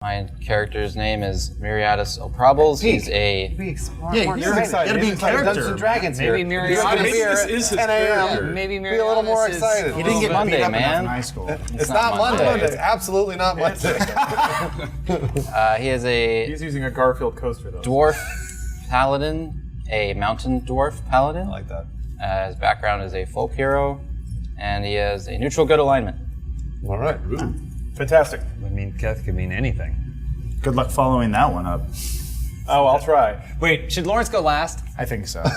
My character's name is Miriadus Oprobbles. He's a... You're You're excited. gotta be in character. Dungeons and Dragons here. Maybe Miriadus... Maybe this is his character. Maybe Miriadus Be a little more is- excited. You didn't get Monday, beat up enough man. in high school. It's not Monday. It's absolutely not Monday. He is a He's using a Garfield coaster, though. dwarf paladin, a mountain dwarf paladin. I like that. His background is a folk hero, and he has a neutral good alignment. All right. Fantastic. I mean, Keth could mean anything. Good luck following that one up. Oh, I'll try. Wait, should Lawrence go last? I think so. I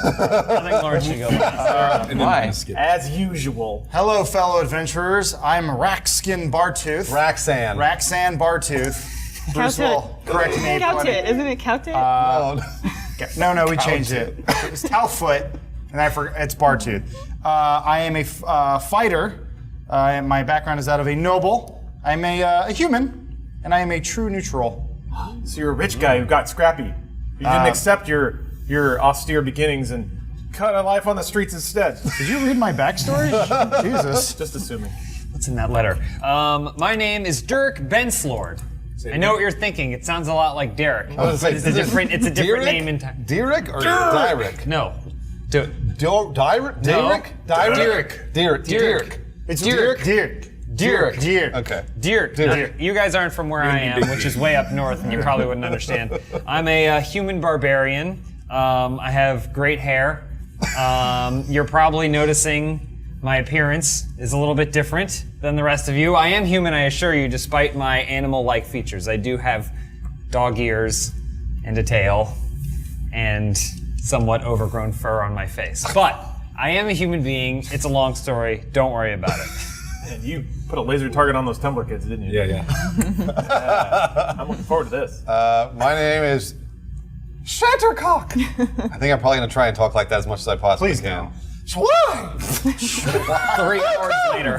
think Lawrence should go last. Why? As usual. Hello, fellow adventurers. I'm Rackskin Bartooth. Raxan. Raxan Bartooth. Bruce will correct me. Cowtit, isn't it Cowtit? No, we changed it. It was Talfoot, and I forgot it's Bartooth. I am a fighter. My background is that of a noble. I'm a human, and I am a true neutral. So you're a rich guy who got scrappy. You didn't accept your austere beginnings and cut a life on the streets instead. Did you read my backstory? Jesus. Just assuming. What's in that letter? My name is Dirk Benslord. I know what you're thinking. It sounds a lot like Derek. was gonna It's say, a different Derek? name in time. Derek or Dyrek? No. Dyrek? No. Derek? Derek. It's Dirk. Dirk. Okay. Dirk. You guys aren't from where I am, which is way up north, and you probably wouldn't understand. I'm a human barbarian. I have great hair. You're probably noticing my appearance is a little bit different than the rest of you. I am human, I assure you, despite my animal-like features. I do have dog ears and a tail and somewhat overgrown fur on my face. But I am a human being. It's a long story. Don't worry about it. And you put a laser target on those Tumblr kids, didn't you? Yeah. I'm looking forward to this. My name is Shattercock. I think I'm probably going to try and talk like that as much as I possibly Please can. don't. Why? 3 hours later.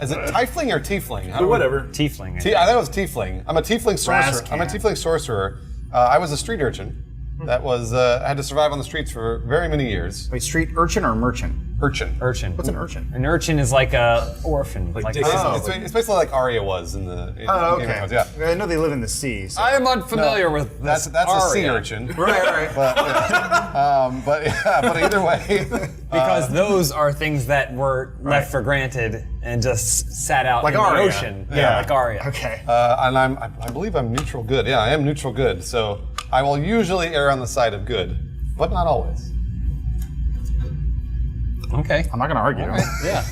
Is it tiefling or tiefling? Whatever. Tiefling. I thought it was tiefling. I'm a tiefling sorcerer. Rascan. I'm a tiefling sorcerer. I was a street urchin that was had to survive on the streets for very many years. Wait, street urchin or merchant? Urchin. Urchin. What's an urchin? An urchin is like a orphan. Like It's basically like Arya was in the Game of Thrones, yeah. I know they live in the sea. So. I am unfamiliar with That's this a sea aria. urchin. Right. But either way, Because those are things that were left for granted and just sat out Like in Arya. the ocean. Yeah. Like Arya. Okay. and I believe I'm neutral good. Yeah, I am neutral good. So I will usually err on the side of good, but not always. Okay. I'm not going to argue. Yeah.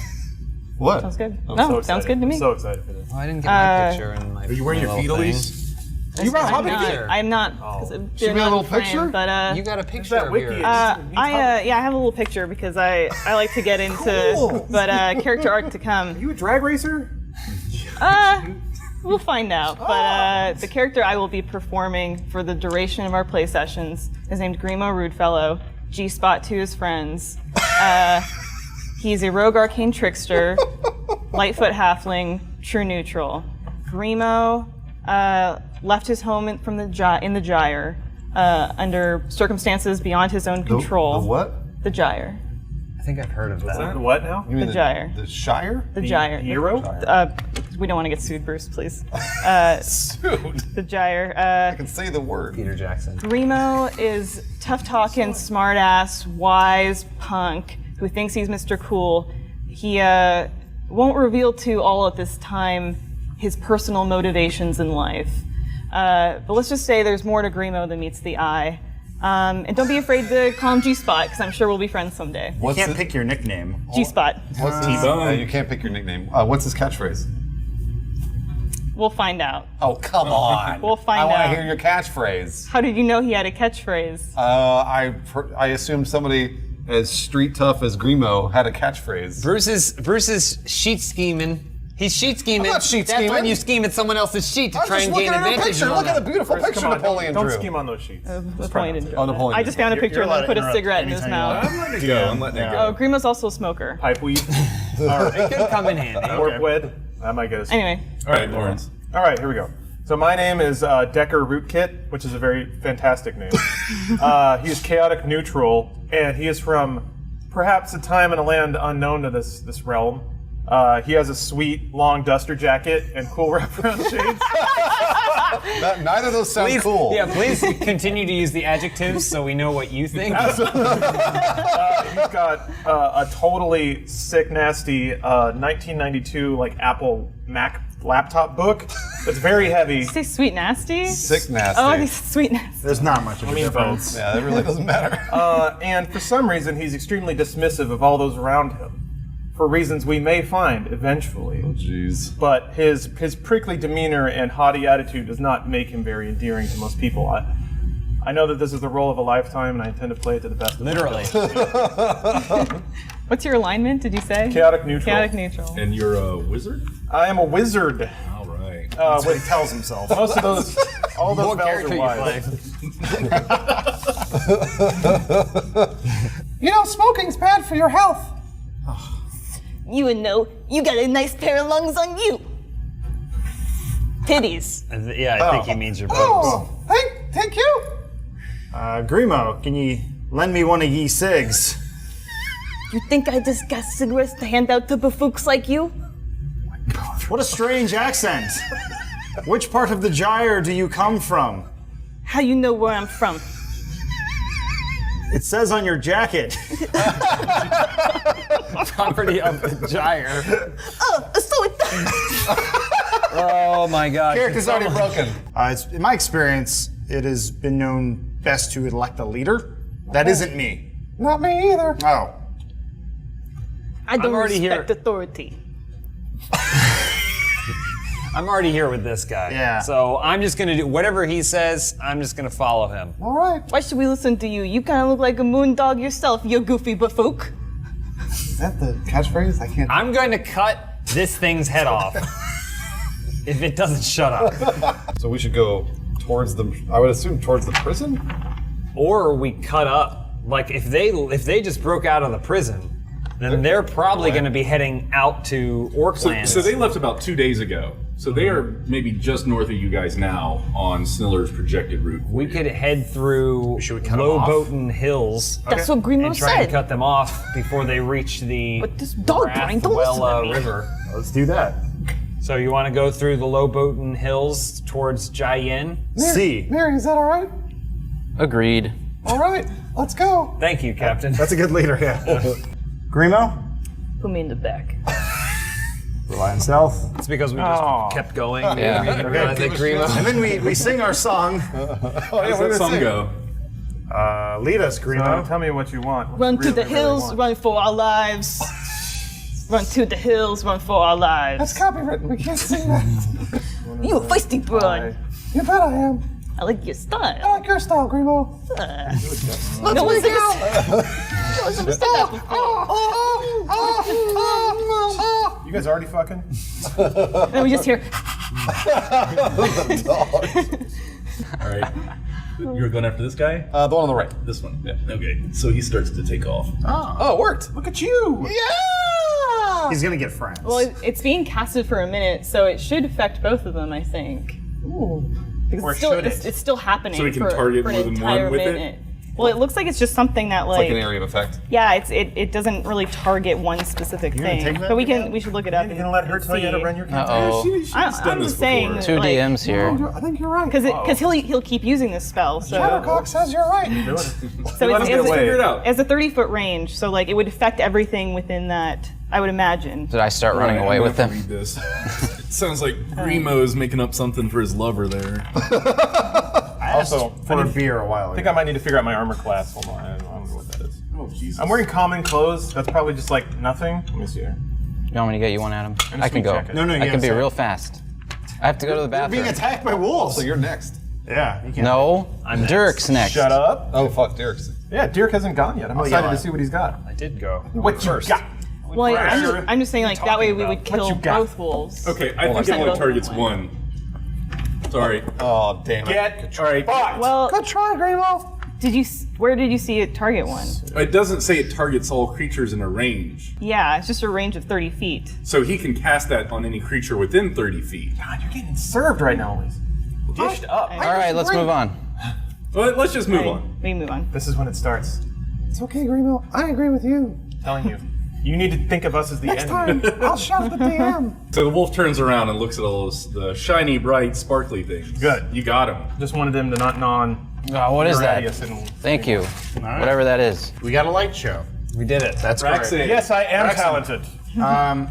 What? Sounds good. I'm No, so sounds excited. good to me. I'm so excited for this. Oh, I didn't get my picture in my. Are you wearing your little feet, thing. Elise? You brought a I'm hobby not. picture? I'm not. 'Ause they're Should we not have a little in frame, picture? But You got a picture that of wiki? yours. I have a little picture because I like to get into Cool. but character arc to come. You a drag racer? We'll find out. But the character I will be performing for the duration of our play sessions is named Grimo Rudefellow, G-Spot to his friends. He's a rogue arcane trickster, Lightfoot halfling, true neutral. Grimo left his home in the Gyre under circumstances beyond his own control. The what? The Gyre. I think I've heard of that. The what now? You mean The Gyre. The Shire? The Gyre. Hero? We don't want to get sued, Bruce, please. Dude, The Gyre. I can say the word. Peter Jackson. Grimo is tough talking, smart ass, wise punk who thinks he's Mr. Cool. He won't reveal to all at this time his personal motivations in life. But let's just say there's more to Grimo than meets the eye. And don't be afraid to call him G-Spot, because I'm sure we'll be friends someday. You can't pick your nickname. G-Spot. What's T-Bone? You can't pick your nickname. What's his catchphrase? We'll find out. Oh, come on. We'll find I want to out. hear your catchphrase. How did you know he had a catchphrase? I assume somebody as street tough as Grimo had a catchphrase. Bruce's sheet scheming. He's sheet scheming. I'm not sheet That's scheming. when you scheme at someone else's sheet to I'm try just and gain looking at a advantage. picture. and all Look at the that. beautiful Bruce, picture come on, Napoleon don't drew. scheme on those sheets. Napoleon didn't. Oh, Napoleon. I just found a picture and then put a cigarette in his mouth. I'm letting it go. I'm letting it Oh, Grimo's also a smoker. Pipe weed. It could come in handy. Pork wed. I might guess. Anyway, All right, Lawrence. All right, here we go. So my name is Decker Rootkit, which is a very fantastic name. He is chaotic neutral, and he is from perhaps a time and a land unknown to this realm. He has a sweet long duster jacket and cool wraparound shades. Neither of those sound cool. Yeah, please continue to use the adjectives so we know what you think. He's got a totally sick, nasty 1992 like Apple Mac laptop book that's very heavy. Say sweet nasty? Sick nasty. Oh, he's sweet nasty. There's not much of a difference. Yeah, that really doesn't matter. And for some reason, he's extremely dismissive of all those around him, for reasons we may find eventually. Jeez. But his prickly demeanor and haughty attitude does not make him very endearing to most people. I know that this is the role of a lifetime, and I intend to play it to the best of my Literally. ability. What's your alignment, did you say? Chaotic neutral. Chaotic neutral. And you're a wizard? I am a wizard. All right. That's what he tells himself. Most of those, all those What bells character are you wise. You know, smoking's bad for your health. You would know. You got a nice pair of lungs on you. Titties. Yeah, I think he means your boobs. Oh, thank you. Grimo, can you lend me one of ye cigs? You think I just got cigarettes to hand out to bufooks like you? What a strange accent. Which part of the gyre do you come from? How you know where I'm from? It says on your jacket. Property of the gyre. So it Oh my god. Character's already broken. In my experience, it has been known best to elect a leader. That isn't me. Not me either. Oh. I don't already respect here. authority. I'm already here with this guy. Yeah. So I'm just gonna do whatever he says, I'm just gonna follow him. All right. Why should we listen to you? You kind of look like a moon dog yourself, you goofy bufook. Is that the catchphrase? I can't. I'm going to cut this thing's head off. If it doesn't shut up. So we should go towards the. I would assume towards the prison. Or we cut up. Like if they just broke out of the prison, then they're probably gonna be heading out to Orkland. So they left about 2 days ago. So they are maybe just north of you guys now on Sniller's projected route. we could head through Lowboaton Hills That's what Grimo and try and said. cut them off before they reach the But this dog grind, don't listen to Rathwell me. River. Let's do that. So you want to go through the Lowboaton Hills towards Jayen? C. Mary, is that all right? Agreed. All right, let's go. Thank you, Captain. That's a good leader, yeah. Grimo, Put me in the back. rely on stealth. It's because we just kept going. Yeah. We didn't realize that Grimo- And then we sing our song. Oh, How does that song go? Lead us, So Grimo. tell me what you want. What Run you to the really hills, want. run for our lives. Run to the hills, run for our lives. copywritten. We can't sing that. You a feisty broad. You bet I am. I like your style. I like your style, Grimo. No one's ever said that before. You guys already fucking? And we just hear, All right. You're going after this guy? The one on the right. This one? Yeah. Okay. So he starts to take off. Oh, it worked. Look at you! Yeah. He's gonna get friends. well, it's being casted for a minute, so it should affect both of them, I think. Because Or it's still, should it? it's still happening So we can for, target for an more than one entire with it? minute. Well, it looks like it's just something that Like an area of effect. yeah, it doesn't really target one specific gonna thing. take that But we should look it up. You're gonna let her tell you how to run your campaign? Uh-oh. I'm just saying. before. Two like, DMs here. I think you're right. Because he'll keep using this spell. So Chattercock says you're right. so Let him get away. Figure it out. it's a 30-foot range. So like it would affect everything within that. I would imagine. Did I start running away with them? Read this. It sounds like Grimo's making up something for his lover there. Also, for a beer a while I think ago. I might need to figure out my armor class. Hold on, I don't know what that is. Oh Jesus! I'm wearing common clothes. That's probably just like nothing. Let me see here. You want me to get you one, Adam? And a I can sweet go. jacket. No, you I can gotta be say- real fast. I have to go to the bathroom. Being attacked by wolves. So you're next. Yeah, you can't. No, Dirk's next. Shut up. Oh, fuck, Derek's. Yeah, Dirk hasn't gone yet. I'm excited yeah. to see what he's got. I did go. What you got? Well, I'm just saying like that way we would What kill you got? both wolves. Okay, I think it on. only targets one. Sorry. Oh, damn it. Get all right. Well, Good try, Grimo. where did you see it target one? It doesn't say it targets all creatures in a range. Yeah, it's just a range of 30 feet. So he can cast that on any creature within 30 feet. God, you're getting served right now, Liz. Dished up. All right, let's move on. Well, let's just move on. We move on. This is when it starts. It's okay, Grimo. I agree with you. Telling you. You need to think of us as the enemy. I'll shove the DM. So the wolf turns around and looks at all the shiny, bright, sparkly things. Good. You got him. Just wanted them to not Oh, what is that? Radius and- Thank you. Whatever that is. We got a light show. We did it. That's Raxan. great. Yes, I am talented.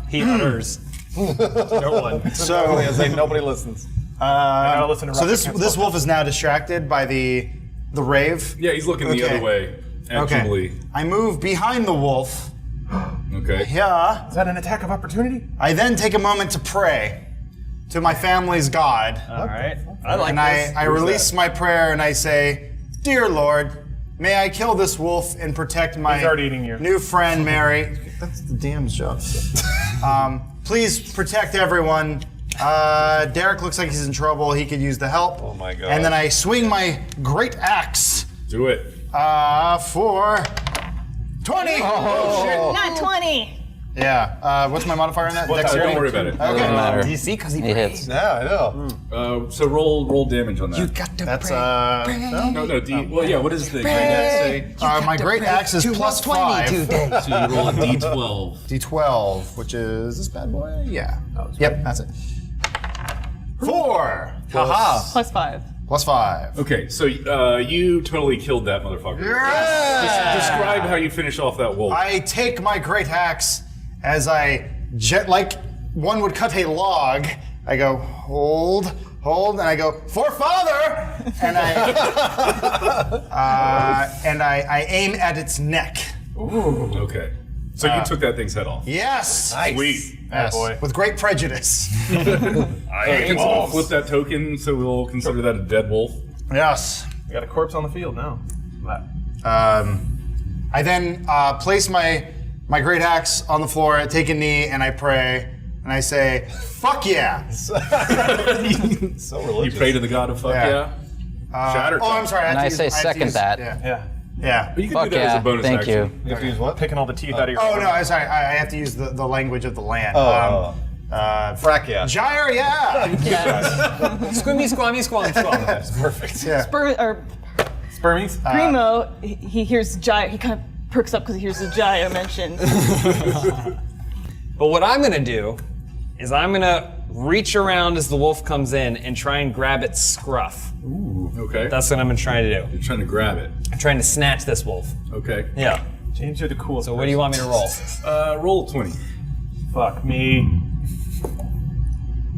He utters. No one. So, As they, nobody listens. gotta listen to so Rocket this wolf is now distracted by the rave. Yeah, he's looking the Okay. other way. Actually. I move behind the wolf. Okay. Yeah. Is that an attack of opportunity? I then take a moment to pray to my family's God. All right. I like And this. I release my prayer and I say, Dear Lord, may I kill this wolf and protect my He's already eating you. new friend Mary. That's the DM's job. Please protect everyone. Derek looks like he's in trouble. He could use the help. Oh my god. And then I swing my great axe Do it. for 20. Not 20. Yeah. What's my modifier on that? Dexterity? Don't worry about it. Okay. Doesn't matter. Do you see? Because he He hits. Yeah, I know. So roll damage on that. got to That's No, D. Well, yeah. What does the great axe say? my great axe is plus 5. So you roll a D12. D12, which is this bad boy? Yeah. Yep, that's it. 4. Haha. Plus 5. Plus 5. Okay, so you totally killed that motherfucker. Describe how you finish off that wolf. I take my great axe as I like one would cut a log. I go hold, and I go for father, and I aim at its neck. Okay. So you took that thing's head off. Yes. Sweet. Yes. boy. With great prejudice. Can someone flip that token so we'll consider that a dead wolf? Yes. We got a corpse on the field now. I then place my great axe on the floor, I take a knee, and I pray, and I say, "Fuck yeah!" So You religious. pray to the god of fuck Yeah. yeah? Shatter. Oh, I'm sorry. And I say second that. Yeah. Yeah. Yeah. But you can Fuck do that as yeah. a bonus Thank action. you. You have to use what? Picking all the teeth out of your Oh no, I'm sorry. I have to use the language of the land. Frack yeah. Gyre, yeah. Squimmy, squammy, squam, squam. Perfect. Yeah. Spermies? Grimo, he hears Gyre. He kind of perks up because he hears the Gyre mentioned. But what I'm gonna do is I'm gonna reach around as the wolf comes in and try and grab its scruff. Okay. That's what I'm trying to do. You're trying to grab it. I'm trying to snatch this wolf. Okay. Yeah. James, you're the coolest. So what do you want me to roll? Roll 20. Fuck me.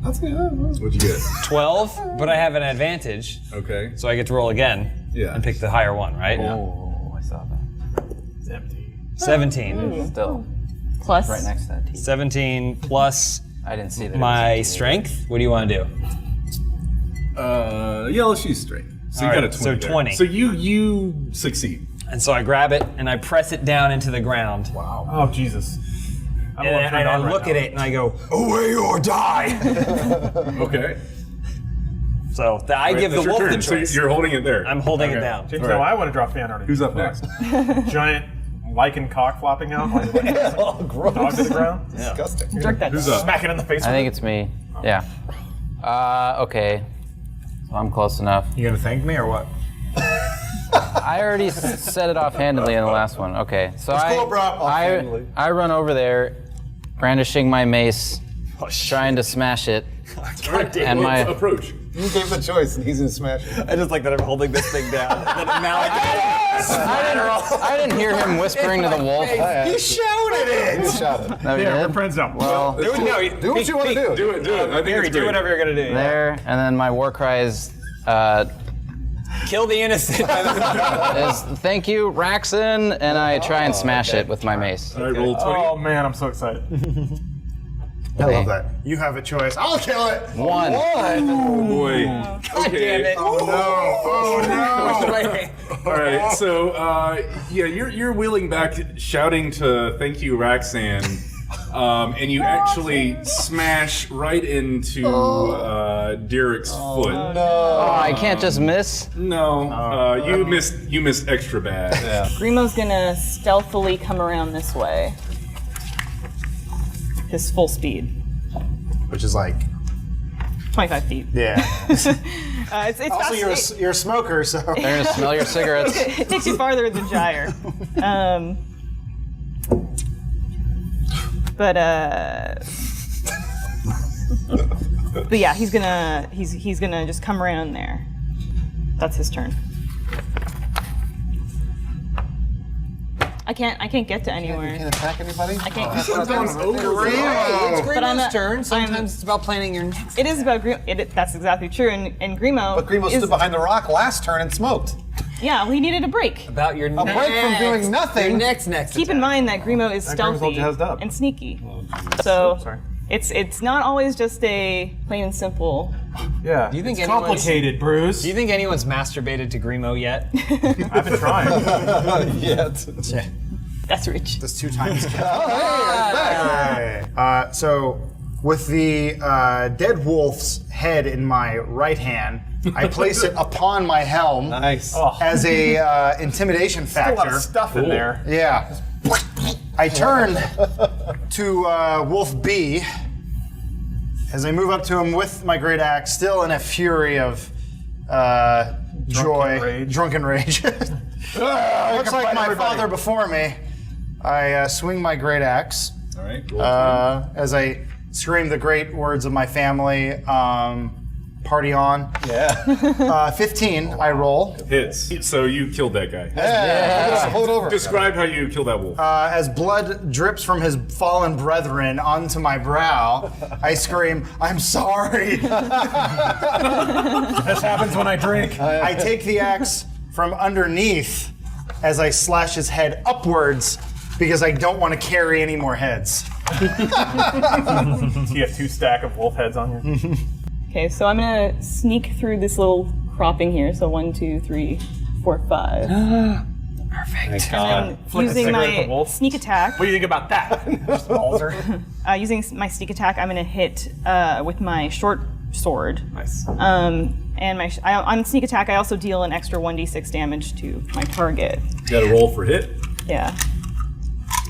What'd you get? 12, but I have an advantage, Okay. so I get to roll again Yeah. and pick the higher one, right? Oh, I saw that. It's empty. 17. Still, Plus. right next to that T. 17 plus I didn't see that. my strength. What do you want to do? Yeah, let's use strength. So All you got right, a 20 so there. 20. So you succeed. And so I grab it and I press it down into the ground. Wow. Oh, Jesus. I'm And, all turned I on right look now. at it and I go, away or die. Okay. So I give the That's your wolf the turn. So choice. you're holding it there. I'm holding it Okay. down. James, All now right. I want to draw fan art. Who's up next? Giant lichen cock flopping out. Like, Oh, gross. dog to the ground. Disgusting. Jerk that. Who's up? Smack it in the face. I think it's me. Yeah. Okay. So I'm close enough. You gonna thank me or what? I already said it offhandedly in the last one. Okay. So cool, bro. Offhandedly. I run over there, brandishing my mace, trying to smash it. And my approach. You gave the choice, and he's gonna smash it. I just like that I'm holding this thing down. I didn't hear him whispering to the wolf. He shouted it. You shot it. No, you Yeah, we're did? friends now. Well, Do what you want to do. Do it. I think Harry, it's do great. whatever you're gonna do. there, and then my war cry is Kill the innocent. thank you, Raxan, and I try and smash it with my mace. All right, roll 20. Oh man, I'm so excited. I love that. You have a choice. I'll kill it. One. Oh boy. Okay. Damn it. Oh no. All right. So yeah, you're wheeling back, shouting to "Thank you, Raxan," and you actually smash right into Derek's foot. Oh, I can't just miss. No, you missed extra bad. Yeah. Grimo's gonna stealthily come around this way. His full speed. Which is like, 25 feet. yeah. It's Also, fast. you're a smoker, so. They're gonna smell your cigarettes. It takes you farther than Gyre. But but yeah, he's gonna just come around there. That's his turn. I can't get to anywhere. You can't attack anybody? I can't. It's But I'm Grimo's turn. I'm- Sometimes it's about planning your next. It is about Grimo. That's exactly true. And Grimo. But Grimo is, stood behind the rock last turn and smoked. Yeah, we needed a break. About your A break from doing nothing. Your next. Keep in mind that Grimo is Grimo's all stealthy jazzed up. and sneaky. So Sorry. it's not always just a plain and simple. Yeah. Do you think it's anyone's- complicated, Bruce? Do you think anyone's masturbated to Grimo yet? I've been trying. Yet. That's rich. That's 2 times. So, with the dead wolf's head in my right hand, I place it upon my helm Nice. as a intimidation A lot factor. of stuff in there. Yeah. I turn to Wolf B as I move up to him with my great axe, still in a fury of joy, rage. drunken rage. Looks like my father before me. I swing my great axe All right. Roll as I scream the great words of my family. Party on. Yeah. 15. I roll. hits. So you killed that guy. Hold it over. Describe how you killed that wolf. As blood drips from his fallen brethren onto my brow, I scream, "I'm sorry." This happens when I drink. I take the axe from underneath as I slash his head upwards because I don't want to carry any more heads. You have 2 stack of wolf heads on you. Okay, so I'm gonna sneak through this little cropping here. So 1, 2, 3, 4, 5. Perfect. And Flick a using cigarette at my the wolf. sneak attack. What do you think about that? Using my sneak attack, I'm gonna hit with my short sword. Nice. And on sneak attack, I also deal an extra 1d6 damage to my target. You got to roll for hit. Yeah.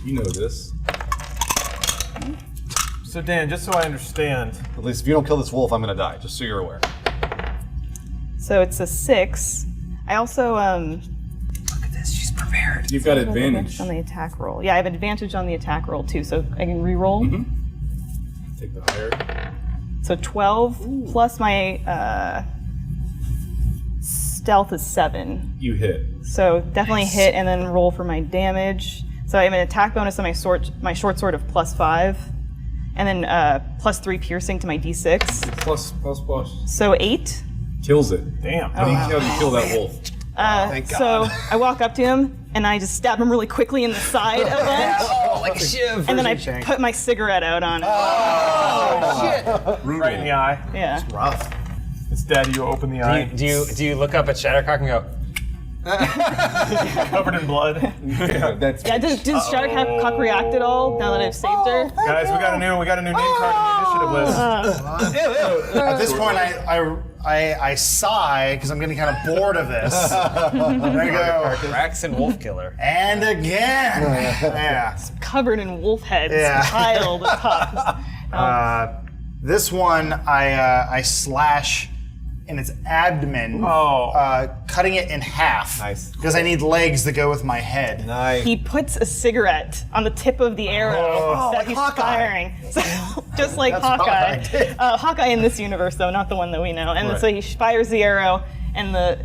You know this. So Dan, just so I understand, At least if you don't kill this wolf, I'm gonna die, just so you're aware. So it's a 6. I also Look at this. She's prepared. You've got advantage advantage. on the attack roll. Yeah, I have advantage on the attack roll too, so I can re-roll. Take the higher. So 12 plus my stealth is 7. You hit. So definitely hit and then roll for my damage. So I have an attack bonus on my short sword of +5, and then +3 piercing to my d6. Plus. So 8. Kills it. damn. How do you kill that wolf? Thank So I walk up to him and I just stab him really quickly in the side a bunch, Like a shiv. and then I put my cigarette out on him. Right in the eye. Yeah. Rough. It's Daddy, you open the eye. Do you look up at Shattercock and go, Covered in blood. Yeah, that's Yeah. Does Shattercock react at all now that I've saved her? Guys, we got a new name card on the initiative list. At this point, I sigh because I'm getting kind of bored of this. And I go, Braxton Wolf Killer? and again. Yeah. Covered in wolf heads, Yeah. piled up. This one, I slash in its abdomen, cutting it in half. Nice. Because I need legs that go with my head. nice. He puts a cigarette on the tip of the arrow that like he's Hawkeye. firing. So, just like That's what I Hawkeye. did. Hawkeye in this universe, though, not the one that we know. And so he fires the arrow, and the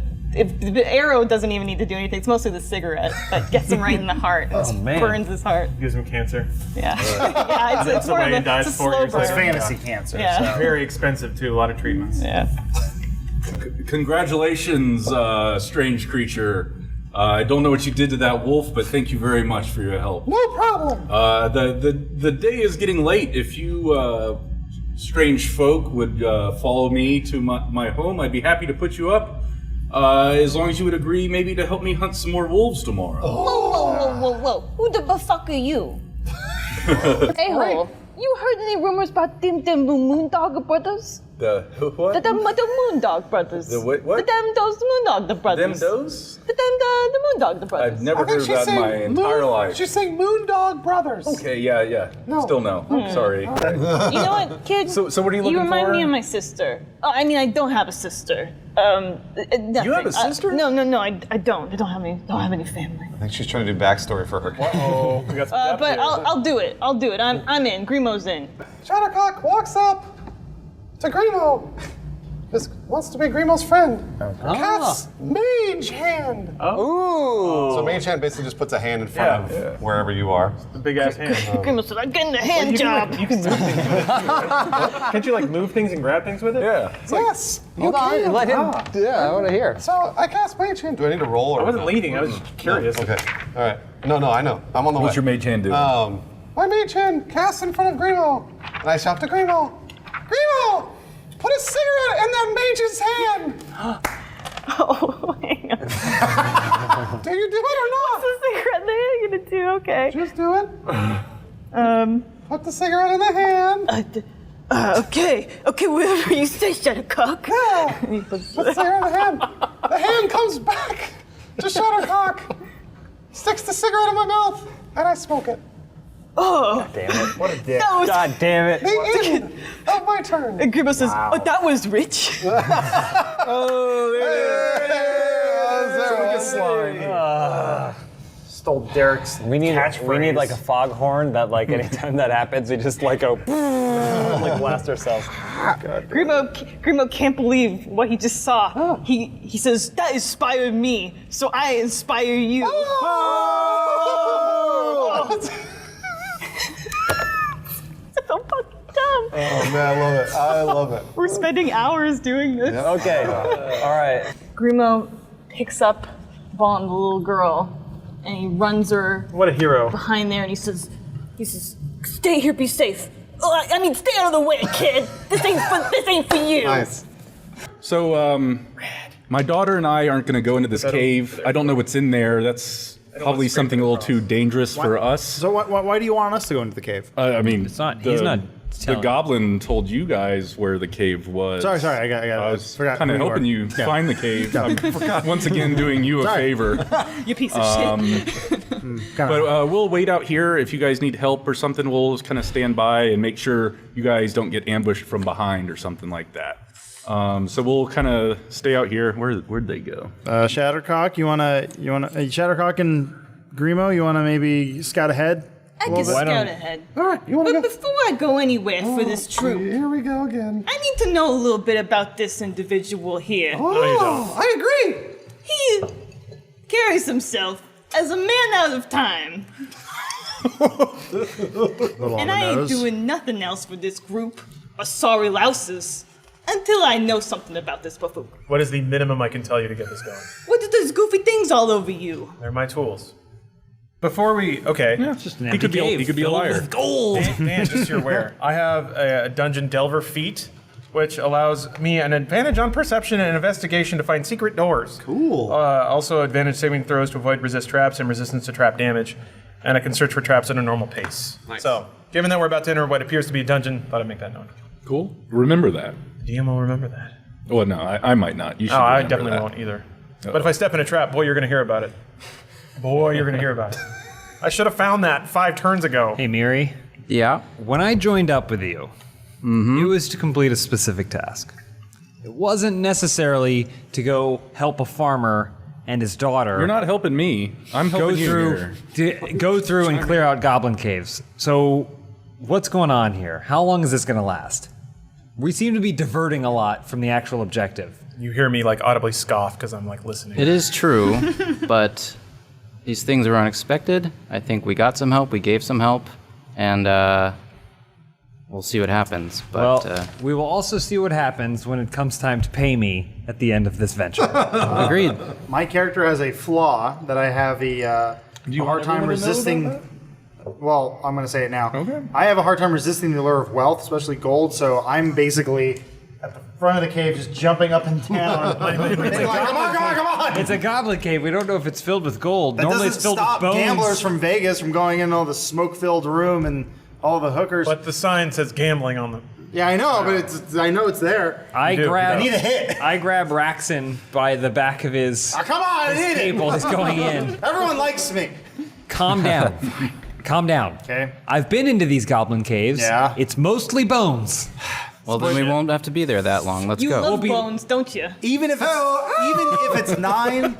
arrow doesn't even need to do anything. It's mostly the cigarette that gets him right in the heart and man. burns his heart. Gives him cancer. Yeah. Yeah, it's the more way of he a, dies it's a 4 slow years burn. later. It's fantasy cancer. Yeah. So. Very expensive too. A lot of treatments. Yeah. Congratulations, strange creature. I don't know what you did to that wolf, but thank you very much for your help. No problem. The day is getting late. If you strange folk would follow me to my home, I'd be happy to put you up. As long as you would agree maybe to help me hunt some more wolves tomorrow. Whoa. Who the fuck are you? Hey-ho, you heard any rumors about Tim Tim Boom Moondog brothers? The what? The Moondog brothers. The what? Those Moondog the brothers. those? The Moondog the brothers. I've never heard of that in my entire life. She's saying Moondog Brothers. Okay, yeah. No. Still no. Sorry. You know what, kid? So what are you looking You remind for? me of my sister. Oh, I mean, I don't have a sister. You have a sister? No, I don't. I don't have any family. I think she's trying to do backstory for her. Oh, we got some depth But here. I'll do it. I'm in. Grimo's in. Shattercock walks up to Grimo. Just wants to be Grimo's friend. Cast Mage Hand. Ooh. So Mage Hand basically just puts a hand in front of wherever you are. The big ass hand. Grimo said, "I'm getting the hand You job." can move things. Can't you like move things and grab things with it? Yeah. Yes, you Hold on, can. let him. Yeah, I want to hear. So I cast Mage Hand. Do I need to roll? Or I wasn't no? leading. I was just curious. Okay. All right. No, I know. I'm on the way. What's your mage hand doing? My Mage Hand casts in front of Grimo, and I shout to Grimo, "Grimo, put a cigarette in that mage's hand." Oh, hang on. Do you do it or not? What's the cigarette thing I'm gonna do? Okay. Just do it. Put the cigarette in the hand. Okay, whatever you say, Shattercock. Yeah. Put the cigarette in the hand. The hand comes back to Shattercock, sticks the cigarette in my mouth, and I smoke it. Oh, Damn it. What a dick. that was. God damn it. The end of my turn. And Grimo says, "Oh, that was rich." Stole Derek's We need catchphrase. like a foghorn that like anytime that happens we just like go like blast ourselves. Grimo can't believe what he just saw. He says, "That inspired me, so I inspire you." It's so fucking dumb. Oh man, I love it. We're spending hours doing this. Okay. All right. Grimo picks up Vaughn, the little girl, and he runs her What a hero. behind there, and he says, "Stay here, be safe. Oh, I mean, stay out of the way, kid. This ain't for you." Nice. So, my daughter and I aren't going to go into this cave. I don't know what's in there. That's probably something a little too dangerous for us. So why do you want us to go into the cave? I mean, It's not- he's not The telling- goblin told you guys where the cave was. Sorry, I got I was forgot kind of who you hoping are. you Yeah. find the cave. I'm once again doing you a Sorry. favor. You piece of shit. But we'll wait out here. If you guys need help or something, we'll just kind of stand by and make sure you guys don't get ambushed from behind or something like that. So we'll kind of stay out here. Where'd they go? Shattercock, you wanna Shattercock and Grimo, you wanna maybe scout ahead? I can scout ahead. All right, you want to But go? before I go anywhere for this troop, Here we go again. I need to know a little bit about this individual here. Oh, I agree. He carries himself as a man out of time. And I ain't doing nothing else for this group of sorry louses until I know something about this buffoon. What is the minimum I can tell you to get this going? What are those goofy things all over you? They're my tools. Before we, okay. It's just an He empty could be. cave He could be a filled liar. with gold. Dan, just so you're aware, I have a Dungeon Delver feat, which allows me an advantage on perception and investigation to find secret doors. Cool. Also, advantage saving throws to avoid resist traps and resistance to trap damage, and I can search for traps at a normal pace. Nice. So, given that we're about to enter what appears to be a dungeon, thought I'd make that known. Cool. Remember that. DM will remember that. Well, no, I might not. You should. Oh, I remember definitely that. won't either. But if I step in a trap, boy, you're gonna hear about it. Boy, you're gonna hear about it. I should have found that 5 turns ago. Hey Miri, Yeah. when I joined up with you, it was to complete a specific task. It wasn't necessarily to go help a farmer and his daughter. You're not helping me. I'm go helping you through here. go through and clear out goblin caves. So, what's going on here? How long is this going to last? We seem to be diverting a lot from the actual objective. You hear me like audibly scoff because I'm like listening. It is true, but these things were unexpected. I think we got some help. We gave some help, and we'll see what happens. But Well, we will also see what happens when it comes time to pay me at the end of this venture. agreed. My character has a flaw that I have a hard time resisting. Well, I'm going to say it now. Okay. I have a hard time resisting the allure of wealth, especially gold. So I'm basically at the front of the cave, just jumping up and down. Come on! It's a goblin cave. We don't know if it's filled with gold. That Normally it's doesn't filled stop with bones. gamblers from Vegas from going in all the smoke-filled room and all the hookers. But the sign says gambling on the. Yeah, I know, but I know it's there. I grab. I need a hit. I grab Raxon by the back of his. Come on, I need it. Table is going in. Everyone likes me. Calm down. Calm down. Okay. I've been into these goblin caves. Yeah. It's mostly bones. Well, then we won't have to be there that long. Let's You go. love bones, don't you? Even if it's nine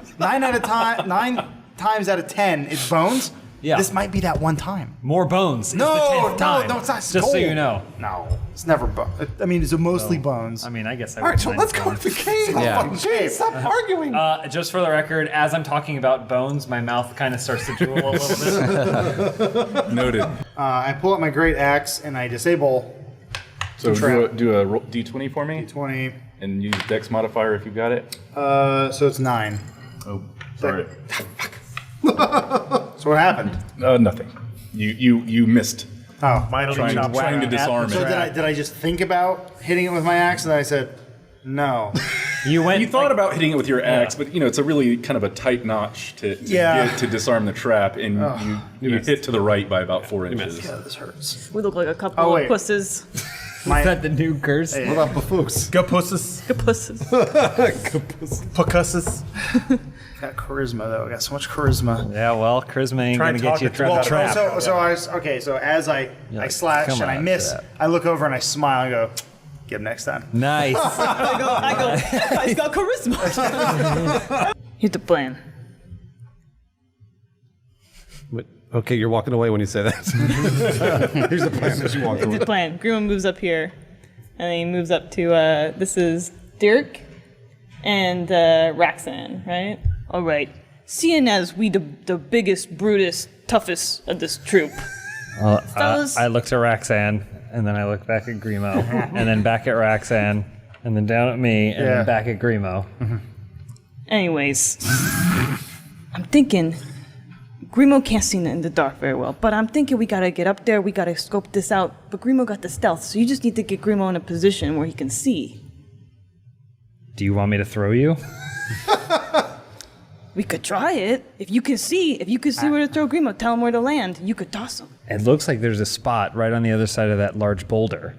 times out of 10, it's bones. Yeah. This might be that one time. More bones. No, is the 10th time. no, it's not. Just so gold. you know. No, it's never bones. I mean, it's mostly bones. I mean, I guess I All right, would so mind let's go bones. to the cave. Yeah. Fucking cave. Stop arguing. Just for the record, as I'm talking about bones, my mouth kind of starts to drool a little bit. Noted. I pull out my great axe and I disable So trap. do a d20 for me, 20. and use Dex modifier if you got it. So it's 9. Oh, sorry. So what happened? Nothing. You missed. Oh, Trying to disarm so it. did I just think about hitting it with my axe and then I said no? You went. You thought about hitting it with your axe, but it's a really kind of a tight notch to get to disarm the trap, and you hit to the right by about 4 inches. Yeah, this hurts. We look like a couple wait. of pusses. Is that the new curse? What about Bafooks? Go pusses. Good pusses. Pucusses. Got charisma though. I got so much charisma. Yeah, well, charisma ain't Try gonna and get talk you it through through the that. trap. So I was okay. So as I like, slash come and I on, miss, after I look over and I smile and go, "Get him next time." Nice. I go, he's got charisma. Here's the plan. Okay, you're walking away when you say that. Here's the plan as you walk Here's away. the plan. Grima moves up here, and then he moves up to, this is Dirk and Raxan, right? All right. Seeing as we the biggest, brutest, toughest of this troop. Fellas. I look to Raxan, and then I look back at Grimo, and then back at Raxan, and then down at me, and then back at Grimo. Anyways, I'm thinking Grimo can't see in the dark very well, but I'm thinking we gotta get up there, we gotta scope this out. But Grimo got the stealth, so you just need to get Grimo in a position where he can see. Do you want me to throw you? We could try it. If you can see where to throw Grimo, tell him where to land. You could toss him. It looks like there's a spot right on the other side of that large boulder.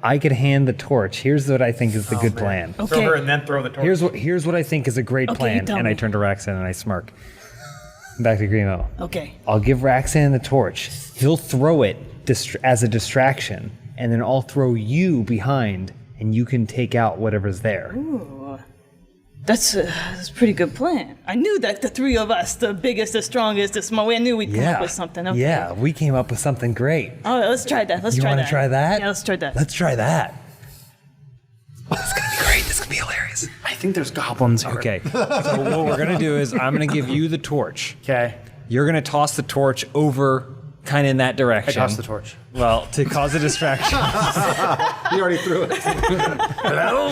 I could hand the torch. Here's what I think is the good plan. Okay. Throw her and then throw the torch. Here's what I think is a great Okay, plan. you tell And I me. turn to Raxan and I smirk. Back to Grimo. Okay. I'll give Raxan the torch. He'll throw it as a distraction, and then I'll throw you behind, and you can take out whatever's there. That's a pretty good plan. I knew that the three of us, the biggest, the strongest, the small, I knew we'd come up with something. Okay. Yeah, we came up with something great. All right, let's try that. You want to try that? Yeah, let's try that. Let's try that. Oh, this is gonna be great. This is gonna be hilarious. I think there's goblins here. Okay, so what we're gonna do is I'm gonna give you the torch. Okay. You're gonna toss the torch over, kind of in that I direction. toss the torch. Well, to cause a distraction. You already threw it. Hello?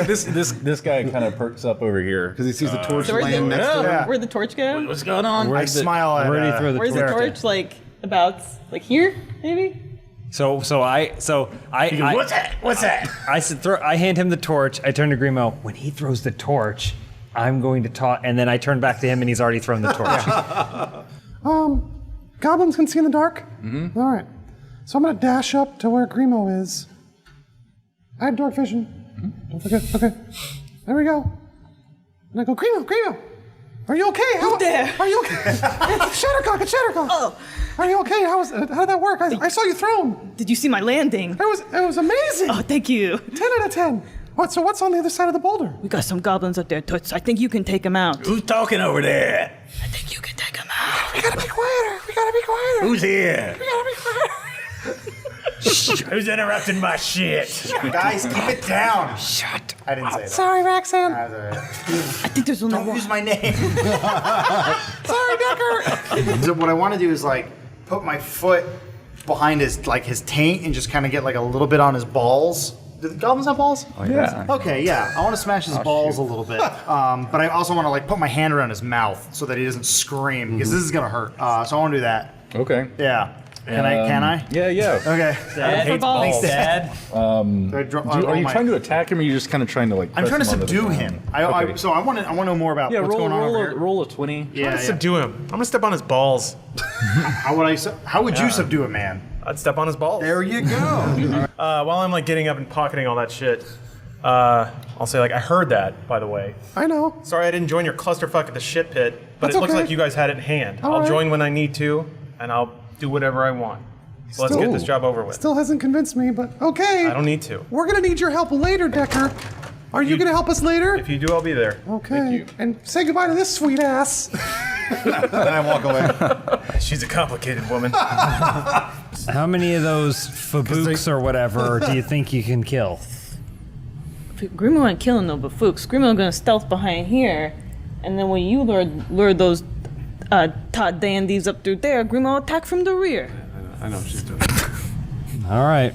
This guy kind of perks up over here. Because he sees the torch So where'd laying next to him. Yeah. Where'd the torch go? What's going on? I smile at Where did he throw the Where's the torch? torch? Like about like here, maybe? So I What's that? What's that? I hand him the torch. I turn to Grimo. When he throws the torch, I'm going to toss, and then I turn back to him, and he's already thrown the torch. Goblins can see in the dark? Mm-hmm. All right. So I'm going to dash up to where Grimo is. I have dark vision. Mm-hmm. Don't forget. Okay. There we go. And I go, Grimo! Are you okay? Who's there? Are you okay? It's Shattercock. Oh, Are you okay? How did that work? I saw you throw him. did you see my landing? It was amazing. Oh, thank you. 10 out of 10. So what's on the other side of the boulder? We got some goblins up there, Toots. I think you can take them out. Who's talking over there? I think you can take them out. We gotta be quieter. Who's here? We gotta be quieter. Who's interrupting my shit? Guys, keep it down. Shut. I didn't say that. Sorry, Roxanne. I think there's only Don't one. use my name. Sorry, Decker. So what I want to do is like put my foot behind his taint and just kind of get like a little bit on his balls. Do the goblins have balls? Oh, yeah. Okay, yeah. I want to smash his balls a little bit, but I also want to like put my hand around his mouth so that he doesn't scream because this is gonna hurt. So I want to do that. Okay. Yeah. Can I? Yeah. Okay. Dad for balls. Dad. Are you trying to attack him, or are you just kind of trying to like? I'm trying to press him onto the subdue ground? him. Okay. So I want to know more about Yeah, what's going on over here. roll a 20. Yeah, yeah. Subdue him. I'm gonna step on his balls. How would you subdue a man? I'd step on his balls. There you go. While I'm like getting up and pocketing all that shit, I'll say like, I heard that, by the way. I know. Sorry I didn't join your clusterfuck at the shit pit, but That's it looks okay. like you guys had it in hand. All I'll right. join when I need to, and I'll do whatever I want. So let's get this job over with. Still hasn't convinced me, but okay. I don't need to. We're gonna need your help later, Decker. Are you gonna help us later? If you do, I'll be there. Okay. And say goodbye to this sweet ass. And I walk away. She's a complicated woman. How many of those fabooks or whatever do you think you can kill? Grimo ain't killing no bafooks. Grimo gonna stealth behind here, and then when you lure those Todd dandies up through there, Grimo attack from the rear. I know what she's doing. All right.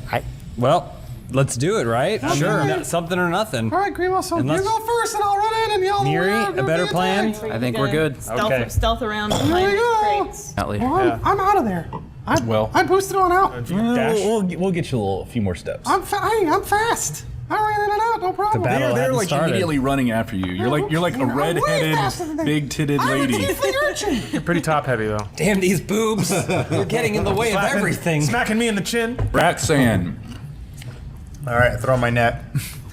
Well, let's do it, right? Sure. No, something or nothing. All right, Grimo, so Unless- you go first and I'll run in and yell. Miri, "We're a better being plan? attacked." I think we're good. Okay. Stealth around Here behind we the go. crates. Atlee. Well, I'm out of there. I boosted on out. We'll get you a few more steps. I'm fast. I ran in and out, no problem. battle They're hadn't like started. immediately running after you. You're like a I'm way faster red-headed, than they- big-titted I'm a lady. tiefling urchin. You're pretty top heavy though. Damn these boobs. They're getting in the way of everything. Smacking me in the chin. Roxanne. All right, I throw my net.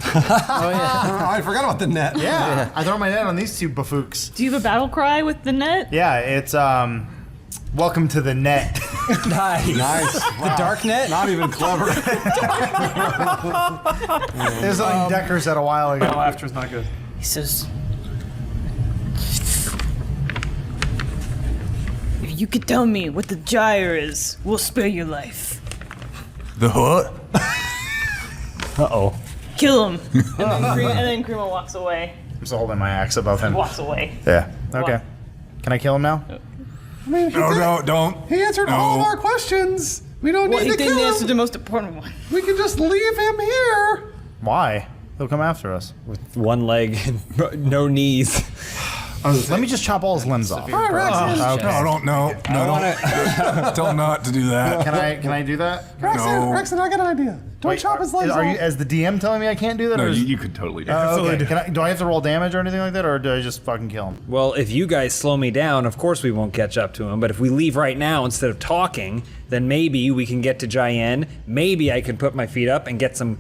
I forgot about the net. Yeah, I throw my net on these two bafooks. Do you have a battle cry with the net? Yeah, it's welcome to the net. Nice. The dark net? Not even clever. There's something Decker said a while ago. No, after's not good. He says, if you could tell me what the gyre is, we'll spare your life. The what? Uh-oh. Kill him. And then Grimo walks away. I'm still holding my axe above him. Walks away. Yeah. Okay. Can I kill him now? I mean, Don't. he answered all of our questions. We don't Well, need he to didn't kill answer him. the most important one. We can just leave him here. Why? He'll come after us. One leg and no knees. Let me just chop all his limbs off. All right, Roxanne. Tell him not to do that. Can I do that? Roxanne, I got an idea. Don't chop his legs Are off. you, as the DM telling me I can't do that? No, or is- you could totally do that. okay. Do I have to roll damage or anything like that, or do I just fucking kill him? Well, if you guys slow me down, of course we won't catch up to him. But if we leave right now instead of talking, then maybe we can get to Jayen. Maybe I can put my feet up and get some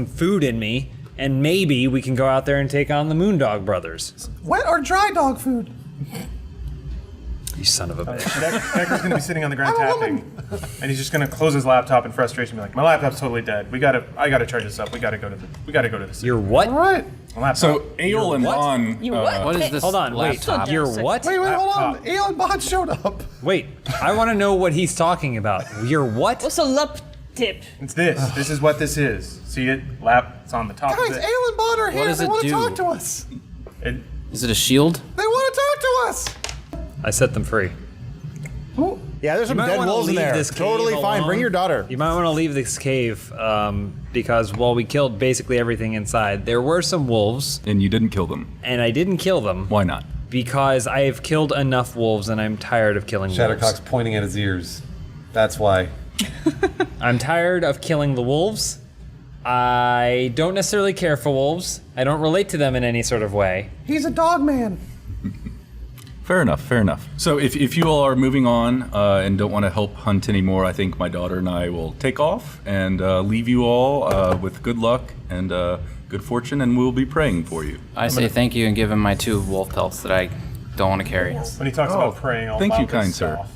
food in me. And maybe we can go out there and take on the Moondog brothers. Wet or dry dog food? You son of a bitch. Decker's gonna be sitting on the ground I'm a tapping, and he's just gonna close his laptop in frustration, and be like, "My laptop's totally dead. I gotta charge this up. We gotta go to the city. You're what? All right. My laptop. So Ale and Lon. You what? What is this Hold on, wait. laptop? You're what? Wait, hold on. Aeon Bond showed up. Wait, I want to know what he's talking about. You're what? What's a lup tip? It's this. This is what this is. See it? It's on the top Guys, of it. Aeon Bond are here. does They it want to do? talk to us. It- Is it a shield? They want to talk to us. I set them free. Yeah, there's some might dead wanna wolves in leave there. this cave Totally fine. alone. Bring your daughter. You might want to leave this cave because while we killed basically everything inside, there were some wolves, And you didn't kill them. and I didn't kill them. Why not? Because I have killed enough wolves, and I'm tired of killing Shattercock's wolves. pointing at his ears. That's why. I'm tired of killing the wolves. I don't necessarily care for wolves. I don't relate to them in any sort of way. He's a dog man. Fair enough, fair enough. So if you all are moving on and don't want to help hunt anymore, I think my daughter and I will take off and leave you all with good luck and good fortune, and we'll be praying for you. I say thank you and give him my 2 wolf pelts that I don't want to carry. when he talks about praying, I'll thank you, mouth kind his sir. off.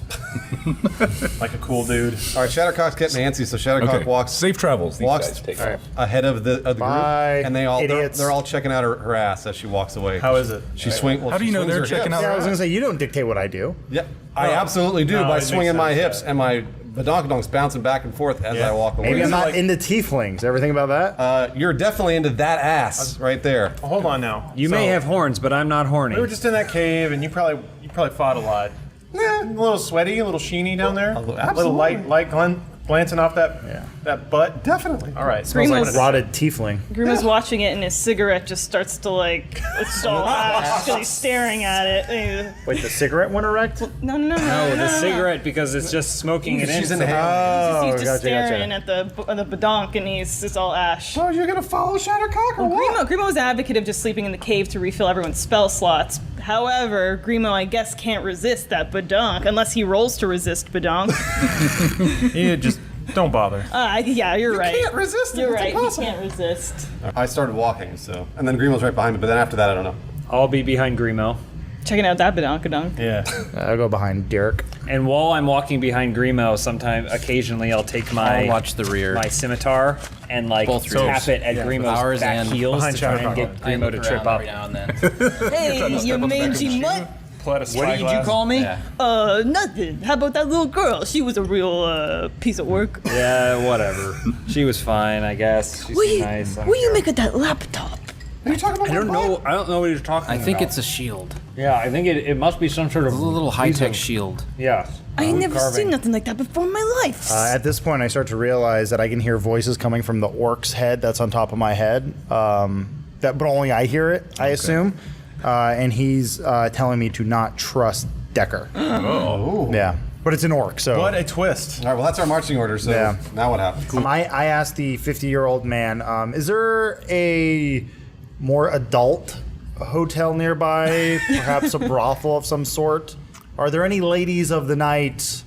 Like a cool dude. All right, Shattercock's getting antsy, so Shattercock Okay, walks safe travels. These walks guys take off. ahead of the group, Bye, and they're idiots. all checking out her ass as she walks away. How is it? She swing. Well, How do she you know swings they're her checking hips. out? Yeah, I was gonna say you don't dictate what I do. Yeah, I absolutely do No, it by makes swinging my sense, hips yeah. and my badonkadonks bouncing back and forth as I walk away. Maybe I'm not like- into tieflings. Everything about that? You're definitely into that ass right there. Well, hold on now. You may So, have horns, but I'm not horny. We were just in that cave, and you probably fought a lot. A little sweaty, a little sheeny down there. A little light glancing off that butt. Definitely. All right. Smells Grima's- like Rotted tiefling. Grima's watching it, and his cigarette just starts to it's all ash because he's staring at it. And he's, Wait, the cigarette went erect? no, no, no, no, No, no, the no, no. cigarette because it's just smoking it in. She's so- inhaling. He's just staring at the badonk, and it's all ash. So you're gonna follow Shattercock or what? Grimo was an advocate of just sleeping in the cave to refill everyone's spell slots. However, Grimo, I guess, can't resist that badonk unless he rolls to resist badonk. You just Don't bother. Yeah, you're right. Can't resist it. You're It's right. impossible. You can't resist. I started walking, so and then Grimo's right behind me. But then after that, I don't know. I'll be behind Grimo. Checking out that badonkadonk. Yeah. I'll go behind Derek. And while I'm walking behind Grimo, occasionally I'll take I'll watch the rear. my scimitar and like Both tap it at Grimo's ours back and heels behind to try and Shadow get I Grimo look to around trip up. every now and then. Hey, you mangy mutt. Pull out a What did you spyglass. call me? Yeah. Nothing. How about that little girl? She was a real piece of work. Yeah, whatever. She was fine, I guess. She seemed nice. I don't care. make of that laptop? Are you talking about I don't know. I don't know what he's talking about. I think it's a shield. Yeah, I think it must be some sort of It's a little high-tech shield. Yeah. I ain't never carving. seen nothing like that before in my life. At this point, I start to realize that I can hear voices coming from the orc's head that's on top of my head. But only I hear it, I assume. And he's telling me to not trust Decker. Oh. Yeah. But it's an orc, so. What a twist. All right, well, that's our marching order, so Yeah. now what happens? I asked the 50-year-old man, is there a more adult hotel nearby? Perhaps a brothel of some sort? Are there any ladies of the night,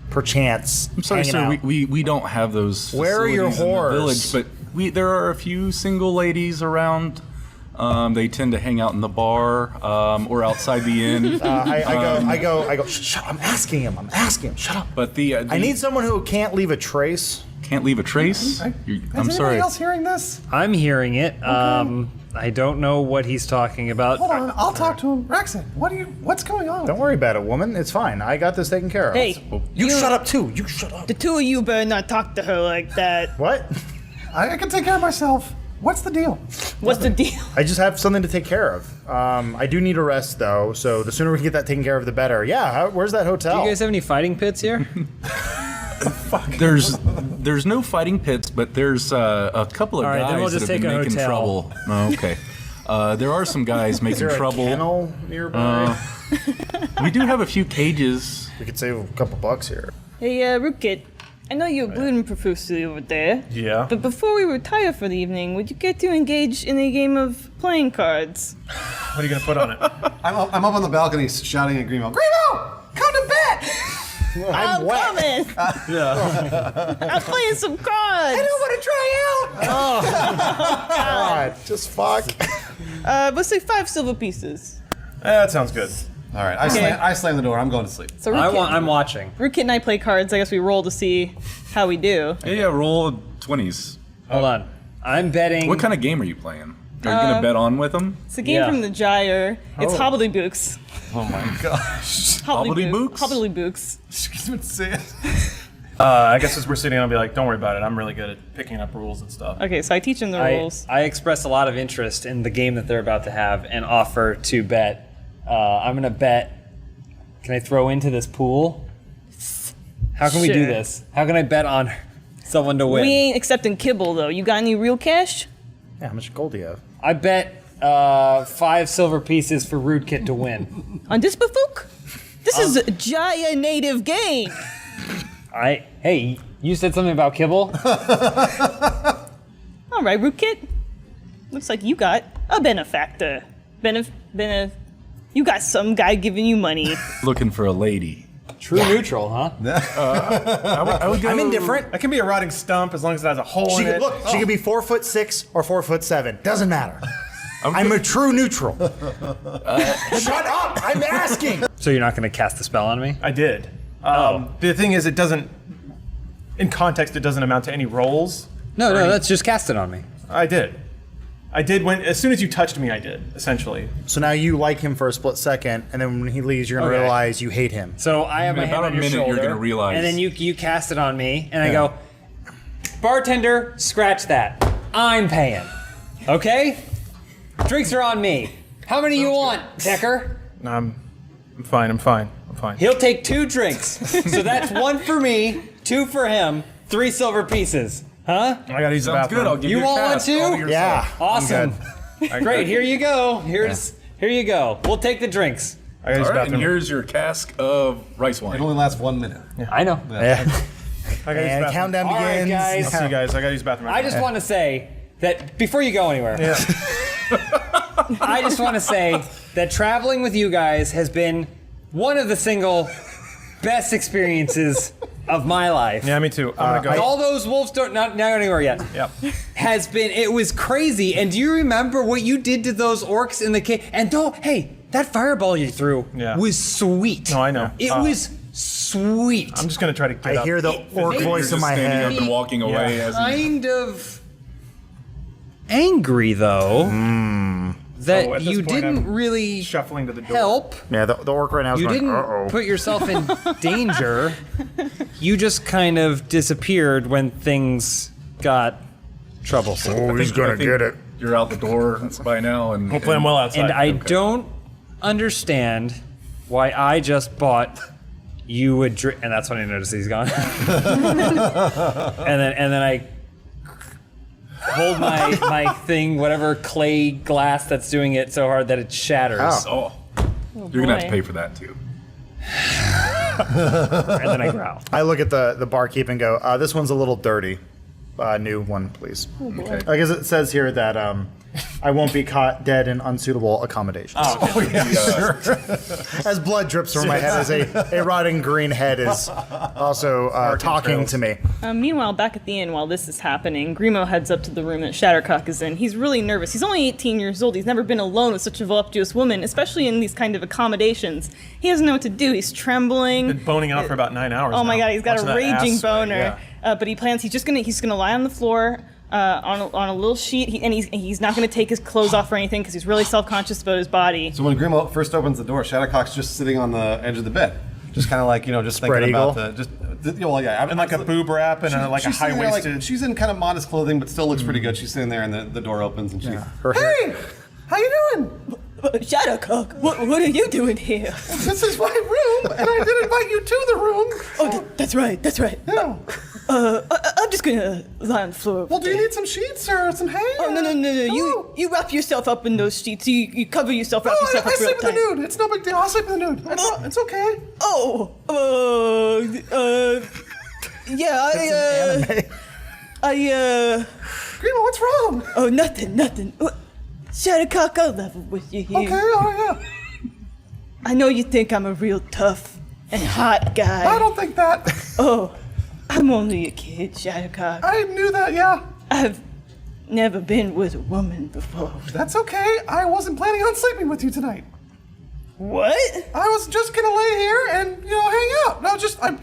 perchance, I'm sorry, hanging sir. out? We don't have those. Where are your facilities in the whores? village, but there are a few single ladies around. They tend to hang out in the bar or outside the inn. I go, shut up, I'm asking him, shut up. But the I need someone who can't leave a trace. can't leave a trace. I'm Is sorry. anybody else hearing this? I'm hearing it. I don't know what he's talking about. Hold on, I'll talk to him. Raxon, what's going on? Don't worry about it, woman. It's fine. I got this taken care of. Hey, You shut up too. You shut up. the two of you better not talk to her like that. What? I can take care of myself. What's the deal? What's the deal? I just have something to take care of. I do need a rest though, so the sooner we can get that taken care of, the better. Yeah, where's that hotel? Do you guys have any fighting pits here? There's no fighting pits, but there's a couple of All right, then guys we'll that just have been take a making hotel. trouble. Oh, okay. There are some guys Is making there a trouble. kennel nearby? We do have a few cages. We could save a couple bucks here. Hey, Rootkit, I know you're bleeding profusely over there. Yeah. But before we retire for the evening, would you care to engage in a game of playing cards? What are you gonna put on it? I'm up on the balcony shouting at Grimo. Grimo, come to bed! I'm coming! I'm playing some cards! I want to try out! God, just fuck. Let's say 5 silver pieces. That sounds good. All right, I slam the door. I'm going to sleep. So Rootkit, I'm watching. Rootkit and I play cards. I guess we roll to see how we do. Yeah, roll 20s. Hold on. I'm betting. What kind of game are you playing? Are you gonna bet on with them? It's a game Yeah. from the Gyre. It's Hobbledybooks. Oh my gosh. Hobbledybooks? Hobbledybooks. I guess as we're sitting, I'll be like, don't worry about it. I'm really good at picking up rules and stuff. Okay, so I teach him the rules. I express a lot of interest in the game that they're about to have and offer to bet. I'm gonna bet. Can I throw into this pool? How can we do Sure. this? How can I bet on someone to win? We ain't accepting kibble though. You got any real cash? Yeah, how much gold do you have? I bet 5 silver pieces for Rootkit to win. On this bafook? This is a Jaya native game. Hey, you said something about kibble? All right, Rootkit. Looks like you got a benefactor. You got some guy giving you money. Looking for a lady. True neutral, huh? I would go. I'm indifferent. That can be a rotting stump as long as it has a hole She in could, it. look, she could be 4'6" or 4'7". Doesn't matter. I'm a true neutral. Shut up! I'm asking. So you're not gonna cast the spell on me? I did. The thing is, it doesn't. In context, it doesn't amount to any rolls. No, that's just cast it on me. I did. As soon as you touched me, I did, essentially. So now you like him for a split second, and then when he leaves, you're gonna Okay. realize you hate him. So I have my In hand about on a your minute, shoulder, you're gonna realize. and then you cast it on me, and I go, bartender, scratch that. I'm paying. Okay? Drinks are on me. How many you want, Decker? I'm fine. He'll take 2 drinks. So that's 1 for me, 2 for him, 3 silver pieces. Huh? I gotta use the Sounds bathroom. good. I'll give You you a want one cast. too? All to yourself. Yeah. Awesome. Great, here you go. Here you go. We'll take the drinks. I gotta use All the right, and bathroom. here's your cask of rice It wine. only lasts 1 minute. I know. Yeah. I gotta use the And bathroom. countdown All right, begins. guys. See you guys. I gotta use the bathroom. I just want to say that before you go anywhere, Yeah. I just want to say that traveling with you guys has been one of the single best experiences of my life. Yeah, me too. I'm gonna go. All those wolves don't not anywhere yet. Yep. Has been it was crazy. And do you remember what you did to those orcs in the cave? And that fireball you threw was sweet. No, I know. It was sweet. I'm just gonna try to get I up. hear the orc You're voice just in my standing head. up and walking away as he Kind of angry though that at this you point, didn't I'm really shuffling to the door. help. Yeah, the orc right now is You going, didn't uh-oh. put yourself in danger. You just kind of disappeared when things got troublesome. Oh, he's going to get it. You're out the door by now, and Hopefully I'm well outside. And I don't understand why I just bought you a drink. And that's when I noticed he's gone. and then I hold my thing, whatever clay glass that's doing it so hard that it shatters. Oh, you're gonna have to pay for that too. And then I growl. I look at the barkeep and go, this one's a little dirty. New one, please. Okay. I guess it says here that I won't be caught dead in unsuitable accommodations. As blood drips from my head as a rotting green head is also talking to me. Meanwhile, back at the inn, while this is happening, Grimo heads up to the room that Shattercock is in. He's really nervous. He's only 18 years old. He's never been alone with such a voluptuous woman, especially in these kind of accommodations. He doesn't know what to do. He's trembling. Been boning out for about 9 hours. Oh my now. god, he's got Watching a that raging ass sweat, boner. yeah. But he plans he's gonna lie on the floor on a little sheet, and he's not gonna take his clothes off or anything because he's really self-conscious about his body. So when Grimo first opens the door, Shattercock's just sitting on the edge of the bed, just kind of like just Spread thinking eagle? about well, yeah, And like a boob wrap and like a she's sitting there, high-waisted. she's in kind of modest clothing, but still looks pretty good. She's sitting there, and the door opens, and she's Her hair. Hey, how you doing? Shadowcock, what are you doing here? This is my room, and I did invite you to the room. Oh, that's right. Yeah. I'm just gonna lie on the floor. Well, do you need some sheets or some hay? Oh no! You wrap yourself up in those sheets. You cover yourself, wrap yourself I up real sleep in tight. the nude. It's no big deal. I'll sleep in the nude. It's okay. Grimo, what's wrong? Oh, nothing. Shadowcock, I'll level with you here. Okay, yeah. I know you think I'm a real tough and hot guy. I don't think that. Oh, I'm only a kid, Shadowcock. I knew that, yeah. I've never been with a woman before. That's okay. I wasn't planning on sleeping with you tonight. What? I was just gonna lay here and, hang out. No,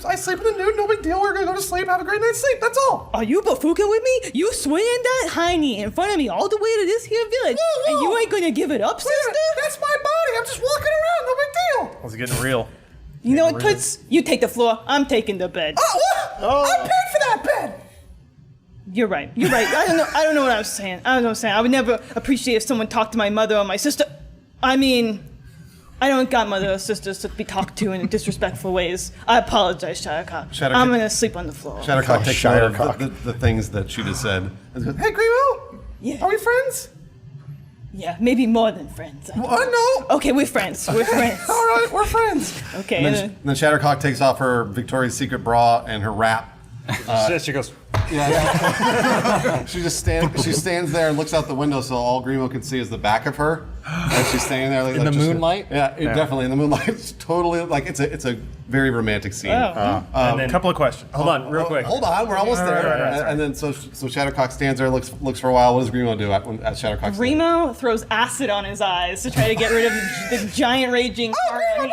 I sleep in the nude, no big deal. We're gonna go to sleep, have a great night's sleep, that's all. Are you bafooking with me? You swinging that hiney in front of me all the way to this here village, Whoa. and you ain't gonna give it up, Wait a sister? minute, that's my body. I'm just walking around, no big deal. Was it getting real? You know what, Twits? You take the floor, I'm taking the bed. Oh, what? I paid for that bed. You're right. I don't know what I was saying. I would never appreciate if someone talked to my mother or my sister. I mean, I don't got mother or sisters to be talked to in disrespectful ways. I apologize, Shadowcock. I'm gonna sleep on the floor. Shattercock takes note of the things that she just said. And goes, Hey, Grimo. Yeah. Are we friends? Yeah, maybe more than friends. No. Okay, we're friends. We're friends. All right, we're friends. Okay. And then Shattercock takes off her Victoria's Secret bra and her wrap. She goes. She stands there and looks out the window, so all Grimo can see is the back of her. And she's standing there In the moonlight? Definitely in the moonlight. It's totally it's a very romantic scene. Oh. And then, couple of questions. Hold on, real quick. Hold on, we're almost there. Right. And then so Shattercock stands there, looks for a while. What does Grimo do at Shattercock? Remo throws acid on his eyes to try to get rid of the giant raging heart.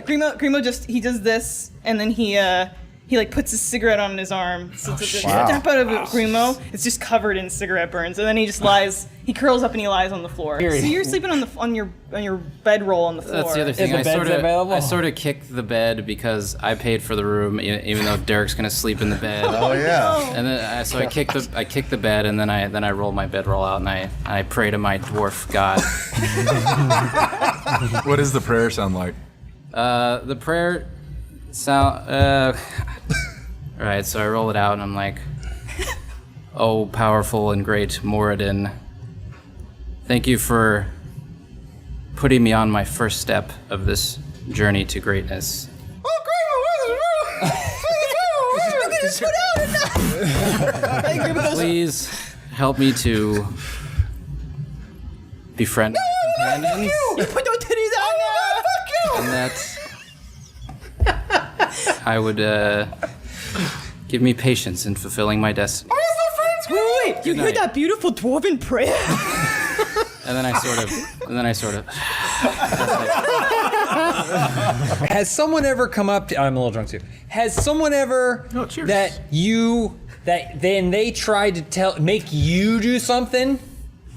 Grimo just he does this, and then he puts his cigarette on his arm. So step out of it, Grimo. It's just covered in cigarette burns, and then he just lies. He curls up and he lies on the floor. So you're sleeping on your bedroll on the floor. That's the other thing. the bed's available? I sort of kicked the bed because I paid for the room, even though Derek's gonna sleep in the bed. Oh yeah. And then I kicked the bed, and then I roll my bedroll out, and I pray to my dwarf god. What does the prayer sound like? The prayer sound. All right, so I roll it out, and I'm like, "Oh, powerful and great Moradin, thank you for putting me on my first step of this journey to greatness. Please help me to befriend my companions, You put those titties on there. and that I would give me patience in fulfilling my destiny. Wait, you hear that beautiful dwarven prayer? And then I sort of. Has someone ever come up to, I'm a little drunk too. Has someone ever that then they tried to make you do something?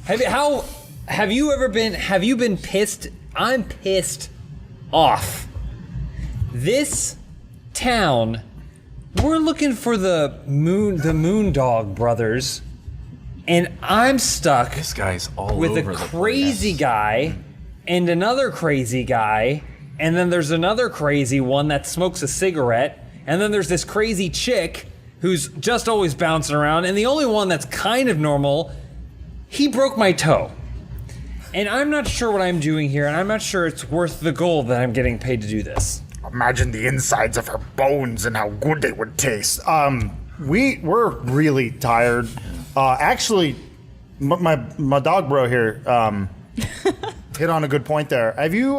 Have you been pissed? I'm pissed off. This town, we're looking for the Moondog brothers, and I'm stuck. This guy's all with over a the crazy guy and another crazy guy, and then there's another crazy one that smokes a cigarette, and then there's this crazy chick who's just always bouncing around, and the only one that's kind of normal, he broke my toe. And I'm not sure what I'm doing here, and I'm not sure it's worth the gold that I'm getting paid to do this. Imagine the insides of her bones and how good they would taste. We're really tired. Actually, my dog bro here hit on a good point there. Have you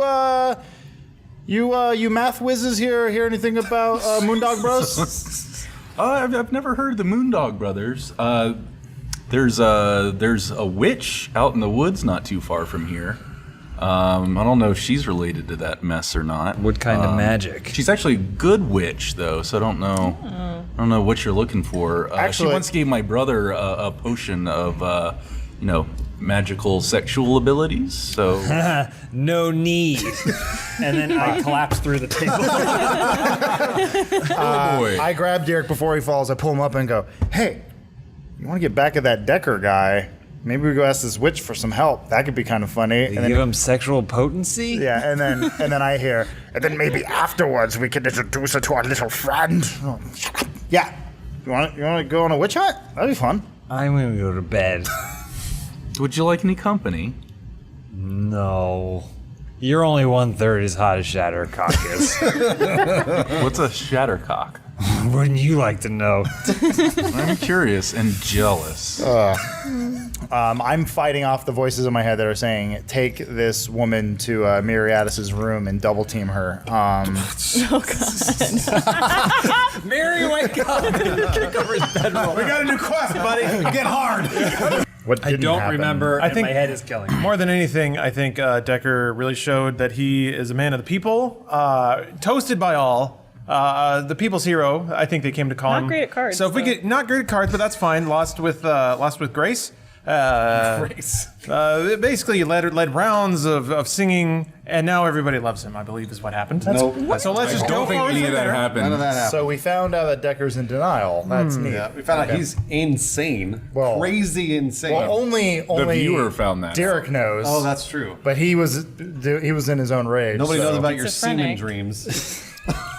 math whizzes here hear anything about Moondog Bros? I've never heard of the Moondog Brothers. There's a witch out in the woods not too far from here. I don't know if she's related to that mess or not. What kind of magic? She's actually a good witch, though, so I don't know. I don't know what you're looking for. She once gave my brother a potion of, magical sexual abilities. So no need. And then I collapse through the table. Oh boy! I grab Derek before he falls. I pull him up and go, "Hey, you want to get back at that Decker guy? Maybe we go ask this witch for some help. That could be kind of funny." And then give him sexual potency? Yeah, and then I hear, and then maybe afterwards we can introduce her to our little friend. Oh, yeah. You want to go on a witch hunt? That'd be fun. I'm gonna go to bed. Would you like any company? No. You're only 1/3 as hot as Shattercock is. What's a Shattercock? Wouldn't you like to know? I'm curious and jealous. I'm fighting off the voices in my head that are saying, take this woman to Miriadis's room and double team her. Oh, God. Mary, wake up! Covers bedroll. We got a new quest, buddy. Get hard. What I didn't don't happen? remember, I and think- my head is killing me. More than anything, I think Decker really showed that he is a man of the people, toasted by all. The people's hero, I think they came to call him. Not great at cards, So if we though. get not great at cards, but that's fine. Lost with Grace. Grace. Basically led rounds of singing, and now everybody loves him. I believe is what happened. So let's just I go don't think forward any from of that there. happened. None of that happened. So we found out that Decker's in denial. That's neat. Yeah, we found out he's insane. Well- Crazy insane. Well, only The viewer found that. Derek knows. Oh, that's true. But he was in his own rage. Nobody so. knows about your semen Schizophrenic. dreams.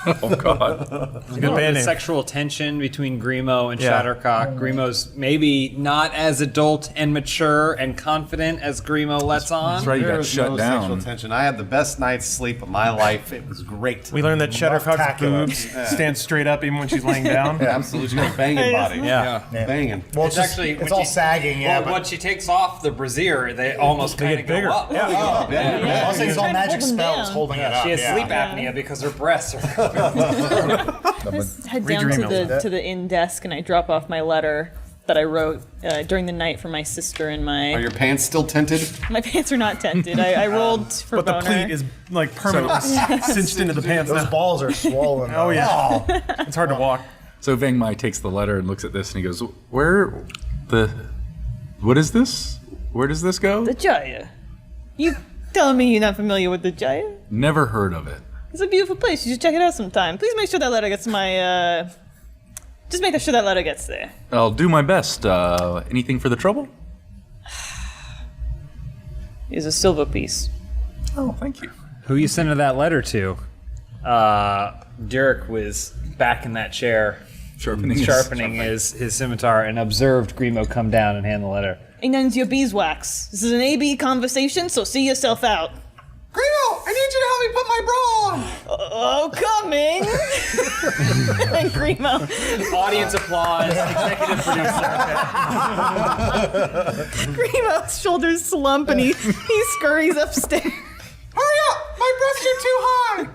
Oh God! Good The band name. sexual tension between Grimo and Yeah. Shattercock. Grimo's maybe not as adult and mature and confident as Grimo lets on. That's right. You There got was shut no down. sexual tension. I had the best night's sleep of my life. It was great. We learned that Shattercock's Muff-tacular. boobs stand straight up even when she's laying down. Absolutely, she's got a banging body. Yeah. Banging. Well, It's just- actually it's when all she- sagging. Yeah, Well, but when she takes off the brassiere, they almost kind of get go bigger. up. I'll say it's all Trying to magic hold him spells down. holding it up. She has yeah. sleep apnea because her breasts are covered. Just head down Read to your emails. the inn desk and I drop off my letter that I wrote during the night for my sister and Are my. your pants still tinted? My pants are not tented. I rolled for But the boner. pleat is like permanently cinched into the pants Those now. balls are swollen. Oh yeah, it's hard to walk. So Vang Mai takes the letter and looks at this and he goes, what is this? Where does this go? The Jaya. You telling me you're not familiar with the Jaya? Never heard of it. It's a beautiful place. You should check it out sometime. Please make sure that letter gets to my. Just make sure that letter gets there. I'll do my best. Anything for the trouble? Here's a silver piece. Oh, thank you. Who you sending that letter to? Derek was back in that chair, Sharpening his scimitar, and observed Grimo come down and hand the letter. Ain't your beeswax. This is an AB conversation, so see yourself out. Grimo, I need you to help me put my bra on. Oh, coming! And Grimo. Audience applause. Executive producer. Grimo's shoulders slump and he scurries upstairs. Hurry up! My breasts are too high.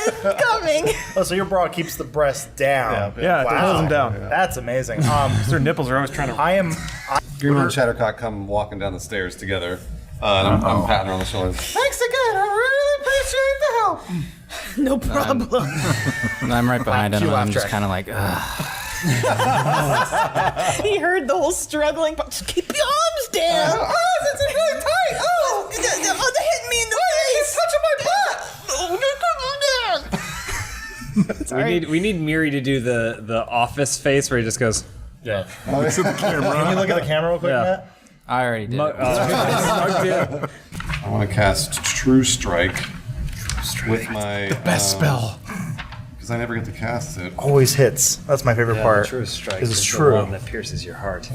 it's coming. Oh, so your bra keeps the breast down. Yeah, it holds them down. That's amazing. Their nipples are always trying to. Grimo and Shattercock come walking down the stairs together. And I'm patting her on the shoulder. Thanks again. I really appreciate the help. No problem. And I'm right behind him, and I'm just kind of like, ugh. He heard the whole struggling, but just keep your arms down. Oh, this is really tight. Oh, They're hitting me in the face. touching my butt. We need Miri to do the office face where he just goes. Yeah. Looks at the camera. Can you look at the camera real quick, Yeah. Matt? I already did. I want to cast True Strike with my Best spell. because I never get to cast it. Always hits. That's my favorite part. True strike This is is true. the one that pierces your heart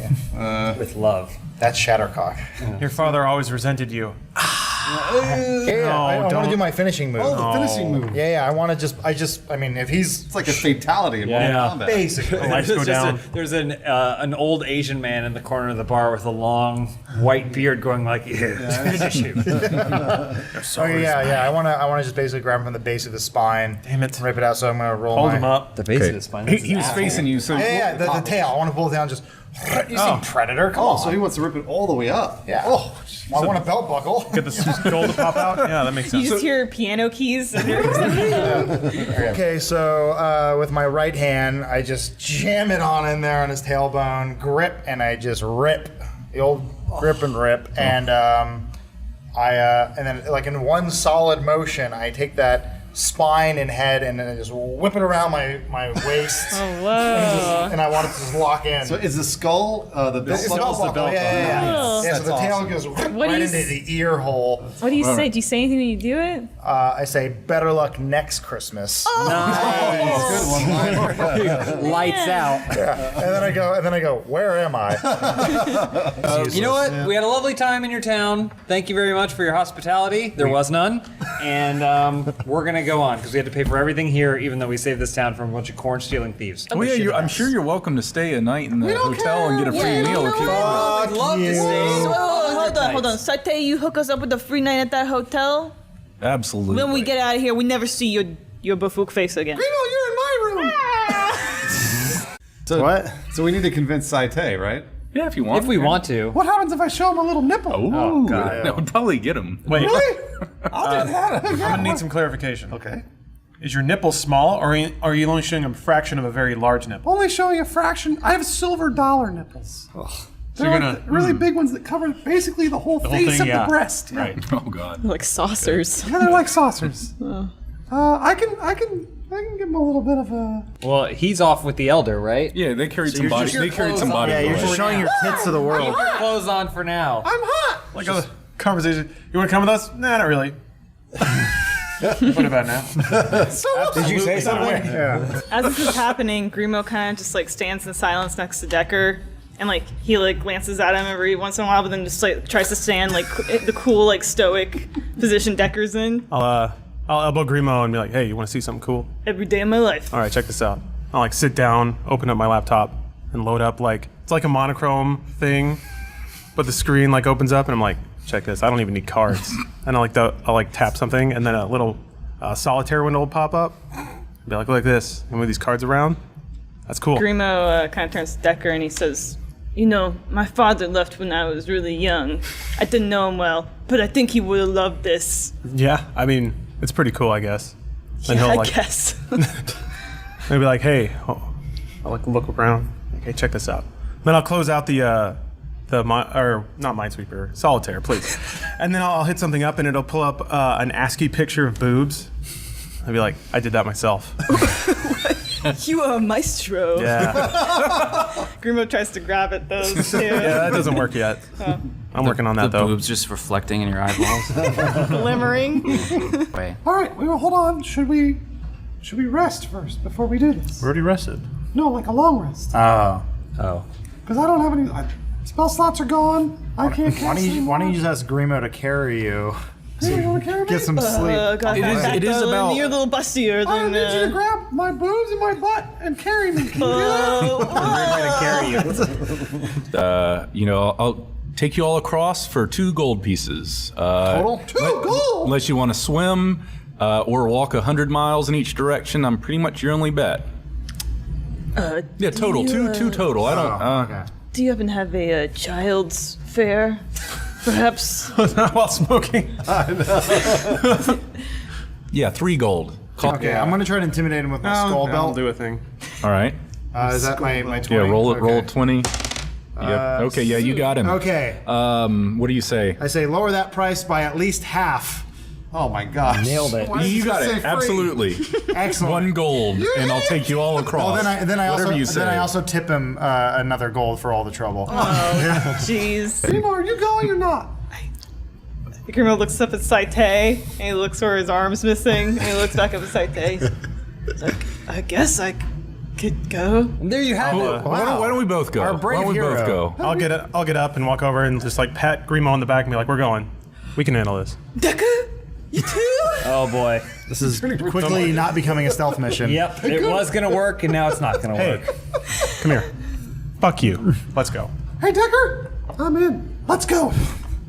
with love. That's Shattercock. Your father always resented you. Yeah, I want to don't. do my finishing move. Oh, the finishing move. Yeah, I want to I mean, if he's It's like a fatality in Mortal Kombat. basically. Lights go down. There's an old Asian man in the corner of the bar with a long white beard going like, finish you. Oh yeah. I want to just basically grab him from the base of the spine. Damn it. Rip it out. So I'm gonna roll. Hold my, him up. The base of his spine. He was facing you, so Yeah, the tail. I want to pull it down. Just you see Predator. Come Oh, on. so he wants to rip it all the way up. Yeah. Oh, well, I want a belt buckle. Get the skull to pop out. Yeah, that makes You sense. just hear piano keys. Okay, so with my right hand, I just jam it on in there on his tailbone, grip, and I just rip the old grip and rip, and and then like in one solid motion, I take that spine and head and then I just whip it around my waist. Oh, whoa. And I want it to just lock in. So is the skull the belt It's the buckle? belt buckle. Yeah. Oh. Yeah, so the That's tail awesome. goes What do right you into s- the ear hole. What do you say? Do you say anything when you do it? I say, better luck next Christmas. Lights out. And then I go, where am I? You know what? We had a lovely time in your town. Thank you very much for your hospitality. There was none. And we're going to go on because we had to pay for everything here, even though we saved this town from a bunch of corn stealing thieves. Well, yeah, I'm sure you're welcome to stay a night in the hotel and get a free meal if you want. We'd love to stay. Hold on. Satay, you hook us up with a free night at that hotel? Absolutely. When we get out of here, we never see your buffook face again. Grimo, you're in my room. So, What? So we need to convince Saite, right? Yeah, if you want. If we want to. What happens if I show him a little nipple? Oh, God. that would probably get him. Wait, Really? I'll do that. I'm gonna need some clarification. Okay. Is your nipple small, or are you only showing a fraction of a very large nipple? Only showing a fraction. I have silver dollar nipples. So They're you're like gonna the really big ones that cover basically the whole face thing, of yeah. the breast. Yeah. Right. Oh God. Like saucers. Yeah, they're like saucers. I can give him a little bit of a. Well, he's off with the elder, right? Yeah, they carried some body. They carried some body. Yeah, you're away. just showing your tits to the world. Keep your clothes on for now. I'm hot. Like a conversation. You want to come with us? Nah, not really. What about now? Did you say something? Yeah. As this is happening, Grimo kind of just like stands in silence next to Decker, and like he like glances at him every once in a while, but then just like tries to stand like the cool like stoic position Decker's in I'll elbow Grimo and be like, hey, you want to see something cool? every day of my life. All right, check this out. I'll like sit down, open up my laptop, and load up like it's like a monochrome thing, but the screen like opens up, and I'm like, check this. I don't even need cards. And I'll like tap something, and then a little solitaire window will pop up. Be like, look at this. And move these cards around. That's cool. Grimo kind of turns to Decker and he says, "You know, my father left when I was really young. I didn't know him well, but I think he would have loved this." Yeah, I mean, it's pretty cool, I guess. And he'll I like guess. maybe like, hey, I'll like look around. Like, hey, check this out. Then I'll close out not Minesweeper, Solitaire, please. And then I'll hit something up and it'll pull up an ASCII picture of boobs. I'll be like, I did that myself. You are a maestro. Yeah, Grimo tries to grab at those too. yeah, that doesn't work yet. I'm working on that The though. boobs just reflecting in your eyeballs. Glimmering. Wait. All right, well, hold on. Should we rest first before we do this? Already rested. No, like a long rest. Oh. Because I don't have any. Spell slots are gone. I can't cast Why don't you just ask Grimo to carry you? Hey, you want to carry me? Get some sleep. God, it is about- You're a little bustier I than. need you to grab my boobs and my butt and carry me. Can you do that? I'll take you all across for 2 gold pieces. Total? 2 gold. Unless you want to swim, or walk 100 miles in each direction. I'm pretty much your only bet. Yeah, total. Two total. I don't. Okay. Do you happen to have a child's fair? Perhaps. While smoking. Yeah, 3 gold. Okay, I'm gonna try to intimidate him with my skull I'll belt. do a thing. All right. Is that my 20? Yeah, roll Okay. 20. Yep. Okay, yeah, you got him. Okay. What do you say? I say lower that price by at least half. Oh my gosh. Nailed it. You got it. free? Absolutely. Excellent. 1 gold, and I'll take you all across. Well, then I also tip him another gold for all the trouble. Oh, jeez. Grimo, are you going or not? Grimo looks up at Saite, and he looks where his arm's missing, and he looks back up at Saite. He's like, I guess I could go. And there you have it. Why don't we both go? Our brave Why don't we both hero. go? I'll get up and walk over and just like pat Grimo on the back and be like, "We're going. We can handle this." Decker, you too? Oh boy. This is quickly not becoming a stealth mission. Yep. It was gonna work, and now it's not gonna Hey, work. come here. Fuck you. Let's go. Hey, Decker, I'm in. Let's go.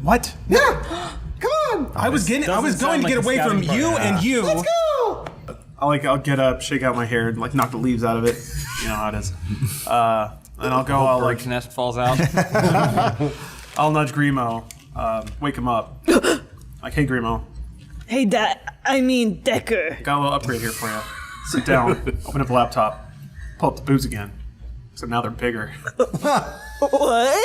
What? Yeah, come on. I was going doesn't to sound get like a away from scouting you party. and you. Let's go. I'll get up, shake out my hair, and like knock the leaves out of it. You know how it is. And I'll go. I'll like Bird's nest falls out. I'll nudge Grimo, wake him up. Like, hey Grimo, Hey, Decker. got a little upgrade here for you. Sit down, open up the laptop, pull up the booze again. So now they're bigger. What?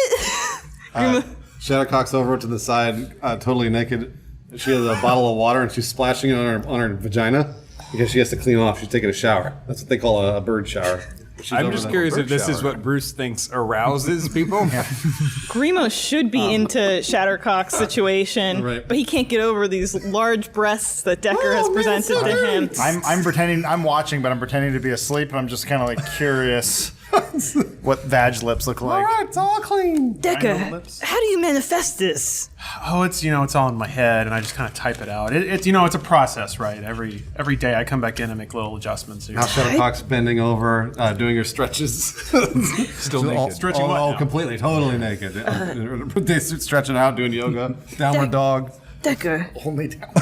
Shadowcock's over to the side, totally naked. She has a bottle of water and she's splashing it on her vagina because she has to clean off. She's taking a shower. That's what they call a bird shower. She's I'm over just the curious bird if this is shower. what Bruce thinks arouses people. Grimo should be into Shattercock's situation, Right. but he can't get over these large breasts that Decker has presented to him. I'm pretending. I'm watching, but I'm pretending to be asleep, and I'm just kind of like curious what vag lips look All like. right, it's all clean. Decker, lips. how do you manifest this? Oh, it's it's all in my head, and I just kind of type it out. It's it's a process, right? Every day I come back in and make little adjustments. Now Shadowcock's bending over, doing her stretches. Still naked. Stretching what all now? completely, totally naked. They stretching out, doing yoga, downward dog. Decker, Only down.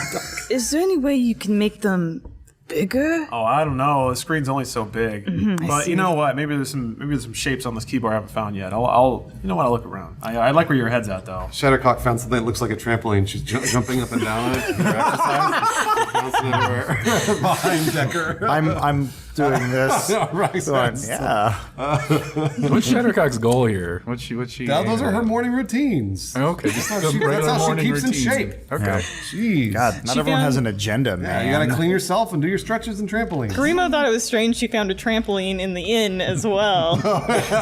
is there any way you can make them bigger? Oh, I don't know. The screen's only so big. But see. you know what? Maybe there's some shapes on this keyboard I haven't found yet. I'll I'll look around. I like where your head's at though. Shadowcock found something that looks like a trampoline. She's jumping up and down on it. For exercise. She's bouncing everywhere. Behind Decker. I'm doing this. Right, Going, so- yeah. What's Shadowcock's goal here? What's she? Those are her morning routines. Okay, just That's the how regular she morning keeps in routines. shape. Okay. Jeez. God, not everyone has an agenda, Yeah, man. you gotta clean yourself and do your stretches and trampolines. Grimo thought it was strange she found a trampoline in the inn as well.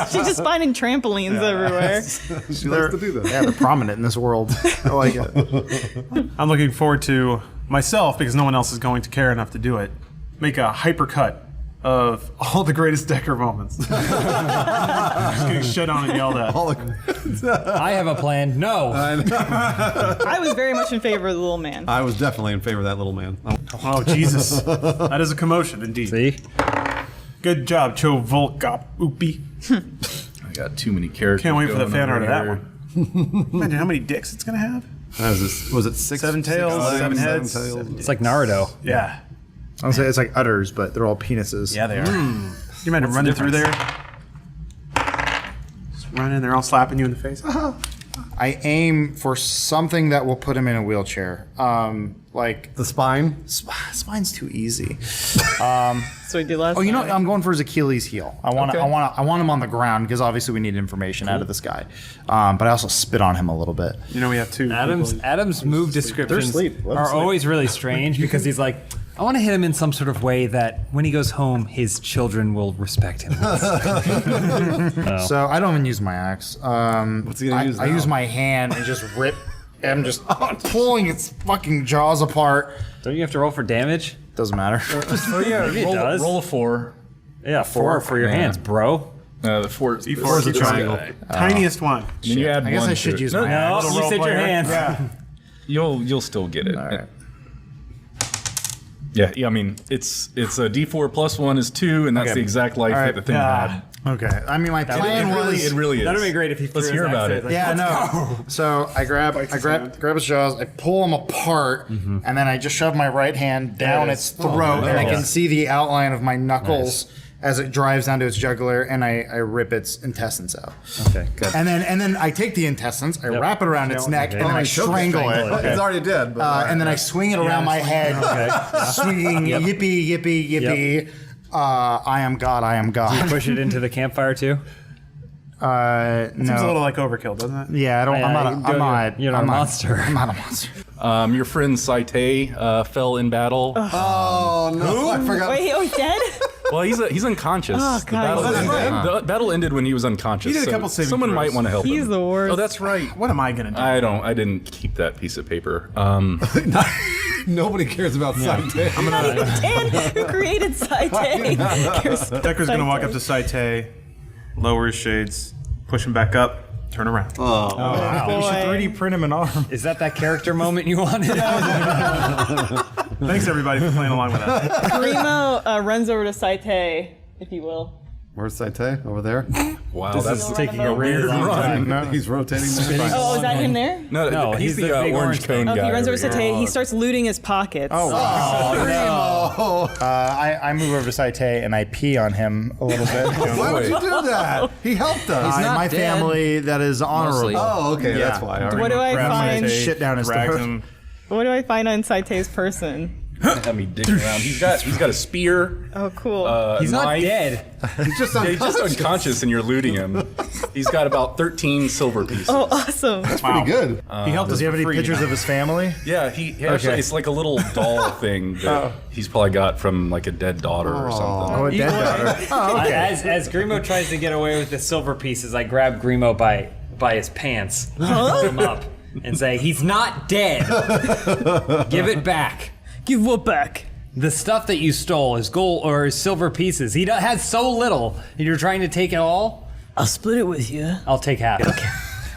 She's just finding trampolines everywhere. She likes to do that. Yeah, they're prominent in this world. I like it. I'm looking forward to myself because no one else is going to care enough to do it. Make a hypercut of all the greatest Decker moments. Just getting shit on and yelled at. I have a plan. No. I was very much in favor of the little man. I was definitely in favor of that little man. Oh Jesus, that is a commotion indeed. See? Good job, Cho Volkop Oopie. I got too many characters. Can't wait for the going fan over art of that here. one. Imagine how many dicks it's gonna have. Was it six? 7 tails, legs, 7 heads. tails? It's like Naruto. Yeah. I'll say it's like udders, but they're all penises. Yeah, they are. You imagine running through there? Just running, they're all slapping you in the face. I aim for something that will put him in a wheelchair. Like The spine. spine's too easy. So we did last Oh, you know, time. I'm going for his Achilles heel. I want him on the ground because obviously we need information out of this guy. But I also spit on him a little bit. You know we have two. Adam's move descriptions asleep. Let 'em are sleep. always really strange because he's like, I want to hit him in some sort of way that when he goes home, his children will respect him. So I don't even use my axe. What's he gonna use I now? use my hand and just rip. I'm just pulling its fucking jaws apart. Don't you have to roll for damage? Doesn't matter. Oh yeah, Maybe it does. roll a 4. Yeah, 4 for your hands, bro. The 4. E4 is the triangle. Tiniest one. Then you add I guess one I should to it. use No, my No, axe. you role said your player. hands. Yeah. You'll still get it. right. Yeah, I mean it's a D4 plus 1 is 2, and that's Okay. the exact life All that right. the thing had. Okay. I mean, my plan was. It really is. That'd be great if he. Let's hear about it. Yeah, no. So I grab his jaws, I pull him apart, and then I just shove my right hand down its throat, and I can see the outline of my knuckles as it drives down to its jugular, and I rip its intestines out. Okay, good. And then I take the intestines, I wrap it around its neck, and then I strangle it. It's already dead. But And then I swing it around my head, swinging yippee, yippee, yippee. I am God, I am God. Do you push it into the campfire too? No. Seems a little like overkill, doesn't it? Yeah, I don't. You're not a monster. I'm not a monster. Your friend Saite fell in battle. oh no! I forgot. Wait, he's dead? Well, he's unconscious. Oh, The God. battle, the battle ended when he was unconscious. He did a couple saving Someone throws. might want to help him. He's the worst. Oh, that's right. What am I gonna do? I didn't keep that piece of paper. Nobody cares about Saite. Dan, who created Saite? Decker's gonna walk up to Saite, lower his shades, push him back up, turn around. You should 3D print him an arm. Is that character moment you wanted? Thanks everybody for playing along with that. Primo runs over to Saite, if you will. Where's Saite? Over there? Wow, This that's is taking a a weird run. No, he's rotating. Oh, is that him there? No, he's the orange cone Oh, guy. he runs over to over here. Saite. He starts looting his pockets. I move over to Saite and I pee on him a little bit. Why would you do that? He helped us. not My dead. family, that is honorable. Mostly. Oh, okay, that's why. All right. What do I Grab find? Saite, Shit down his drags throat. him. What do I find on Saite's person? Have me digging around. He's got a spear. Oh, cool. He's not knife. dead. He's just Yeah, he's just unconscious and you're looting him. He's got about 13 silver pieces. oh, awesome. pretty good. He helped us Does he have for any free. pictures of his family? Yeah, he actually, it's like a little doll thing that he's probably got from like a dead daughter or something. Oh, a dead daughter. Oh, okay. As Grimo tries to get away with the silver pieces, I grab Grimo by his pants, hold him up, and say, "He's not dead. Give it back. Give what back? The stuff that you stole is gold or is silver pieces. He has so little, and you're trying to take it all. I'll split it with you. I'll take half."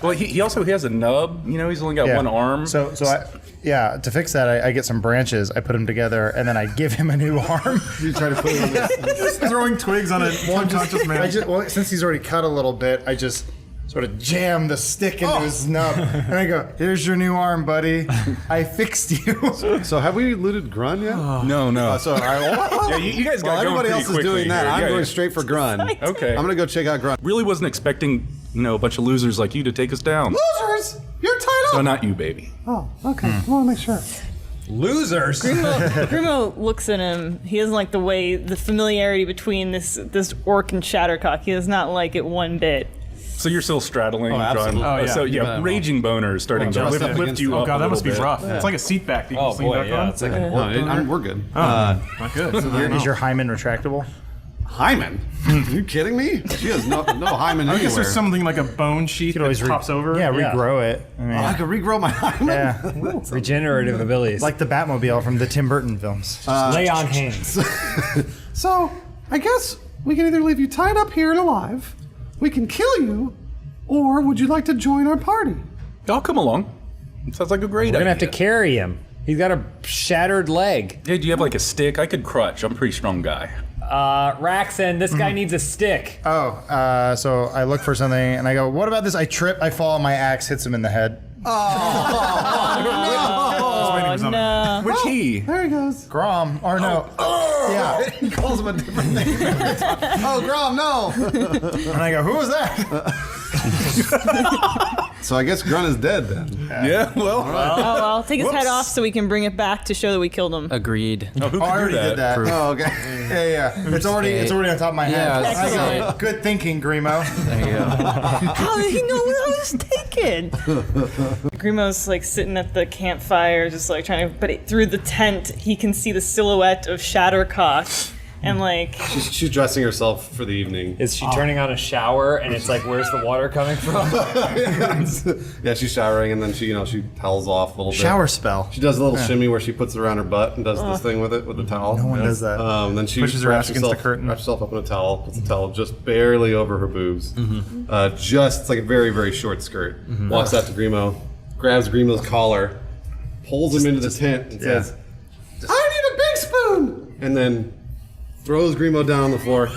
Well, he also has a nub. You know, he's only got one arm. So to fix that, I get some branches, I put them together, and then I give him a new arm. You try to put it on this. Throwing twigs on a unconscious man. Since he's already cut a little bit, I just sort of jam the stick into his nub, and I go, "Here's your new arm, buddy. I fixed you." So have we looted Grun yet? No. Yeah, you guys got going everybody pretty else is quickly doing that. here. I'm Yeah, going yeah. straight for Grun. Okay. I'm gonna go check out Grun. Really wasn't expecting, a bunch of losers like you to take us down. Losers! You're tied up! So not you, baby. Oh, okay. I want to make sure. Losers. Grimo looks at him. He doesn't like the familiarity between this orc and Shattercock. He does not like it one bit. So you're still straddling. absolutely. Drawing, Oh, yeah. So You bet. raging boner is starting to just up lift against you Oh up. god, a that must be little bit. rough. It's like a seat back that you Oh can lean boy, back yeah, on. it's like a No, we're good. Not good. Is your hymen retractable? Hymen? Are you kidding me? She has no hymen I anywhere. guess there's something like a bone sheath that pops over. Yeah, regrow it. I mean, I could regrow my hymen. yeah, Regenerative abilities. like the Batmobile from the Tim Burton films. lay on hands. So, I guess we can either leave you tied up here and alive, we can kill you, or would you like to join our party? I'll come along. It sounds like a great We're idea. gonna have to carry him. He's got a shattered leg. Hey, do you have like a stick? I could crutch. I'm a pretty strong guy. Raxen, this guy needs a stick. So I look for something and I go, "What about this?" I trip, I fall, my axe hits him in the head. Oh, no. Which he? There he goes. Grom, or no? Yeah. He calls him a different name every time. Oh, Grom, no! And I go, "Who was that?" So I guess Grun is dead then. Yeah, well. Oh, well, take his head off so we can bring it back to show that we killed him. Agreed. Who Oh, could I already do did that. Proof. Oh, okay. Yeah. It's already on top of my head. Yeah, I go, excellent. "Good thinking, Grimo." There you go. How did he know what I was taking? Grimo's like sitting at the campfire, just like trying to. But through the tent, he can see the silhouette of Shattercock, and like. She's dressing herself for the evening. Is she turning on a shower and it's like, where's the water coming from? Yeah, she's showering and then she towels off a little bit. Shower spell. She does a little shimmy where she puts it around her butt and does this thing with it with the towel. No one does that. Then she Pushes her wraps ass against the herself- curtain. Wraps herself up in a towel, puts the towel just barely over her boobs. Mm-hmm. It's like a very, very short skirt. Walks out to Grimo, grabs Grimo's collar, pulls him into the tent and says, "I need a big spoon!" And then throws Grimo down on the floor.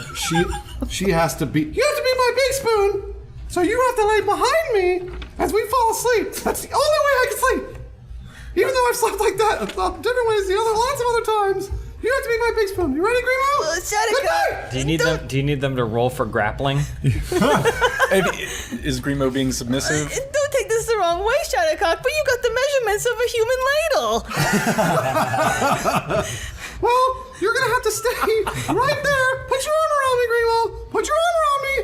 she has to be. You have to be my big spoon. So you have to lay behind me as we fall asleep. That's the only way I can sleep. Even though I've slept like that different ways lots of other times. You have to be my big spoon. You ready, Grimo? Good night. Do you need them to roll for grappling? Is Grimo being submissive? Don't take this the wrong way, Shadowcock, but you got the measurements of a human ladle. Well, you're gonna have to stay right there. Put your arm around me, Grimo. Put your arm around me.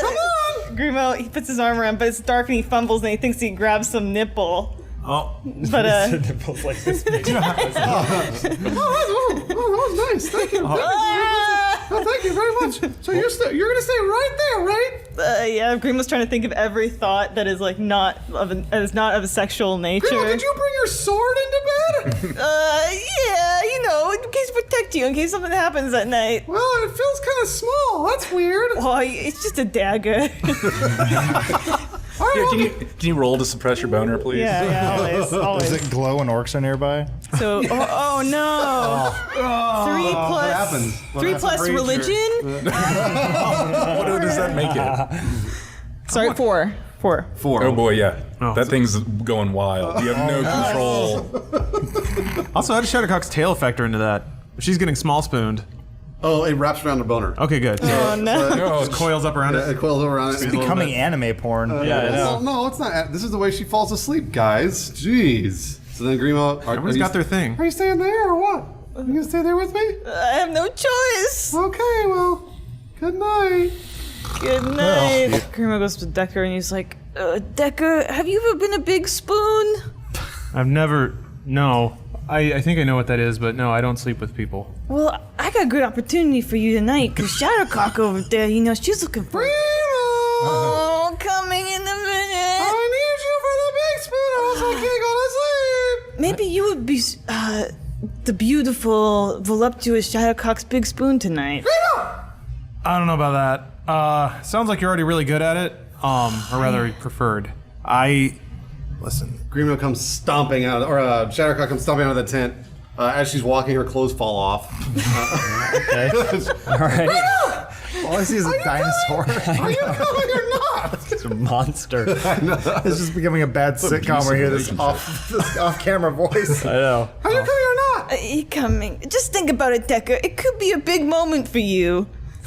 Come on. Grimo, he puts his arm around, but it's dark and he fumbles and he thinks he grabs some nipple. Oh. But nipples like this big. that was nice. Thank you. Thank you very much. So you're gonna stay right there, right? Yeah, Grimo's trying to think of every thought that is like not of a sexual nature. Grimo, did you bring your sword into bed? Yeah, in case protect you, in case something happens at night. Well, it feels kind of small. That's weird. Oh, it's just a dagger. Yeah, can you roll to suppress your boner, please? Yeah, always. Does it glow when orcs are nearby? So, oh no. 3 plus religion? What does that make it? Sorry, 4. 4. Oh boy, yeah. That thing's going wild. You have no control. Also, how does Shadowcock's tail factor into that? If she's getting small spooned. Oh, it wraps around her boner. Okay, good. Oh no. Just coils up around it. It coils around it. It's becoming anime porn. Yeah, I know. Well, no, it's not. This is the way she falls asleep, guys. Jeez. So then Grimo... Everyone's got their thing. Are you staying there or what? Are you gonna stay there with me? I have no choice. Okay, well, good night. Good night. Grimo goes to Decker and he's like, Decker, have you ever been a big spoon? I've never... No. I think I know what that is, but no, I don't sleep with people. Well, I got a good opportunity for you tonight, because Shadowcock over there, she's looking for... Oh, coming in a minute. I need you for the big spoon, or else I can't go to sleep. Maybe you would be the beautiful, voluptuous Shadowcock's big spoon tonight. I don't know about that. Sounds like you're already really good at it, or rather preferred. Listen. Grimo comes stomping out, or Shadowcock comes stomping out of the tent. As she's walking, her clothes fall off. Okay. All right. All I see is a dinosaur. Are you coming or not? It's a monster. It's just becoming a bad sitcom where you hear this off-camera voice. I know. Are you coming or not? Coming. Just think about it, Decker. It could be a big moment for you.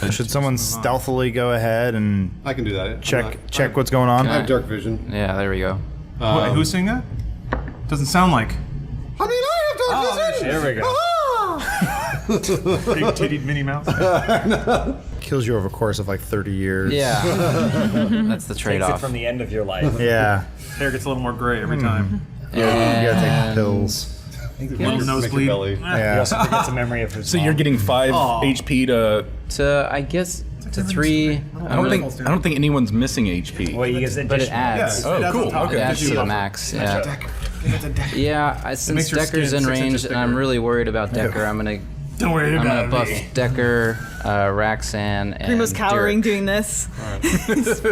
Should someone stealthily go ahead and I can do that. check what's going on? I have dark vision. Yeah, there we go. Wait, who's saying that? Doesn't sound like. I mean, I have dark vision. There we go. Big tittied Minnie Mouse. Kills you over a course of like 30 years. Yeah. That's the Takes it trade-off. from the end of your life. Yeah. Hair gets a little more gray every time. You gotta take pills. Little nosebleed. You Yeah. also forgets a memory of his So you're getting 5 HP to. To, I guess, to 3. I don't think anyone's missing HP. Well, you get But it adds. Oh, cool. It Okay. adds to the max. Yeah. Yeah, since makes your Decker's skin in 6 range inches and I'm bigger. really worried about Decker, I'm gonna buff Decker, Raxan, and Grimo's cowering Dirk. doing this.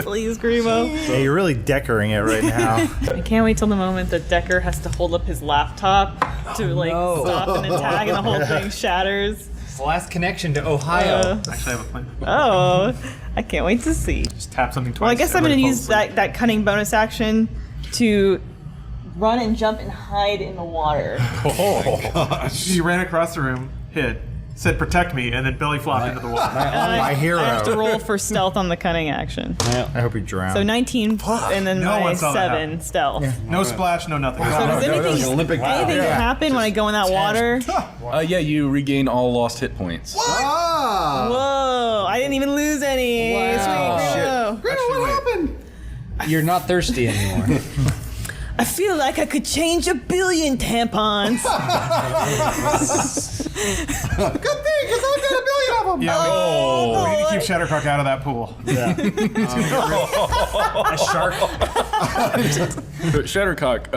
Please, Grimo. Yeah, you're really decoring it right now. I can't wait till the moment that Decker has to hold up his laptop to stop an attack and the whole thing shatters. It's the last connection to Ohio. Actually, I have a plan. Oh, I can't wait to see. Just tap something twice. Well, I guess I'm going to everybody use falls asleep. that cunning bonus action to run and jump and hide in the water. She ran across the room, hid, said protect me, and then belly flopped into the water. My hero. I have to roll for stealth on the cunning action. I hope you drown. So 19 and then No my one saw that 7 stealth. No splash, no nothing. So does anything happen when I go in that water? Yeah, you regain all lost hit points. Whoa, I didn't even lose any. Wow. Sweet, Grimo. Grimo, what happened? You're not thirsty anymore. I feel like I could change 1 billion tampons. Good thing, because I've got 1 billion of them. Yeah, we need to keep Shadowcock out of that pool. A shark. Shattercock,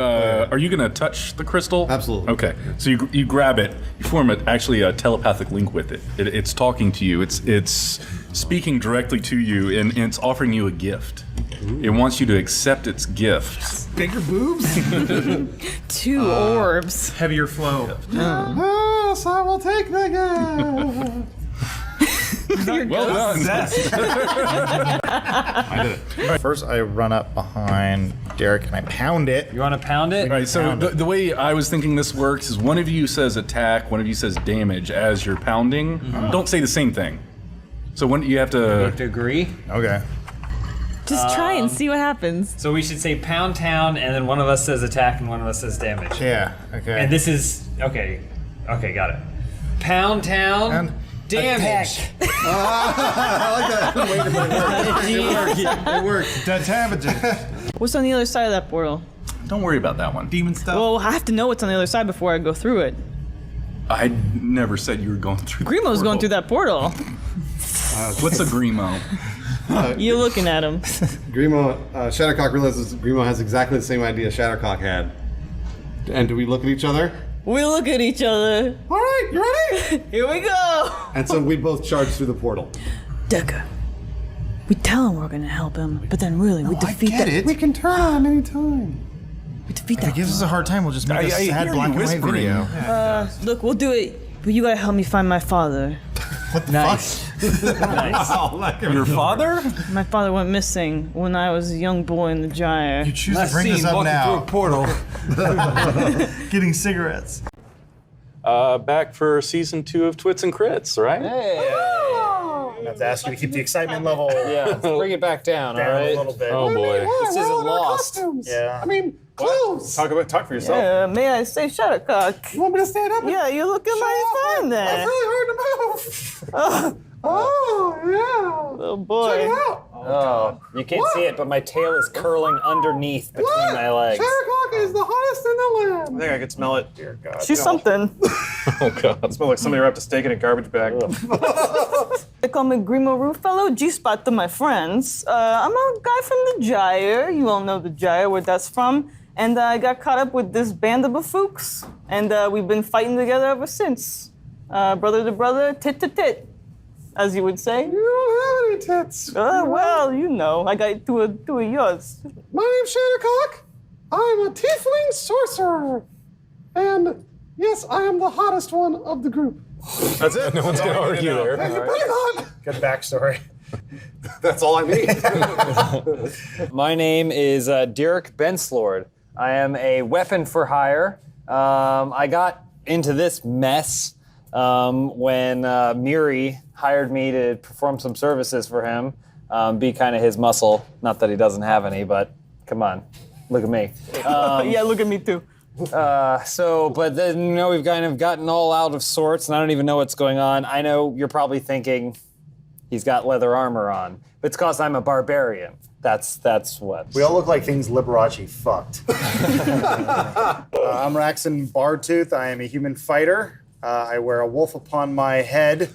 are you gonna touch the crystal? Absolutely. Okay, so you grab it. You form actually a telepathic link with it. It's talking to you. It's speaking directly to you, and it's offering you a gift. It wants you to accept its gift. Bigger boobs? 2 orbs. Heavier flow. Yes, I will take the gift. Well done. I did it. First, I run up behind Derek and I pound it. You want to pound it? All right, so the way I was thinking this works is one of you says attack, one of you says damage as you're pounding. Don't say the same thing. So when you have You to... have to agree. Okay. Just try and see what happens. So we should say pound town, and then one of us says attack, and one of us says damage. Yeah. Okay. And this is okay. Okay, got it. Pound town. And damage. I like that. It worked. Dead damage. What's on the other side of that portal? Don't worry about that one. Demon stuff. Well, I have to know what's on the other side before I go through it. I never said you were going through the Grimo's going through that portal. What's a Grimo? You're looking at him. Grimo, Shattercock realizes Grimo has exactly the same idea Shattercock had. And do we look at each other? We look at each other. All right, you ready? Here we go. And so we both charge through the portal. Decker. We tell him we're gonna help him, but then really we defeat I get that. it. We can turn on him anytime. We defeat If he that. gives us a hard time, we'll just make a sad hear black you and white whispering. video. Look, we'll do it, but you gotta help me find my father. Nice. Nice. Your father? My father went missing when I was a young boy in the gyre. You choose to bring this up now. portal. Getting cigarettes. Back for season 2 of Twits and Crits, right? I have to ask you to keep the excitement level Bring it back down, all down a right? little bit. Oh boy. This isn't lost. Costumes. Yeah. I mean, clothes. Talk for yourself. May I say Shuttercock? You want me to stand up? Yeah, you're looking mighty fine It's there. really hard to move. Oh, yeah. Oh boy. Check it out. Oh, you can't see it, but my tail is curling underneath between Look, my legs. Shattercock is the hottest in the land. I think I could smell it. Dear God. She's something. Oh god. It smells like somebody wrapped a steak in a garbage bag. They call me Grimo Rufellow, G-Spot to my friends. I'm a guy from the Gyre. You all know the Gyre, where that's from. And I got caught up with this band of bafooks. And we've been fighting together ever since. Brother to brother, tit to tit, as you would say. You don't have any tits. Well, you know, I got two of yours. My name's Shattercock. I'm a tiefling sorcerer. And yes, I am the hottest one of the group. That's it. No one's gonna argue there. Hey, you better not. Good backstory. That's all I need. My name is Derek Benslord. I am a weapon for hire. I got into this mess when Miri hired me to perform some services for him, be kind of his muscle. Not that he doesn't have any, but come on, look at me. Yeah, look at me too. But then, we've kind of gotten all out of sorts, and I don't even know what's going on. I know you're probably thinking he's got leather armor on, but it's because I'm a barbarian. That's what. We all look like things Liberace fucked. I'm Raxon Bartooth. I am a human fighter. I wear a wolf upon my head.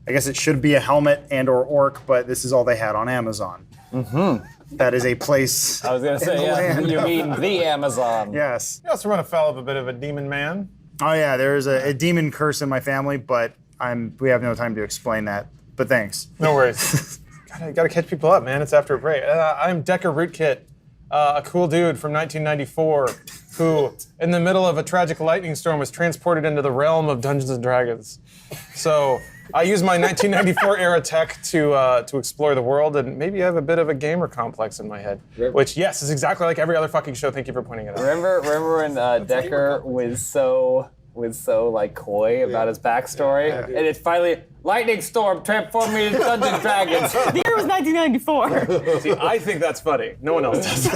I guess it should be a helmet and or orc, but this is all they had on Amazon. Mm-hmm. That is a place. I was gonna say, you mean the Amazon? Yes. You also run afoul of a bit of a demon man. Oh yeah, there's a demon curse in my family, but we have no time to explain that. But thanks. No worries. Gotta catch people up, man. It's after a break. I'm Decker Rootkit, a cool dude from 1994 who, in the middle of a tragic lightning storm, was transported into the realm of Dungeons and Dragons. So I use my 1994 era tech to explore the world and maybe have a bit of a gamer complex in my head. Which, yes, is exactly like every other fucking show. Thank you for pointing it out. Remember when Decker was so like coy about his backstory, and it finally lightning storm transformed me into Dungeons and Dragons. The year was 1994. See, I think that's funny. No one else does.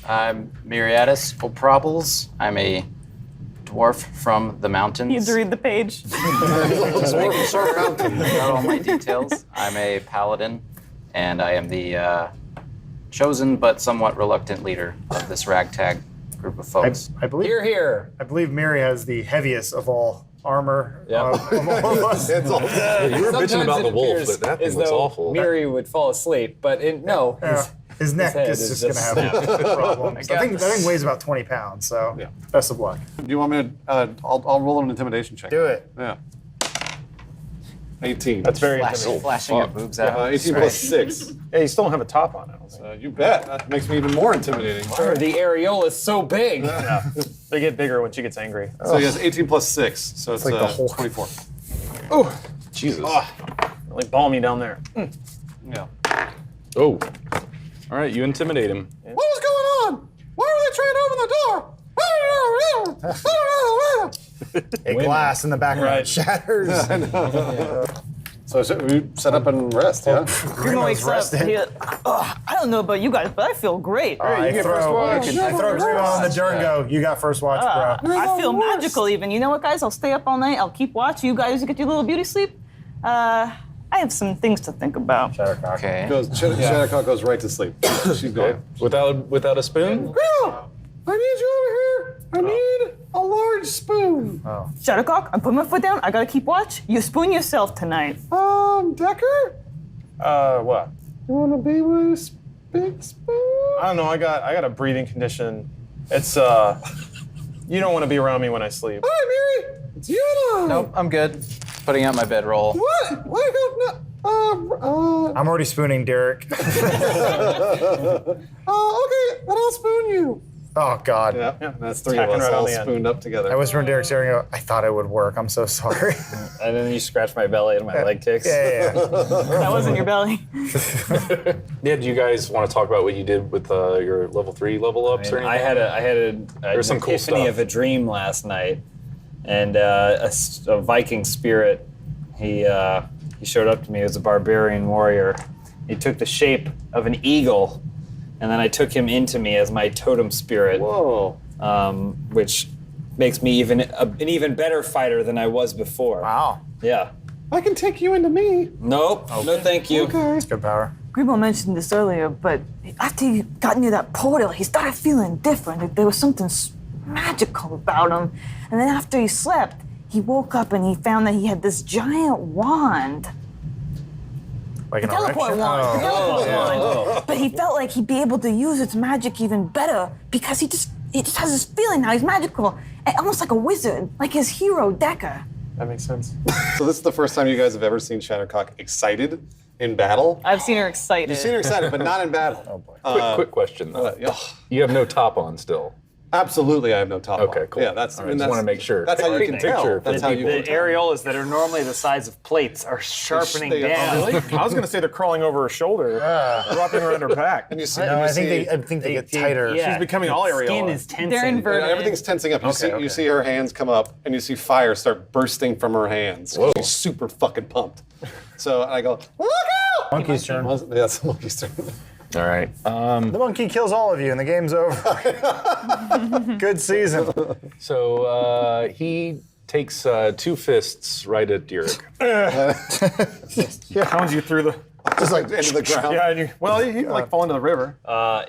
I'm Myriadus Oprobbles. I'm a dwarf from the mountains. You had to read the page. Got all my details. I'm a paladin, and I am the chosen but somewhat reluctant leader of this ragtag group of folks. I believe. Here. I believe Miri has the heaviest of all armor of all of us. You were bitching about the wolf, but that thing as was though awful. Miri would fall asleep, but no. His neck head is is just going to just have problems. got I think this. that thing weighs about 20 pounds, so best of luck. Do you want me to? I'll roll an intimidation check. Do it. Yeah. 18. That's very Flashing your boobs out. 18 plus 6. Yeah, you still don't have a top on, I don't think. You bet. That makes me even more intimidating. Or the areola is so big. Yeah. They get bigger when she gets angry. So yes, 18 plus 6. So it's like the whole- 24. Oh, Jesus. like balmy down there. Yeah. Oh. All right, you intimidate him. What was going on? Why were they trying to open the door? A glass in the background shatters. So should we set up and rest, yeah? Grimo wakes up. I don't know about you guys, but I feel great. I throw Grimo on the dirt and go, you got first watch, bro. I feel magical even. You know what, guys? I'll stay up all night. I'll keep watch. You guys get your little beauty sleep. I have some things to think about. Shattercock. Okay. Shattercock goes right to sleep. She's gone. Without a spoon? Grimo, I need you over here. I need a large spoon. Shadowcock, I put my foot down. I gotta keep watch. You spoon yourself tonight. Decker? What? You want a big spoon? I don't know. I got a breathing condition. It's you don't want to be around me when I sleep. Hi, Mary. It's you and I. Nope, I'm good. Putting out my bedroll. What? Wake up now. I'm already spooning Derek. Okay, then I'll spoon you. Oh, God. Yeah, that's three of Tacking us right on all the end. spooned up together. I whisper in Derek's ear and go, I thought it would work. I'm so sorry. And then you scratch my belly and my leg kicks. Yeah. That wasn't your belly. Yeah, do you guys want to talk about what you did with your level 3 level ups or anything? I had an There's some cool epiphany stuff. of a dream last night, and a Viking spirit. He showed up to me as a barbarian warrior. He took the shape of an eagle, and then I took him into me as my totem spirit. Whoa. Which makes me an even better fighter than I was before. Wow. Yeah. I can take you into me. Nope. No, thank you. Okay. It's good power. Grimo mentioned this earlier, but after he got near that portal, he started feeling different. Like there was something magical about him. And then after he slept, he woke up and he found that he had this giant wand. Like The an teleport erection? wand. The Oh. teleport wand. But he felt like he'd be able to use its magic even better because he just has this feeling now. He's magical, and almost like a wizard, like his hero Decker. That makes sense. So this is the first time you guys have ever seen Shattercock excited in battle? I've seen her excited. You've seen her excited, but not in battle. Oh boy. Quick question though. Yeah. You have no top on still. Absolutely, I have no top Okay, on. cool. Yeah, that's. All I right, mean, just that's wanna make sure. That's how you can Picture. tell. That's how you can The tell. areolas that are normally the size of plates are sharpening They- down. I was gonna say they're crawling over her shoulder, wrapping around her back. And you see, No, and you I think see- they get tighter. Yeah, She's becoming all the areola. Skin is tensing. They're inverted. everything's tensing up. You see her hands come up, and you see fire start bursting from her hands. Whoa. She's super fucking pumped. So I go, look out! Monkey's turn. Yeah, it's the monkey's turn. All right. The monkey kills all of you and the game's over. Good season. So he takes 2 fists right at Derek. Pounds you through the. Just like into the ground. Yeah, and you like fall into the river.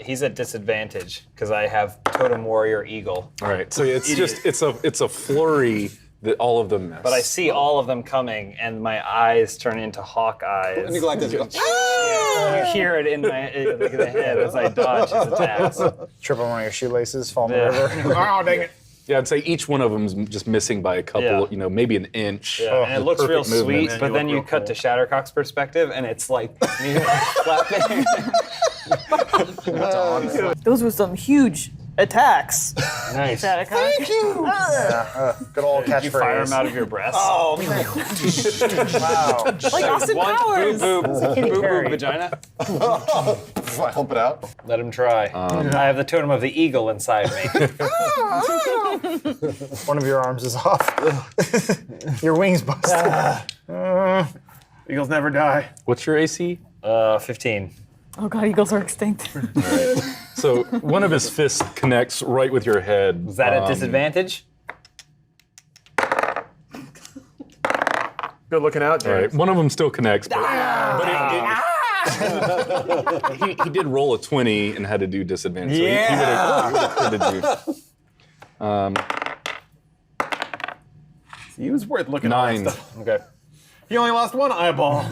He's at disadvantage because I have totem warrior eagle. All right. So it's a flurry that all of them miss. But I see all of them coming, and my eyes turn into hawk eyes. And you go like this. You go, You hear it in my the head as I dodge his attacks. Trip on one of your shoelaces, fall in the Yeah. river. Oh, dang it. Yeah, I'd say each one of them's just missing by a couple, Yeah. maybe an inch. Yeah, and it looks real Perfect movement. sweet, but then you cut to Shattercock's perspective, and it's like me flapping. Those were some huge attacks. Nice. Shadowcock. Good old catchphrase. You fire him out of your breast. Wow. Like Austin Powers. Boob, boob, Carey. vagina. hump it out. Let him try. I have the totem of the eagle inside me. One of your arms is off. Your wings busted. Eagles never die. What's your AC? 15. Oh god, eagles are extinct. So one of his fists connects right with your head. Is that a disadvantage? Good looking out, All right, James. one of them still connects, but, he did roll a 20 and had to do disadvantage. So he would have He was worth looking 9. at. Okay. He only lost one eyeball.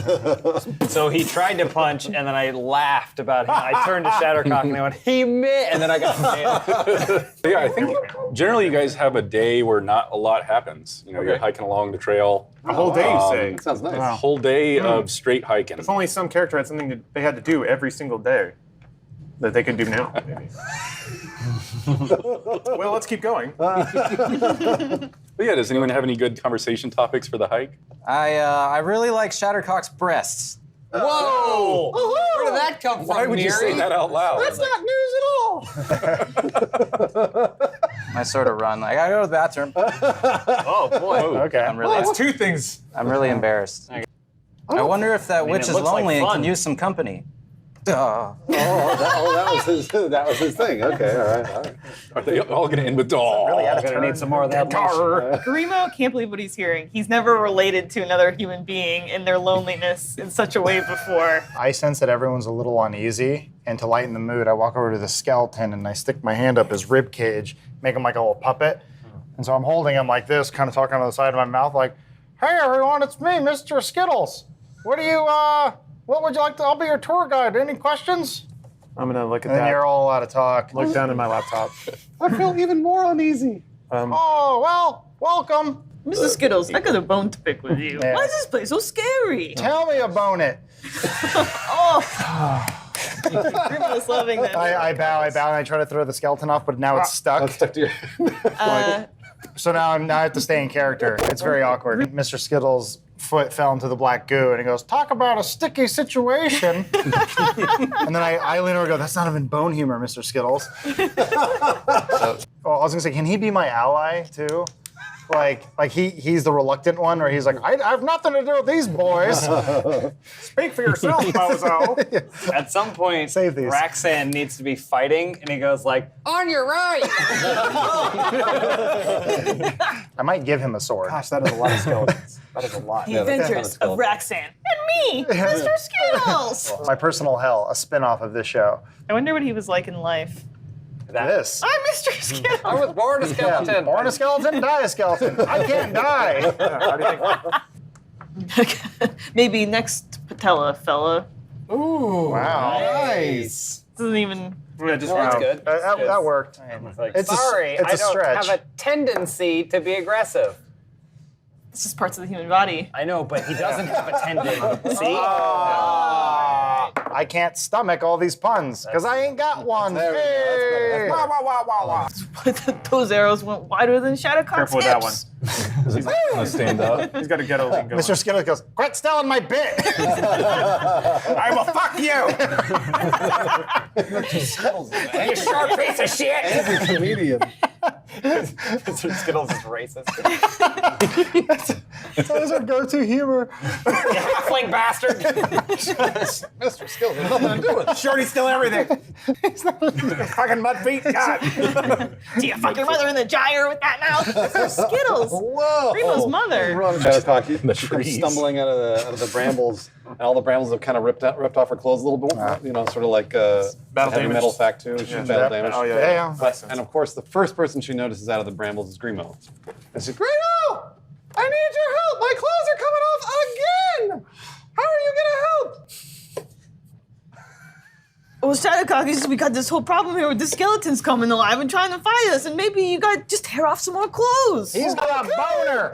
So he tried to punch, and then I laughed about him. I turned to Shattercock, and I went, he missed, and then I got nailed. Yeah, I think generally you guys have a day where not a lot happens. You're hiking along the trail. A whole day, you say. That sounds nice. A whole day of straight hiking. If only some character had something that they had to do every single day. that they could do now, maybe. Well, let's keep going. But yeah, does anyone have any good conversation topics for the hike? I really like Shattercock's breasts. Whoa! Where did that come from? Why would you say that out loud? That's not news at all. I sort of run. Like, I go to the bathroom. Oh boy. Okay. I'm really, That's two things. I'm really embarrassed. I wonder if that witch it is looks like lonely and fun. can use some company. Duh. that was his thing. Okay, all right. Are they all going to end with dog? I'm gonna need some more of that lotion. Grimo can't believe what he's hearing. He's never related to another human being in their loneliness in such a way before. I sense that everyone's a little uneasy, and to lighten the mood, I walk over to the skeleton and I stick my hand up his rib cage, make him like a little puppet. And so I'm holding him like this, kind of talking on the side of my mouth, like, "Hey everyone, it's me, Mr. Skittles. What would you like to? I'll be your tour guide. Any questions?" I'm gonna look at And then that. you're all out of talk. Look down at my laptop. I feel even more uneasy. Oh well, welcome. Mrs. Skittles, I got a bone to pick with you. Yeah. Why is this place so scary? Tell me about it. Grimo's loving this. I bow, and I try to throw the skeleton off, but now it's stuck. Stuck to your. So now I have to stay in character. It's very awkward. Mr. Skittles' foot fell into the black goo, and he goes, "Talk about a sticky situation." And then I lean over and go, "That's not even bone humor, Mr. Skittles." Well, I was gonna say, can he be my ally too? Like he's the reluctant one, or he's like, I have nothing to do with these boys. Speak for yourself, Bozo. At some point, Save these. Roxanne needs to be fighting, and he goes like, "On your right." I might give him a sword. Gosh, that is a lot of skeletons. That is a lot. The Adventures of Roxanne. And me, Mr. Skittles. My personal hell, a spin-off of this show. I wonder what he was like in life. This. I'm Mr. Skittles. I was born a skeleton. Born a skeleton, die a skeleton. I can't die. How do you think? Maybe next Patella fella. Wow. Nice. Doesn't even. That's good. That worked. It's Sorry, it's I a don't stretch. have a tendency to be aggressive. It's just parts of the human body. I know, but he doesn't have a tendon. See? I can't stomach all these puns because I ain't got one. Hey. Those arrows went wider than Shattercock's Careful with that one. hips. Is it going to stand up? He's got to get a link going. Mr. Skittles goes, "Quit stealing my bit." I will fuck you. You sharp piece of shit! Every comedian. Mr. Skittles is racist. That was our go-to humor. You halfling bastard! Mr. Skill, there's nothing to do with it. Shorty steal everything. Fucking mud feet. God. Do you fuck your mother in the gyre with that mouth? Mr. Skittles. Whoa! Primo's mother. Shadowcock, he comes trees. stumbling out of the brambles, and all the brambles have kind of ripped off her clothes a little bit. You know, sort of like Battle heavy damage. metal fact too. She's battle damage. Oh, yeah. Yeah. But, and of course, the first person she notices out of the brambles is Grimo. And she's, "Grimo! I need your help! My clothes are coming off again! How are you gonna help?" Well, Shattercock, we got this whole problem here with the skeletons coming alive and trying to fight us, and maybe you got just tear off some more clothes. He's got a boner.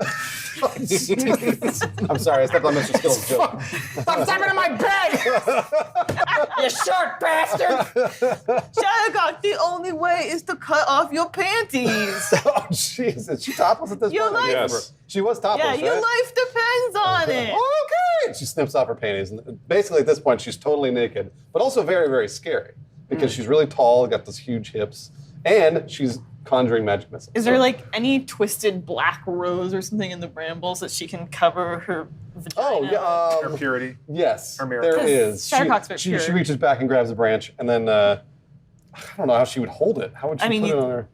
I'm sorry, I stepped on Mr. Skittles' joke. Stop stepping in my bed. You short bastard! Shattercock, the only way is to cut off your panties. Oh, jeez. Is she topless at this Your point? I can't life- remember. She was topless, Yeah, your right? life depends on it. Okay. She snips off her panties, and basically at this point she's totally naked, but also very, very scary because she's really tall, got those huge hips, and she's conjuring magic missiles. Is there like any twisted black rose or something in the brambles that she can cover her vagina? Oh, yeah. Her purity. Yes, Her mirror. there is. Shattercock's very She pure. reaches back and grabs a branch, and then I don't know how she would hold it. How would she I mean, put it you- on her?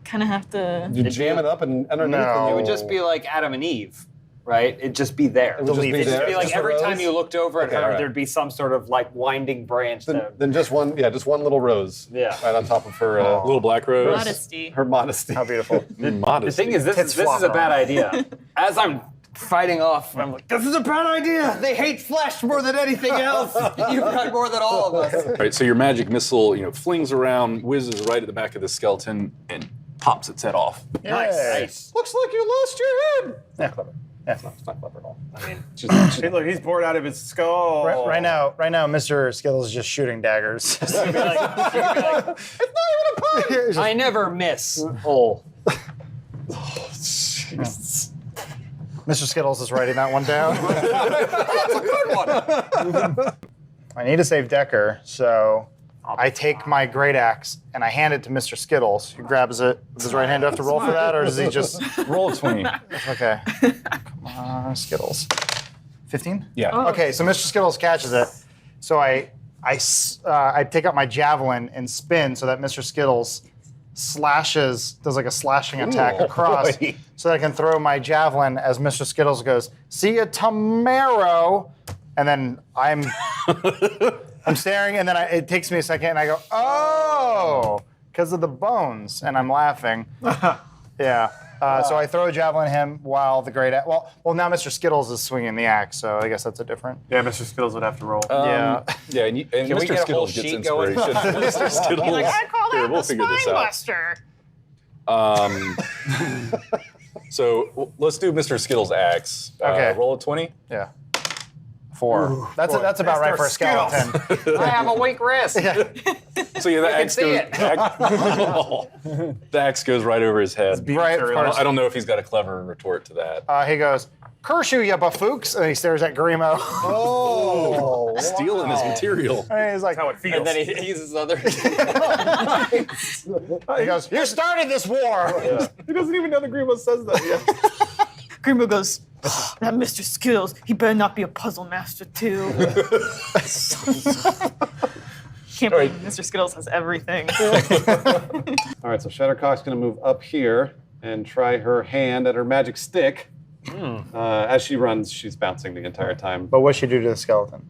Kind of have to. You jam it up and underneath. No. It would just be like Adam and Eve, right? It'd just be there. It would just be It'd just there. be like Just a every rose? time you looked over at Okay, her, all right. there'd be some sort of like winding branch. Then just one little rose. Yeah. Right on top of her. Little black rose. Modesty. Her modesty. How beautiful. Modesty. The thing is, this Tits is a flopping bad around. idea. As I'm fighting off, I'm like, this is a bad idea. They hate flesh more than anything else. You've got more than all of us. Right, so your magic missile, flings around, whizzes right at the back of the skeleton, and pops its head off. Nice. Looks like you lost your head. Yeah, clever. It's not clever at all. I mean, Hey, look, he's bored out of his skull. Right now, Mr. Skittles is just shooting daggers. I never miss. Oh. Mr. Skittles is writing that one down. That's a good one. I need to save Decker, so I take my great axe and I hand it to Mr. Skittles, who grabs it with his right hand. Do I have to roll for that, or does he just Roll a 20. Okay? Come on, Skittles. 15? Yeah. Okay, so Mr. Skittles catches it. So I take out my javelin and spin so that Mr. Skittles does like a slashing attack across, so that I can throw my javelin as Mr. Skittles goes, "See ya tomorrow," and then I'm staring, and then it takes me a second, and I go, "Oh," because of the bones, and I'm laughing. Yeah. So I throw a javelin at him while the great well now Mr. Skittles is swinging the axe, so I guess that's a different. Yeah, Mr. Skittles would have to roll. Yeah. Yeah, and we Mr. get a whole Skittles gets sheet going? inspiration. Mr. Skittles. Like, I call Here, that we'll the figure this spine out. buster. So let's do Mr. Skittles' axe. Okay. Roll a 20. Yeah. 4. That's about right for a skeleton. I have a weak wrist. So yeah, the axe see goes. it. The axe goes right over his head. Right. I don't know if he's got a clever retort to that. He goes, "Curse you, you buffooks!" And he stares at Grimo. Oh, stealing his material. And he's like, How it feels. And then he uses other. he goes, "You started this war." He doesn't even know the Grimo says that yet. Grimo goes, that Mr. Skittles, he better not be a puzzle master too. Can't believe Mr. Skittles has everything. All right, so Shattercock's going to move up here and try her hand at her magic stick. As she runs, she's bouncing the entire time. But what'd she do to the skeleton?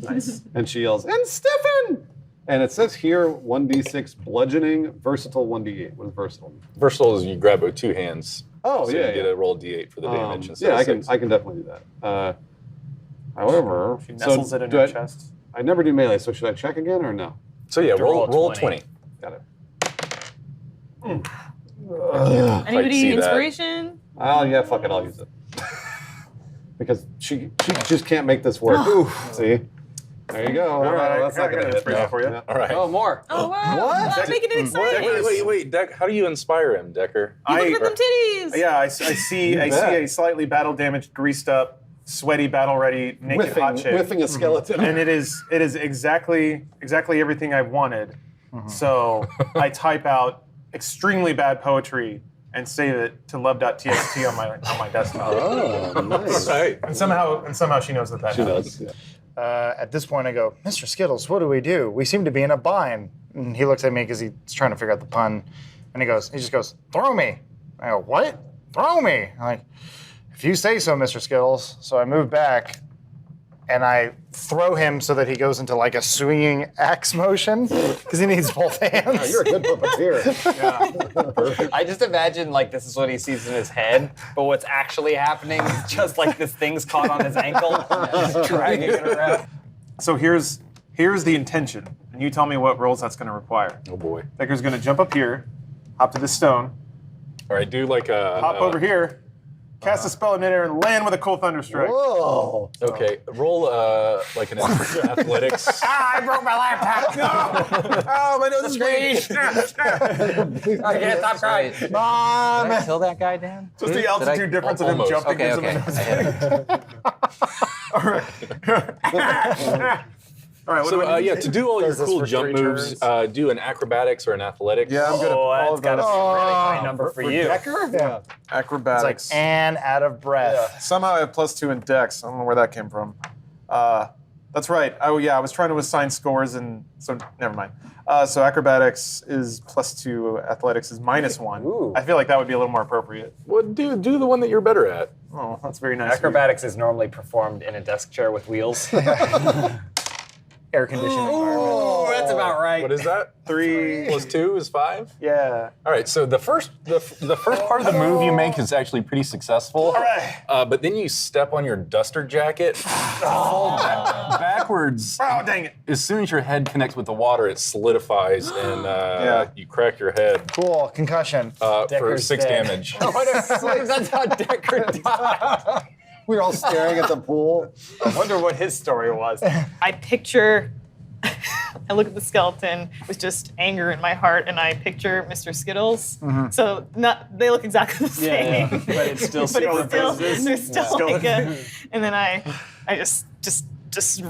Nice. And she yells, "And stiffen!" And it says here 1d6 bludgeoning, versatile 1d8. What is versatile? Versatile is you grab it with two hands. Oh, So yeah. you get a roll d8 for the damage. instead Yeah, of I can 6. definitely do that. However, She nestles it in do her I- chest. I never do melee, so should I check again or no? So yeah, to roll roll a 20. Got it. Anybody see that. inspiration? Oh yeah, fuck it, I'll use it. Because she just can't make this work. See? There you go. All right, That's not I got gonna an hit. inspiration No. for you. Yeah. All right. Oh, more. Oh, wow. That's making it exciting. Wait, Deck, how do you inspire him, Decker? Look at them titties. Yeah, I see a slightly battle damaged, greased up, sweaty, battle ready, naked hot chick. Whiffing a skeleton. And it is exactly everything I wanted. So I type out extremely bad poetry and save it to love.txt on my desktop. Oh, nice. Right. And somehow she knows that She happens. does. Yeah. At this point, I go, "Mr. Skittles, what do? We seem to be in a bind." And he looks at me because he's trying to figure out the pun. And he just goes, "Throw me." I go, "What? Throw me?" I'm like, "If you say so, Mr. Skittles." So I move back and I throw him so that he goes into like a swinging axe motion because he needs both hands. Oh, you're a good puppeteer. I just imagine like this is what he sees in his head, but what's actually happening is just like this thing's caught on his ankle, just dragging it around. So here's the intention, and you tell me what rolls that's going to require. Oh boy. Decker's going to jump up here, hop to this stone, All right, do like a. hop over here, cast a spell in midair, and land with a cool thunder strike. Whoa. Okay, roll like an athletics. I broke my laptop. Oh, my nose is bleeding. I can't stop crying. Mom! Did I kill that guy, Dan? Just the altitude difference of him Almost. jumping Okay, gives okay. him a nose I hit him. All right, what So do I need? yeah, to do all your Does this cool for jump 3 moves, turns? do an acrobatics or an athletics. Yeah, I'm good at all Oh, of that's those. got to be a really high number for you. Decker? Yeah. It's like, Acrobatics. and out of breath. Somehow I have +2 in Dex. I don't know where that came from. That's right. Oh yeah, I was trying to assign scores, and so never mind. So acrobatics is +2, athletics is -1. Ooh. I feel like that would be a little more appropriate. Well, do the one that you're better at. Oh, that's very nice. Acrobatics is normally performed in a desk chair with wheels. Air conditioned environment. That's about right. What is that? 3 plus 2 is 5? Yeah. All right, so the first part of the move you make is actually pretty successful. All right. But then you step on your duster jacket, fall backwards. Oh, dang it. As soon as your head connects with the water, it solidifies and you crack your head Cool. Concussion. for Decker's 6 dead. damage. That's how Decker died. We were all staring at the pool. I wonder what his story was. I picture, I look at the skeleton with just anger in my heart, and I picture Mr. Skittles. So they look exactly the same. But it's still But it's still, there's still like a, and then I just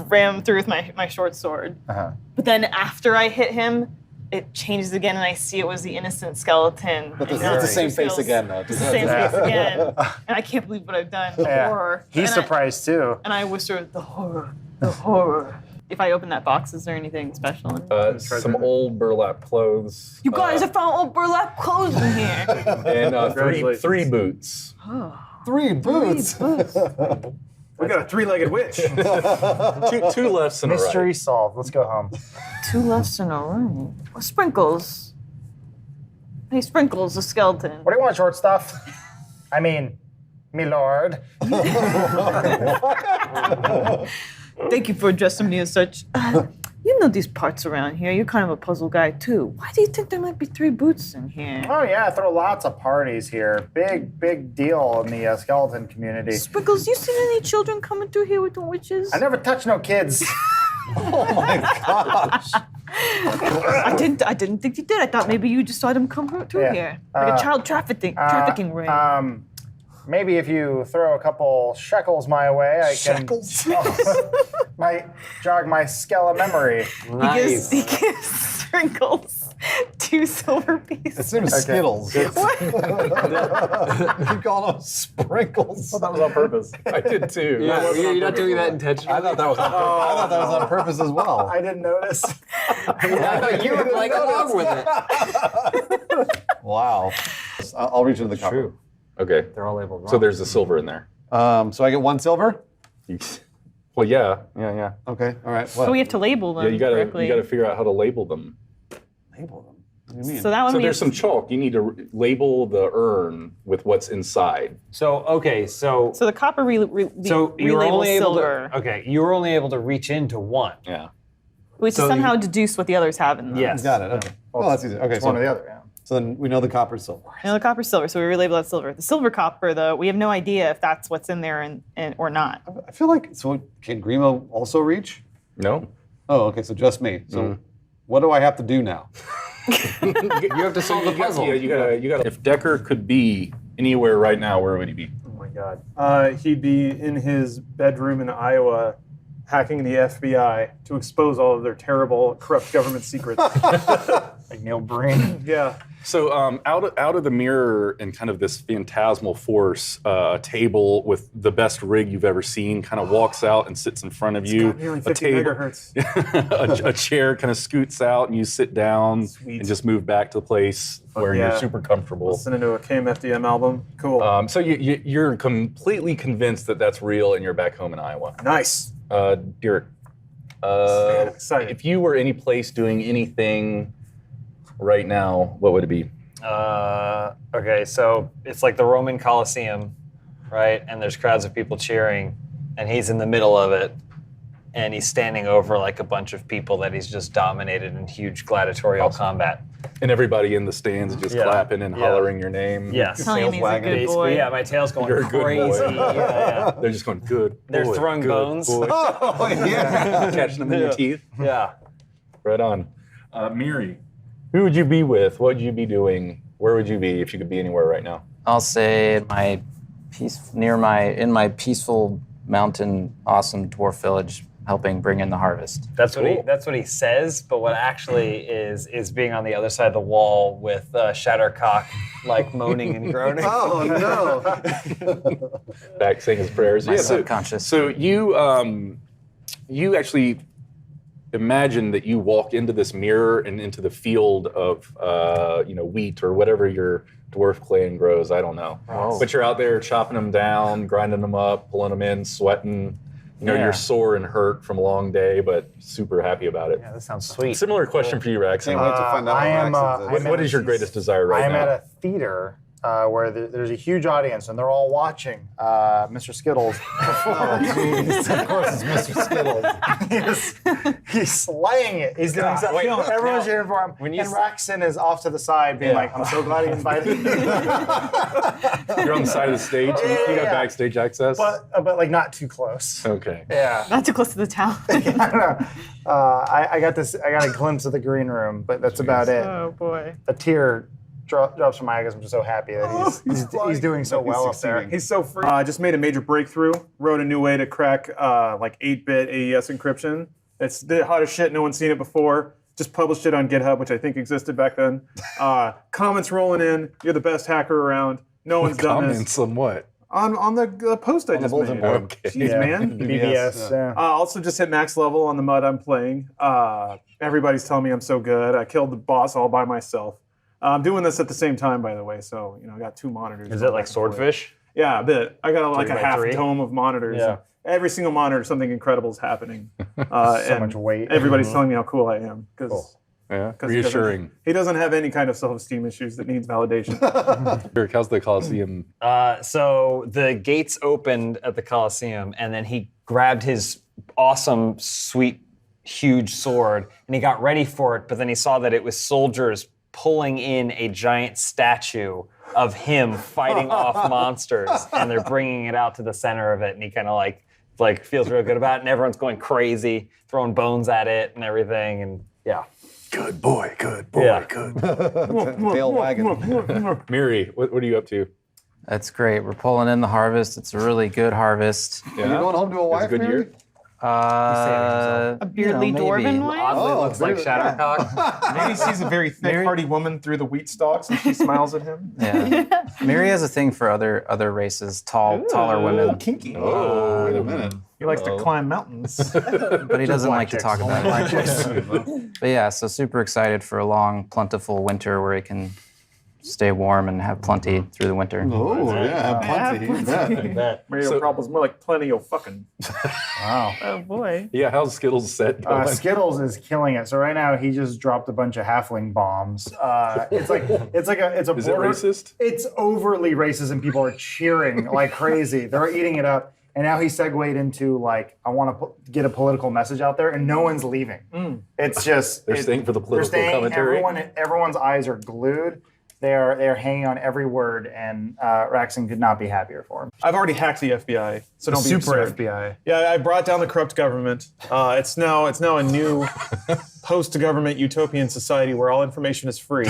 ram through with my short sword. But then after I hit him, it changes again, and I see it was the innocent skeleton. But and it's the Mr. same face Skittles. again, though. It's the same face again, and I can't believe what I've done. The horror. He's And I- surprised too. And I whisper, the horror, the horror. If I open that box, is there anything special in it? Some old burlap clothes. You guys have found old burlap clothes in here. And three boots. 3 boots. We got a 3-legged witch. Two lefts and a right. Mystery solved. Let's go home. 2 lefts in a row. Well, Sprinkles. Hey, Sprinkles, the skeleton. What do you want, short stuff? I mean, me lord. Thank you for addressing me as such. You know these parts around here. You're kind of a puzzle guy, too. Why do you think there might be 3 boots in here? Oh yeah, I throw lots of parties here. Big deal in the skeleton community. Sprinkles, you seen any children coming through here with the witches? I never touch no kids. Oh my gosh. I didn't think you did. I thought maybe you just saw them come through Yeah. here. Like a child trafficking ring. Maybe if you throw a couple shekels my way, I can might jog my skeleton memory. He gives Sprinkles 2 silver pieces. His name is Skittles. Keep calling them Sprinkles. That was on purpose. I did too. Yeah, you're not doing that intentionally. I thought that was on purpose. I thought that was on purpose as well. I didn't notice. I thought you were playing along with it. Wow. I'll reach into the cupboard. Okay. They're all labeled wrong. So there's the silver in there. So I get 1 silver? Well, yeah. Okay, all right. What? So we have to label them Yeah, you correctly. gotta figure out how to label them. label them. What do you mean? So that one So we there's have some chalk. You need to label the urn with what's inside. So okay, so So the copper you were relabels only able silver, to you were only able to reach into one. Yeah. which so is somehow you- deduce what the others have in them. Yes. Got it. Okay. Well, that's easy. Okay, It's one or the other. Yeah. So then we know the copper's silver. No, the copper's silver, so we relabel that silver. The silver copper, though, we have no idea if that's what's in there and or not. I feel like, so can Grimo also reach? No. Oh, okay, so just me. So what do I have to do now? You have to solve the puzzle. Yeah, you gotta. If Decker could be anywhere right now, where would he be? Oh my God. He'd be in his bedroom in Iowa, hacking the FBI to expose all of their terrible, corrupt government secrets. Like Neil Breen. Yeah. So out of the mirror and kind of this phantasmal force, a table with the best rig you've ever seen kind of walks out and sits in front of you. Got nearly A 50 table, megahertz. a chair kind of scoots out and you sit down Sweet. and just move back to the place where yeah. you're super comfortable. Listening to a KMFDM album. Cool. So you're completely convinced that that's real and you're back home in Iowa. Nice. Derek, Man, I'm excited. if you were any place doing anything right now, what would it be? Okay, so it's like the Roman Colosseum, right? And there's crowds of people cheering, and he's in the middle of it, and he's standing over like a bunch of people that he's just dominated in huge gladiatorial combat. And everybody in the stands is just Yeah. clapping and Yeah. hollering your name. Yes. Telling me he's a good boy. Yeah, my tail's going You're a good crazy. boy. Yeah, They're just going, good. They're boy, throwing good bones. boy." Oh, yeah. Catching them in your teeth. yeah. Right on. Miri, who would you be with? What would you be doing? Where would you be if you could be anywhere right now? I'll say in my peaceful mountain, awesome dwarf village, helping bring in the harvest. That's what he says, but what actually is being on the other side of the wall with Shattercock like moaning and groaning. Oh, no. Back saying his prayers. My subconscious. So you actually imagine that you walk into this mirror and into the field of wheat or whatever your dwarf clan grows. I don't know. Oh. But you're out there chopping them down, grinding them up, pulling them in, sweating. You know, you're sore and hurt from a long day, but super happy about it. Yeah, that sounds sweet. Similar question for you, Rax. Can't wait to find out I am, What is your greatest desire right I am now? at a theater where there's a huge audience and they're all watching Mr. Skittles perform. Of course, it's Mr. Skittles. he's slaying it. He's doing so. wait, Everyone's cheering for him. when you And s- Raxon is off to the side, being like, "I'm so glad he invited me." You're on the side of the stage. You got backstage access. but like not too close. Okay. Yeah. Not too close to the town. I don't know. I got this. I got a glimpse of the green room, but that's about it. Oh boy. A tear drops from my eyes. I'm just so happy that he's doing so well up there. He's so free. I just made a major breakthrough. Wrote a new way to crack like 8-bit AES encryption. It's the hottest shit. No one's seen it before. Just published it on GitHub, which I think existed back then. Comments rolling in. You're the best hacker around. No one's done this. Comments on what? On the post I just bulletin made. board. Okay. Jeez, man. BBS. Yeah. Also just hit max level on the mud I'm playing. Everybody's telling me I'm so good. I killed the boss all by myself. I'm doing this at the same time, by the way, so I got 2 monitors. Is it like Swordfish? Yeah, a bit. I got like a 3x3? half dome of monitors. Yeah. Every single monitor, something incredible is happening. So much weight. Everybody's telling me how cool I am because Yeah. he Reassuring. doesn't have any kind of self-esteem issues that needs validation. Eric, how's the Coliseum? So the gates opened at the Coliseum, and then he grabbed his awesome, sweet, huge sword, and he got ready for it, but then he saw that it was soldiers pulling in a giant statue of him fighting off monsters, and they're bringing it out to the center of it, and he kind of like feels real good about it, and everyone's going crazy, throwing bones at it and everything, and yeah. Good boy, Yeah. good. Tail wagging. Miri, what are you up to? That's great. We're pulling in the harvest. It's a really good harvest. Are you going home to a wife, good Mary? year? A Beardly dwarven wife? Oddly looks like Shadowcock. Maybe he sees a very thick, hardy woman through the wheat stalks, and she smiles at him. Yeah. Miri has a thing for other races, taller women, Kinky. Oh, wait a minute. He likes to climb mountains. but he doesn't like to talk about it. But yeah, so super excited for a long, plentiful winter where he can stay warm and have plenty through the winter. Oh, yeah, have plenty. You bet. Mario Problem's more like plenty of fucking. Wow. Oh boy. Yeah, how's Skittles set going? Skittles is killing it. So right now he just dropped a bunch of halfling bombs. It's a Is it border. racist? It's overly racist, and people are cheering like crazy. They're eating it up. And now he segued into like, I want to get a political message out there, and no one's leaving. It's just They're staying for the political commentary? Everyone's eyes are glued. They are hanging on every word, and Raxon could not be happier for him. I've already hacked the FBI, so don't be Super absurd. FBI. Yeah, I brought down the corrupt government. It's now a new post-government utopian society where all information is free.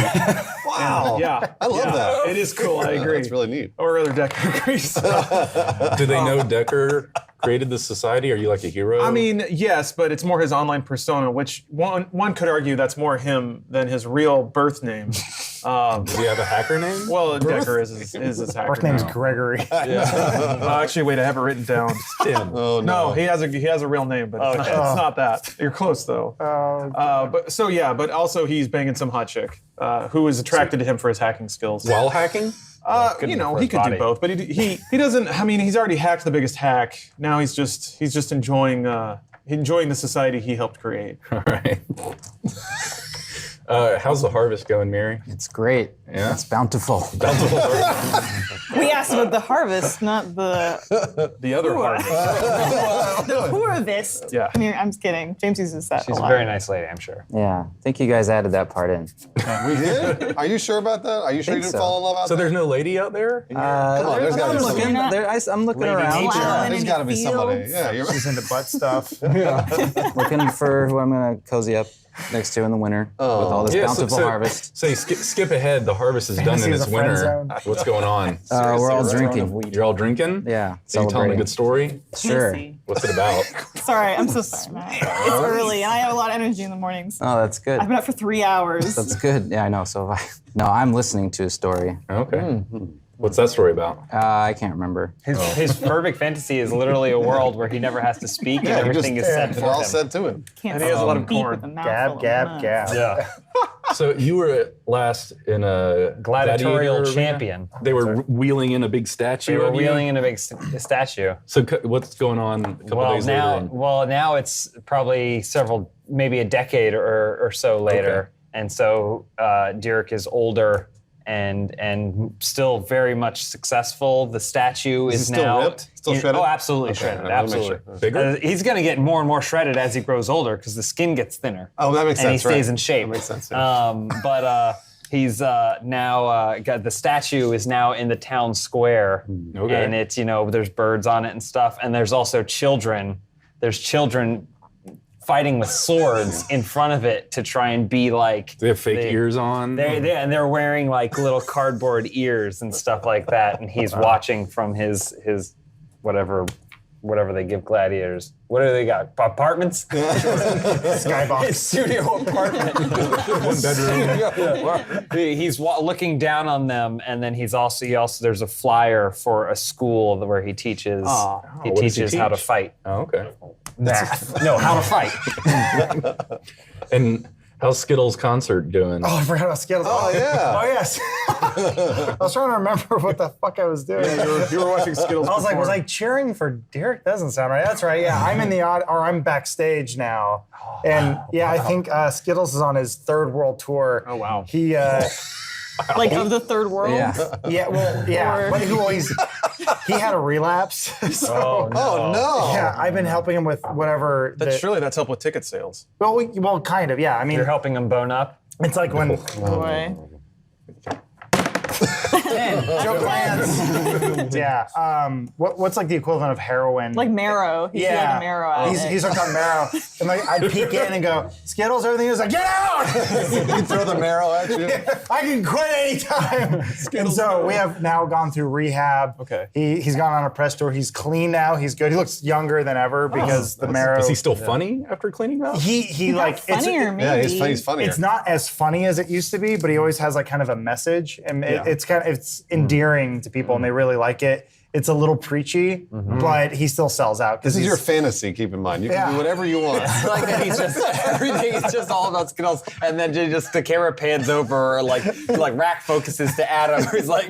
Wow. Yeah, I love that. It is cool. I agree. That's really neat. Or rather, Decker agrees. Do they know Decker created this society? Are you like a hero? I mean, yes, but it's more his online persona, which one could argue that's more him than his real birth name. does he have a hacker name? Well, Decker is his hacker First name's name. Gregory. Actually, wait, I have it written down. Tim. Oh, No, he has a real name, but it's not that. You're close though. But also he's banging some hot chick who is attracted to him for his hacking skills. While hacking? He for could his body. do both, but he doesn't. I mean, he's already hacked the biggest hack. Now he's just enjoying the society he helped create. All right. How's the harvest going, Mary? It's great. Yeah? It's bountiful. We asked about the harvest, not the The other harvest. harvest. Yeah. I'm just kidding. James uses that She's a a lot. very nice lady, I'm sure. Yeah, I think you guys added that part in. We did? Are you sure about that? Are you sure you think didn't so. fall in love out So there? there's no lady out there? Come on, there's got to I'm be looking. somebody. I'm looking Lady around. nature. Plowing There's in got to the be somebody. fields. Yeah, you're He's into butt stuff. Looking for who I'm gonna cozy up next to in the winter with all this bountiful harvest. Say, skip ahead. The harvest is done in Fantasy is this a friend winter. zone. What's going on? We're all drinking. You're all drinking? Yeah, So you telling a celebrating. good story? Sure. Messy. What's it about? Sorry, I'm so sorry, Matt. It's early, and I have a lot of energy in the mornings. Oh, that's good. I've been up for 3 hours. That's good. Yeah, I know. So I'm listening to a story. Okay. What's that story about? I can't remember. His perfect fantasy is literally a world where he never has to speak and everything is said It's for all him. said to him. Can't And he has a lot of speak corn. with a mouthful Gab, of gab, nuts. gab. Yeah. So you were last in a Gladiatorial gladiator arena? champion. They were wheeling in a big statue. They were of you? wheeling in a big statue. So what's going on a couple days later? Now it's probably maybe a decade or so later, Okay. and so Dirk is older and still very much successful. The statue is still now ripped? Still shredded? Oh, absolutely Okay, shredded. I wanna make Absolutely sure. Bigger? He's going to get more and more shredded as he grows older because the skin gets thinner. Oh, that makes and sense. he stays right. in shape. That makes sense. Yeah. But he's now got the statue is now in the town square, Okay. and it's there's birds on it and stuff, and there's also children. There's children fighting with swords in front of it to try and be like. They have fake ears on. They're wearing like little cardboard ears and stuff like that, and he's watching from his whatever they give gladiators. What do they got? Apartments? Skybox. Studio apartment. One bedroom. He's looking down on them, and then he also there's a flyer for a school where he teaches. He what does he teaches how to teach? fight. Oh, okay. Math. No, how to fight. And how's Skittles' concert doing? Oh, I forgot about Skittles. Oh, yeah. Oh, yes. I was trying to remember what the fuck I was doing. You were watching Skittles. I was like, perform. was I cheering for Derek? Doesn't sound right. That's right. Yeah, I'm in the I'm backstage now, and yeah, I think Skittles is on his third world tour. Oh, wow. He Like of the third world. yeah, well, yeah, Or- but he had a relapse. So, Oh no! yeah, I've been helping him with whatever. Surely that's helped with ticket sales. Well, kind of. Yeah, I mean, You're helping him bone up. it's like when Boy. Joe Plans. Yeah. What's like the equivalent of heroin? Like marrow. He's Yeah, like a marrow addict. he's hooked on marrow, and like I'd peek in and go, Skittles, everything is like, get out! You throw the marrow at you. I can quit anytime. And so we have now gone through rehab. Okay. He's gone on a press tour. He's clean now. He's good. He looks younger than ever because the marrow. Is he still funny after cleaning up? He like funnier, maybe. Yeah, he's funnier. It's not as funny as it used to be, but he always has like kind of a message, and it's endearing to people, and they really like it. It's a little preachy, but he still sells out. This is your fantasy. Keep in mind, you can do whatever you want. Like that he's just everything is just all about Skittles, and then just the camera pans over, or like rack focuses to Adam, who's like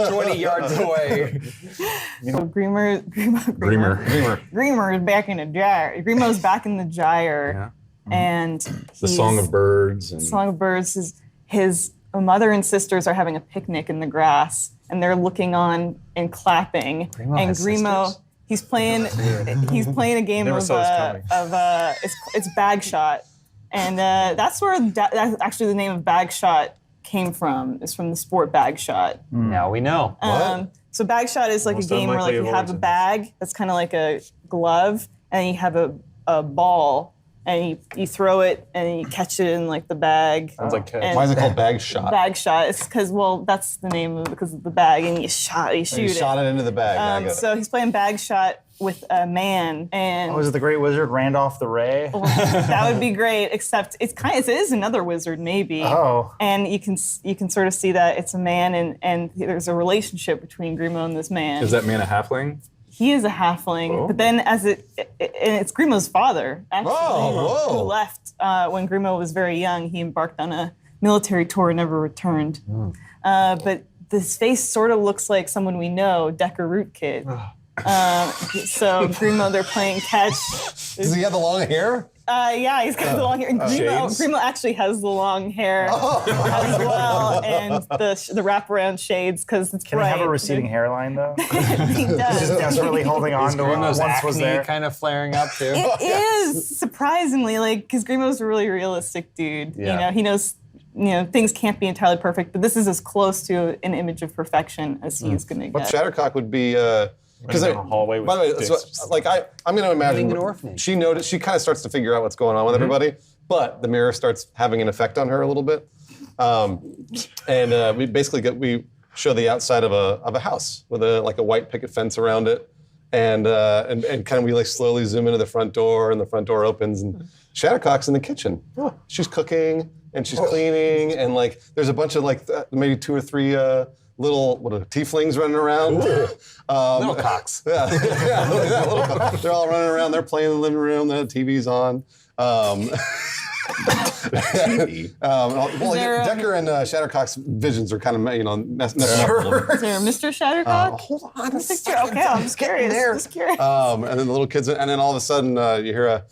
20 yards away. So Greamer is back in the gyre. Gremo's back in the gyre, and The Song of Birds. And Song of Birds is his mother and sisters are having a picnic in the grass, and they're looking on and clapping. And Grimo, he's playing a game Never of saw this coming. it's bag shot, and that's where that's actually the name of bag shot came from. It's from the sport bag shot. Now we know. So bag shot is like Most a game where like unlikely you of have a origins. bag that's kind of like a glove, and you have a ball, and you throw it and you catch it in like the bag. Sounds like catch. And- Why is it called bag shot? Bag shot. It's because that's the name of because of the bag, and you shoot You shot it into the bag. I get it. So he's playing bag shot with a man, and Was it the Great Wizard Randolph the Ray? that would be great. Except it is another wizard maybe. Oh. And you can sort of see that it's a man, and there's a relationship between Grimo and this man. is that man a halfling? He is a halfling, but then and it's Grimo's father actually who left when Grimo was very young. He embarked on a military tour and never returned. But this face sort of looks like someone we know, Decker Rootkit. So Grimo, they're playing catch. Does he have the long hair? Yeah, he's got the long hair. And Grimo actually has the long hair as well, and the wraparound shades because it's Can bright. he have a receding hairline though? He does. Just desperately holding on to what Grimo's once was acne there. kind of flaring up too. It is surprisingly because Grimo's a really realistic dude. Yeah. You know, he knows things can't be entirely perfect, but this is as close to an image of perfection as he's going to But get. Shattercock would be because in a hallway with by the way, dicks. so, like I'm going to imagine an orphanage. she kind of starts to figure out what's going on with everybody, but the mirror starts having an effect on her a little bit, and we show the outside of a house with a white picket fence around it, and kind of we like slowly zoom into the front door, and the front door opens, and Shattercock's in the kitchen. She's cooking and she's cleaning, and like there's a bunch of maybe 2 or 3 little tieflings running around. Little cocks. Yeah, little cocks. They're all running around. They're playing in the living room. The TV's on. Well, there, Decker and Shattercock's visions are kind of messing up a little bit. Is there a Mr. Shattercock? Hold on a Mr. second. Okay, I'm just curious. There. Just curious. And then the little kids, and then all of a sudden you hear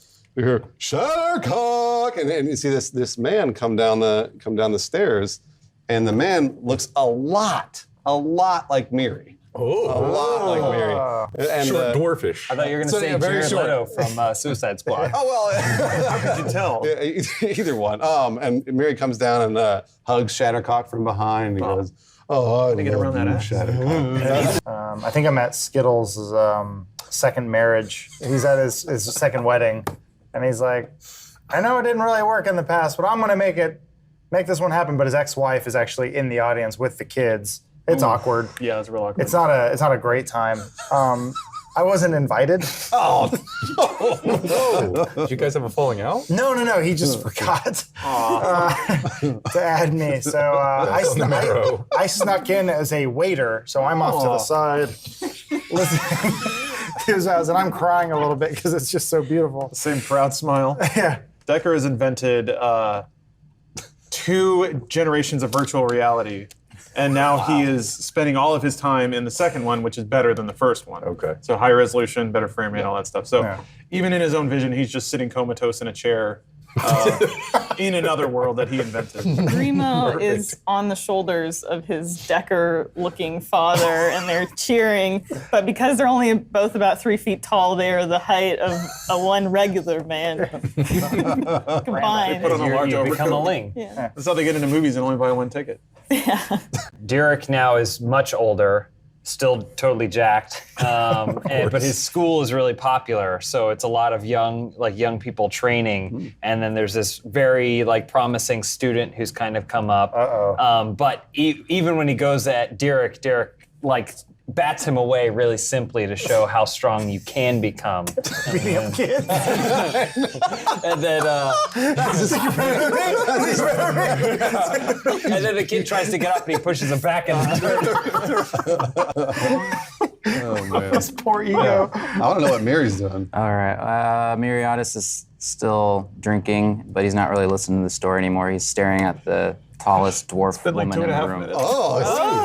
Shattercock, and you see this man come down the stairs, and the man looks a lot like Miri. Oh, a lot like Miri. And, short dwarfish. I thought you were going to So, say yeah, very Jared short. Leto from Suicide Squad. Oh well. How could you tell? Either one. And Miri comes down and hugs Shattercock from behind, and he goes, "Oh, I get around that ass. Shattercock." I think I'm at Skittles' second marriage. He's at his second wedding, and he's like, I know it didn't really work in the past, but I'm gonna make this one happen. But his ex-wife is actually in the audience with the kids. It's awkward. Yeah, it's real awkward. It's not a great time. I wasn't invited. Oh, Did you guys have a falling out? No. He just forgot to add me. So I snuck in as a waiter. So I'm off to the side, listening to his house, and I'm crying a little bit because it's just so beautiful. Same proud smile. Yeah. Decker has invented 2 generations of virtual reality. And now he is spending all of his time in the second one, which is better than the first one. Okay. So higher resolution, better frame rate, all that stuff. So even in his own vision, he's just sitting comatose in a chair in another world that he invented. Grimo is on the shoulders of his Decker-looking father, and they're cheering. But because they're only both about 3 feet tall, they are the height of one regular man combined. Put on a large You become a overcoat. ling. Yeah. That's how they get into movies and only buy one ticket. Derek now is much older, still totally jacked, but his school is really popular, so it's a lot of young people training. And then there's this very promising student who's kind of come up. But even when he goes at Derek bats him away really simply to show how strong you can become. Beating up kids. And then, and then the kid tries to get up and he pushes him back. oh man. His poor ego. I want to know what Miri's doing. All right. Miriadis is still drinking, but he's not really listening to the story anymore. He's staring at the tallest dwarf Been like woman in the 2.5 room. minutes. Oh,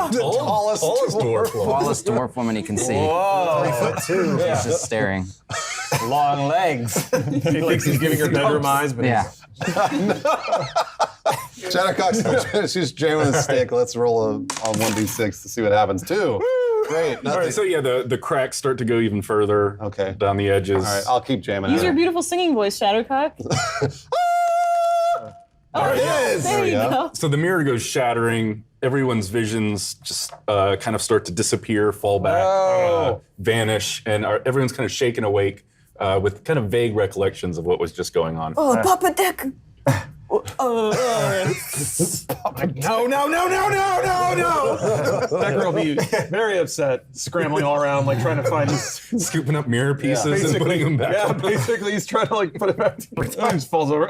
it's the tallest dwarf. Tallest dwarf woman he can see. 3'2". He's just staring. Long legs. He thinks he's giving her bedroom eyes, but Yeah. Shattercock's she's jamming a stick. Let's roll on 1d6 to see what happens. 2. Great. All Nothing. right, so yeah, the cracks start to go even further down the edges. All right, I'll keep jamming. Use at your it. beautiful singing voice, Shattercock. There it is. There you go. So the mirror goes shattering. Everyone's visions just kind of start to disappear, fall back, vanish, and everyone's kind of shaken awake with kind of vague recollections of what was just going on. Oh, Papa Decker. no. Decker will be very upset, scrambling all around, trying to find his... Scooping up mirror pieces and putting them back. Yeah, basically he's trying to put it back. He just falls over.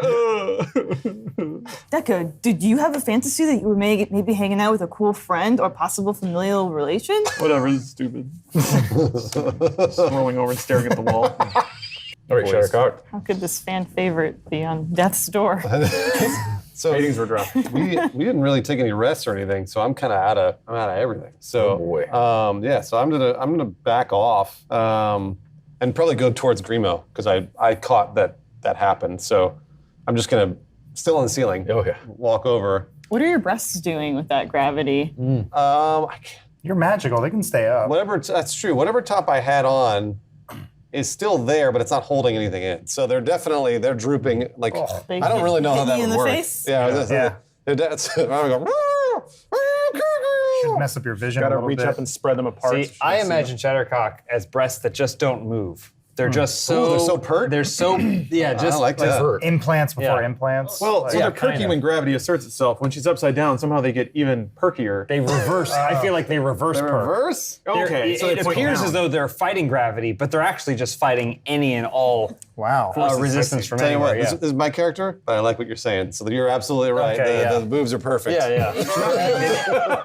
Decker, did you have a fantasy that you were maybe hanging out with a cool friend or possible familial relation? Whatever, this is stupid. Rolling over and staring at the wall. All right, Shattercock. How could this fan favorite be on death's door? So Ratings were dropped. we didn't really take any rests or anything, so I'm kind of out of everything. So Oh, boy. so I'm gonna back off and probably go towards Grimo because I caught that happened. So I'm just gonna still on the ceiling. Oh yeah. Walk over. What are your breasts doing with that gravity? I can't, You're magical. They can stay up. that's true. Whatever top I had on is still there, but it's not holding anything in. So they're drooping. I don't really know how that you would in the work. face? Yeah. That's I'm gonna go. Should mess up your vision a Gotta little reach bit. up and spread them apart. See, I imagine Shattercock as breasts that just don't move. They're just so... Ooh, they're so pert? They're so... Yeah, just... I like that. Implants before Yeah. implants. Well, so Yeah, they're perky kinda. when gravity asserts itself. When she's upside down, somehow they get even perkier. They reverse. I feel like they reverse The perk. reverse? Okay, so it they point appears down. as though they're fighting gravity, but they're actually just fighting any and all wow. resistance from Tell you anywhere. what, this is my character, but I like what you're saying. So you're absolutely right. Okay, the moves are perfect. yeah.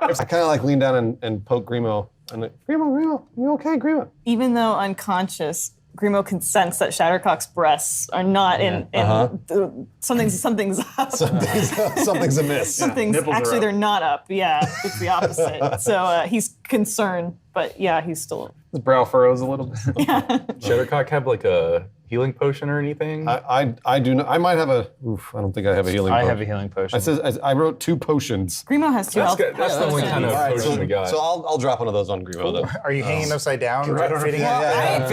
I kind of lean down and poke Grimo. And Grimo, you okay, Grimo? Even though unconscious, Grimo can sense that Shattercock's breasts are not something's up. Something's amiss. Actually they're not up. Yeah, it's the opposite. So he's concerned, but yeah, he's still. His brow furrows a little bit. Shattercock have like a healing potion or anything? I do not. I might have a. Oof, I don't think I have a healing potion. I have a healing potion. I wrote 2 potions. Grimo has 2 health. That's the only kind of potion we got. So I'll drop one of those on Grimo then. Are you hanging upside down? Fitting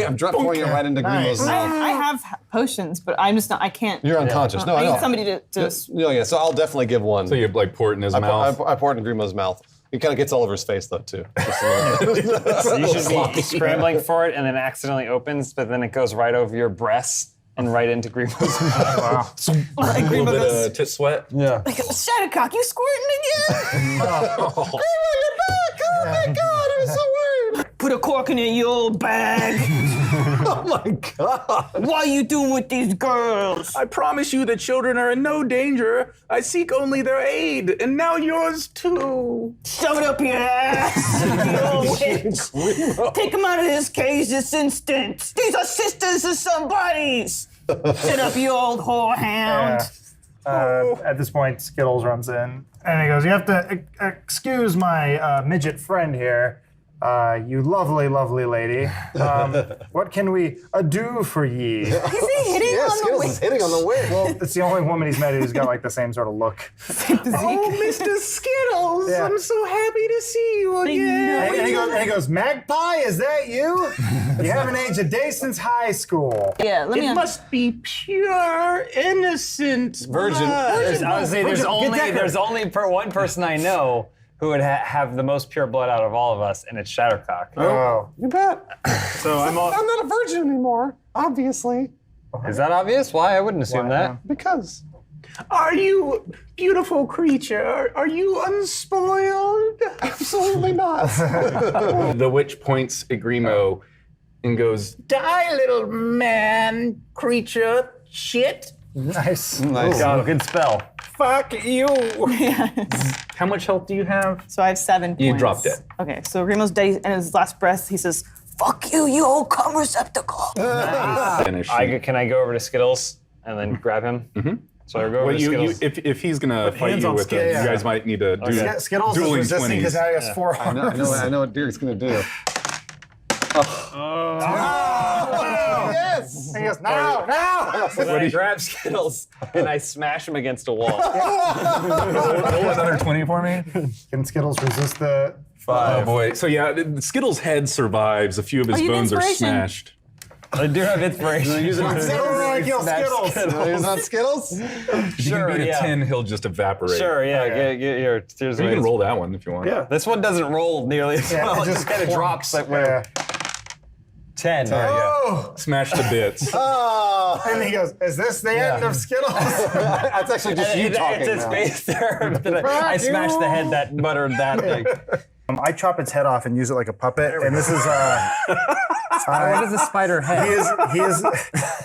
I'm pouring it right into Grimo's mouth. I have potions, but I'm just not. I can't. You're unconscious. No, I I know. need somebody to. Yeah. So I'll definitely give one. So you like pour it in his mouth? I pour it in Grimo's mouth. It kind of gets all over his face though too. So you should be scrambling for it, and then accidentally opens, but then it goes right over your breasts and right into Grimo's mouth. A little bit of tit sweat. Yeah. Like, Shattercock, you squirting again? Oh my god! I'm so worried. Put a cork in it, you old bag. Oh my god! What are you doing with these girls? I promise you the children are in no danger. I seek only their aid, and now yours too. Shove it up your ass, you old witch. Take them out of this cage this instant. These are sisters of somebody's. Shut up, you old whorehound. At this point, Skittles runs in and he goes, "You have to excuse my midget friend here. You lovely, lovely lady. What can we do for ye?" Is he hitting on the Skittles witch? is hitting on the wig. Well, it's the only woman he's met who's got like the same sort of look. Oh, Mr. Skittles, Yeah. I'm so happy to see you again. And he goes, "Magpie, is that you? You haven't aged a day since high school." Yeah, let me. It must be pure, innocent Virgin. blood. I would say there's only one person I know who would have the most pure blood out of all of us, and it's Shattercock. Oh. You bet. So I'm all. I'm not a virgin anymore, obviously, Is that obvious? Why? I wouldn't assume that. because Are you, beautiful creature, are you unspoiled? absolutely not. The witch points at Grimo and goes, Die, little man, creature, shit. Nice. Nice. Oh, good spell. Fuck you. "How much health do you have?" So I have 7 points. You dropped it. Okay, so Grimo's dead, and his last breath, he says, "Fuck you, you old cum receptacle." Finish. Can I go over to Skittles and then grab him? Mm-hmm. So I go over Well, to Skittles. if he's gonna fight hands you on with it, Skittles. you guys might need to do Skittles is dueling resisting because 20s. now he has 4 arms. I know what Derek's gonna do. Yes. And he goes, "No, no." So then I grab Skittles and I smash him against a wall. Roll another 20 for me. Can Skittles resist the? Oh boy. So yeah, Skittles' head survives. A few of his you have bones are inspiration? smashed. I do have inspiration. Use it on Kill Skittles. Use it on Skittles. If you Sure, can beat a yeah. 10, he'll just evaporate. Sure, yeah. Get your. Here's You ways. can roll that one if you want. Yeah. This one doesn't roll nearly as well. It just kind of drops like where. 10. Oh. Smash to bits. And he goes, "Is this the end of Skittles?" That's actually just you talking It's its now. face there. I smashed the head that muttered that thing. I chop its head off and use it like a puppet. And this is What is a spider head?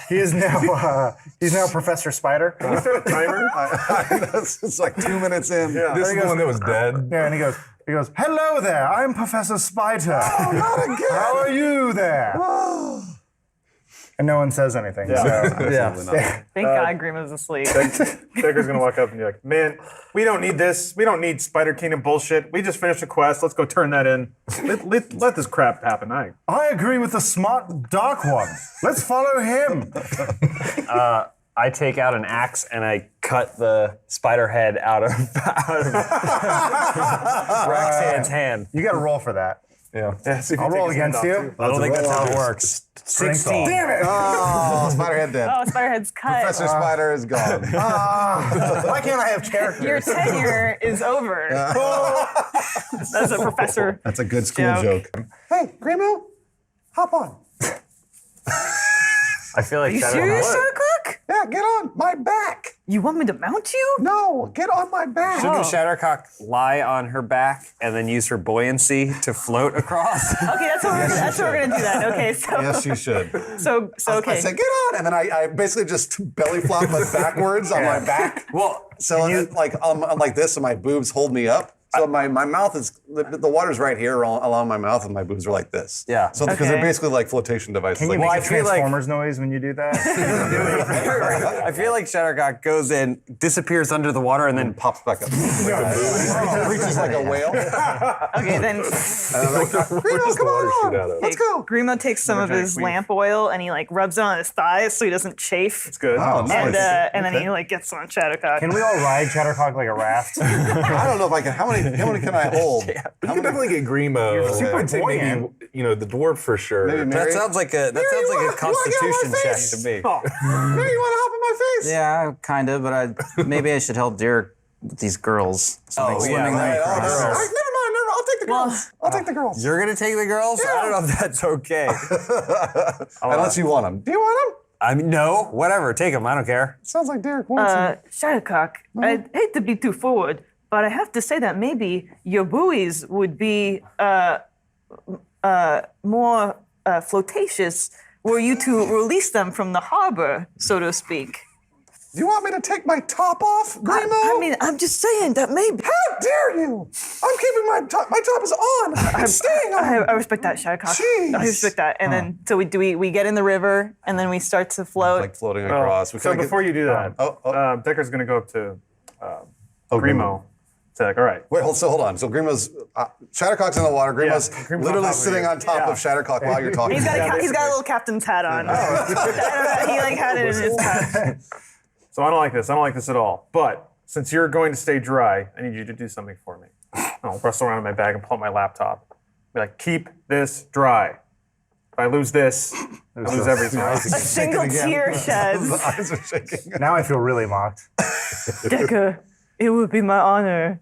he is now Professor Spider. Can you start a timer? It's like 2 minutes in. This is the one that was dead. Yeah, and he goes, "Hello there, I'm Professor Spider. Oh, not again. How are you there?" And no one says anything. So. Thank God Grimo's asleep. Dagger's gonna walk up and be like, "Man, we don't need this. We don't need Spider Kingdom bullshit. We just finished a quest. Let's go turn that in. Let this crap happen." I agree with the smart dark one. Let's follow him. I take out an axe and I cut the spider head out of Roxanne's hand. You got to roll for that. Yeah. I'll roll against you. I don't think that's how it works. 16. Damn it! Oh, Spiderhead dead. Oh, Spiderhead's cut. Professor Spider is gone. Why can't I have characters? Your tenure is over. That's a professor. That's a good school joke. Hey, Grimo, hop on. I feel like that. Serious, Shattercock? Yeah, get on my back. You want me to mount you? No, get on my back. Shouldn't Shattercock lie on her back and then use her buoyancy to float across? Okay, that's what we're gonna do then. Okay, so Yes, you should. so okay. I said, get on, and then I basically just belly flop my backwards on my back. Well, So I'm like this, and my boobs hold me up. So my mouth is the water's right here along my mouth, and my boobs are like this. Yeah. So because they're basically like flotation devices. Can you like, make a Transformers noise when you do that? I feel like Shadowcock goes in, disappears under the water, and then pops back up. Reaches like a whale. Okay, then Grimo, come on, let's go. Grimo takes some of his lamp oil and he like rubs it on his thighs so he doesn't chafe. It's good. Oh, And nice. and then he like gets on Shadowcock. Can we all ride Shadowcock like a raft? I don't know if I can. How many can I hold? You can definitely get Grimo. super I'd say maybe buoyant. the dwarf for sure. Maybe that Mary? sounds like a constitution check to me. Mary, you want to hop in my face? Yeah, kind of, but maybe I should help Derek with these girls. So like swimming them Right. Oh, across. never mind. I'll take the girls. I'll take the girls. You're gonna take the girls? I don't know if that's okay. Unless you want them. Do you want them? I mean, no, whatever. Take them. I don't care. Sounds like Derek wants them. Shadowcock, I hate to be too forward, but I have to say that maybe your buoys would be more flotatious were you to release them from the harbor, so to speak. Do you want me to take my top off, Grimo? I mean, I'm just saying that maybe. How dare you? I'm keeping my top. My top is on. It's staying on. I respect that, Shadowcock. Jeez. I respect that. And then, so we get in the river, and then we start to float. Like floating across. So before you do that, Decker's going to go up to Grimo. Say like, all right. Wait, hold on. So Grimo's Shadowcock's in the water. Grimo's Grimo's literally on top of sitting you. on top of Shadowcock while you're talking. He's got a little captain's hat on. He like had it in his pouch. So I don't like this. I don't like this at all. But since you're going to stay dry, I need you to do something for me. I'll rustle around in my bag and pull up my laptop. Be like, keep this dry. If I lose this, I lose everything. A single tear sheds. The eyes are shaking. Now I feel really mocked. Decker, it would be my honor.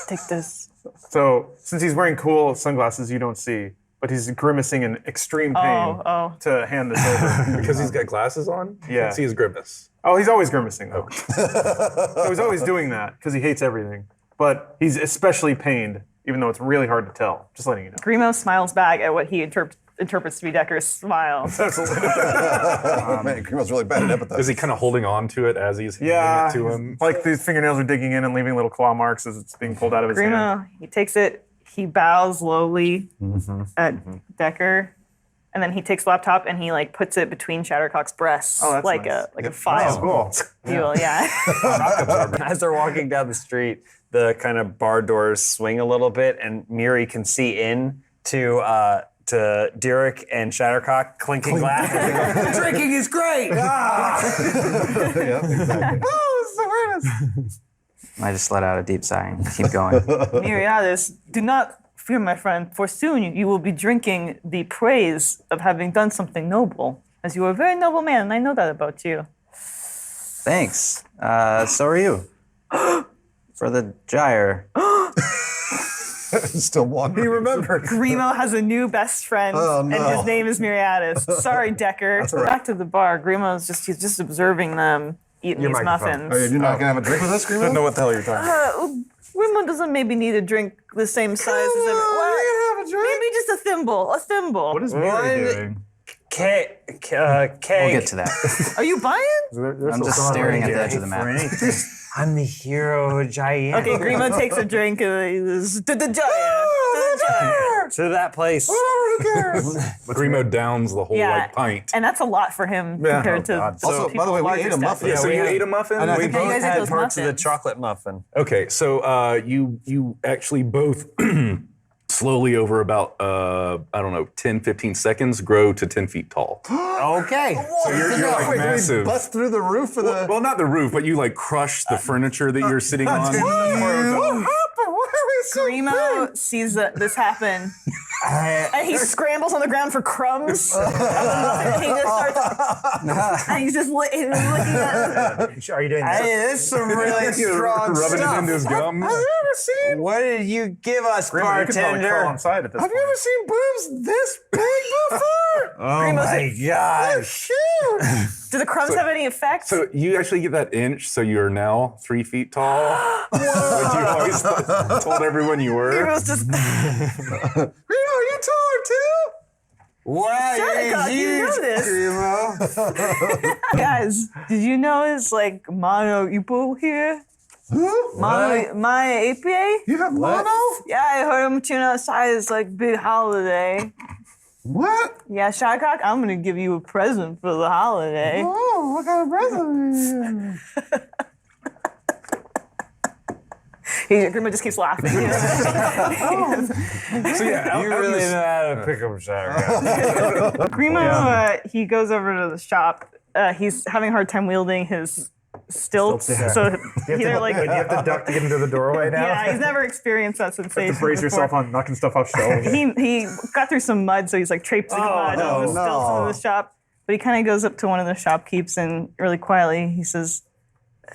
Take this. So since he's wearing cool sunglasses you don't see, but he's grimacing in extreme pain to hand this over. Because he's got glasses on? You Yeah. can see his grimace. Oh, he's always grimacing though. So he's always doing that because he hates everything. But he's especially pained, even though it's really hard to tell. Just letting you know. Grimo smiles back at what he interprets to be Decker's smile. Man, Grimo's really bad at epithets. Is he kind of holding on to it as he's handing Yeah, it to him? like these fingernails are digging in and leaving little claw marks as it's being pulled out of his hand. Grimo, he takes it, he bows lowly at Decker, and then he takes the laptop and he like puts it between Shadowcock's breasts, Oh, that's like nice. a file. Cool. Yeah. As they're walking down the street, the kind of bar doors swing a little bit, and Miri can see in to Derek and Shadowcock clinking glass. The drinking is great. Yeah, exactly. I just let out a deep sigh and keep going. Miriadis, do not fear, my friend, for soon you will be drinking the praise of having done something noble, as you are a very noble man, and I know that about you. Thanks. So are you. For the gyre. Still one. He remembered. Grimo has a new best friend, and his name is Miriadis. Sorry, Decker. Back to the bar. Grimo's he's just observing them eating these muffins. Oh, you're not gonna have a drink with us, Grimo? I don't know what the hell you're talking about. Grimo doesn't maybe need a drink the same size as him. Well, maybe just a thimble. A thimble. What is Mary doing? K. We'll get to that. Are you buying? I'm just staring at the edge of the map. I'm the hero giant. Okay, Grimo takes a drink and he goes, to the giant. To that place. Grimo downs the whole Yeah, pint. and that's a lot for him compared to. Also, by the way, we ate a muffin. So you ate a muffin? And I We think you both guys ate had those parts of the muffins. chocolate muffin. Okay, so you actually both slowly over about, 10, 15 seconds grow to 10 feet tall. Okay. So you're like Wait, massive. we bust through the roof of the. Well, not the roof, but you like crush the furniture that you're sitting on. Grimo sees this happen, and he scrambles on the ground for crumbs. And he just starts, and he's just looking at it. Are you doing that? Hey, this is some really strong Rubbing it stuff. into his gums. Have you ever seen? What did you give us, Grimo, you could probably crawl bartender? inside at this Have point. you ever seen boobs this big before? Oh my gosh. Huge. Do the crumbs have any effect? So you actually get that inch, so you're now 3 feet tall. Which you always told everyone you were. Grimo's just. Grimo, are you taller too? Wow, Shadowcock, you know this. Grimo. Guys, did you know it's like mono Ipo here? My APA? You have mono? Yeah, I heard him tune outside. It's like big holiday. What? Yeah, Shycock, I'm gonna give you a present for the holiday. Oh, what kind of present? Grima just keeps laughing. So yeah, You really know how to pick up Shadow. Grima, he goes over to the shop. He's having a hard time wielding his stilts, Yeah. so Do you either like have to duck to get into the doorway now? yeah, he's never experienced that sensation. To brace yourself before. on knocking stuff off shelves. He got through some mud, so he's like traipsing mud on the stilts into the shop. But he kind of goes up to one of the shopkeepers and really quietly he says,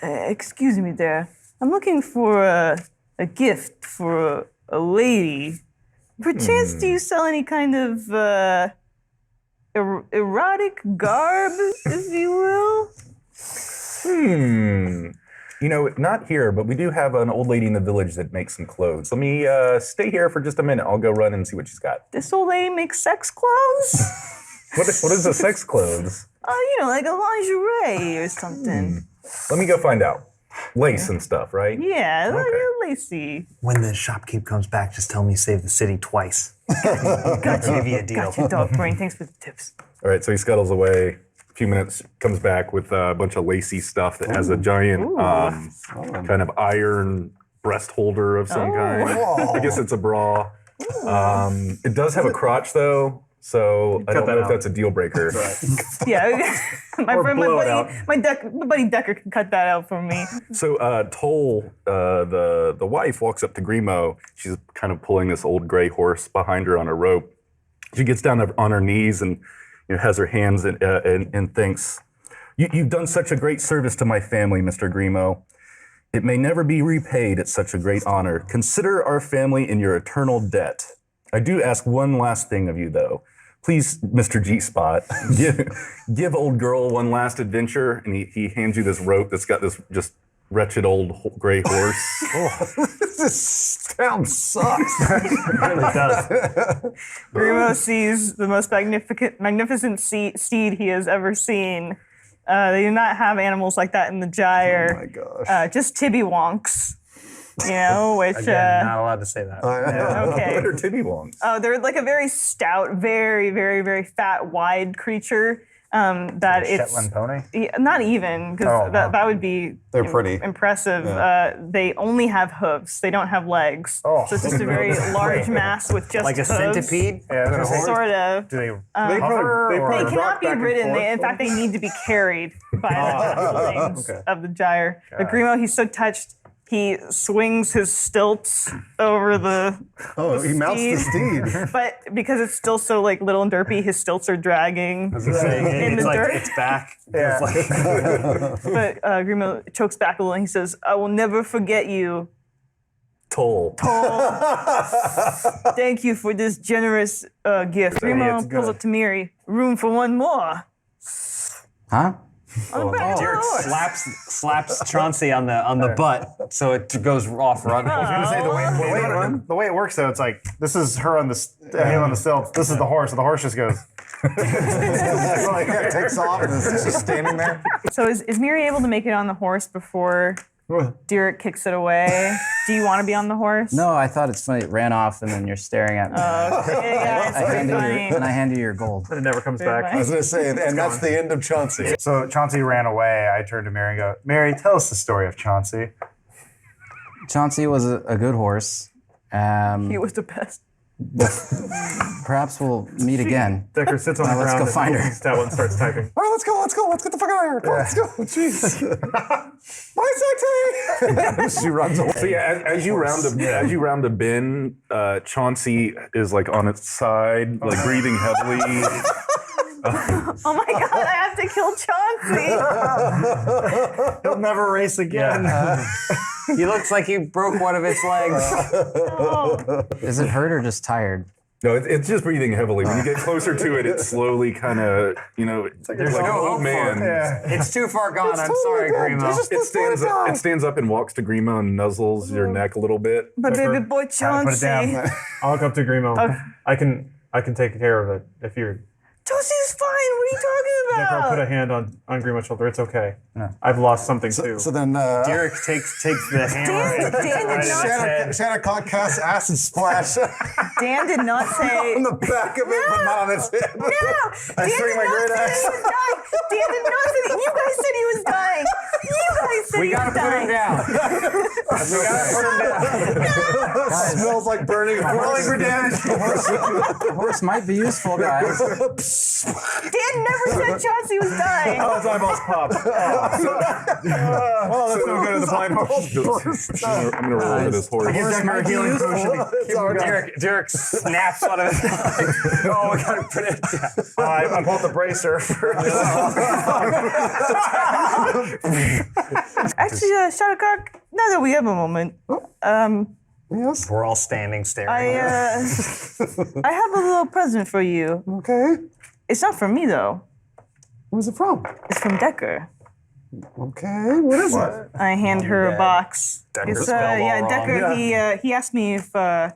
"Excuse me, there. I'm looking for a gift for a lady. Perchance, do you sell any kind of erotic garb, if you will?" You know, not here, but we do have an old lady in the village that makes some clothes. Let me stay here for just a minute. I'll go run and see what she's got. This old lady makes sex clothes? What is a sex clothes? Like a lingerie or something. Let me go find out. Lace and stuff, right? Yeah, like Okay. lacy. When the shopkeep comes back, just tell me you saved the city twice. Gotcha. Give you a deal. Gotcha, dog brain. Thanks for the tips. All right, so he scuttles away. A few minutes, comes back with a bunch of lacy stuff that has a giant kind of iron breast holder of some kind. I guess it's a bra. It does have a crotch though, so I don't know if that's a deal breaker. Yeah, my blow it out. buddy Decker can cut that out for me. So Toll, the wife, walks up to Grimo. She's kind of pulling this old gray horse behind her on a rope. She gets down on her knees and has her hands and thinks, "You've done such a great service to my family, Mr. Grimo. It may never be repaid. It's such a great honor. Consider our family in your eternal debt. I do ask one last thing of you, though. Please, Mr. G-Spot, give old girl one last adventure." And he hands you this rope that's got this just wretched old gray horse. This town sucks. It really does. Grimo sees the most magnificent steed he has ever seen. They do not have animals like that in the Gyre. Oh my gosh. Just tibbywonks. Which Again, not allowed to say that. okay. What are tibbywonks? Oh, they're like a very stout, very, very, very fat, wide creature. That it's Shetland pony? Yeah, not even because that would be They're pretty. impressive. They only have hooves. They don't have legs. Oh. So it's just a very large mass with just Like a hooves. centipede? Yeah, Sort of. Do they They hover or cannot rock be back and ridden. forth? In fact, they need to be carried by the lanes of the Gyre. But Grimo, he's so touched. He swings his stilts over the He mounts the steed. But because it's still so like little and derpy, his stilts are dragging in the dirt. It's back. Yeah. But Grimo chokes back a little and he says, "I will never forget you. Toll. Thank you for this generous gift." Grimo pulls up to Miri. "Room for one more." Huh? Dirk slaps Chauncey on the butt, so it goes off running. The way it works though, it's like this is her on the him on the stilts. This is the horse, and the horse just goes. Takes off and it's just standing there. So is Miri able to make it on the horse before Dirk kicks it away? Do you want to be on the horse? No, I thought it's funny. It ran off, and then you're staring at me. Yeah, it's very funny. And I hand you your gold. But it never comes back. I was going to say, and that's the end of Chauncey. So Chauncey ran away. I turned to Mary and go, "Mary, tell us the story of Chauncey." Chauncey was a good horse. He was the best. Perhaps we'll meet again. Decker sits on the Let's ground go find her. and tablet and starts typing. All right, let's go. Let's get the fuck out of here. Come on, let's go. Jeez. Bye, sexy. She runs away. So yeah, as you round a bend, Chauncey is like on its side, like breathing heavily. Oh my god, I have to kill Chauncey. He'll never race again. He looks like he broke one of its legs. Is it hurt or just tired? No, it's just breathing heavily. When you get closer to it, it slowly kind of, it's like an old man. It's too far gone. I'm sorry, Grimo. It stands up and walks to Grimo and nuzzles your neck a little bit. But baby boy Put it Chauncey. down. I'll look up to Grimo. I can take care of it if you're. Chauncey's fine. What are you talking Decker, I'll put a about? hand on Grimo's shoulder. It's okay. I've lost something too. So then Derek takes the hammer and puts it Dan right in did his not. head. Shattercock casts acid splash Dan did not say. on the back of it, but not on its head. No, I Dan swing did my not great say axe. he was dying. Dan did not say that. You guys said he was dying. You guys said We he was gotta put him dying. down. We gotta put him down. Smells like burning. Rolling for damage. The horse might be useful, guys. Dan never said Chauncey was dying. Oh, his eyeballs popped. Oh, that's no good at the blind horse. I'm gonna roll over this horse. Decker healing potion. Derek snaps one of his. Oh, we gotta put it down. I pulled the bracer. Actually, Shattercock, now that we have a moment, Yes. We're all standing staring. I have a little present for you. Okay. It's not from me though. Where's it from? It's from Decker. Okay. What is it? I hand her a box. Decker It's spelled all wrong. Decker. He asked me if I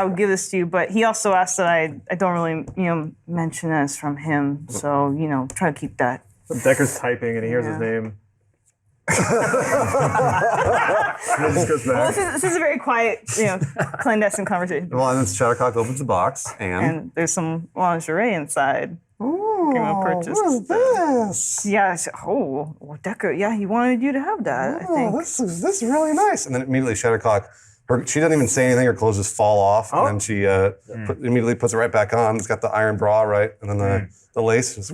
would give this to you, but he also asked that I don't really mention that it's from him. So try to keep that. Decker's typing and he hears his name. And it just goes Well, back. this is a very quiet, clandestine conversation. Well, and then Shattercock opens the box And there's some lingerie inside. Oh, purchased what is this? Yeah, I said, oh, well, Decker, yeah, he wanted you to have that, I Oh, think. this is really nice. And then immediately Shattercock, she doesn't even say anything. Her clothes just fall off, and then she immediately puts it right back on. It's got the iron bra, right, and then the lace. Just,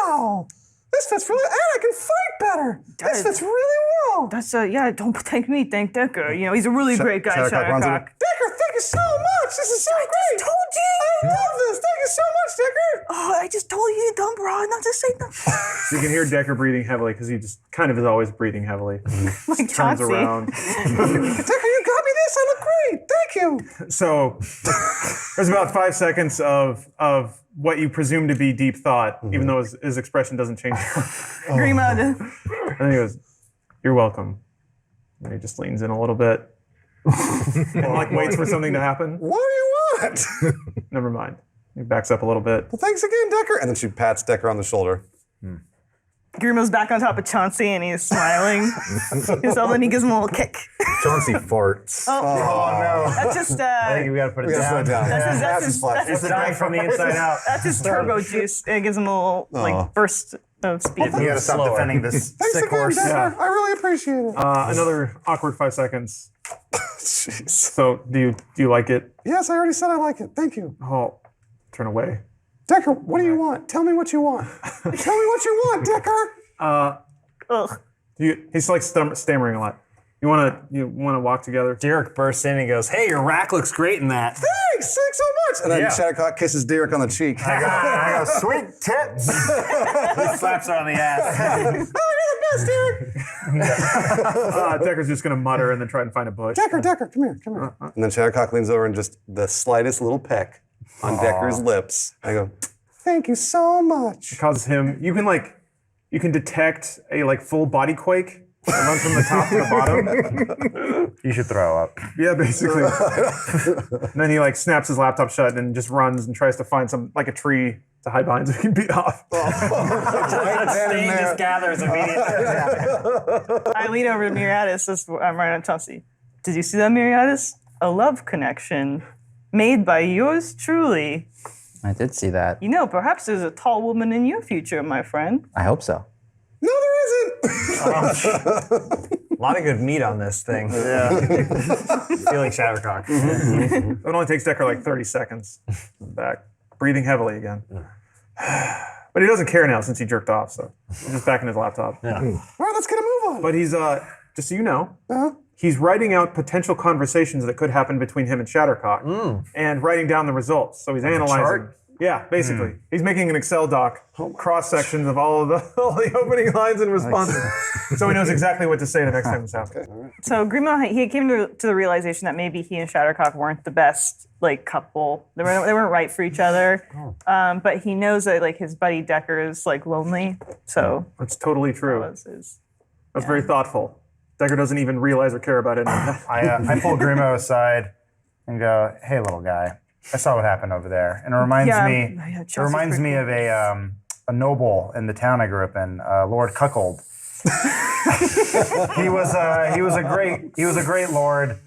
Wow. This fits really, and I can fight better. This fits really well. That's don't thank me, thank Decker. He's a really great guy, Shattercock runs in. Shattercock. Decker, thank you so much. This is so great. Told you. I love this. Thank you so much, Decker. Oh, I just told you, dumb bro, not to say nothing. So you can hear Decker breathing heavily because he just kind of is always breathing heavily. Like Turns Chauncey. around. Decker, you got me this. I look great. Thank you. So there's about 5 seconds of what you presume to be deep thought, even though his expression doesn't change. Grimo. And then he goes, "You're welcome." And he just leans in a little bit and waits for something to happen. What do you want? Never mind. He backs up a little bit. Well, thanks again, Decker. And then she pats Decker on the shoulder. Grimo's back on top of Chauncey and he's smiling. So then he gives him a little kick. Chauncey farts. Oh, no. That's just I think we gotta put it down. that's his dying from the inside out. That's his turbo juice. It gives him a little burst of speed. You gotta stop defending this Thanks sick again, horse. Decker. I really appreciate it. Another awkward 5 seconds. Jeez. So do you like it? Yes, I already said I like it. Thank you. Oh, turn away. Decker, what do you want? Tell me what you want. Tell me what you want, Decker. Ugh. He's like stammering a lot. You wanna walk together? Derek bursts in and goes, "Hey, your rack looks great in that." Thanks so much. And then Shattercock kisses Derek on the cheek. I go, sweet tits. He slaps her on the ass. Oh, you're the best, Derek. Decker's just gonna mutter and then try and find a bush. Decker, come here. And then Shattercock leans over and just the slightest little peck on Decker's lips. I go, Thank you so much. Causes him. You can detect a full body quake that runs from the top to the bottom. You should throw up. Yeah, basically. And then he snaps his laptop shut and just runs and tries to find a tree to hide behind so he can beat off. Stain just gathers immediately. I lean over to Miriadis. I'm right on Chauncey. Did you see that, Miriadis? A love connection made by yours truly. I did see that. Perhaps there's a tall woman in your future, my friend. I hope so. No, there isn't. A lot of good meat on this thing. Yeah. Feeling Shattercock. It only takes Decker 30 seconds. Back. Breathing heavily again. But he doesn't care now since he jerked off, so he's just back in his laptop. All right, let's get a move on. But he's, just so you know, he's writing out potential conversations that could happen between him and Shattercock and writing down the results. So he's analyzing. chart? Yeah, basically. He's making an Excel doc, cross sections of all the opening lines and responses. So he knows exactly what to say the next time this happens. So Grimo, he came to the realization that maybe he and Shattercock weren't the best couple. They weren't right for each other. But he knows that his buddy Decker is lonely. So That's totally true. that's very thoughtful. Decker doesn't even realize or care about it. I pull Grimo aside and go, "Hey, little guy. I saw what happened over there, and it reminds me. Yeah, It reminds me of a noble in the town I grew up in, Lord Cuckold. he was a great lord,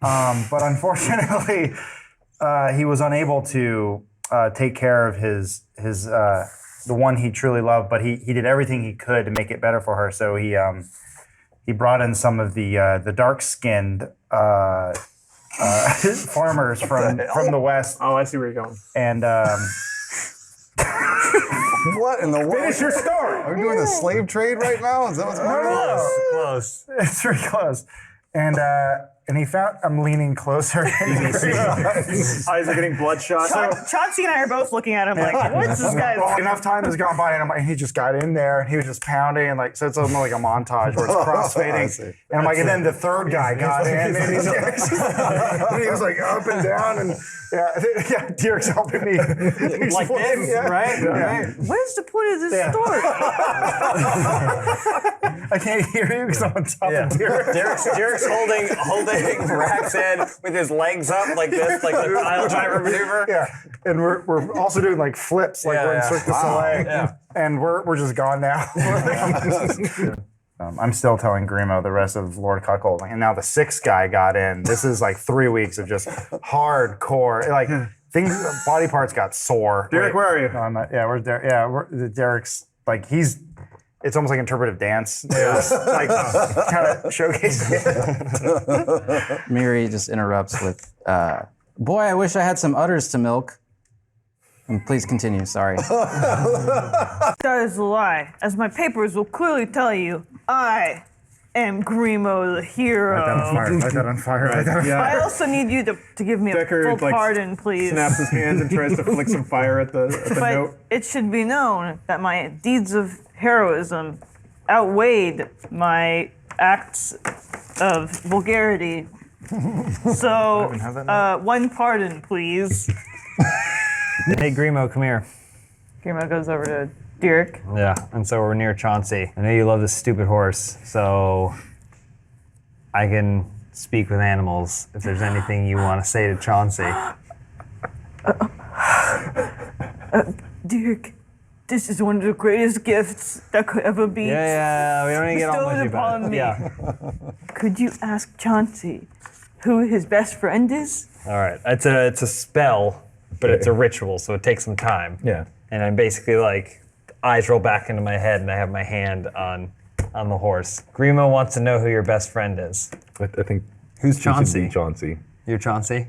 but unfortunately, he was unable to take care of his the one he truly loved. But he did everything he could to make it better for her. So he brought in some of the dark-skinned farmers from the west. Oh, I see where you're going. And What in the world? finish your story. Are we doing the slave trade right now? Is that what's going on? Close. It's very close. And he found I'm leaning closer. Eyes are getting bloodshot. Chauncey and I are both looking at him like, what's this guy's? Enough time has gone by, and he just got in there, and he was just pounding, and like, so it's almost like a montage where it's crossfading. And I'm like, and then the third guy got in, and he was like up and down, and yeah, Derek's helping me. He's Like this, right? Yeah. Where's the point of this story? I can't hear you because I'm on top of Derek. Derek's holding Raxan with his legs up like this, like the pile driver maneuver. Yeah, and we're also doing like flips, like we're in Cirque du Soleil, and we're just gone now. I'm still telling Grimo the rest of Lord Cuckold, and now the sixth guy got in. This is like 3 weeks of just hardcore, like things, body parts got sore. Derek, where are you? No, I'm not. Yeah, where's Derek? Yeah, Derek's like it's almost like interpretive dance. Just, like kind of showcasing it. Miri just interrupts with, boy, I wish I had some udders to milk. And please continue, sorry. That is a lie. As my papers will clearly tell you, I am Grimo the hero. Light that on fire. I also need you to give me Decker, a full pardon, please. Snaps his hands and tries to flick some fire at the But note. it should be known that my deeds of heroism outweighed my acts of vulgarity. So, one pardon, please. Hey, Grimo, come here. Grimo goes over to Derek. Yeah, and so we're near Chauncey. I know you love this stupid horse, so I can speak with animals if there's anything you want to say to Chauncey. Derek, this is one of the greatest gifts that could ever be Yeah, we don't need to get all bestowed mushy about upon it. me. Yeah. Could you ask Chauncey who his best friend is? All right, it's a spell, but it's a ritual, so it takes some time. Yeah. And I'm basically like, eyes roll back into my head, and I have my hand on the horse. Grimo wants to know who your best friend is. I think. Who's it should Chauncey? be Chauncey. You're Chauncey?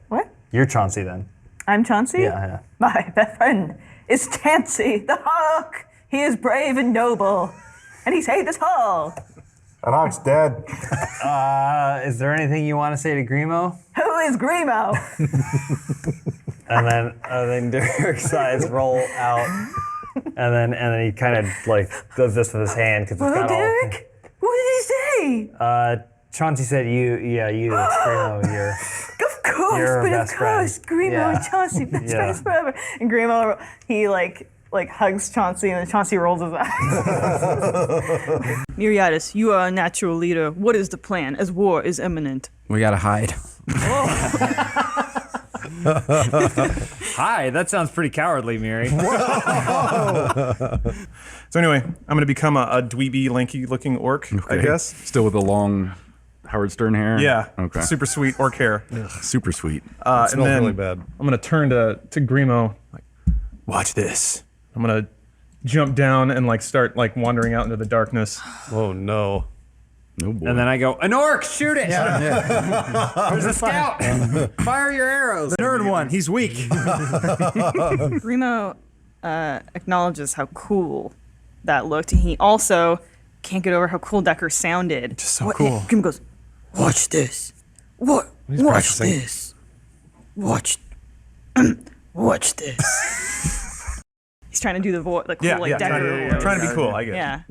What? You're Chauncey then. I'm Chauncey? Yeah. My best friend is Tansy, the hawk. He is brave and noble, and he's hated us all. That hawk's dead. Is there anything you want to say to Grimo? Who is Grimo? And then Derek's eyes roll out, and then he kind of like does this with his hand because it's Well, got Derek, what did he say? all. Chauncey said, you. It's Grimo. You're. Of course, You're but of best friend. course, Grimo Yeah. and Chauncey, best Yeah. friends forever. And Grimo, he like hugs Chauncey, and then Chauncey rolls his eyes. Miriadis, you are a natural leader. What is the plan, as war is imminent? We gotta hide. Hi, that sounds pretty cowardly, Miri. So anyway, I'm going to become a dweeby, lanky-looking orc, I Okay. guess. Still with the long Howard Stern hair? Yeah. Okay. Super sweet orc hair. Super sweet. And smells then really bad. I'm going to turn to Grimo, like, watch this. I'm going to jump down and like start like wandering out into the darkness. Oh no. No boy. And then I go, an orc, shoot it! There's a scout! Fire your arrows! The nerd one, he's weak. Grimo acknowledges how cool that looked, and he also can't get over how cool Decker sounded. Just so cool. Grimo goes, watch this. Watch practicing. this. Watch this. He's trying to do the voice, the cool like Decker voice. trying to be cool, I guess. Yeah.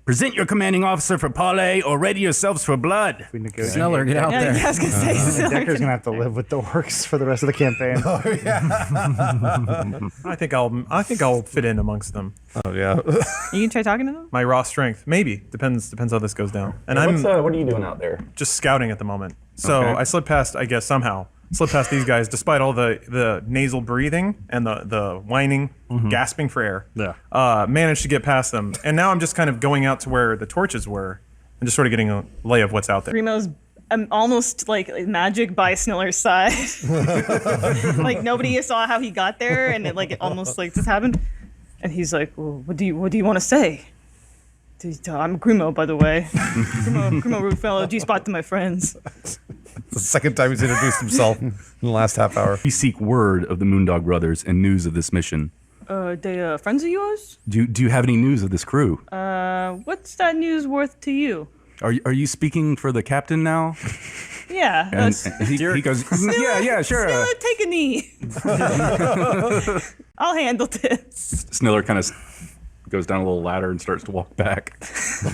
Present your commanding officer for parley or ready yourselves for blood. Sneller, get out Yeah, there. I was gonna say. Decker's gonna have to live with the orcs for the rest of the campaign. I think I'll fit in amongst them. Oh yeah. You can try talking to them. My raw strength, maybe depends how this goes down. And What are you doing out there? just scouting at the moment. So Okay. I slid past, I guess somehow, slip past these guys, despite all the nasal breathing and the whining, gasping for air. Yeah. Managed to get past them, and now I'm just kind of going out to where the torches were, and just sort of getting a lay of what's out there. Grimo's almost like magic by Sniller's side. Like nobody saw how he got there, and it almost like just happened. And he's like, well, "What do you want to say?" I'm Grimo, by the way. Grimo rude fellow, G-spot to my friends. It's the second time he's introduced himself in the last half hour. We seek word of the Moondog Brothers and news of this mission. They friends of yours? Do you have any news of this crew? What's that news worth to you? Are you speaking for the captain now? Yeah. And he goes, yeah, sure. Sniller, take a knee. I'll handle this. Sniller kind of goes down a little ladder and starts to walk back.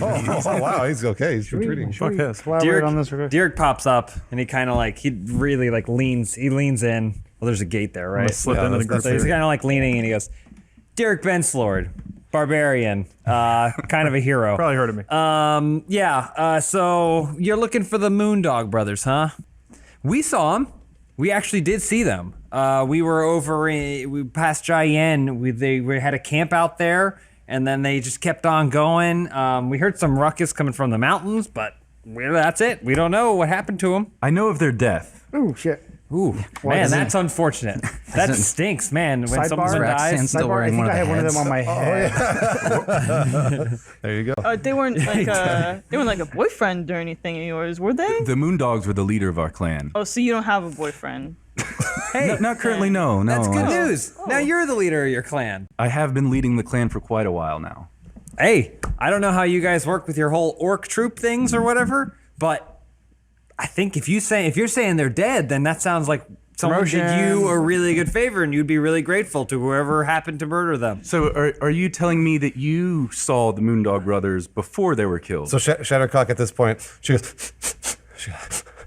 Oh, wow, he's okay. He's retreating. Fuck this. Dirk pops up and he kind of he really leans in. Well, there's a gate there, right? Slip into the group. So he's kind of leaning and he goes, Dirk Benslord, barbarian, kind of a hero. Probably heard of me. So you're looking for the Moondog Brothers, huh? We saw them. We actually did see them. We were we passed Cheyenne. We had a camp out there, and then they just kept on going. We heard some ruckus coming from the mountains, but that's it. We don't know what happened to them. I know of their death. Ooh, shit. Ooh, man, that's unfortunate. That stinks, man. When someone dies. Still wearing one of the one of them on my head. There you go. They weren't like a boyfriend or anything of yours, were they? The Moondogs were the leader of our clan. Oh, so you don't have a boyfriend? Hey, not currently, no. That's good news. Now you're the leader of your clan. I have been leading the clan for quite a while now. Hey, I don't know how you guys work with your whole orc troop things or whatever, but I think if you're saying they're dead, then that sounds like someone did you a really good favor, and you'd be really grateful to whoever happened to murder them. So are you telling me that you saw the Moondog Brothers before they were killed? So Shattercock at this point, she goes,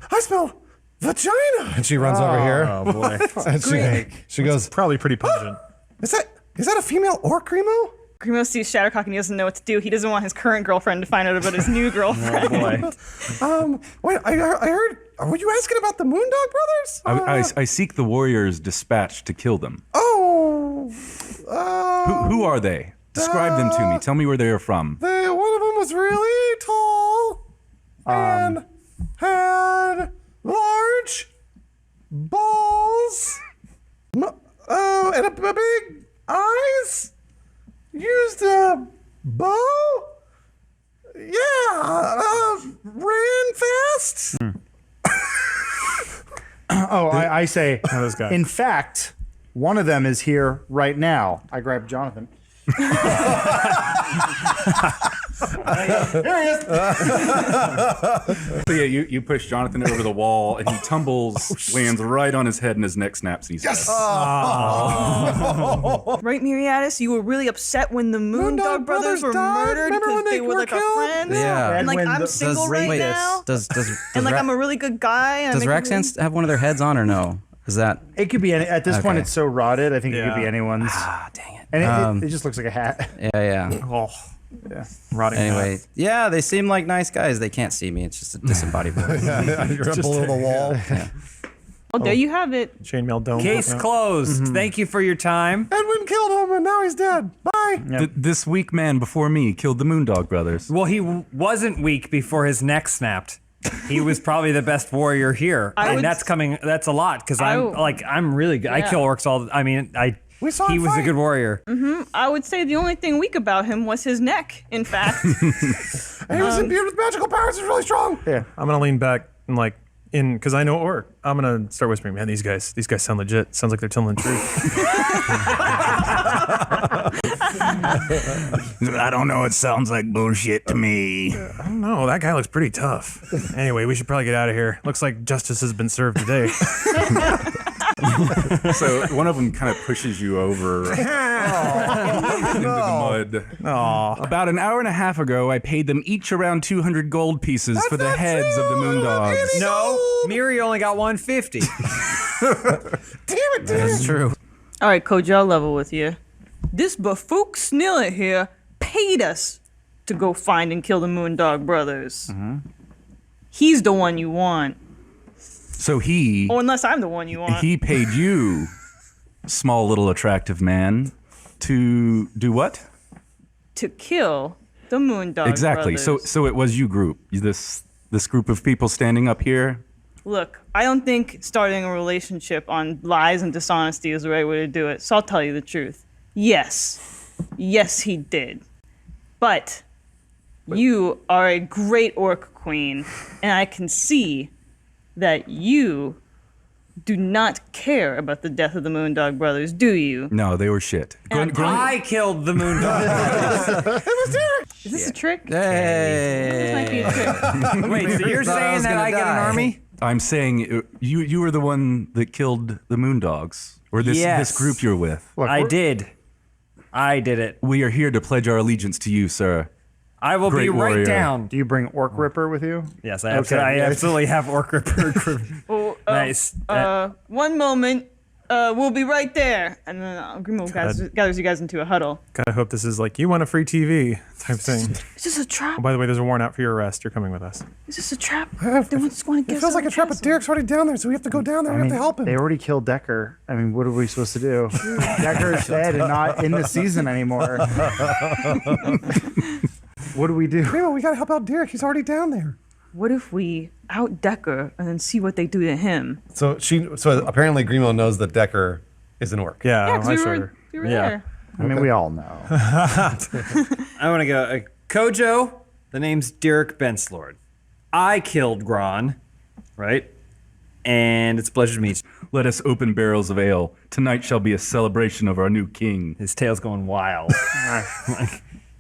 I smell vagina, and she runs over here. Oh boy. And she goes, Probably pretty pungent. is that a female orc, Grimo? Grimo sees Shattercock and he doesn't know what to do. He doesn't want his current girlfriend to find out about his new girlfriend. Oh boy. Wait, I heard. Were you asking about the Moondog Brothers? I seek the warriors dispatched to kill them. Oh. Who are they? Describe them to me. Tell me where they are from. One of them was really tall and had large balls. And a big eyes. Used a bow. Yeah. Ran fast. I say, this guy. in fact, one of them is here right now. I grab Jonathan. Here he is. So yeah, you push Jonathan over the wall, and he tumbles, lands right on his head, and his neck snaps. He's Yes. Right, Miriadis? You were really upset when the Moondog Brothers were murdered because they were like our friends? Yeah. And I'm single right now? Does And I'm a really good guy? And does Raxan have one of their heads on or no? Is that... It could be at this point. Okay. It's so rotted. I think it could be anyone's. Ah, dang it. And it just looks like a hat. Yeah. Oh, Yeah. rotting. Anyway, yeah, they seem like nice guys. They can't see me. It's just a disembodied voice. You're up below the wall. Oh, there you have it. Chainmail dome. Case closed. Thank you for your time. Edwin killed him, and now he's dead. Bye. This weak man before me killed the Moondog Brothers. Well, he wasn't weak before his neck snapped. He was probably the best warrior here, that's a lot because I'm really good. I kill orcs all. He was a good warrior. I would say the only thing weak about him was his neck, in fact. And he was imbued with magical powers. He's really strong. Yeah, I'm gonna lean back and because I know orc. I'm gonna start whispering, man. These guys sound legit. Sounds like they're telling the truth. I don't know. It sounds like bullshit to me. I don't know. That guy looks pretty tough. Anyway, we should probably get out of here. Looks like justice has been served today. So one of them kind of pushes you over into the mud. About an hour and a half ago, I paid them each around 200 gold pieces for the heads of the Moondogs. No, Miri only got 150. Damn it, That's true. All right, Coach, I'll level with you. This Bafook Sniller here paid us to go find and kill the Moondog Brothers. He's the one you want. So he Oh, unless I'm the one you want. he paid you, small little attractive man, to do what? To kill the Moondog Exactly. brothers. So it was you group. This group of people standing up here. Look, I don't think starting a relationship on lies and dishonesty is the right way to do it. So I'll tell you the truth. Yes, he did. But you are a great orc queen, and I can see that you do not care about the death of the Moondog brothers, do you? No, they were shit. I killed the Moondog. It was Derek. Is this a trick? This might be a trick. Wait, so you're saying that I get an army? I'm saying you were the one that killed the Moondogs, or this group you're with. Look, I did it. We are here to pledge our allegiance to you, sir. I will Great be right warrior. down. Do you bring Orc Ripper with you? Yes, I absolutely have Orc Ripper. Well, Nice. One moment. We'll be right there. And then Grimo gathers you guys into a huddle. Gotta hope this is like, you want a free TV type thing. Is this a trap? Oh, by the way, there's a warrant out for your arrest. You're coming with us. Is this a trap? They just want to It get feels like a trap, but Derek's already down there, so we have to go down there. We have to help him. They already killed Decker. I mean, what are we supposed to do? Decker's dead and not in the season anymore. What do we do? Grimo, we gotta help out Derek. He's already down there. What if we out Decker and then see what they do to him? So apparently Grimo knows that Decker is an orc. Yeah, Yeah, 'cause I we sure. were there. I mean, we all know. I want to go. Kojo, the name's Derek Benslord. I killed Gron, right? And it's a pleasure to meet you. Let us open barrels of ale. Tonight shall be a celebration of our new king. His tail's going wild.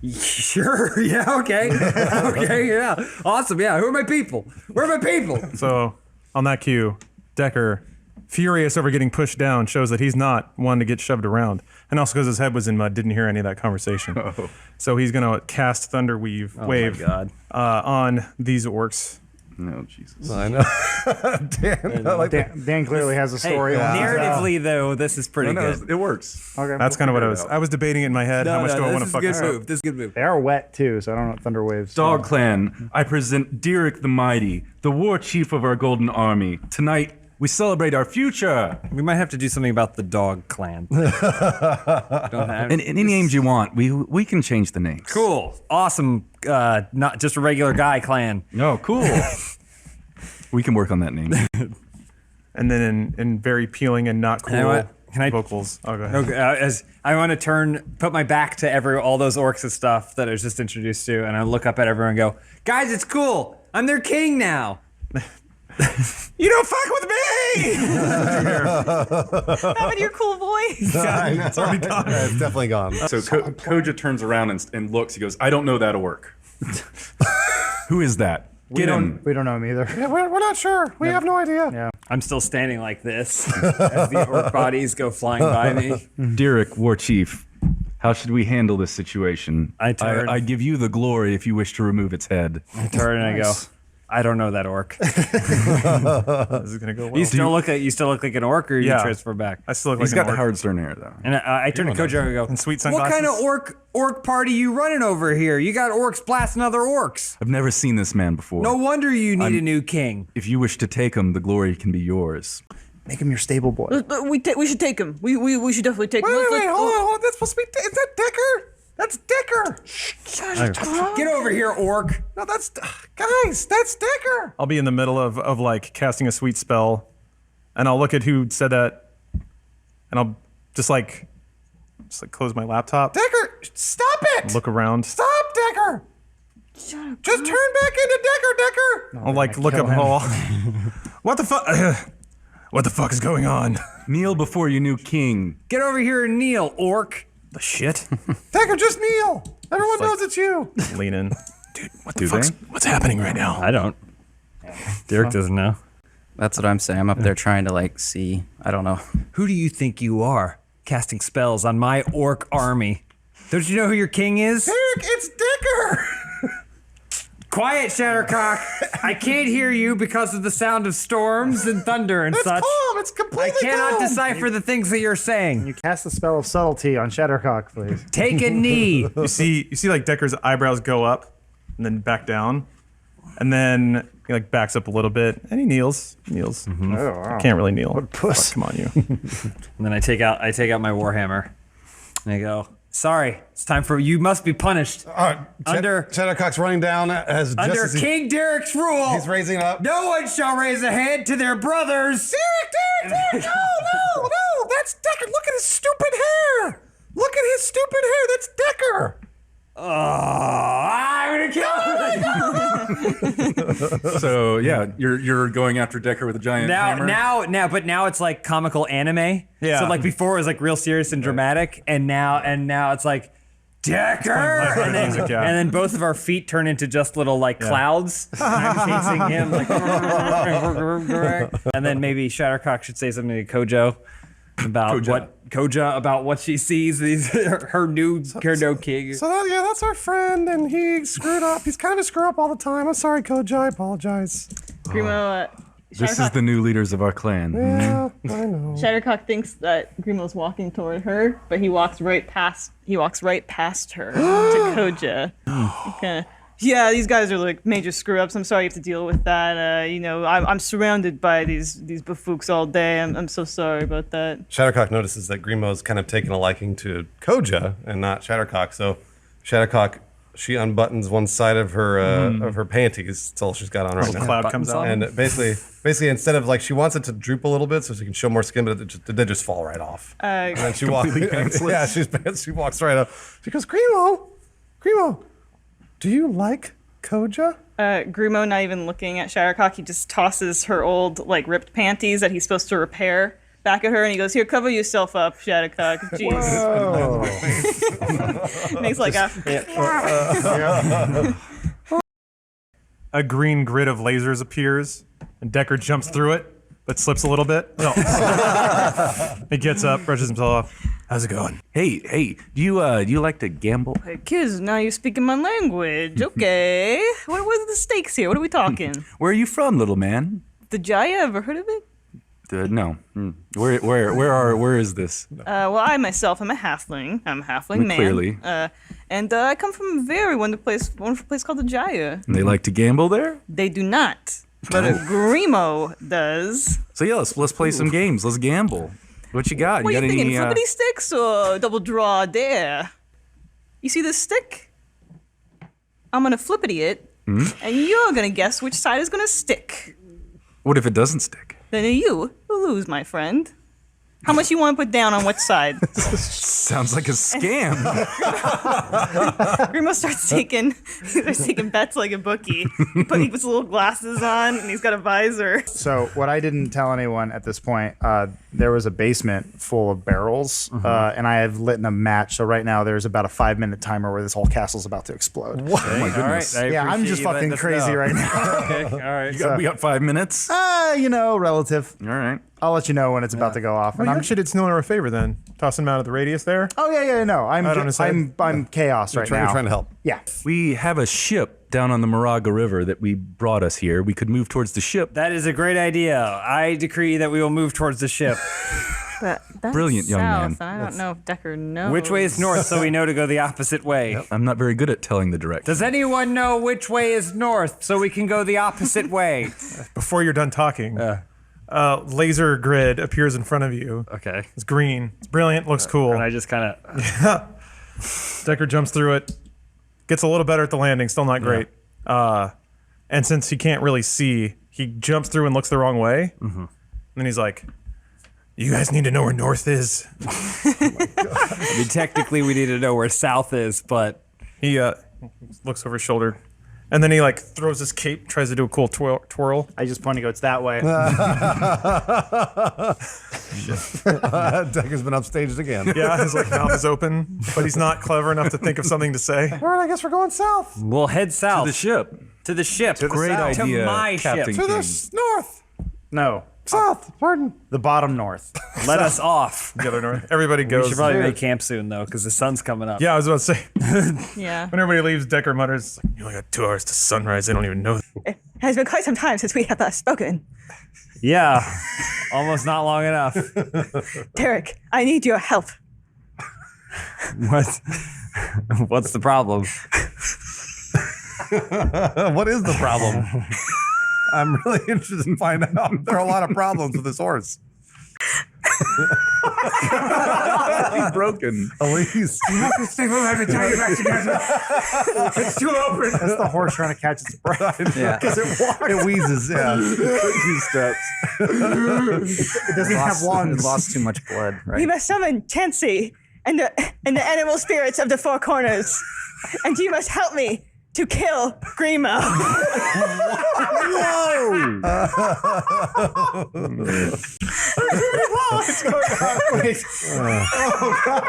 Sure, yeah, okay. Okay, yeah. Awesome, yeah. Who are my people? Where are my people? So, on that cue, Decker, furious over getting pushed down, shows that he's not one to get shoved around. And also because his head was in mud, didn't hear any of that conversation. Oh. So he's going to cast Thunder Wave my God. On these orcs. No, Jesus. I know. Dan, I like that. Dan clearly has a story. on Narratively, though, this is pretty good. It works. Okay. That's kind of what I was debating in my head. How much do I want to fuck this is this a good up? move. This is a good move. They are wet too, so I don't know what Thunder Waves. Dog Clan, I present Derek the Mighty, the war chief of our Golden Army. Tonight, we celebrate our future. We might have to do something about the dog clan. Don't have And any names you want, we can change the names. Cool. Awesome. Not just a regular guy clan. No, cool. We can work on that name. And then in very peeling and not cool vocals. Oh, go ahead. Okay, as I want to put my back to all those orcs and stuff that I was just introduced to, and I look up at everyone and go, guys, it's cool. I'm their king now. You don't fuck with me! Not with your cool voice. I know. It's already gone. Yeah, it's definitely gone. So Koja turns around and looks. He goes, I don't know that orc. Who is that? Get him. We don't know him either. Yeah, we're not sure. We have no idea. Yeah. I'm still standing like this as the orc bodies go flying by me. Derek, war chief, how should we handle this situation? I turn- I give you the glory if you wish to remove its head. I turn and I go, I don't know that orc. This is going to go well. You still look like an orc, or you Yeah. transfer back? I still look He's like got an the orc. Howard Stern hair, though. And I turn to Kojo and I go, And sweet what kind of sunglasses? orc party you running over here? You got orcs blasting other orcs. I've never seen this man before. No wonder you need a new king. If you wish to take him, the glory can be yours. Make him your stable boy. We should take him. We should definitely take him. Wait, hold on. That's supposed to be. Is that Decker? That's Decker. Get over here, orc. No, that's guys. That's Decker. I'll be in the middle of like casting a sweet spell, and I'll look at who said that, and I'll just like close my laptop, Decker, stop it. look around. Stop, Decker. Just turn back into Decker. I'll like look up hall. What the fuck? What the fuck is going on? Kneel before your new king. Get over here and kneel, orc. The shit? Decker, just kneel. Everyone knows it's you. Lean in. Dude, what's happening right now? I don't. Derek doesn't know. That's what I'm saying. I'm up there trying to like see. I don't know. Who do you think you are, casting spells on my orc army? Don't you know who your king is? Derek, it's Decker. Quiet, Shattercock. I can't hear you because of the sound of storms and thunder and It's such. calm. It's completely I cannot calm. decipher the things that you're saying. You cast the spell of subtlety on Shattercock, please. Take a knee. You see like Decker's eyebrows go up and then back down, and then He like backs up a little bit and he kneels. Can't really kneel. What puss? Come on, you. And then I take out my warhammer, and I go, "Sorry, it's time for you. Must be punished under Shadowcock's running down as under King Derek's rule. He's raising up. No one shall raise a hand to their brothers." Derek, no, that's Decker. Look at his stupid hair. Look at his stupid hair. That's Decker. I'm gonna kill him. So yeah, you're going after Decker with a giant hammer. Now it's like comical anime. Yeah. So like before it was like real serious and dramatic, and now it's like Decker, and then both of our feet turn into just little like clouds. And I'm chasing him like, and then maybe Shattercock should say something to Kojo about what she sees. Her new king. So that's our friend, and he screwed up. He's kind of a screw up all the time. I'm sorry, Kojo. I apologize. Grimo, This is the new leaders of our clan. Yeah, I know. Shattercock thinks that Grimo's walking toward her, but he walks right past her to Koja. Okay. Yeah, these guys are like major screw ups. I'm sorry you have to deal with that. I'm surrounded by these bufooks all day. I'm so sorry about that. Shadowcock notices that Grimo's kind of taken a liking to Koja and not Shadowcock. So Shadowcock, she unbuttons one side of her panties. That's all she's got on right now. Cloud comes out. And basically, instead of like, she wants it to droop a little bit so she can show more skin, but they just fall right off. And then she walks. Yeah, she walks right up. She goes, Grimo, do you like Koja? Grimo, not even looking at Shattercock, he just tosses her old like ripped panties that he's supposed to repair back at her, and he goes, "Here, cover yourself up, Shattercock." Jeez. Makes like A green grid of lasers appears, and Decker jumps through it, but slips a little bit. No. He gets up, brushes himself off. How's it going? Hey, do you like to gamble? Hey, kids, now you're speaking my language. Okay. What are the stakes here? What are we talking? Where are you from, little man? The Jaya, ever heard of it? No. Where is this? Well, I myself am a halfling. I'm a halfling man. Clearly. And I come from a very wonderful place called the Jaya. And they like to gamble there? They do not. But Grimo does. So yeah, let's play some games. Let's gamble. What you got? What you are got you thinking, any? flippity sticks or double draw dare? You see this stick? I'm gonna flippity it, and you're gonna guess which side is gonna stick. What if it doesn't stick? Then you will lose, my friend. How much you want to put down on which side? Sounds like a scam. Grimo starts taking bets like a bookie. He puts little glasses on and he's got a visor. So what I didn't tell anyone at this point, there was a basement full of barrels, and I have lit a match. So right now there's about a 5-minute timer where this whole castle's about to explode. What? Oh my goodness. Yeah, I'm just fucking crazy right now. Okay, all right. We got 5 minutes. Relative. All right. I'll let you know when it's about to go off. Well, you actually did Snow in our favor then. Tossing him out of the radius there. Oh yeah, no. I'm Out on his side? I'm chaos right now. Trying to help. Yeah. We have a ship down on the Moraga River that we brought us here. We could move towards the ship. That is a great idea. I decree that we will move towards the ship. But that's Brilliant, young south, man. And I don't know if Decker knows. Which way is north so we know to go the opposite way? I'm not very good at telling the direction. Does anyone know which way is north so we can go the opposite way? Before you're done talking, laser grid appears in front of you. Okay. It's green. It's brilliant. Looks cool. And I just kind of... Decker jumps through it. Gets a little better at the landing. Still not great. And since he can't really see, he jumps through and looks the wrong way. And then he's like, "You guys need to know where north is." I mean, technically we need to know where south is, but... He looks over his shoulder. And then he like throws his cape, tries to do a cool twirl. I just point to go, it's that way. Decker's been upstaged again. Yeah, his like mouth is open, but he's not clever enough to think of something to say. All right, I guess we're going south. We'll head south. To the ship. To the ship. Great idea, To my Captain ship. To King. the north. No. South, pardon. The bottom north. Let us off. The other north. Everybody We goes. should probably make camp soon, though, because the sun's coming up. Yeah, I was about to say. Yeah. When everybody leaves, Decker mutters, "You only got 2 hours to sunrise. They don't even know." It has been quite some time since we have last spoken. Yeah. Almost not long enough. Derek, I need your help. What's the problem? What is the problem? I'm really interested in finding out. There are a lot of problems with this horse. He's broken. Elise. It's too open. That's the horse trying to catch its breath. Yeah. Because it walks. It wheezes, yeah. 2 steps. It doesn't have lungs. It lost too much blood, We right? must summon Chansey and the animal spirits of the four corners. And you must help me to kill Grimo. Whoa! Wait. Oh, God.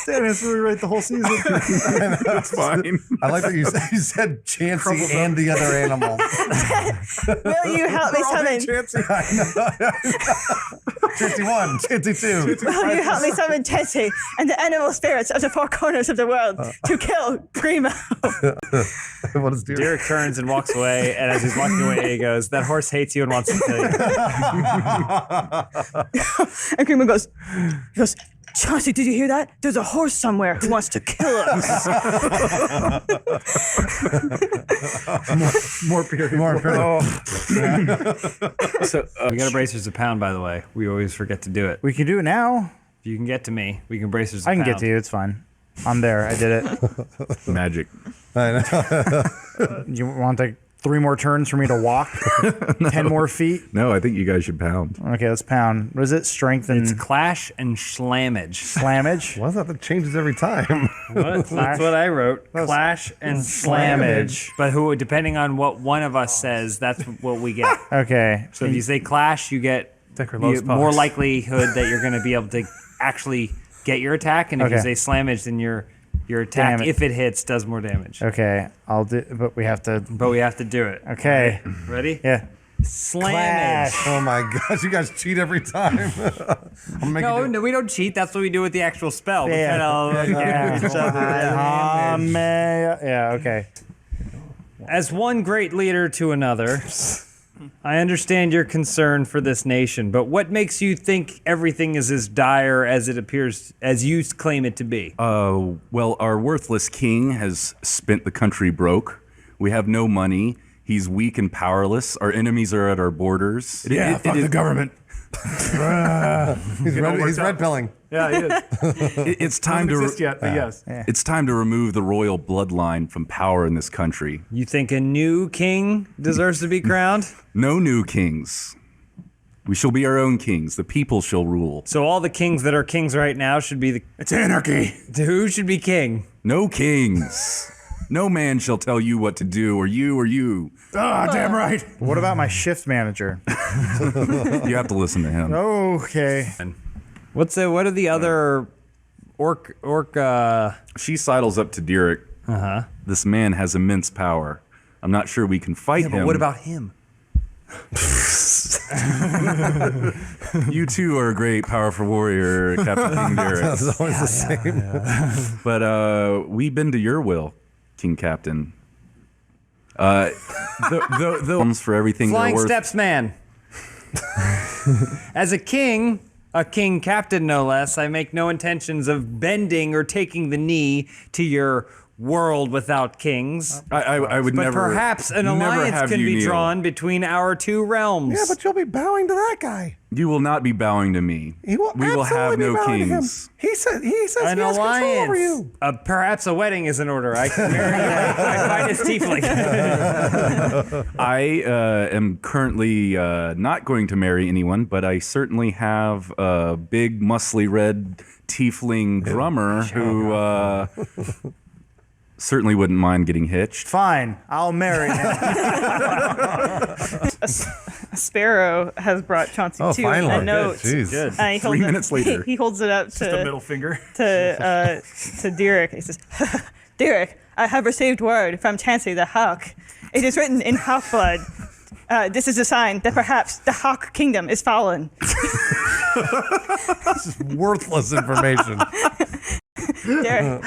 Dennis, rewrite the whole season. It's fine. I like that you said Chansey and the other animal. Will you help me summon? Chansey 1, Chansey 2. Will you help me summon Chansey and the animal spirits of the four corners of the world to kill Grimo? What is Derek turns and walks away, and as he's walking away, he goes, "That horse hates you and wants to kill you." And Grimo goes, Chauncey, did you hear that? There's a horse somewhere who wants to kill us. More period. So we got a bracers a pound, by the way. We always forget to do it. We can do it now. If you can get to me, we can bracers a I can pound. get to you. It's fine. I'm there. I did it. Magic. I know. You want like 3 more turns for me to walk? 10 more feet? No, I think you guys should pound. Okay, let's pound. What is it? Strength and It's clash and slammage. slammage? Why is that changes every time? What? That's what I wrote. Clash and slammage. But who, depending on what one of us says, that's what we get. Okay. So if you say clash, you get more likelihood that you're going to be able to actually get your attack, and if you Okay. say slammage, then your attack, Damn it. if it hits, does more damage. Okay, I'll do, but we have to. But we have to do it. Okay. Ready? Yeah. Slammage. Oh my gosh, you guys cheat every time. No, we don't cheat. That's what we do with the actual spell. We Yeah. Yeah, okay. As one great leader to another, I understand your concern for this nation, but what makes you think everything is as dire as it appears, as you claim it to be? Well, our worthless king has spent the country broke. We have no money. He's weak and powerless. Our enemies are at our borders. Fuck the government. He's red pilling. Yeah, he is. It's time to exist yet, but yes. It's time to remove the royal bloodline from power in this country. You think a new king deserves to be crowned? No new kings. We shall be our own kings. The people shall rule. So all the kings that are kings right now should be the... It's anarchy. Who should be king? No kings. No man shall tell you what to do, or you. Ah, damn right. What about my shift manager? You have to listen to him. Okay. What are the other orc She sidles up to Derek. Uh-huh. This man has immense power. I'm not sure we can fight him. But what about him? You too are a great, powerful warrior, Captain King Derek. It's always the same. But we bend to your will, King Captain. The for everything Flying they're worth. steps, man. As a king captain no less, I make no intentions of bending or taking the knee to your world without kings. I would But never. perhaps an never alliance have can you be kneel. drawn between our two realms. Yeah, but you'll be bowing to that guy. You will not be bowing to me. He will we will have absolutely be no bowing to him. kings. He says An he has control over you. alliance. Perhaps a wedding is in order. I can marry my finest tiefling. I am currently not going to marry anyone, but I certainly have a big, muscly red tiefling drummer who certainly wouldn't mind getting hitched. Fine, I'll marry him. A sparrow has brought Chauncey Oh, to finally. a note. Jeez. Good. And he 3 holds it- minutes later. He holds it up Just a middle finger. to Derek. He says, Derek, I have received word from Chansey the Hawk. It is written in Hawk blood. This is a sign that perhaps the Hawk Kingdom is fallen. This is worthless information. Derek.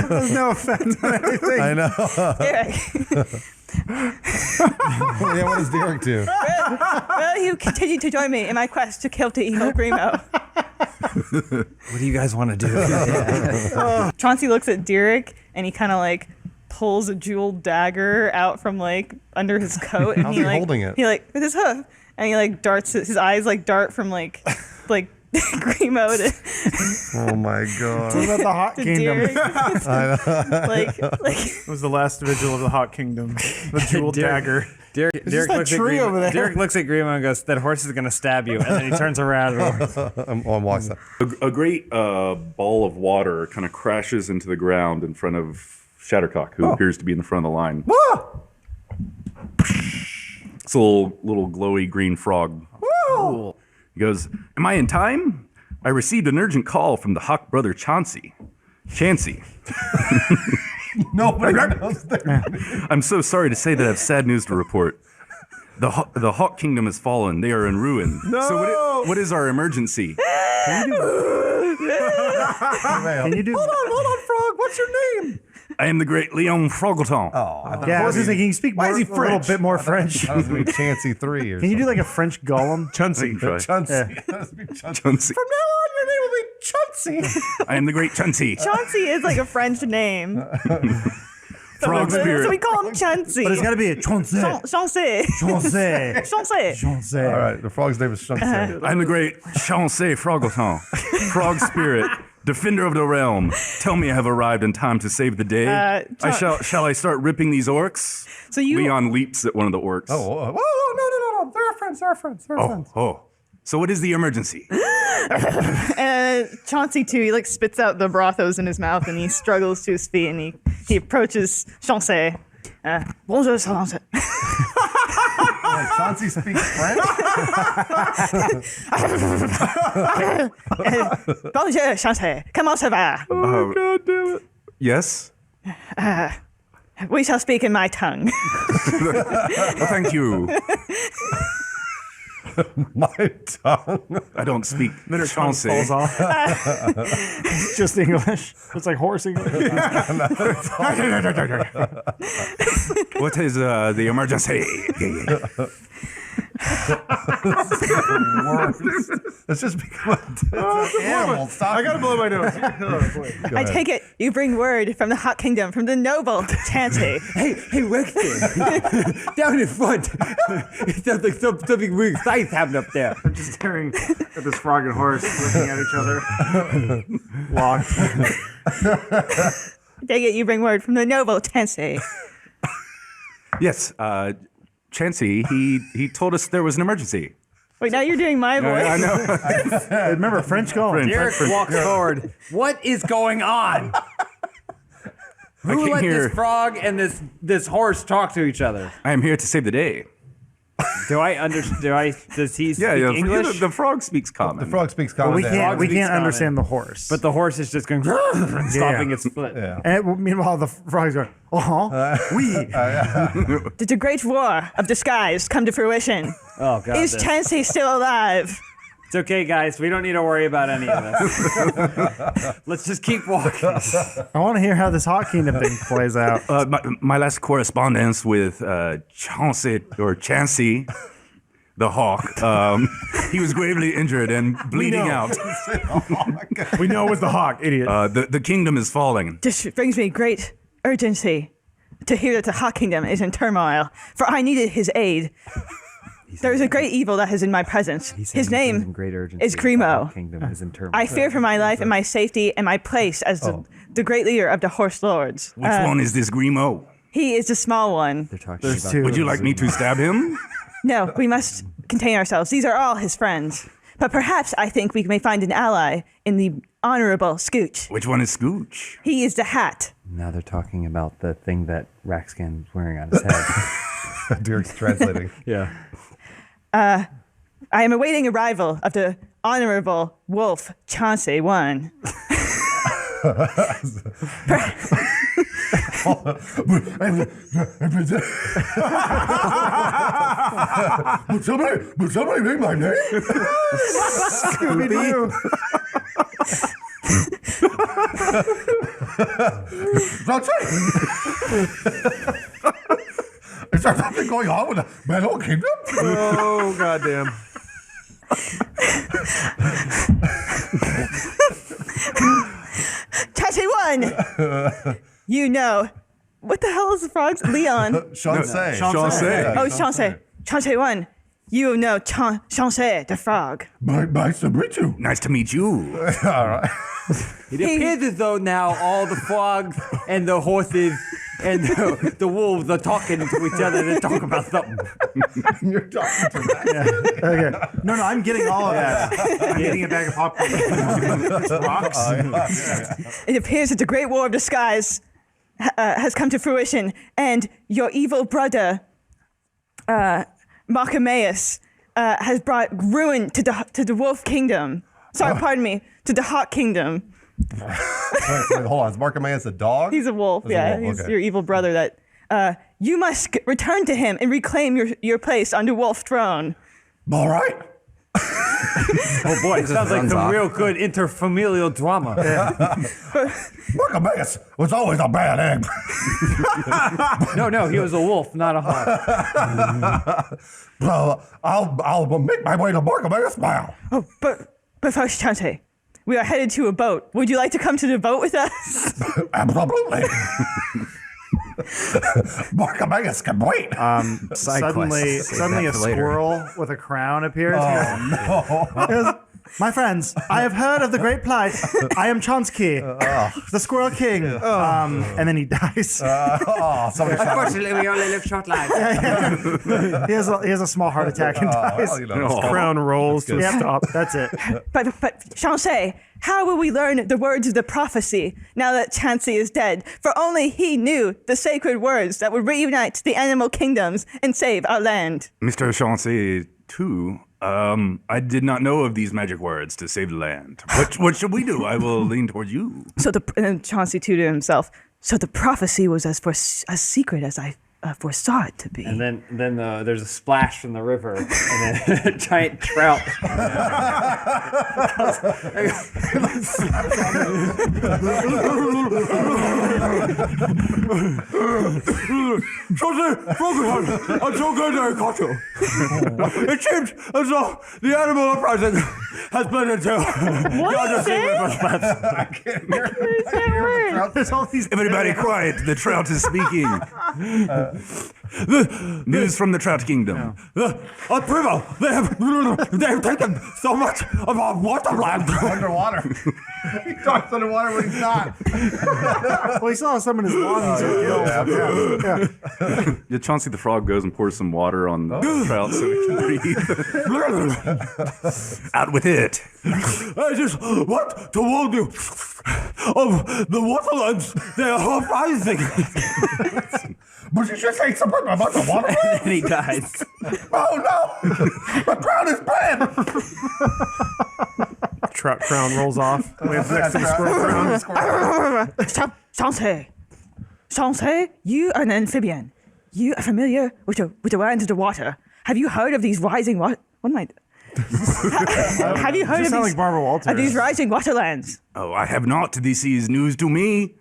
There's no effect on everything. I know. Derek. Yeah, what does Derek do? Will you continue to join me in my quest to kill the evil Grimo? What do you guys want to do? Chauncey looks at Derek and he kind of like pulls a jeweled dagger out from like under his coat, and How's he he like holding it? he like with his hoof, and he like darts his eyes like dart from like Grimo to Oh my god. What about the Hot Kingdom? Derek. like It was the last vigil of the Hot Kingdom. The jeweled dagger. Derek just that looks at tree Grima. over there. Derek looks at Grima and goes, "That horse is gonna stab you." And then he turns around. I'm walking. A great ball of water kind of crashes into the ground in front of Shattercock, who appears to be in the front of the line. It's a little glowy green frog. Cool. He goes, "Am I in time? I received an urgent call from the Hawk brother Chansey. Nobody knows that. I'm so sorry to say that I have sad news to report. The Hawk Kingdom has fallen. They are in ruin. No! So what is our emergency?" Can you do? Hold on, Frog. What's your name? "I am the great Leon Frogleton." Oh, I thought Yeah, I was just thinking, can you speak more, Why is he a little French? bit more French? That was gonna be Chansey 3 or Can you do like a French Gollum? Chauncey. Chauncey. Chauncey. From now on, your name will be Chauncey. I am the great Chauncey. Chauncey is like a French name. Frog So spirit. we call him Chauncey. But it's got to be a Chauncey. Chauncey. Chauncey. Chauncey. Chauncey. All right, the frog's name is Chauncey. I'm the great Chauncey Frogleton. Frog spirit. Defender of the realm. Tell me I have arrived in time to save the day. Shall I start ripping these orcs? So you Leon leaps at one of the orcs. Oh, no. They're our friends. So what is the emergency? Chauncey too. He like spits out the brothos in his mouth, and he struggles to his feet, and he approaches Chauncey. Bonjour, Chauncey. Chauncey speaks French? Bonjour, Chauncey. Comment ça va? Oh, God damn it. Yes? We shall speak in my tongue. Well, thank you. My tongue. I don't speak Then her tongue Chauncey. falls off. Just English. It's like horse English. What is the emergency? It's just become an animal. Stop. I gotta blow my nose. I take it you bring word from the Hot Kingdom, from the noble Chauncey. Hey, Wexton, down in front. Something really exciting happened up there. I'm just staring at this frog and horse looking at each other. Locked. Take it you bring word from the noble Chauncey. Yes, Chansey, he told us there was an emergency. Wait, now you're doing my voice. I know. Remember, French Gollum. Derek walks forward. What is going on? Who came let here- this frog and this horse talk to each other? I am here to save the day. Does he speak English? The frog speaks common. The frog speaks But common. we speaks can't common. understand the horse. But the horse is just going and stomping its foot. Yeah. And meanwhile, the frog's going, oui. Did the great war of disguise come to fruition? Oh, God. Is Chauncey still alive? It's okay, guys. We don't need to worry about any of this. Let's just keep walking. I want to hear how this Hot Kingdom thing plays out. My last correspondence with Chansey, the hawk, he was gravely injured and bleeding out. We know it was the hawk, idiot. The kingdom is falling. This brings me great urgency to hear that the Hot Kingdom is in turmoil, for I needed his aid. There is a great evil that is in my presence. His name is Grimo. I fear for my life and my safety and my place as the great leader of the Horse Lords. Which one is this Grimo? He is the small one. There's two. Would you like me to stab him? No, we must contain ourselves. These are all his friends. But perhaps I think we may find an ally in the honorable Scooch. Which one is Scooch? He is the hat. Now they're talking about the thing that Raxscan's wearing on his head. Derek's translating. Yeah. I am awaiting arrival of the honorable Wolf Chauncey I. Would somebody make my name? Scooby-Doo. Is there something going on with the Metal Kingdom? Oh, goddamn. Chauncey I! You know What the hell is the frogs? Leon. Shansei. Shansei. Oh, Shansei. Shansei 1. You know Shansei, the frog. Nice to meet you. Nice to meet you. All right. It appears as though now all the frogs and the horses and the wolves are talking to each other to talk about something. You're talking to that. Okay. No, I'm getting all of that. I'm getting a bag of popcorn. It's rocks. It appears that the Great War of Disguise has come to fruition, and your evil brother, Marcomaeus, has brought ruin to the Wolf Kingdom. Sorry, pardon me, to the Hawk Kingdom. Wait, hold on. Is Marcomaeus a dog? He's a wolf. Yeah, he's your evil brother. That you must return to him and reclaim your place on the wolf throne. All right. Oh boy, it sounds like some real good interfamilial drama. Marcomaeus was always a bad egg. No, he was a wolf, not a hawk. Well, I'll make my way to Marcomaeus now. Oh, but first, Chante, we are headed to a boat. Would you like to come to the boat with us? Absolutely. Marcomaeus can wait. Suddenly a squirrel with a crown appears. Oh, no. My friends, I have heard of the great plight. I am Chonsky, the Squirrel King. And then he dies. Unfortunately, we only live short lives. He has a small heart attack and dies. His crown rolls to a stop. That's it. But Chancey, how will we learn the words of the prophecy now that Chancey is dead? For only he knew the sacred words that would reunite the animal kingdoms and save our land. Mr. Chancey, too. I did not know of these magic words to save the land. What should we do? I will lean towards you. And then Chauncey too to himself. So the prophecy was as secret as I foresaw it to be. And then there's a splash from the river, and then a giant trout. I'm so good I caught you. It seems as though the animal uprising has been into. What I can't hear. Everybody quiet. The trout is speaking. News from the Trout Kingdom. Primo, they have taken so much of our waterland. Underwater. He talks underwater when he's not. Well, he saw some in his lungs or gills. Yeah, Chauncey the Frog goes and pours some water on the trout so he can breathe. Out with it. I just want to warn you of the waterlands. They are uprising. But you should say something about the water. And he dies. Oh no! The crown is bad. Trout crown rolls off. Lands next to the squirrel crown. Chancey, you are an amphibian. You are familiar with the lands of the water. Have you heard of these rising water? What am I? Have you heard Like Barbara Walters. of these rising waterlands? Oh, I have not. This is news to me.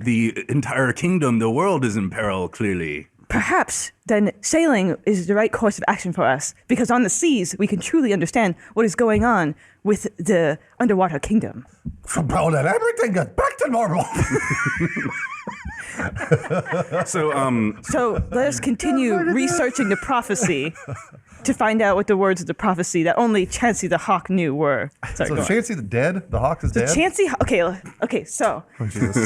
The entire kingdom, the world is in peril, clearly. Perhaps then sailing is the right course of action for us, because on the seas we can truly understand what is going on with the underwater kingdom. Well, then everything gets back to normal. So let us continue researching the prophecy to find out what the words of the prophecy that only Chancey the Hawk knew were. Sorry, So Chancey the dead? The hawk is So dead? Chancey, okay, so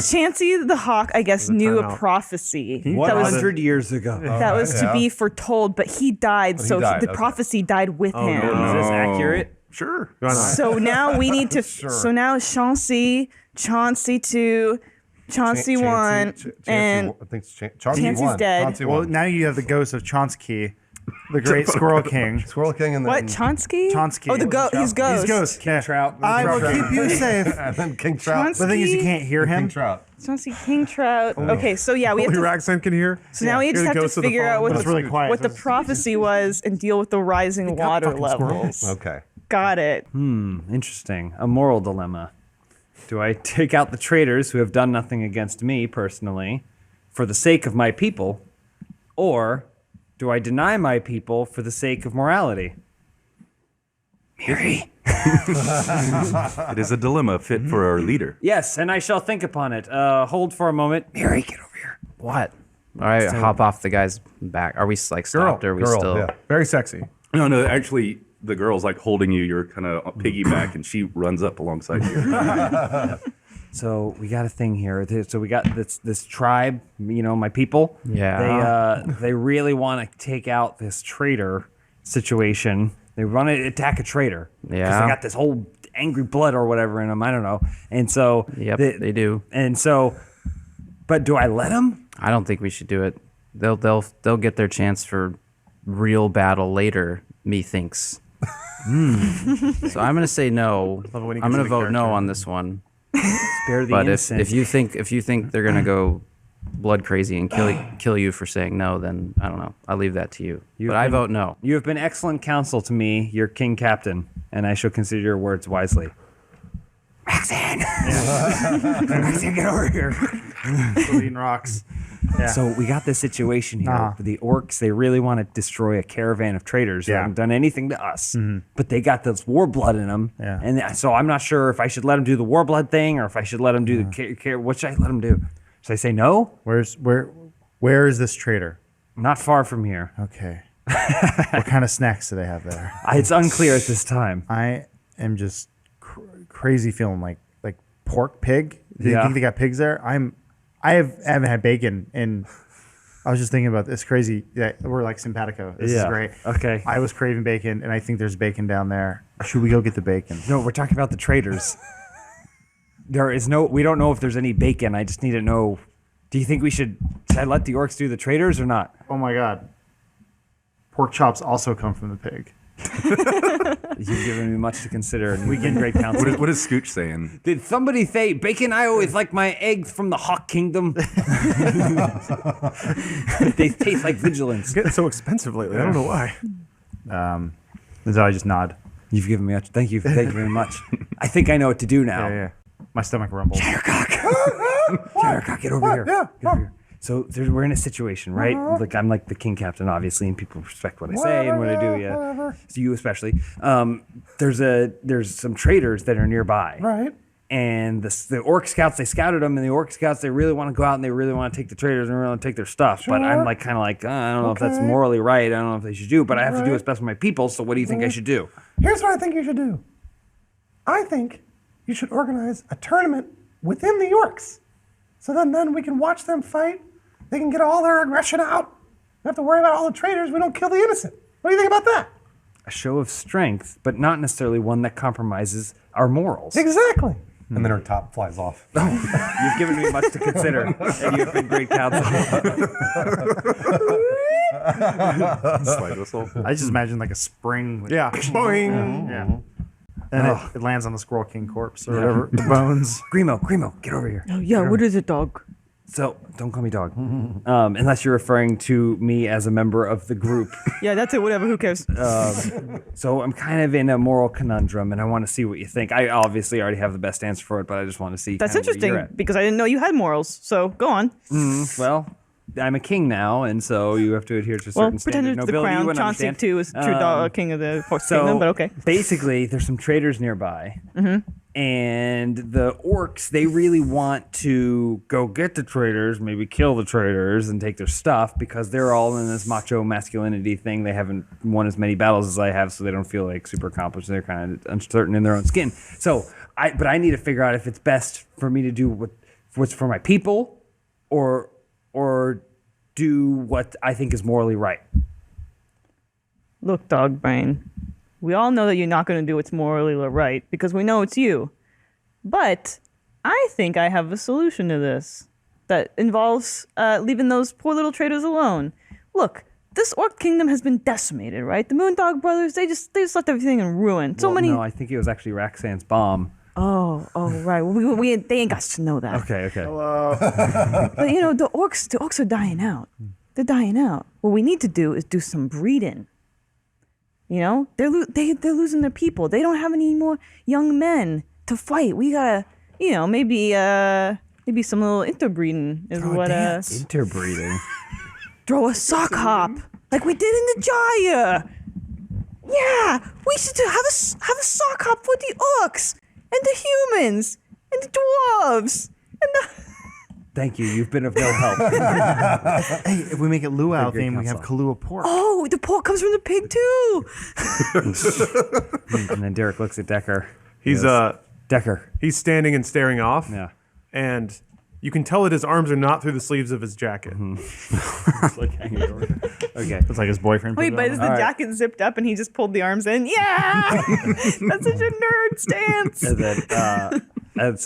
Chancey the Hawk, I guess, knew a prophecy. 100 years ago. That was to be foretold, but he died, so the prophecy died with him. Is this accurate? Sure. So now we need to. So now Chauncey 2, Chauncey 1, and I think Chauncey Chancey's won. dead. Chauncey Well, won. now you have the ghost of Chonsky, the great Squirrel King. Squirrel King and then What, Chonsky? Chonsky. Oh, he's ghost. He's ghost. King Trout. I will keep you safe. and then King Trout. The thing is, you can't hear him. King Trout. Chauncey King Trout. Okay, so yeah, we have Only to. Raxan can hear. So now we just You're the have to ghost of the figure out fallen. what It's really quiet. what the prophecy was and deal with the rising water levels. Okay. Got it. Interesting. A moral dilemma. Do I take out the traitors who have done nothing against me personally for the sake of my people, or do I deny my people for the sake of morality? Mary. It is a dilemma fit for our leader. Yes, and I shall think upon it. Hold for a moment. Mary, get over here. What? All right, So- hop off the guy's back. Are we like stopped or are we still? Very sexy. No, actually, the girl's like holding you. You're kind of piggyback, and she runs up alongside you. So we got a thing here. So we got this tribe, my people. Yeah. They really want to take out this traitor situation. They want to attack a traitor. Yeah. Because they got this whole angry blood or whatever in them. I don't know. And so. Yep, they do. And so, but do I let them? I don't think we should do it. They'll get their chance for real battle later. Methinks. So I'm gonna say no. I'm gonna vote no on this one. Spare the but innocent. if you think they're gonna go blood crazy and kill you for saying no, then I don't know. I'll leave that to you. But I vote no. You have been excellent counsel to me, your king captain, and I shall consider your words wisely. Roxanne! Roxanne, get over here. Still eating rocks. Yeah. So we got this situation here. The orcs, they really want to destroy a caravan of traders. They haven't done anything to us, but they got this war blood in them. Yeah. And so I'm not sure if I should let them do the war blood thing or if I should let them do the what should I let them do? Should I say no? Where is this trader? Not far from here. Okay. What kind of snacks do they have there? It's unclear at this time. I am just crazy feeling like pork pig. Do you Yeah. think they got pigs there? I haven't had bacon, and I was just thinking about this crazy. Yeah, we're like simpatico. This is Yeah. great. Okay. I was craving bacon, and I think there's bacon down there. Should we go get the bacon? No, we're talking about the traders. We don't know if there's any bacon. I just need to know. Do you think should I let the orcs do the traders or not? Oh my god. Pork chops also come from the pig. You've given me much to consider, and we get great counsel. What is Scooch saying? Did somebody say bacon? I always like my eggs from the Hawk Kingdom. They taste like vigilance. It's getting so expensive lately. I don't know why. So I just nod. You've given me much. Thank you very much. I think I know what to do now. Yeah. My stomach rumbles. Shattercock, get over here. Yeah. Get over here. So we're in a situation, right? Like I'm like the king captain, obviously, and people respect what I say and what I do. Yeah, Whatever. so you especially. There's some traders that are nearby, Right. and the orc scouts, they scouted them, and the orc scouts, they really want to go out and they really want to take the traders and really want to take their stuff. But I'm Sure. like kind of like I don't know if that's Okay. morally right. I don't know if they should do, but I have to do Right. what's best for my people. So what do you think I should do? Here's what I think you should do. I think you should organize a tournament within the orcs. So then we can watch them fight. They can get all their aggression out. We have to worry about all the traitors. We don't kill the innocent. What do you think about that? A show of strength, but not necessarily one that compromises our morals. Exactly. And then her top flies off. You've given me much to consider, and you've been great counsel. Slide whistle. I just imagine like a spring. With Boing. Yeah. And it lands on the Squirrel King corpse or whatever. The bones. Grimo, get over here. Oh, yeah, what is it, dog? So, don't call me dog. Unless you're referring to me as a member of the group. Yeah, that's it, whatever, who cares? So, I'm kind of in a moral conundrum, and I want to see what you think. I obviously already have the best answer for it, but I just want to see. That's kinda where you're interesting, because I didn't know you had morals, so go on. at. Well, I'm a king now, and so you have to adhere to a Well, certain pretend standard it's of the nobility. crown. You wouldn't Chauncey, understand. too, is true king of the Fourth So Kingdom, but okay. basically, there's some traders nearby, and the orcs, they really want to go get the traders, maybe kill the traders and take their stuff because they're all in this macho masculinity thing. They haven't won as many battles as I have, so they don't feel like super accomplished. They're kind of uncertain in their own skin. So, I need to figure out if it's best for me to do what's for my people, or do what I think is morally right. Look, dog brain, we all know that you're not going to do what's morally right because we know it's you. But I think I have a solution to this that involves leaving those poor little traders alone. Look, this orc kingdom has been decimated, right? The Moondog brothers, they just left everything in ruin. No, I think it was actually Roxanne's bomb. Oh, right. Well, they ain't got to know that. Okay. But you know, the orcs are dying out. They're dying out. What we need to do is do some breeding. You know, they're losing their people. They don't have any more young men to fight. We gotta, you know, maybe some little interbreeding is what. Interbreeding. Throw a sock hop like we did in the Jaya. Yeah, we should have a sock hop for the orcs and the humans and the dwarves and Thank you. You've been of no help. Hey, if we make it luau Great theme, we have counsel. Kahlua pork. Oh, the pork comes from the pig too. And then Derek looks at Decker. He's Decker. He's standing and staring off. Yeah. And you can tell that his arms are not through the sleeves of his jacket. It's like hanging over. Okay. It's like his boyfriend. Wait, but is the jacket zipped up and he just pulled the arms in? Yeah! That's such a nerd stance. And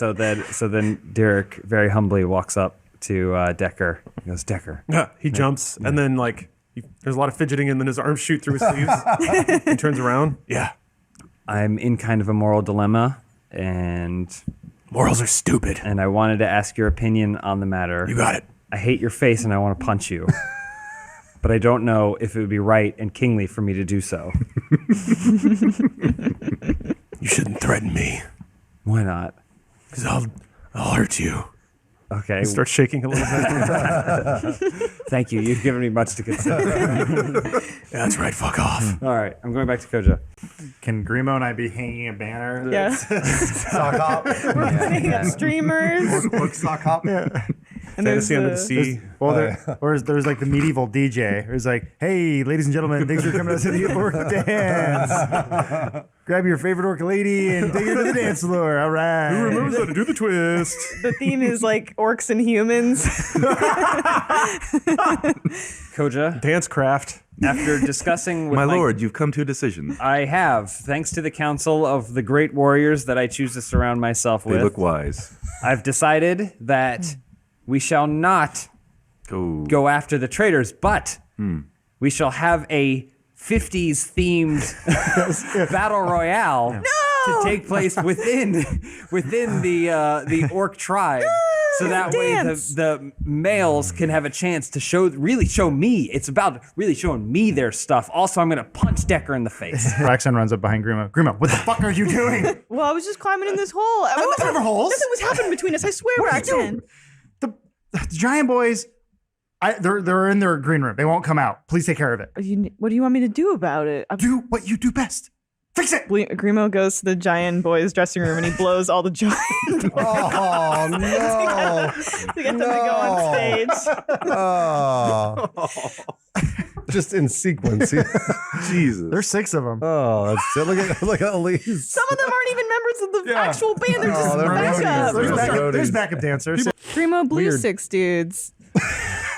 then Derek very humbly walks up to Decker. He goes, Decker. Yeah, he jumps, and then there's a lot of fidgeting, and then his arms shoot through his sleeves. And turns around. Yeah. I'm in kind of a moral dilemma, and morals are stupid. And I wanted to ask your opinion on the matter. You got it. I hate your face, and I want to punch you. But I don't know if it would be right and kingly for me to do so. You shouldn't threaten me. Why not? Because I'll hurt you. Okay. He starts shaking a little bit. Thank you. You've given me much to consider. Yeah, that's right. Fuck off. All right. I'm going back to Koja. Can Grimo and I be hanging a banner? Yeah. Sock hop. We're putting up streamers. Orc sock hop. Yeah. And Fantasy under the sea. There's like the medieval DJ who's like, hey, ladies and gentlemen, thanks for coming out to the orc dance. Grab your favorite orc lady and take her to the dance floor. All right. Who remembers how to do the twist? The theme is like orcs and humans. Koja. Dance craft. After discussing with My lord, you've come to a decision. I have, thanks to the counsel of the great warriors that I choose to surround myself with. They look wise. I've decided that we shall not go after the traitors, but we shall have a 50s themed battle royale to take place within the orc tribe. So that way the males can have a chance to really show me. It's about really showing me their stuff. Also, I'm going to punch Decker in the face. Roxanne runs up behind Grimo. Grimo, what the fuck are you doing? Well, I was just climbing in this hole. I was never holes. Nothing was happening between us. I swear, Roxanne. The giant boys, they're in their green room. They won't come out. Please take care of it. What do you want me to do about it? Do what you do best. Fix it. Grimo goes to the giant boys' dressing room and he blows all the giant boys. Oh, no. to get them to go on stage. Oh. Just in sequence. Jesus. There's 6 of them. Oh, that's it. Look at Elise. Some of them aren't even members of the actual band. They're just backup. There's backup dancers. Grimo blew 6 dudes.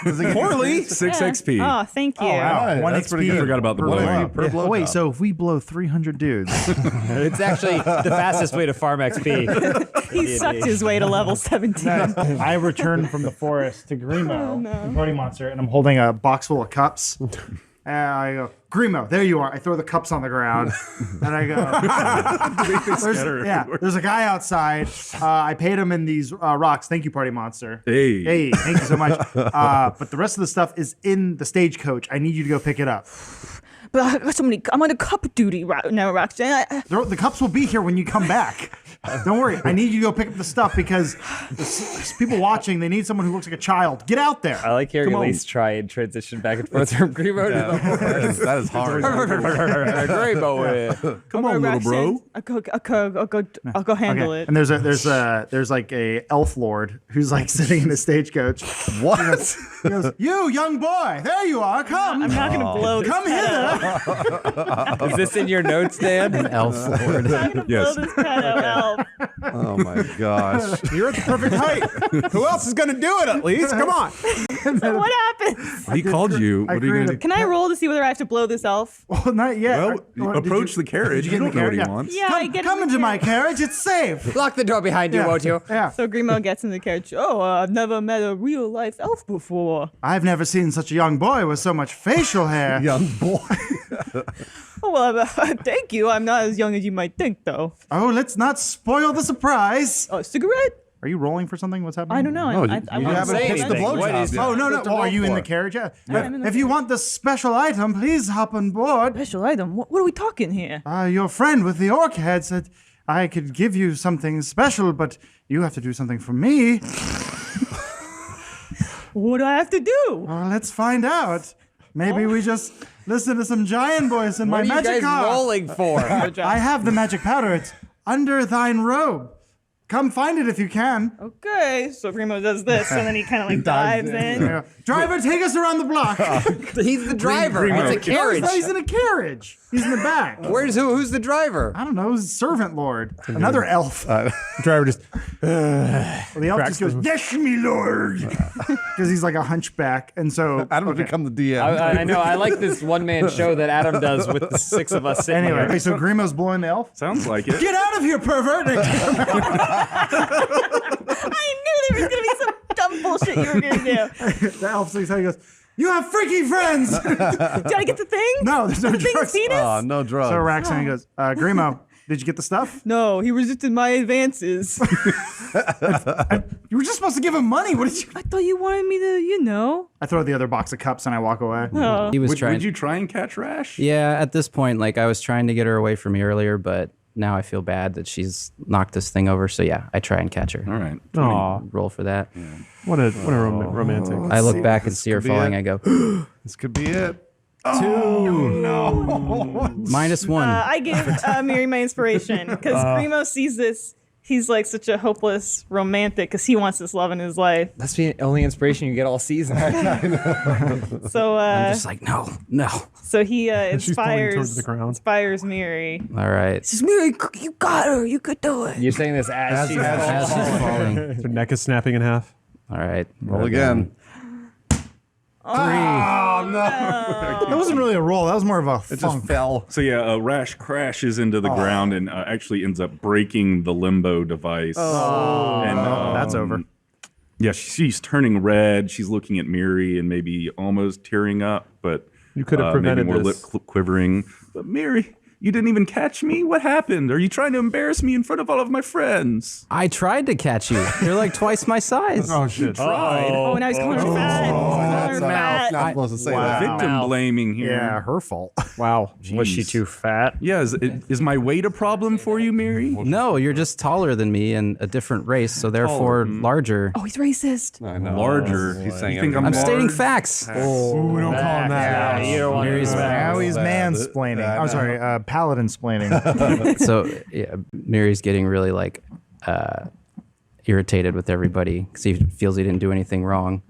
Poorly. 6 XP. Oh, thank you. Oh, wow. Right, 1 that's XP. pretty good. Forgot about the blow. Per blow Wait, job. so if we blow 300 dudes, It's actually the fastest way to farm XP. He sucked his way to level 17. I return from the forest to Grimo, the party monster, and I'm holding a box full of cups. And I go, Grimo, there you are. I throw the cups on the ground, and I go, there's a guy outside. I paid him in these rocks. Thank you, party monster. Hey, thank you so much. But the rest of the stuff is in the stagecoach. I need you to go pick it up. But I got so many. I'm on a cup duty right now, Roxanne. The cups will be here when you come back. Don't worry. I need you to go pick up the stuff because there's people watching. They need someone who looks like a child. Get out there. I like hearing Elise try and transition back and forth from Grimo to the horse. That is hard. Grimo. Come on, little bro. I'll go handle it. And there's like a elf lord who's like sitting in the stagecoach. What? He goes, you young boy, there you are. Come. I'm not gonna blow this. Come pedo. Is this in your notes, Dan? An elf lord. I'm gonna blow this pedo elf. Oh my gosh. You're at the perfect height. Who else is going to do it at least? Come on. So what happens? He called you. What are you going to do? Can I roll to see whether I have to blow this elf? Well, not yet. Well, approach the carriage. You don't know what he wants. Yeah, I get Come into my carriage. It's safe. Lock the door behind you, won't you? Yeah. So Grimo gets in the carriage. Oh, I've never met a real life elf before. I've never seen such a young boy with so much facial hair. Young boy. Oh, well, thank you. I'm not as young as you might think, though. Oh, let's not spoil the surprise. Oh, cigarette? Are you rolling for something? What's happening? I don't know. No, I you want to haven't say pitched the anything. blowjob yet. Oh, no. What's the Oh, are roll you in for? the carriage? Yeah. I'm in the If you want the special item, please hop on board. Special item? What are we talking here? Your friend with the orc head said I could give you something special, but you have to do something for me. What do I have to do? Well, let's find out. Maybe we just listen to some giant voice in my What are you magic guys car. rolling for? I have the magic powder. It's under thine robe. come find it if you can. Okay, so Grimo does this, and then he kind of like dives in. Driver, take us around the block. He's the driver. It's a carriage. No, he's in a carriage. He's in the back. Who's the driver? I don't know. He's servant lord. Another elf. Driver just. Well, the elf just goes, yes, me lord, because he's like a hunchback, and so Adam's become the DM. I know. I like this one-man show that Adam does with the 6 of us sitting anyway. here. Okay, so Grimo's blowing the elf. Sounds like it. Get out of here, pervert! I knew there was gonna be some dumb bullshit you were gonna do. The elf sings out. He goes, "You have freaky friends." Did I get the thing? No, there's no the thing's drugs. penis? Oh, no drugs. So Raxan goes, Grimo, did you get the stuff? No, he resisted my advances. You were just supposed to give him money. What did you? I thought you wanted me to, I throw the other box of cups and I walk away. Oh. He was trying. Would you try and catch Rash? Yeah, at this point, like I was trying to get her away from me earlier, but now I feel bad that she's knocked this thing over. So yeah, I try and catch her. All right. Aw. Roll for that. What a romantic. I look back and see her falling. I go, This could be it. -1. I give Miri my inspiration because Grimo sees this. He's like such a hopeless romantic because he wants this love in his life. That's the only inspiration you get all season. So I'm just like, no. so he She's falling towards the ground. inspires Miri. All right. Says, Miri, you got her. You could do it. You're saying this as she's As she's falling. Her neck is snapping in half. All right. Roll again. That wasn't really a roll. That was more of a It funk. just fell. So yeah, Rash crashes into the ground and actually ends up breaking the limbo device. And That's over. Yeah, she's turning red. She's looking at Miri and maybe almost tearing up, but You could have maybe prevented more lip this. quivering. But Miri, you didn't even catch me? What happened? Are you trying to embarrass me in front of all of my friends? I tried to catch you. You're like twice my size. Oh shit! Oh, now he's calling her fat. He's calling her fat. Not supposed to say Wow. that. Victim blaming here. Yeah, her fault. Wow. Was she too fat? Yeah, is my weight a problem for you, Miri? No, you're just taller than me and a different race, so therefore larger. Oh, he's racist. I know. Larger. He's saying You think I'm I'm stating large? facts. Ooh, don't call him that. Yeah, you don't want Mary's to Now he's mansplaining. I'm sorry, paladin-splaining. So yeah, Mary's getting really like irritated with everybody because he feels he didn't do anything wrong.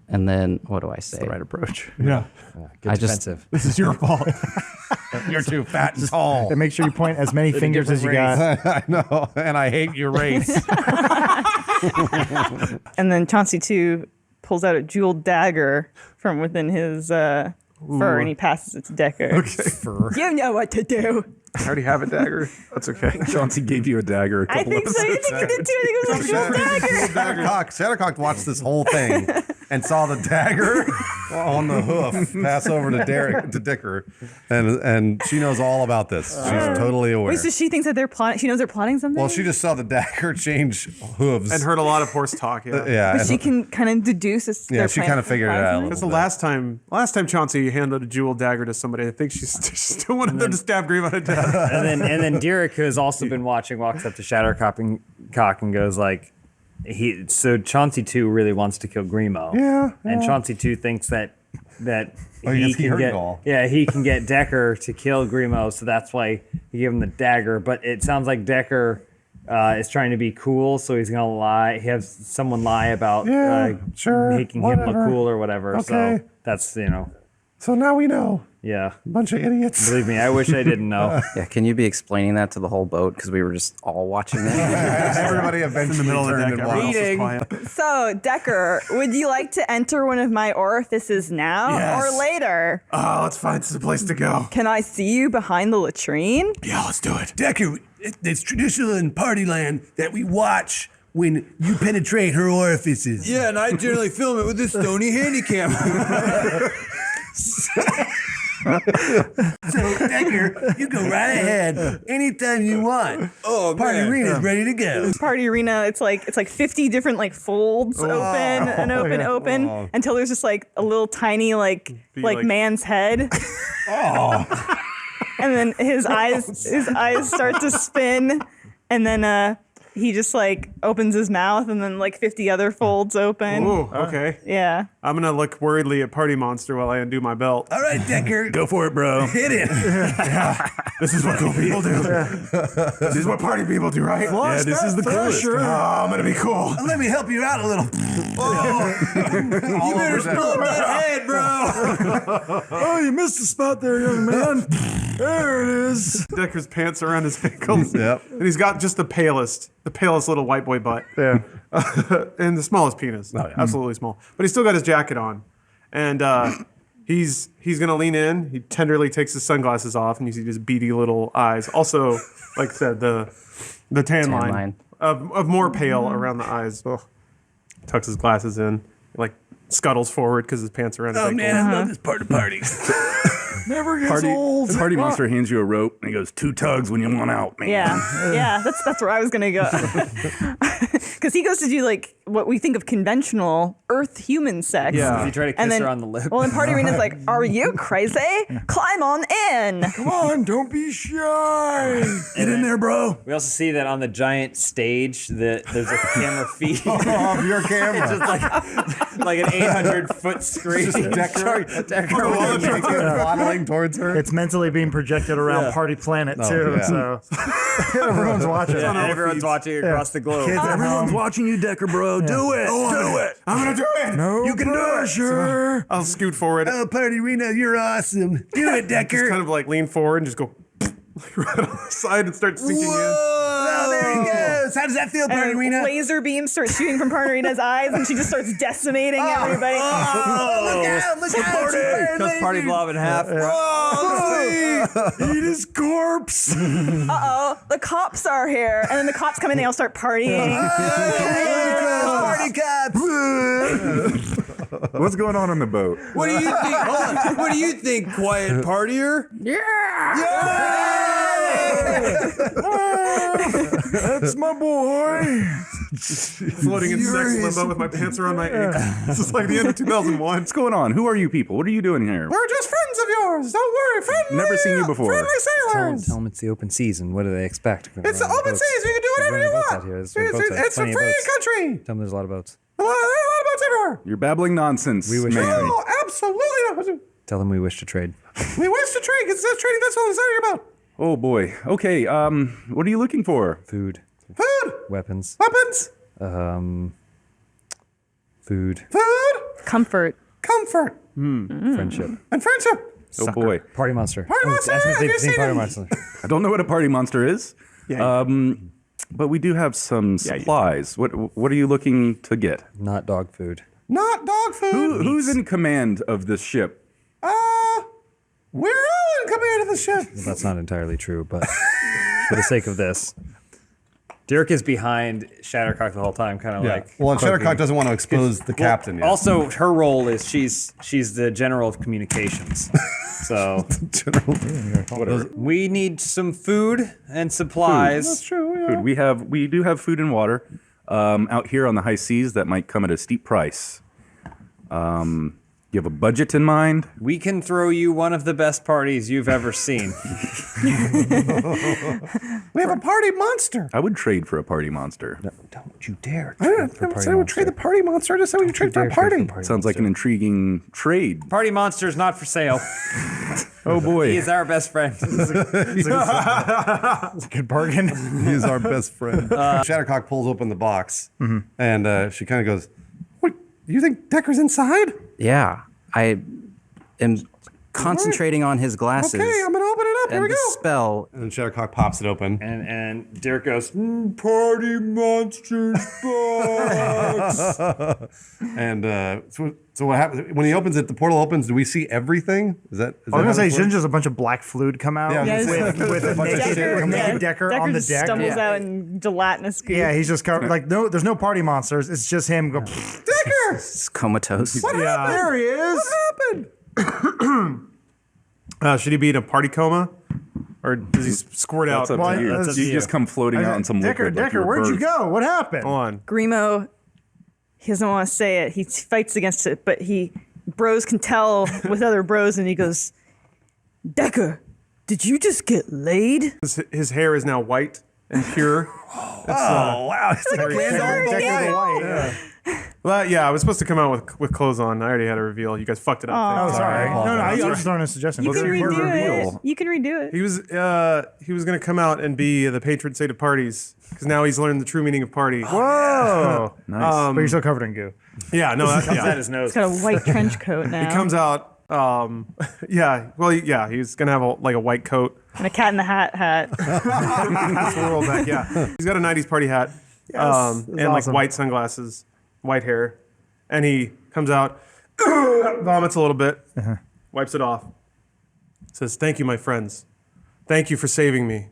And then what do I say? The right approach. Yeah. I just This is your fault. You're too fat and tall. And make sure you point as many fingers as you got. I know, and I hate your race. And then Chauncey 2 pulls out a jeweled dagger from within his fur and he passes it to Decker. Okay. You know what to do. I already have a dagger. That's okay. Chauncey gave you a dagger a I couple think so. You think you did too? I think it was a jeweled dagger. Shadowcock watched this whole thing and saw the dagger on the hoof pass over to Dicker, and she knows all about this. She's totally aware. Wait, so she thinks that they're plotting. She knows they're plotting something. Well, she just saw the dagger change hooves And heard a lot of horse talk. Yeah. yeah, But and- she can kind of deduce. Yeah, she kind of figured it out a That's little the bit. last time Chauncey handed a jeweled dagger to somebody. I think she still wanted them to stab Grimo to death. And then Derek, who has also been watching, walks up to Shattercock and goes like, so Chauncey 2 really wants to kill Grimo. Yeah. And Chauncey 2 thinks that he heard it all. he can get Decker to kill Grimo, so that's why he gave him the dagger. But it sounds like Decker is trying to be cool, so he's gonna lie. He has someone lie about making him look cool or whatever. Okay. So that's So now we know. Yeah. Bunch of idiots. Believe me, I wish I didn't know. Yeah, can you be explaining that to the whole boat because we were just all watching that? Everybody eventually turned and watched. So, Decker, would you like to enter one of my orifices now Yes. or later? Oh, let's find a place to go. Can I see you behind the latrine? Yeah, let's do it. Decker, it's traditional in Partyland that we watch when you penetrate her orifices. Yeah, and I generally film it with this Sony Handycam. So, Decker, you go right ahead anytime you want. Oh, Party man. arena's ready to go. Party arena, it's like 50 different like folds open and open until there's just like a little tiny like man's head. Oh. And then his eyes start to spin and then he just like opens his mouth and then like 50 other folds open. Ooh, okay. Yeah. I'm gonna look worriedly at Party Monster while I undo my belt. All right, Decker. Go for it, bro. Hit it. This is what cool people do. This is what party people do, right? Flush this that is the coolest. thresher. Oh, I'm gonna be cool. Let me help you out a little. You better spill that head, bro. Oh, you missed a spot there, young man. There it is. Decker's pants around his ankles. Yep. And he's got just the palest little white boy butt. Yeah. And the smallest penis. Absolutely small. But he's still got his jacket on. And he's gonna lean in. He tenderly takes his sunglasses off and you see his beady little eyes. Also, like I said, the tan line of more pale around the eyes. Ugh. Tucks his glasses in, like scuttles forward because his pants are around his ankles. Man, I love this part of parties. Never gets old. Party Monster hands you a rope and he goes, 2 tugs when you want out, man. Yeah, that's where I was gonna go. Because he goes to do like what we think of conventional Earth-human sex. Yeah. If you try to And kiss then, her on the lip. well, then Party Arena's like, "Are you crazy? Climb on in." Come on, don't be shy. Get in there, bro. We also see that on the giant stage that there's a camera feed. Off your camera. It's just like an 800-foot screen. Decker waddling towards her. It's mentally being projected around Party Planet too. yeah. So everyone's watching. Yeah, and everyone's watching across the globe. Kids at Everyone's home. watching you, Decker, bro. Do it. Do it. I'm gonna do it. No You can do it, sure. I'll scoot forward. Oh, Party Reno, you're awesome. Do it, Just Decker. kind of like lean forward and just go right on the side and start sinking in. Oh, there he goes. How does that feel, Party And Reno? laser beams start shooting from Party Arena's eyes, and she just starts decimating everybody. Oh, look out. Look out. Cuts Party Blob in half. Eat his corpse. Uh-oh, the cops are here. And then the cops come in, they all start partying. Party cops. What's going on the boat? What do you think? Hold on. What do you think, quiet partier? That's my boy. Floating in sex limbo with my pants around my ankles. This is like the end of 2001. What's going on? Who are you people? What are you doing here? We're just friends of yours. Don't worry. Friendly. Never seen you before. Friendly sailors. Tell them it's the open season. What do they expect? It's the open seas. You can do whatever you want. It's a free country. Tell them there's a lot of boats. There are a lot of boats everywhere. You're babbling nonsense, We wish man. No, absolutely not. Tell them we wish to trade. We wish to trade. It's just trading. That's all I'm saying about. Oh boy. Okay. What are you looking for? Food. Food. Weapons. Weapons. Food. Food. Comfort. Comfort. Friendship. And friendship. Oh boy. Party Monster. Party Monster, Ask me if have you they've seen seen Party him? Monster. I don't know what a party monster is. But we do have some supplies. What are you looking to get? Not dog food. Not dog food. Who's in command of this ship? We're all in command of the ship. Well, that's not entirely true, but for the sake of this. Dirk is behind Shattercock the whole time, kind of like. Well, and poking. Shattercock doesn't want to expose the captain yet. Also, her role is she's the general of communications. So Whatever. we need some food and supplies. That's true. Yeah. Food. We do have food and water. Out here on the high seas, that might come at a steep price. You have a budget in mind? We can throw you one of the best parties you've ever seen. We have a party monster. I would trade for a party monster. No, don't you dare. I didn't say we trade the party monster. I just said we trade for a party. Sounds like an intriguing trade. Party Monster's not for sale. Oh boy. He is our best friend. It's a good bargain. He's our best friend. Shattercock pulls open the box, and she kind of goes, What? You think Decker's inside? Yeah, I am concentrating on his glasses. Okay, I'm gonna open it up. Here and we the go. spell. and Shattercock pops it open. And Dirk goes, Party Monster's box. And so what happens when he opens it? The portal opens. Do we see everything? Is that? I was gonna say, how shouldn't this just a bunch of black fluid come out Yeah, with a naked Decker on the just deck? stumbles out in gelatinous goop. Yeah, he's just covered. Like, no, there's no party monsters. It's just him go. Decker! It's comatose. What happened? There he is. What happened? Should he be in a party coma? Or does he squirt out? That's up to you. That's up to You you. just come floating out in some Decker, liquid. like Decker, you're a where'd you bird. go? What happened? Hold on. Grimo, he doesn't want to say it. He fights against it, but bros can tell with other bros, and he goes, Decker, did you just get laid? His hair is now white and pure. Wow. It's like Decker the White. Yeah. Well, yeah, I was supposed to come out with clothes on. I already had a reveal. You guys fucked it up. Oh, Oh, sorry. No, I was just throwing a suggestion. You can redo it. You can redo it. He was going to come out and be the patron saint of parties because now he's learned the true meaning of party. Whoa. Nice. But you're still covered in goo. Yeah, no, that's At his nose. He's got a white trench coat now. He comes out. He's gonna have a white coat. And a Cat in the Hat hat. That's the world back. Yeah, he's got a '90s party hat. And like awesome. white sunglasses, white hair, and he comes out, vomits a little bit, wipes it off, says, "Thank you, my friends. Thank you for saving me.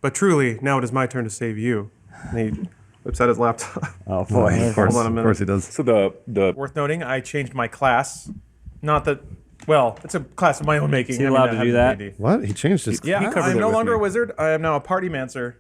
But truly, now it is my turn to save you." And he whips out his laptop. Oh boy, Of course, Hold on a minute. of course he does. So the Worth noting, I changed my class. Not that, well, it's a class of my own making. Is he allowed to do that? What? He changed his. Yeah, I am no longer a wizard. I am now a party mancer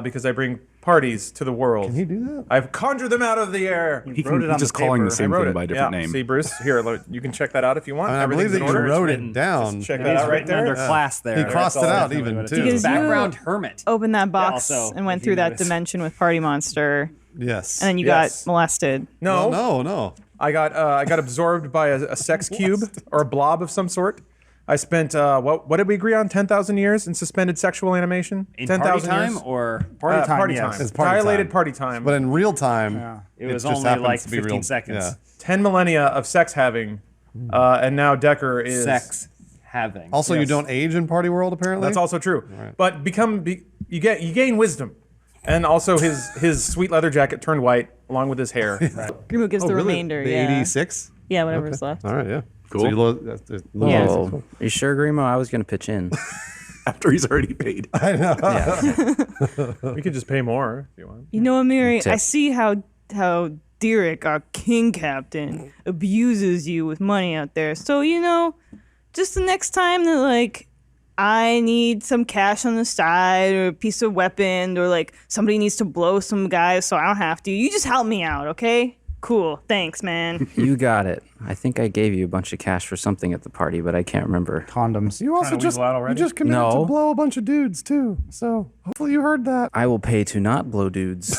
because I bring parties to the world. Can he do that? I've conjured them out of the air. he's just calling the same I wrote thing it. by a different Yeah. name. See, Bruce, here, look, you can check that out if you want. I believe Everything's that in you order. wrote It's it down. Check And that he's out right written there. under class there. He crossed it out even too. Because Background you hermit. opened that box also, and went if you through that notice. dimension with Party Monster, Yes. and then you Yes. got molested. No. I got absorbed by a sex cube or a blob of some sort. I spent what did we agree on? 10,000 years in suspended sexual animation. In 10,000 party time years. or Party time, Party yes. time. It's party Dilated time. party time. But in real time, it was just only happens like to be 15 real. seconds. Yeah. 10 millennia of sex having, and now Decker is Sex having. Also, you don't age in party world apparently. That's also true. But you gain wisdom, and also his sweet leather jacket turned white along with his hair. Grimo gives the remainder. The yeah. 86. Yeah, whatever's left. All right, yeah. Cool. So you Yeah. Are you sure, Grimo? I was gonna pitch in. After he's already paid. I know. Yeah. We could just pay more if you want. You know, Amiri, Tip. I see how Derek, our king captain, abuses you with money out there. So, just the next time that, like, I need some cash on the side or a piece of weapon or, like, somebody needs to blow some guys so I don't have to, you just help me out, okay? Cool. Thanks, man. You got it. I think I gave you a bunch of cash for something at the party, but I can't remember. Condoms. You also just committed No. to blow a bunch of dudes too. So hopefully you heard that. I will pay to not blow dudes.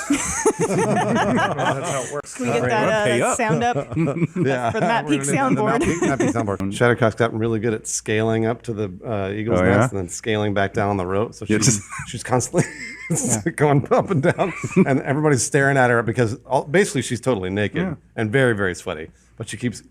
That's how it works. Can we get that sound up Yeah. for the Matt Peak soundboard? Matt Peak soundboard. Shattercock's gotten really good at scaling up to the eagle's Oh, yeah? nest and then scaling back down on the rope. So Yeah, she's constantly going up and down, and everybody's staring at her because basically she's totally naked and very, very sweaty. But she keeps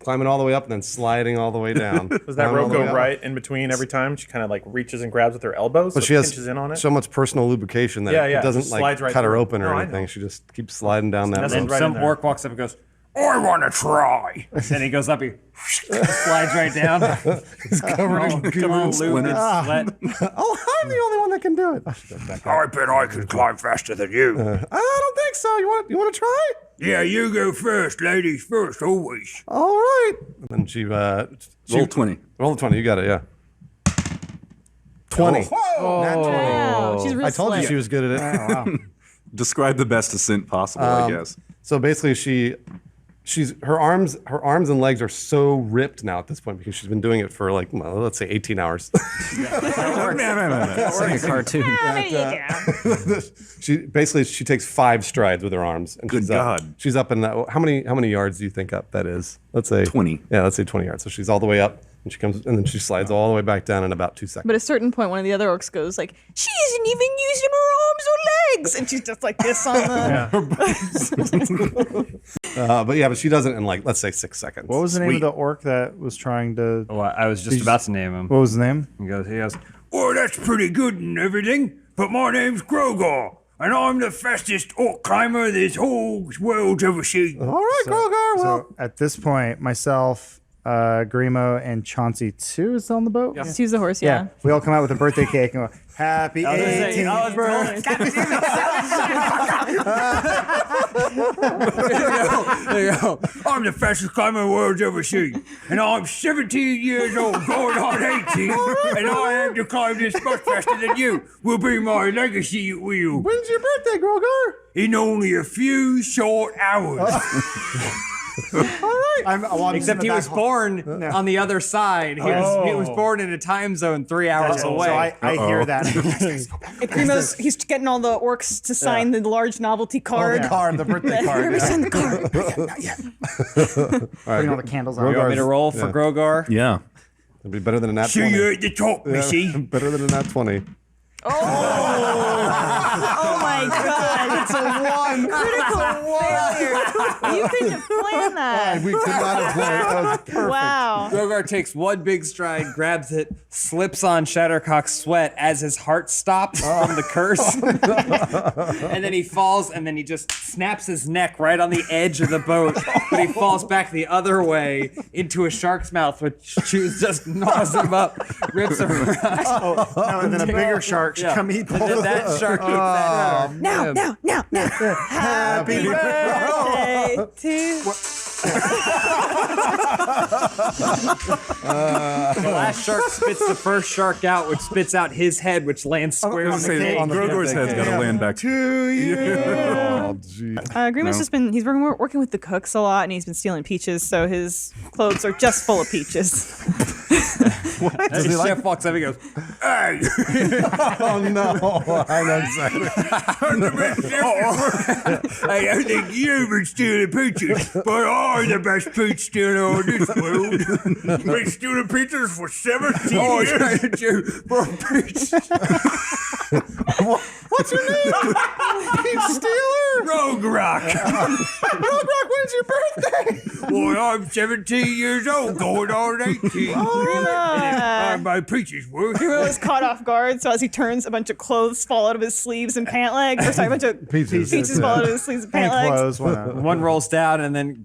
climbing all the way up and then sliding all the way down. Does that Climbing all rope the way go up. right in between every time? She kind of like reaches and grabs with her elbows, But so she it has pinches in on it. so much personal lubrication that Yeah, yeah, it doesn't just like slides right cut her through. open or No, I anything. know. She just keeps sliding down that And rope. then right Some in there. orc walks up and goes, I want to try. And he goes up, he slides right down. He's covered in goo and splinters. Sweat. Oh, I'm the only one that can do it. I bet I can climb faster than you. I don't think so. You want to try? Yeah, you go first. Ladies first, always. All right. And then she Roll 20. Roll the 20. You got it. Yeah. 20. Wow, she's real I told you slick. she was good at it. Describe the best ascent possible, I guess. So basically, she's her arms and legs are so ripped now at this point because she's been doing it for like, well, let's say 18 hours. It's like a cartoon. She takes 5 strides with her arms. And Good she's God. Up. She's up in that. How many yards do you think up that is? Let's say 20. Yeah, let's say 20 yards. So she's all the way up, and she comes, and then she slides all the way back down in about 2 seconds. But at a certain point, one of the other orcs goes like, "She isn't even using her arms or legs," and she's just like this on the. But she does it in like, let's say 6 seconds. What was the name of the orc that was trying to? Oh, I was just about to name him. What was his name? He goes, Well, that's pretty good and everything, but my name's Grogar, and I'm the fastest orc climber this whole world's ever seen. All right, Grogar. Well, So at this point, myself, Grimo, and Chauncey 2 is on the boat. Just use the horse, yeah. We all come out with a birthday cake and go, "Happy I was gonna say, 18th birthday!" There you go. I'm the fastest climber the world's ever seen, and I'm 17 years old, going on 18, and I aim to climb this much faster than you. Will be my legacy, it will. when's your birthday, Grogar? In only a few short hours. All right. except he was born on the other side. He was born in a time zone 3 hours away. So I hear that. Grimo's, he's getting all the orcs to sign the large novelty card. the birthday card. Here we sign the card. Putting all the candles on. You want me to roll for Grogar? Yeah. It'd be better than a nat So 20. you're at the top, Missy. Better than a nat 20. Oh my god. It's a 1. Critical failure. You couldn't have planned that. We could not have played. That was perfect. Wow. Grogar takes one big stride, grabs it, slips on Shattercock's sweat as his heart stops from the curse. And then he falls, and then he just snaps his neck right on the edge of the boat. But he falls back the other way into a shark's mouth, which just gnaws him up, rips him around. No, and then a bigger shark should come eat both And then of that them. shark eats that shark. Now. Happy birthday to The last shark spits the first shark out, which spits out his head, which lands square on the cake. Grogar's head's got to land back to you. Oh, gee. Grimo's just been, he's working with the cooks a lot, and he's been stealing peaches, so his clothes are just full of peaches. As the chef walks up, he goes, Hey! Oh, no. I know exactly. Hey, I think you've been stealing peaches, but I'm the best peach stealer in this world. Been stealing peaches for 17 years. Thank you for peach. What's your name? Peach Stealer? Roguerock. Roguerock, when's your birthday? Boy, I'm 17 years old, going on 18. My peaches were. Grimo is caught off guard, so as he turns, a bunch of clothes fall out of his sleeves and pant legs. Or sorry, a bunch of peaches fall out of his sleeves and pant legs. one rolls down, and then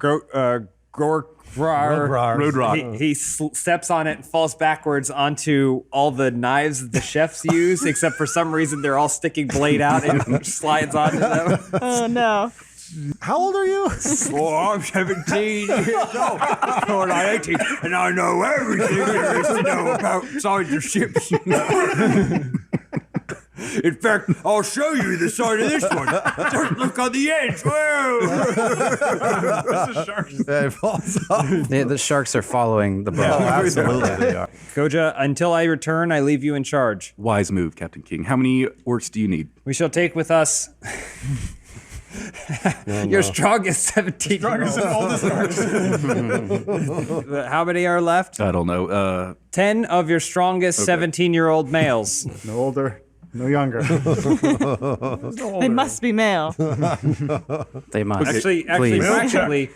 he steps on it and falls backwards onto all the knives that the chefs use, except for some reason they're all sticking blade out and slides onto them. Oh no. How old are you? Well, I'm 17 years old, going on 18, and I know everything there is to know about signs of ships. In fact, I'll show you the sign of this one. Just look on the edge. Yeah, it falls off. The sharks are following the boat. Oh, absolutely they are. Koja, until I return, I leave you in charge. Wise move, Captain King. How many orcs do you need? We shall take with us your strongest 17. Strongest and oldest orcs. How many are left? I don't know. 10 of your strongest 17-year-old males. No older, no younger. They must be male. They must. Actually, Please. practically,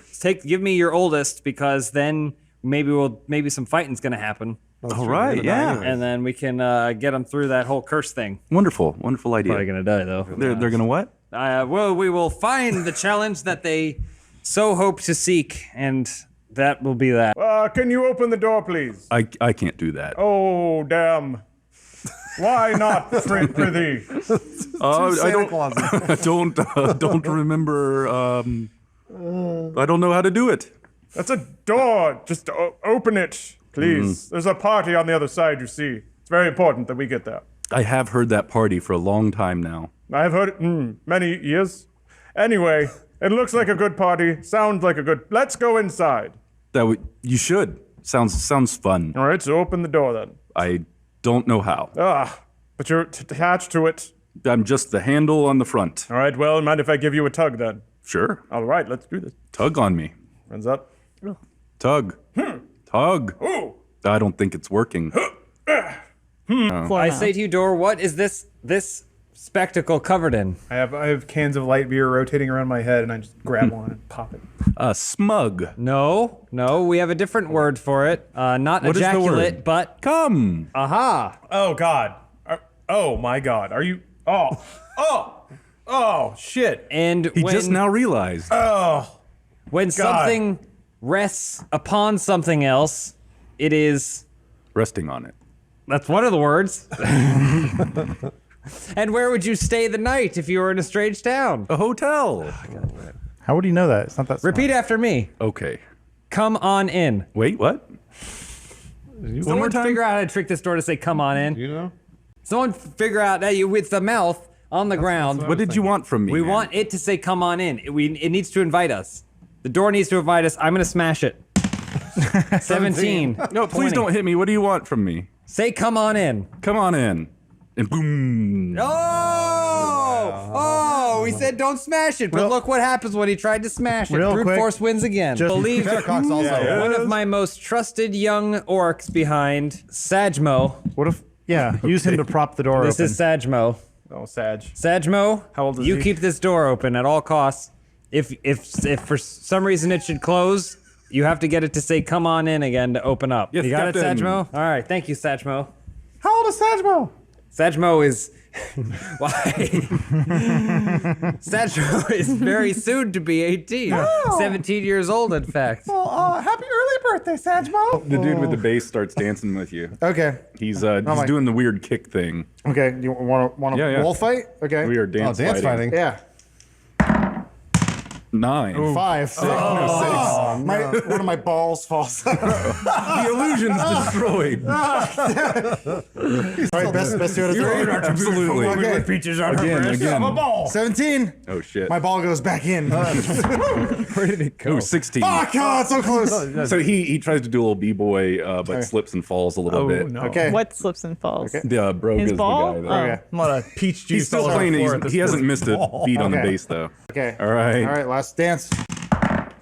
give me your oldest, because then maybe some fighting's gonna happen. All right, yeah. And then we can get them through that whole curse thing. Wonderful idea. Probably gonna die though. They're gonna what? Well, we will find the challenge that they so hope to seek, and that will be that. Can you open the door, please? I can't do that. Oh, damn. Why not, Prithee? I don't remember. I don't know how to do it. That's a door. Just open it, please. There's a party on the other side, you see. It's very important that we get there. I have heard that party for a long time now. I have heard it many years. Anyway, it looks like a good party. Sounds like a good... Let's go inside. You should. Sounds fun. All right, so open the door then. I don't know how. But you're attached to it. I'm just the handle on the front. All right, well, mind if I give you a tug then? Sure. All right, let's do this. Tug on me. Hands up. Tug. Tug. Ooh. I don't think it's working. I say to you, Dor, what is this spectacle covered in? I have cans of light beer rotating around my head, and I just grab one and pop it. Smug. No, we have a different word for it. Not What is the ejaculate, word? but come. Aha. Oh, God. Oh, my God. Are you... Oh, shit. And He just now realized. Oh. When something rests upon something else, it is... Resting on it. That's one of the words. And where would you stay the night if you were in a strange town? A hotel. How would you know that? It's not that smart. Repeat after me. Okay. Come on in. Wait, what? Someone figure out how to trick this door to say come on in. You know? Someone figure out that you with the mouth on the ground. What did you want from me? We man? want it to say come on in. It needs to invite us. The door needs to invite us. I'm gonna smash it. 17. No, please 20. don't hit me. What do you want from me? Say come on in. Come on in. And boom. Oh! said don't smash it, but look what happens when he tried to smash it. Real Brute quick, force wins again. Believe Shattercock's also. one of my most trusted young orcs behind Sajmo. What if? Yeah, use him to prop the door This open. is Sajmo. Oh, Sag. Sajmo, How old is you he? keep this door open at all costs. If for some reason it should close, you have to get it to say "come on in" again to open up. Yes, you got Captain. it, Sajmo? All right, thank you, Sajmo. How old is Sajmo? Sajmo is why? Sajmo is very soon to be 18. Oh. 17 years old, in fact. Well, happy early birthday, Sajmo. The dude with the bass starts dancing with you. Okay. He's doing the weird kick thing. Okay. You want a Yeah. wall fight? Okay. We are dance fighting. Yeah. 9. 5. One of my balls falls out. The illusion's destroyed. All right, best 2 out of 3. Absolutely. Okay. Peaches on Again, her breast. again. Of a ball. 17. Oh shit. My ball goes back in. Where did it go? Oh, 16. Fuck! Oh, it's so close. So he tries to do a little b-boy, but slips and falls a little bit. No. Okay. What slips and falls? The Brogue His is ball? the guy. Though. Okay. A lot of peach juice. He's still all over playing. the floor at He this hasn't point. missed a beat on the Okay. bass though. Okay. All right. All right. Last dance.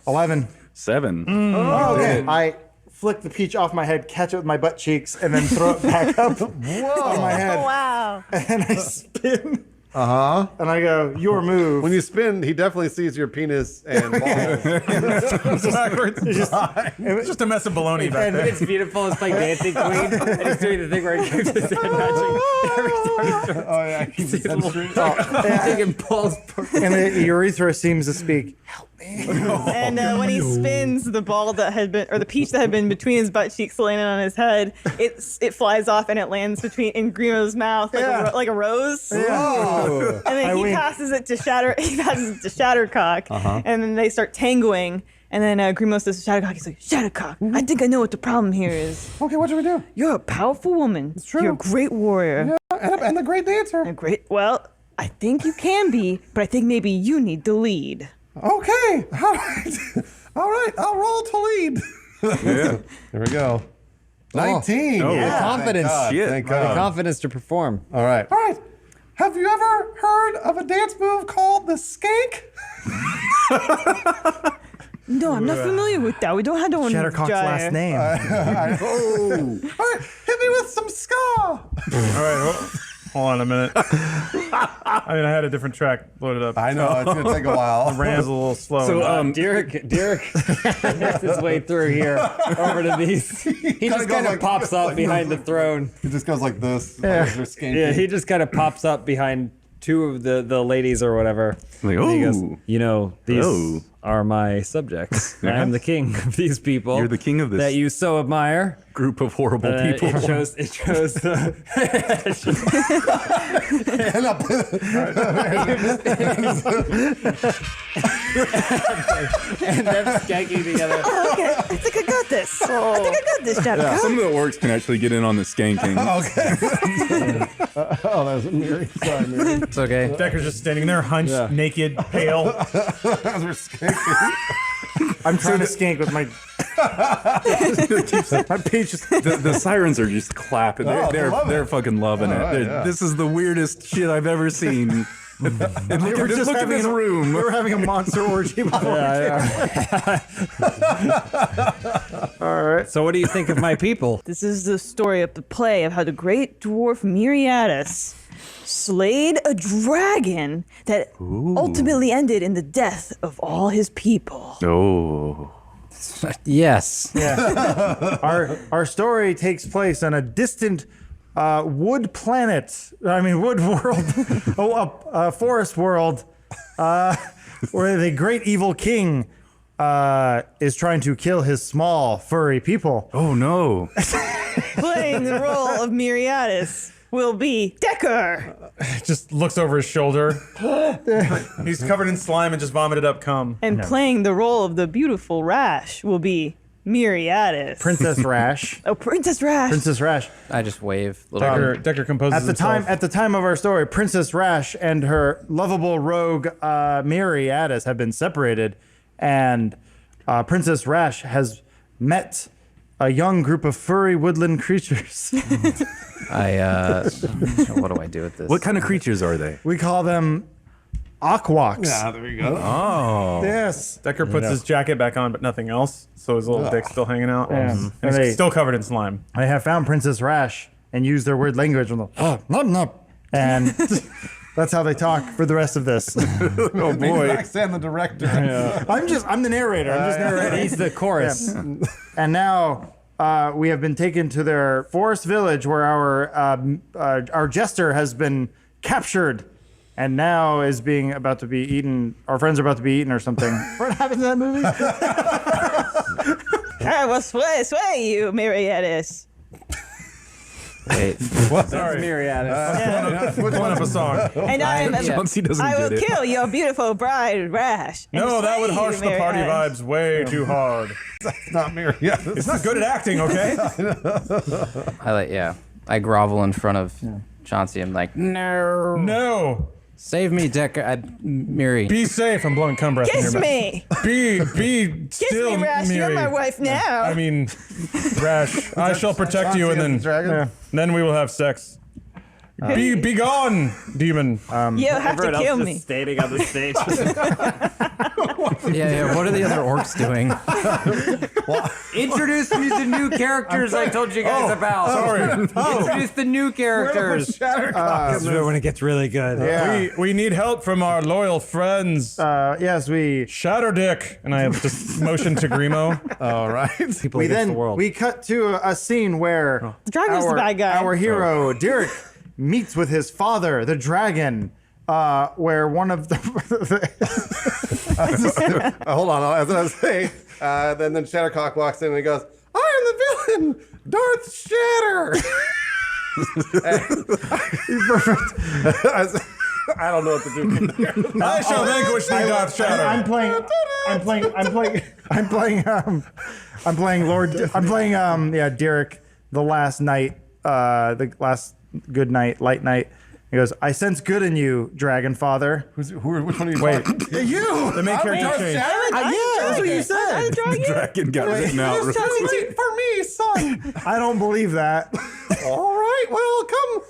11. 7. Oh, okay. I flick the peach off my head, catch it with my butt cheeks, and then throw it back up on my head. Oh, wow. And I spin. Uh huh. And I go, your move. When you spin, he definitely sees your penis and balls. It's just a mess of baloney back and there. It's beautiful. It's like Dancing Queen, and he's doing the thing where he keeps his hand matching every time he throws. Oh yeah, he's Taking balls. And the urethra seems to speak. And when he spins, the ball that had been, or the peach that had been between his butt cheeks landing on his head, it flies off and it lands in Grimo's mouth like a rose. Yeah. And then he passes it to Shattercock, and then they start tangling. And then Grimo says to Shattercock, he's like, Shattercock, I think I know what the problem here is. Okay, what do we do? You're a powerful woman. It's true. You're a great warrior. Yeah, and a great dancer. Well, I think you can be, but I think maybe you need the lead. Okay. All right. All right. I'll roll to lead. Yeah. There we go. 19. Oh, Yeah. confidence. Thank God. Thank The God. confidence to perform. All right. All right. Have you ever heard of a dance move called the skank? No, I'm not familiar with that. We don't have to Shattercock's last name. All right. Hit me with some ska. All right, hold on a minute. I mean, I had a different track loaded up. I know, it's gonna take a while. The ram's a little slow. So, Derek makes his way through here over to these. He just kind of pops up behind the throne. He just goes like this. Yeah, Like they're skanking. yeah. He just kind of pops up behind two of the ladies or whatever. Like, And he goes, "Oh. you know, these Oh. are my subjects. I am the king of these people. You're the king of this that you so admire. group of horrible people. It shows. And them skanking together. Oh, okay. I think I got this. I think I got this, Shattercock. Some of the orcs can actually get in on the skanking. Oh, that was Mary. Sorry, Mary. It's okay. Decker's just standing there, hunched, naked, pale. They're skanking. I'm trying to skank with my. My peach is. The sirens are just clapping. They're fucking loving it. right, yeah. This is the weirdest shit I've ever seen. And look at this having a room. We were having a monster orgy before. All right. So, what do you think of my people? This is the story of the play of how the great dwarf Miriadus slayed a dragon that ultimately ended in the death of all his people. Oh. Yes. Yeah. Our story takes place on a distant wood planet. I mean, wood world. A forest world where the great evil king is trying to kill his small furry people. Oh no. Playing the role of Miriadus will be Decker. Just looks over his shoulder. He's covered in slime and just vomited up cum. And playing the role of the beautiful Rash will be Miriadus. Princess Rash. Oh, Princess Rash. Princess Rash. I just wave. Little Decker composes At the time of our story, Princess Rash and her lovable rogue Miriadus have been separated, and Princess Rash has met a young group of furry woodland creatures. what do I do with this? What kind of creatures are they? We call them Aquax. Yeah, there you go. Oh. Yes. Decker puts his jacket back on, but nothing else. So his little dick's still hanging out. Yeah. And They- he's still covered in slime. I have found Princess Rash and used their weird language. And that's how they talk for the rest of this. Oh boy. Roxanne, the director. I'm the narrator. I'm just narrating. He's the chorus. Yeah. And now we have been taken to their forest village where our jester has been captured and now is about to be eaten. Our friends are about to be eaten or something. What happened to that movie? I will sway you, Mariettis. Wait. Sorry. Myriad. Put one up a song. And I will kill your beautiful bride, Rash. and No, that would slay harsh you, the party Mariettis. vibes way too hard. That's not Marietta. It's not good at acting, okay? I grovel in front of Chauncey. I'm like, no. No. Save me, Miri. Be safe. I'm blowing cum breath in Kiss your me. mouth. Be Kiss still, me, Rash. You're Miri. my wife now. I mean, Rash, I shall protect you, and then we will have sex. Be gone, demon. You have to kill me. Standing on the stage. Yeah. What are the other orcs doing? Introduce me to new characters I told you guys about. Sorry. Introduce the new characters. This is when it gets really good. Yeah. We need help from our loyal friends. Yes, we Shatterdick, and I have just motioned to Grimo. All right. People against the world. we cut to a scene where The dragon's the bad guy. Our hero Derek meets with his father, the dragon. Where one of the Hold on, as I was saying, then Shattercock walks in and he goes, "I am the villain, Darth Shatter." He's perfect. I don't know what to do. I shall vanquish thee, Darth Shatter. I'm playing Derek the last night, the last good night, light night. He goes, "I sense good in you, Dragon Father." Which one are you Wait. talking? You! The main character changed. Yeah, that's what you said. The dragon got written out. real quick. Wait for me, son. I don't believe that. All right, well, come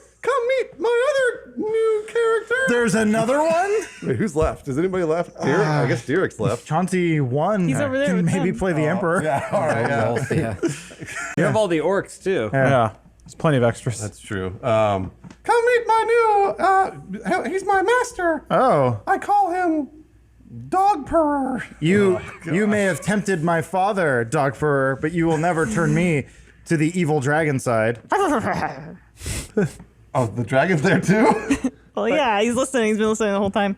meet my other new character. There's another one? Wait, who's left? Is anybody left? Derek? I guess Derek's left. Chauncey won. He's over there Can with maybe them. play the Emperor. Yeah, all right. Yeah. You have all the orcs too. Yeah. There's plenty of extras. That's true. Come meet my new. He's my master. Oh. I call him Dog Purrer. You may have tempted my father, Dog Purrer, but you will never turn me to the evil dragon side. Oh, the dragon's there too. Well, yeah, he's listening. He's been listening the whole time.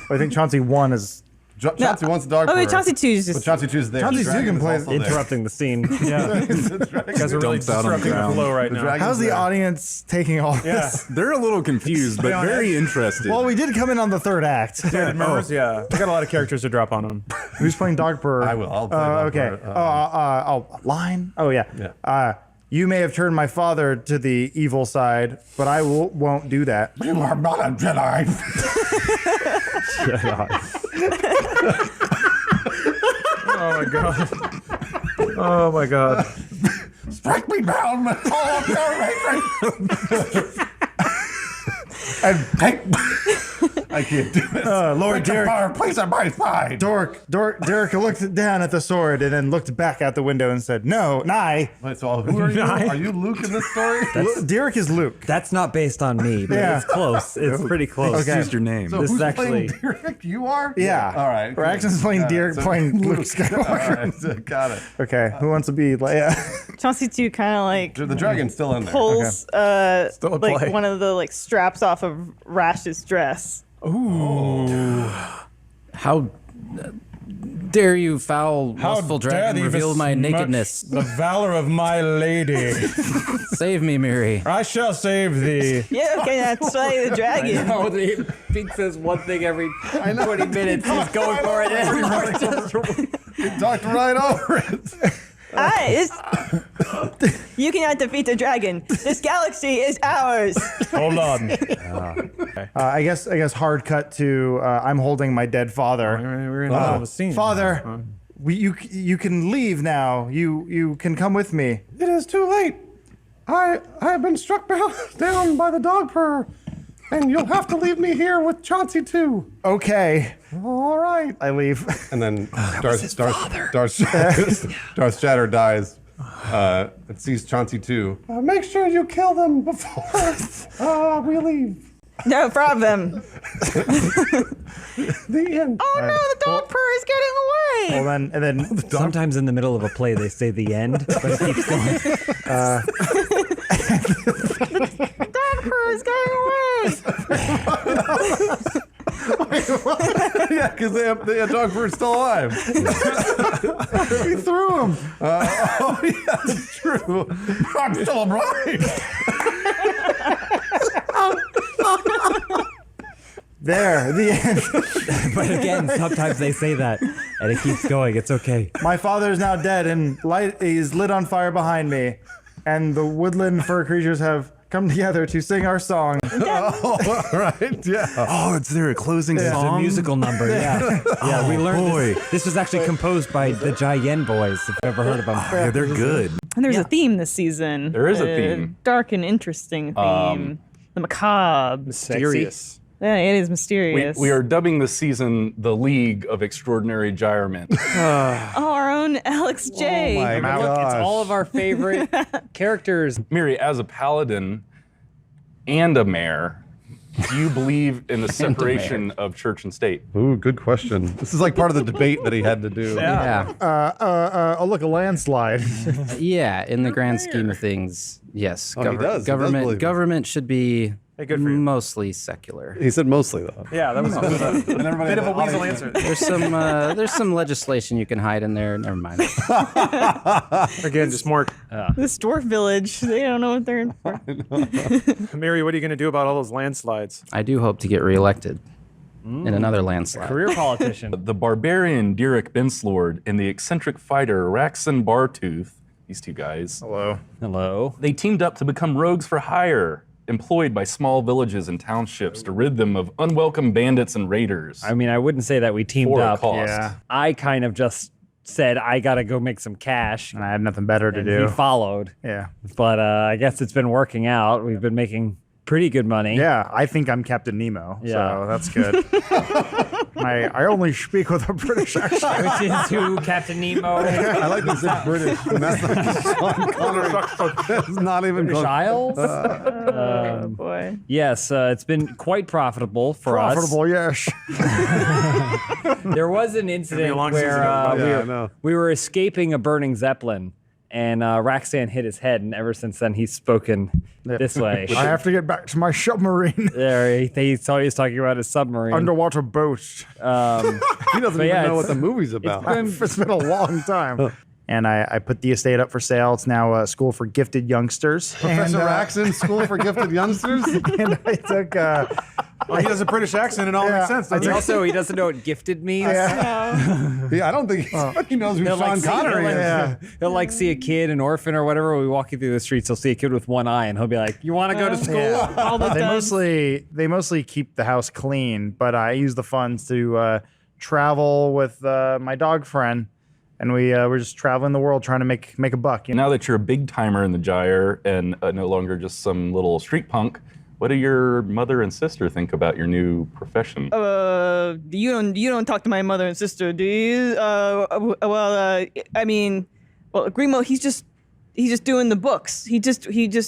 I think Chauncey 1 is. Chauncey wants the Dog Oh, Purrer. wait, Chauncey 2 is But just. Chauncey 2 is there. Chauncey The 2 dragon can is play also there. Interrupting the scene. Yeah. The dragon- You guys are really Dumps out on the disrupting the ground. flow right The now. dragon's How's the there. audience taking all Yeah. this? They're a little confused, but very interested. Well, we did come in on the third act. Members, yeah. We got a lot of characters to drop on them. Who's playing Dog Purrer? I will. I'll play Dog Okay. Purrer. Line? Oh, yeah. Yeah. You may have turned my father to the evil side, but I won't do that. You are not a Jedi. Oh my god. Oh my god. Strike me down with all of your hatred. And take. I can't do it. Lord Derek. Power, please on my side. Derek looked down at the sword and then looked back out the window and said, "No, Nye." Wait, so who are you? Are you Luke in this story? Derek is Luke. That's not based on me, but Yeah. it's close. It's pretty close. Okay. Used your name. So This who's is actually- playing Derek? You are? Yeah. All right. Raxon's playing Derek, So playing Luke Skywalker. All right, got it. Okay, who wants to be Leia? Chauncey 2 kind of like The dragon's still in there. pulls Still a like play. one of the like straps off of Rash's dress. Ooh. How dare you, foul, How lustful dare dragon, thee reveal my besmirch nakedness? The valor of my lady. Save me, Miri. I shall save thee. You cannot slay the dragon. No, Pete says one thing every 20 minutes. He's going for it. And Mark just You talked right over it. You cannot defeat the dragon. This galaxy is ours. Hold on. I guess hard cut to I'm holding my dead father. We're in the middle of a scene. Father, you can leave now. You can come with me. It is too late. I have been struck down by the Dog Purrer. And you'll have to leave me here with Chauncey too. Okay. All right. I leave. And then Darth Shatter dies. It sees Chauncey too. Make sure you kill them before we leave. No problem. The end. Oh no, the dog purr is getting away. Well then, and then Sometimes in the middle of a play they say the end, but it keeps going. The dog purr is getting away. Yeah, because the dog bird's still alive. he threw him. Oh yeah, that's true. I'm still alive. There, the end. But again, sometimes they say that, and it keeps going. It's okay. My father is now dead, and light is lit on fire behind me, and the woodland fur creatures have come together to sing our song. Oh, all right, yeah. Oh, is there a closing It's a song? musical number, yeah. Yeah, we learned boy. this was actually composed by the Jayen Boys, if you've ever heard of them. Yeah, they're good. And there's a theme this season. There is a theme. Dark and interesting theme. The macabre. Mysterious. Yeah, it is mysterious. We are dubbing this season the League of Extraordinary Gyrement. Oh, our own Alex J. Oh my Look, gosh. it's all of our favorite characters. Miri, as a paladin and a mayor, do you believe in the separation of church and state? Ooh, good question. This is like part of the debate that he had to do. Yeah. Oh, look, a landslide. Yeah, in the grand scheme of things, yes. Oh, he does. He does believe it. Government should be Hey, good for you. mostly secular. He said mostly though. Yeah, that was a bit of a weasel answer. There's some legislation you can hide in there. Never mind. Again, just more. This dwarf village, they don't know what they're in for. Mary, what are you going to do about all those landslides? I do hope to get reelected in another landslide. Career politician. The barbarian Derek Benslord and the eccentric fighter Raxon Bartooth, these two guys, Hello. they teamed up to become rogues for hire, employed by small villages and townships to rid them of unwelcome bandits and raiders. I mean, I wouldn't say that we teamed For a up. cost. Yeah. I kind of just said I gotta go make some cash. And I had nothing better to And do. he folled. Yeah. But I guess it's been working out. We've been making pretty good money. Yeah, I think I'm Captain Nemo, Yeah. so that's good. I only speak with a British accent. Which is who Captain Nemo. I like this it's British. And that's not Sean Connery. It's not even British Isles. Oh boy. Yes, it's been quite profitable for Profitable, yes. us. There was an incident long where season. Yeah, I know. we were escaping a burning Zeppelin, and Raxan hit his head, and ever since then he's spoken this way. I have to get back to my submarine. There, he thought he was talking about his submarine. Underwater boat. He doesn't even yeah, know what it's- the movie's about. It's been a long time. And I put the estate up for sale. It's now a school for gifted youngsters. Professor Raxon, School for Gifted Youngsters? And I took... Well, he has a British accent, and it all makes sense. And also, he doesn't know what gifted means. Yeah, I don't think he knows who Sean Connery is. He'll like see a kid, an orphan or whatever. We walking through the streets, he'll see a kid with one eye, and he'll be like, "You want to go to school?" Yeah. All the They mostly keep the house clean, but I use the funds to travel with my dog friend, and we're just traveling the world trying to make a buck. You know? Now that you're a big timer in the Gyre and no longer just some little street punk, what do your mother and sister think about your new profession? You don't talk to my mother and sister, do you? I mean, Grimo, he's just doing the books. He just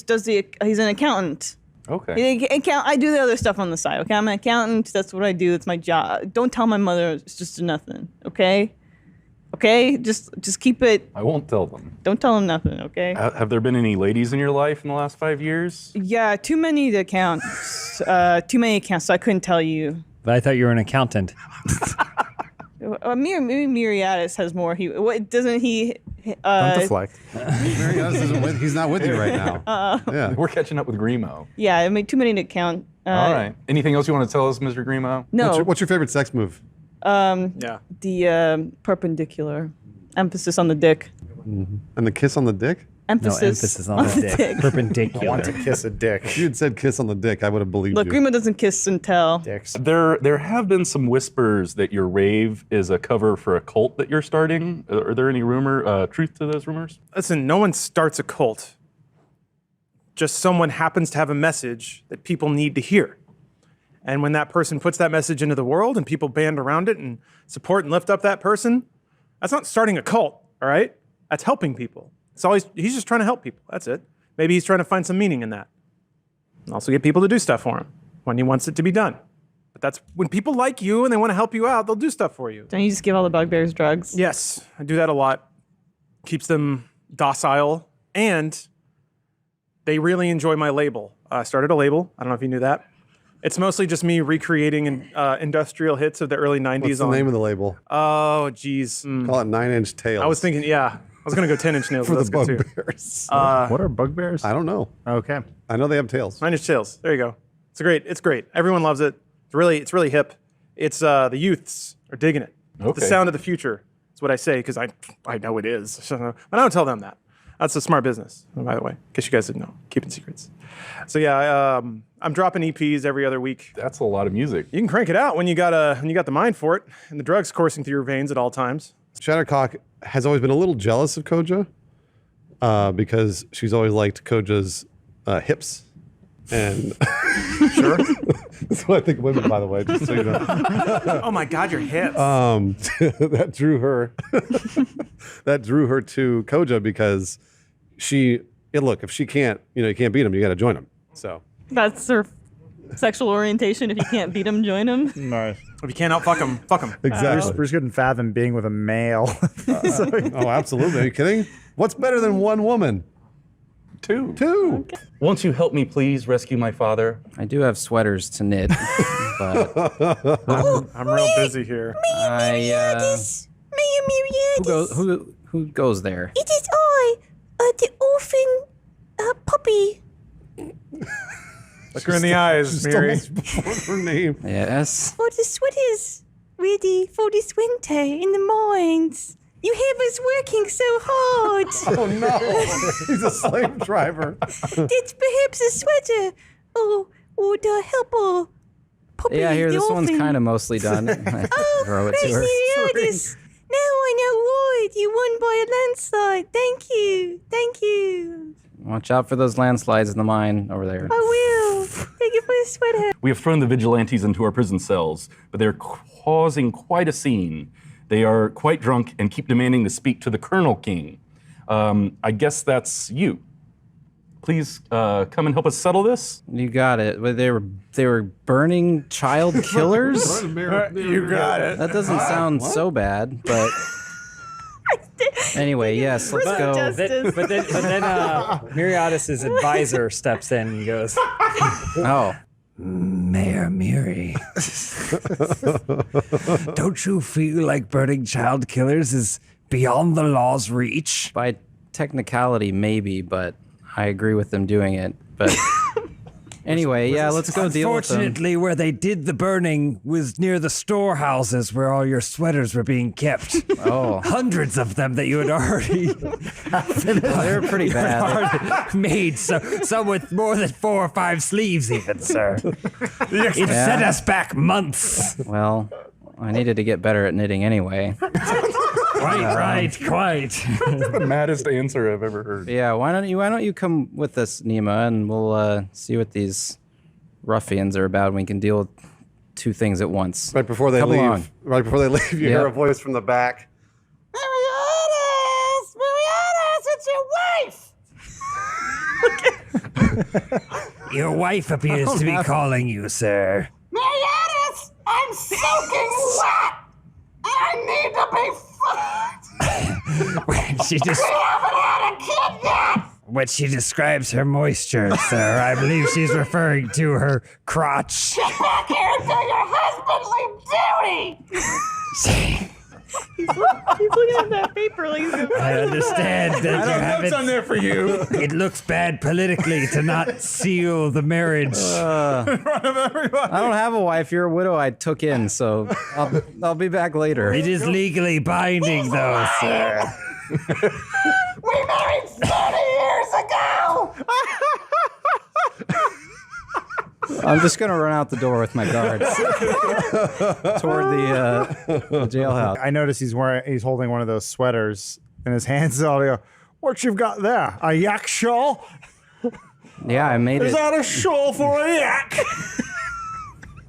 does he's an accountant. Okay. I do the other stuff on the side. Okay, I'm an accountant. That's what I do. That's my job. Don't tell my mother. It's just nothing. Okay. Okay, just keep it. I won't tell them. Don't tell them nothing. Okay. Have there been any ladies in your life in the last 5 years? Yeah, too many to count. Too many accounts, so I couldn't tell you. But I thought you were an accountant. Maybe Miriadis has more. Doesn't he? Don't deflect. He's not with you right now. Yeah, we're catching up with Grimo. Yeah, I mean, too many to count. All right. Anything else you want to tell us, Mr. Grimo? No. What's your favorite sex move? The perpendicular emphasis on the dick. And the kiss on the dick? Emphasis on the dick. Perpendicular. I want to kiss a dick. If you had said kiss on the dick, I would have believed Look, you. Grima doesn't kiss and tell. Dicks. There have been some whispers that your rave is a cover for a cult that you're starting. Are there any truth to those rumors? Listen, no one starts a cult. Just someone happens to have a message that people need to hear. And when that person puts that message into the world and people band around it and support and lift up that person, that's not starting a cult, all right? That's helping people. He's just trying to help people. That's it. Maybe he's trying to find some meaning in that. And also get people to do stuff for him when he wants it to be done. But that's when people like you and they want to help you out, they'll do stuff for you. Don't you just give all the bugbears drugs? Yes, I do that a lot. Keeps them docile, and they really enjoy my label. I started a label. I don't know if you knew that. It's mostly just me recreating industrial hits of the early 90s. What's the name of the label? Oh, geez. Call it 9 Inch Tails. I was thinking, I was going to go 10 inch nails. For but the that's good too. bugbears. What are bugbears? I don't know. Okay. I know they have tails. 9 Inch Tails. There you go. It's great. Everyone loves it. It's really hip. It's the youths are digging it. It's the sound of the future. That's what I say because I know it is. But I don't tell them that. That's a smart business, by the way, in case you guys didn't know. Keeping secrets. So yeah, I'm dropping EPs every other week. That's a lot of music. You can crank it out when you got the mind for it, and the drugs coursing through your veins at all times. Shattercock has always been a little jealous of Koja because she's always liked Koja's hips. And sure, that's what I think of women, by the way. Just so you know. Oh my God, your hips! That drew her. That drew her to Koja because look, if she can't, you can't beat him. You got to join him. So That's her sexual orientation. If you can't beat him, join him. Nice. If you can't outfuck him, fuck him. Exactly. Bruce couldn't fathom being with a male. Oh, absolutely. Are you kidding? What's better than one woman? Two. Okay. Won't you help me please rescue my father? I do have sweaters to knit, but I'm real busy here. Who goes there? It is I, the orphan puppy. Look her in the eyes, Mary. Her name. Yes. For the sweaters, ready for this winter in the mines. You have us working so hard. Oh no, he's a slave driver. It's perhaps a sweater or the helper puppy. Yeah, here, the this one's orphan. kind of mostly done. Oh, Throw it to her. Mercedes. Now I know why you won by a landslide. Thank you. Thank you. Watch out for those landslides in the mine over there. I will. Thank you for the sweater. We have thrown the vigilantes into our prison cells, but they're causing quite a scene. They are quite drunk and keep demanding to speak to the Colonel King. I guess that's you. Please come and help us settle this. You got it. But they were burning child killers. You got it. That doesn't sound so bad, but anyway, yes, let's go. But then Miriadis' advisor steps in and goes, Oh. Mayor Miri, don't you feel like burning child killers is beyond the law's reach? By technicality, maybe, but I agree with them doing it. But anyway, yeah, let's go deal with them. Unfortunately, where they did the burning was near the storehouses where all your sweaters were being kept. Oh. Hundreds of them that you had already They were pretty bad. made, some with more than 4 or 5 sleeves even, sir. It set us back months. Well, I needed to get better at knitting anyway. Quite. That's the maddest answer I've ever heard. Yeah, why don't you come with us, Nima, and we'll see what these ruffians are about, and we can deal with 2 things at once. Right before they Come leave, along. you hear a voice from the back. Marianas, it's your wife. Your wife appears to be calling you, sir. Marianas, I'm soaking wet. I need to be She just We haven't had a kid yet. when she describes her moisture, sir, I believe she's referring to her crotch. Get back here and do your husbandly duty. He's looking at that paper like he's I understand that you have notes on there for you. It looks bad politically to not seal the marriage. I don't have a wife. You're a widow I took in, so I'll be back later. It is legally binding, though, sir. We married 30 years ago. I'm just gonna run out the door with my guards toward the jailhouse. I notice he's holding one of those sweaters in his hands. All go, what you've got there? A yak shawl? Yeah, I made Is it. that a shawl for a yak?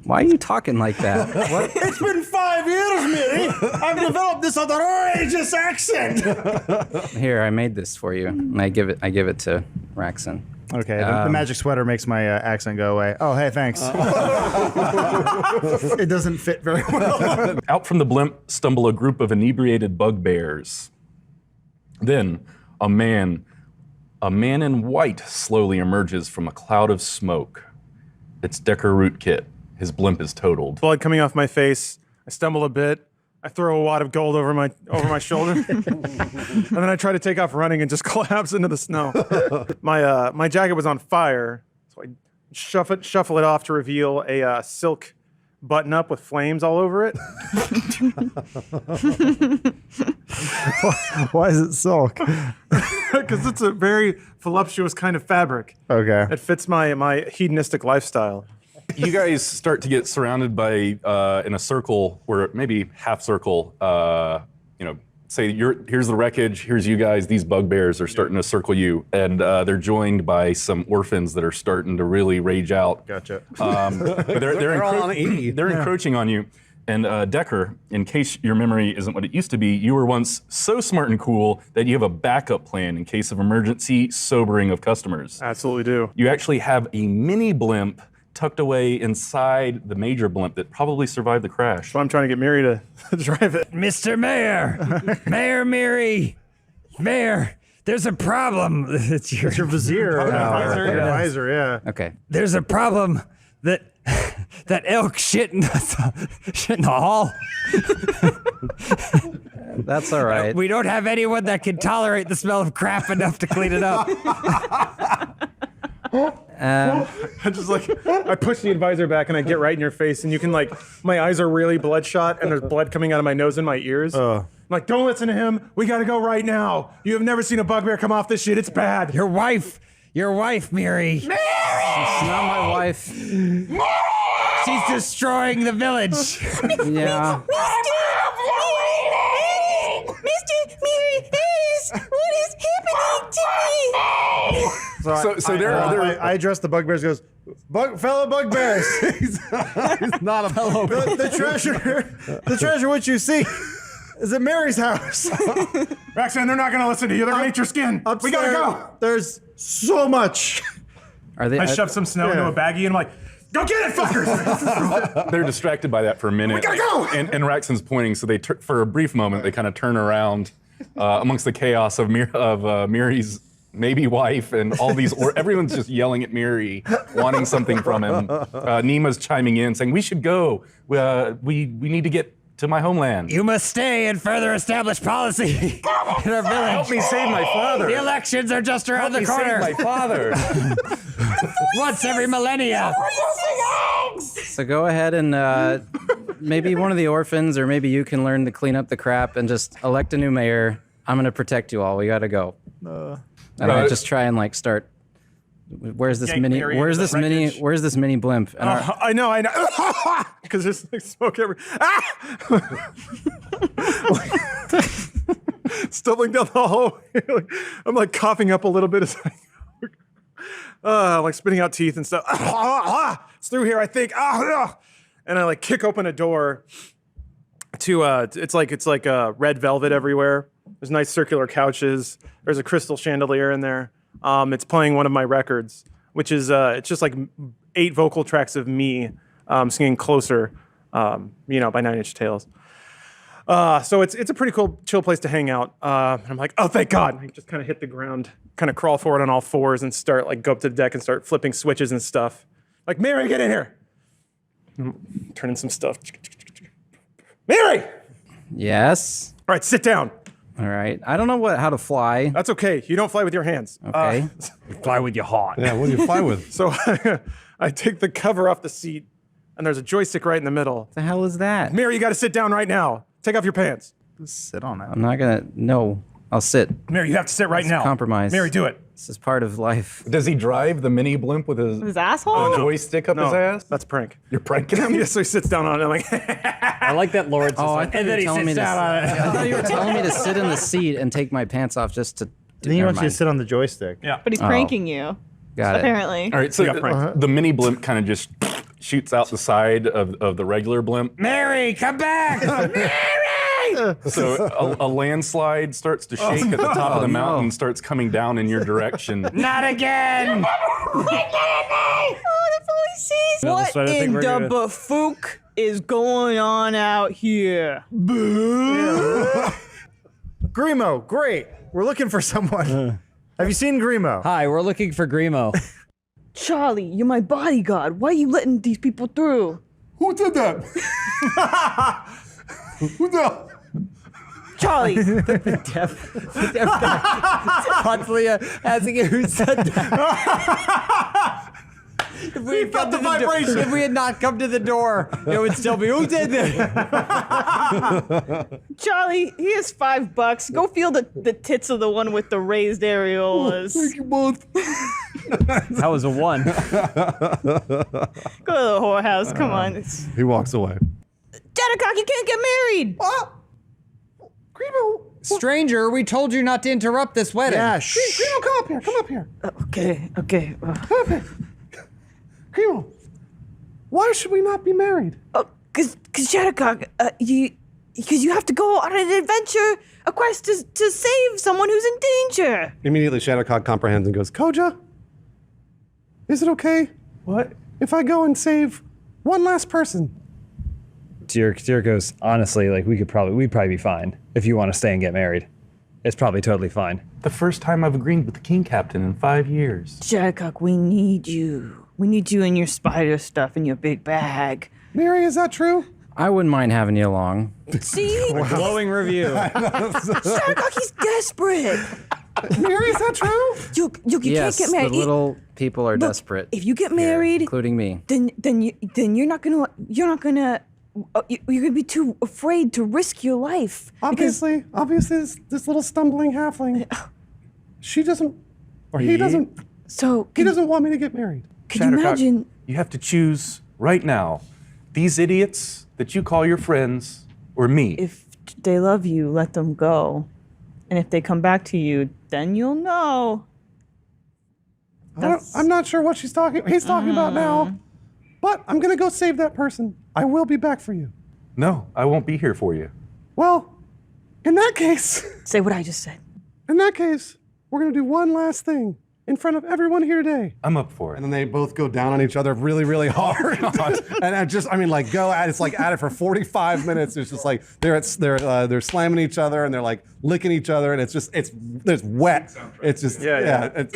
Why are you talking like that? What? It's been 5 years, Mary. I've developed this outrageous accent. Here, I made this for you, and I give it to Raxon. Okay, the magic sweater makes my accent go away. Oh, hey, thanks. It doesn't fit very well. Out from the blimp stumble a group of inebriated bugbears. Then a man in white slowly emerges from a cloud of smoke. It's Decker Rootkit. His blimp is totaled. Blood coming off my face. I stumble a bit. I throw a wad of gold over my shoulder, and then I try to take off running and just collapse into the snow. My jacket was on fire, so I shuffle it off to reveal a silk button-up with flames all over it. Why is it silk? Because it's a very voluptuous kind of fabric. Okay. It fits my hedonistic lifestyle. You guys start to get surrounded by in a circle, where maybe half circle. Say here's the wreckage. Here's you guys. These bugbears are starting to circle you, and they're joined by some orphans that are starting to really rage out. Gotcha. But they're all on 80. They're encroaching on you. And Decker, in case your memory isn't what it used to be, you were once so smart and cool that you have a backup plan in case of emergency sobering of customers. Absolutely do. You actually have a mini blimp tucked away inside the major blimp that probably survived the crash. So I'm trying to get Miri to drive it. Mr. Mayor, Mayor Miri, Mayor, there's a problem. It's your vizier. Advisor, yeah. Okay. There's a problem that elk shit in the hall. That's all right. We don't have anyone that can tolerate the smell of crap enough to clean it up. I just I push the advisor back and I get right in your face, and you can my eyes are really bloodshot and there's blood coming out of my nose and my ears. I'm like, don't listen to him. We gotta go right now. You have never seen a bugbear come off this shit. It's bad. Your wife, Mary. She's not my wife. She's destroying the village. Yeah. Mr. Mary, what is happening to me? I address the bugbears. Goes, fellow bugbears. he's not a fellow. The treasure which you seek is at Mary's house. Roxanne, they're not gonna listen to you. They're gonna eat your skin. Upstairs, we gotta go. There's so much. Are they? I shove some snow into a baggie and I'm like, go get it, fuckers! They're distracted by that for a minute. We gotta go! And Raxon's pointing, so for a brief moment, they kind of turn around amongst the chaos of Miri's maybe wife and all these, or everyone's just yelling at Miri, wanting something from him. Nima's chiming in, saying, we should go. We need to get to my homeland. You must stay and further establish policy in our village. Help me save my father. The elections are just around the corner. Save my father. Once every millennia. So go ahead and maybe one of the orphans, or maybe you can learn to clean up the crap and just elect a new mayor. I'm gonna protect you all. We gotta go. And I just try and start. Where's this Yank mini? Mary Where's into this the mini? wreckage. Where's this mini blimp? And I know. Because there's smoke everywhere. Stumbling down the hallway. I'm coughing up a little bit as I spitting out teeth and stuff. It's through here, I think. And I kick open a door to it's like red velvet everywhere. There's nice circular couches. There's a crystal chandelier in there. It's playing one of my records, which is it's just 8 vocal tracks of me singing "Closer," by 9 Inch Tails. So it's a pretty cool, chill place to hang out. I'm like, oh, thank God! I just kind of hit the ground, kind of crawl forward on all fours, and start go up to the deck and start flipping switches and stuff. Mary, get in here! Turning some stuff. Mary! yes. All right, sit down. All right. I don't know how to fly. That's okay. You don't fly with your hands. Okay. You fly with your heart. Yeah, what do you fly with? So I take the cover off the seat, and there's a joystick right in the middle. The hell is that? Mary, you got to sit down right now. Take off your pants. Sit on it. I'm not gonna. No, I'll sit. Mary, you have to sit right now. Compromise. Mary, do it. This is part of life. Does he drive the mini blimp with His asshole? joystick up his ass? That's a prank. You're pranking him? Yeah, so he sits down on it. I'm like, I like that Lawrence is I thought and you then were he telling me sits to. down on it. I thought you were telling me to sit in the seat and take my pants off just to. Then he never wants you to mind. sit on the joystick. yeah. But he's pranking you. Got it. Apparently. All right, so got pranked. the mini blimp kind of just shoots out the side of the regular blimp. Mary, come back! Mary! So a landslide starts to shake at the top of the mountain, starts coming down in your direction. Not again! What in the bafook is going on out here? Grimo, great. We're looking for someone. Have you seen Grimo? Hi, we're looking for Grimo. Charlie, you're my bodyguard. Why are you letting these people through? Who did that? Who the? Charlie. The deaf guy. Constantly asking who said that. If we, felt the vibration. If we had not come to the door, it would still be, who did this? Charlie, here's $5. Go feel the tits of the one with the raised areolas. Thank you both. That was a 1. Go to the whorehouse. Come on. He walks away. Shattercock, you can't get married. Grimo. Stranger, we told you not to interrupt this wedding. Yeah, Grimo, come up here. Come up here. Okay. Come up here. Grimo, why should we not be married? Cause Shattercock, because you have to go on an adventure, a quest to save someone who's in danger. Immediately, Shadowcock comprehends and goes, Koja, is it okay? What? If I go and save one last person? Tyr goes, honestly, like we'd probably be fine if you want to stay and get married. It's probably totally fine. The first time I've agreed with the king captain in 5 years. Shattercock, we need you. We need you and your spider stuff in your big bag. Mary, is that true? I wouldn't mind having you along. See? Glowing review. Shattercock, he's desperate. Mary, is that true? You Yes, can't get married. the little people are desperate. If you get married, including me. then you're not gonna you're gonna be too afraid to risk your life. Obviously, this little stumbling halfling, she doesn't, or he doesn't. So he doesn't want me to get married. Could you imagine? You have to choose right now. These idiots that you call your friends, or me. If they love you, let them go. And if they come back to you, then you'll know. I'm not sure what he's talking about now, but I'm gonna go save that person. I will be back for you. No, I won't be here for you. Well, in that case, say what I just said. In that case, we're gonna do one last thing in front of everyone here today. I'm up for it. And then they both go down on each other really, really hard. And go at it for 45 minutes. It's just like they're slamming each other and they're like licking each other, and it's wet. It's just It's,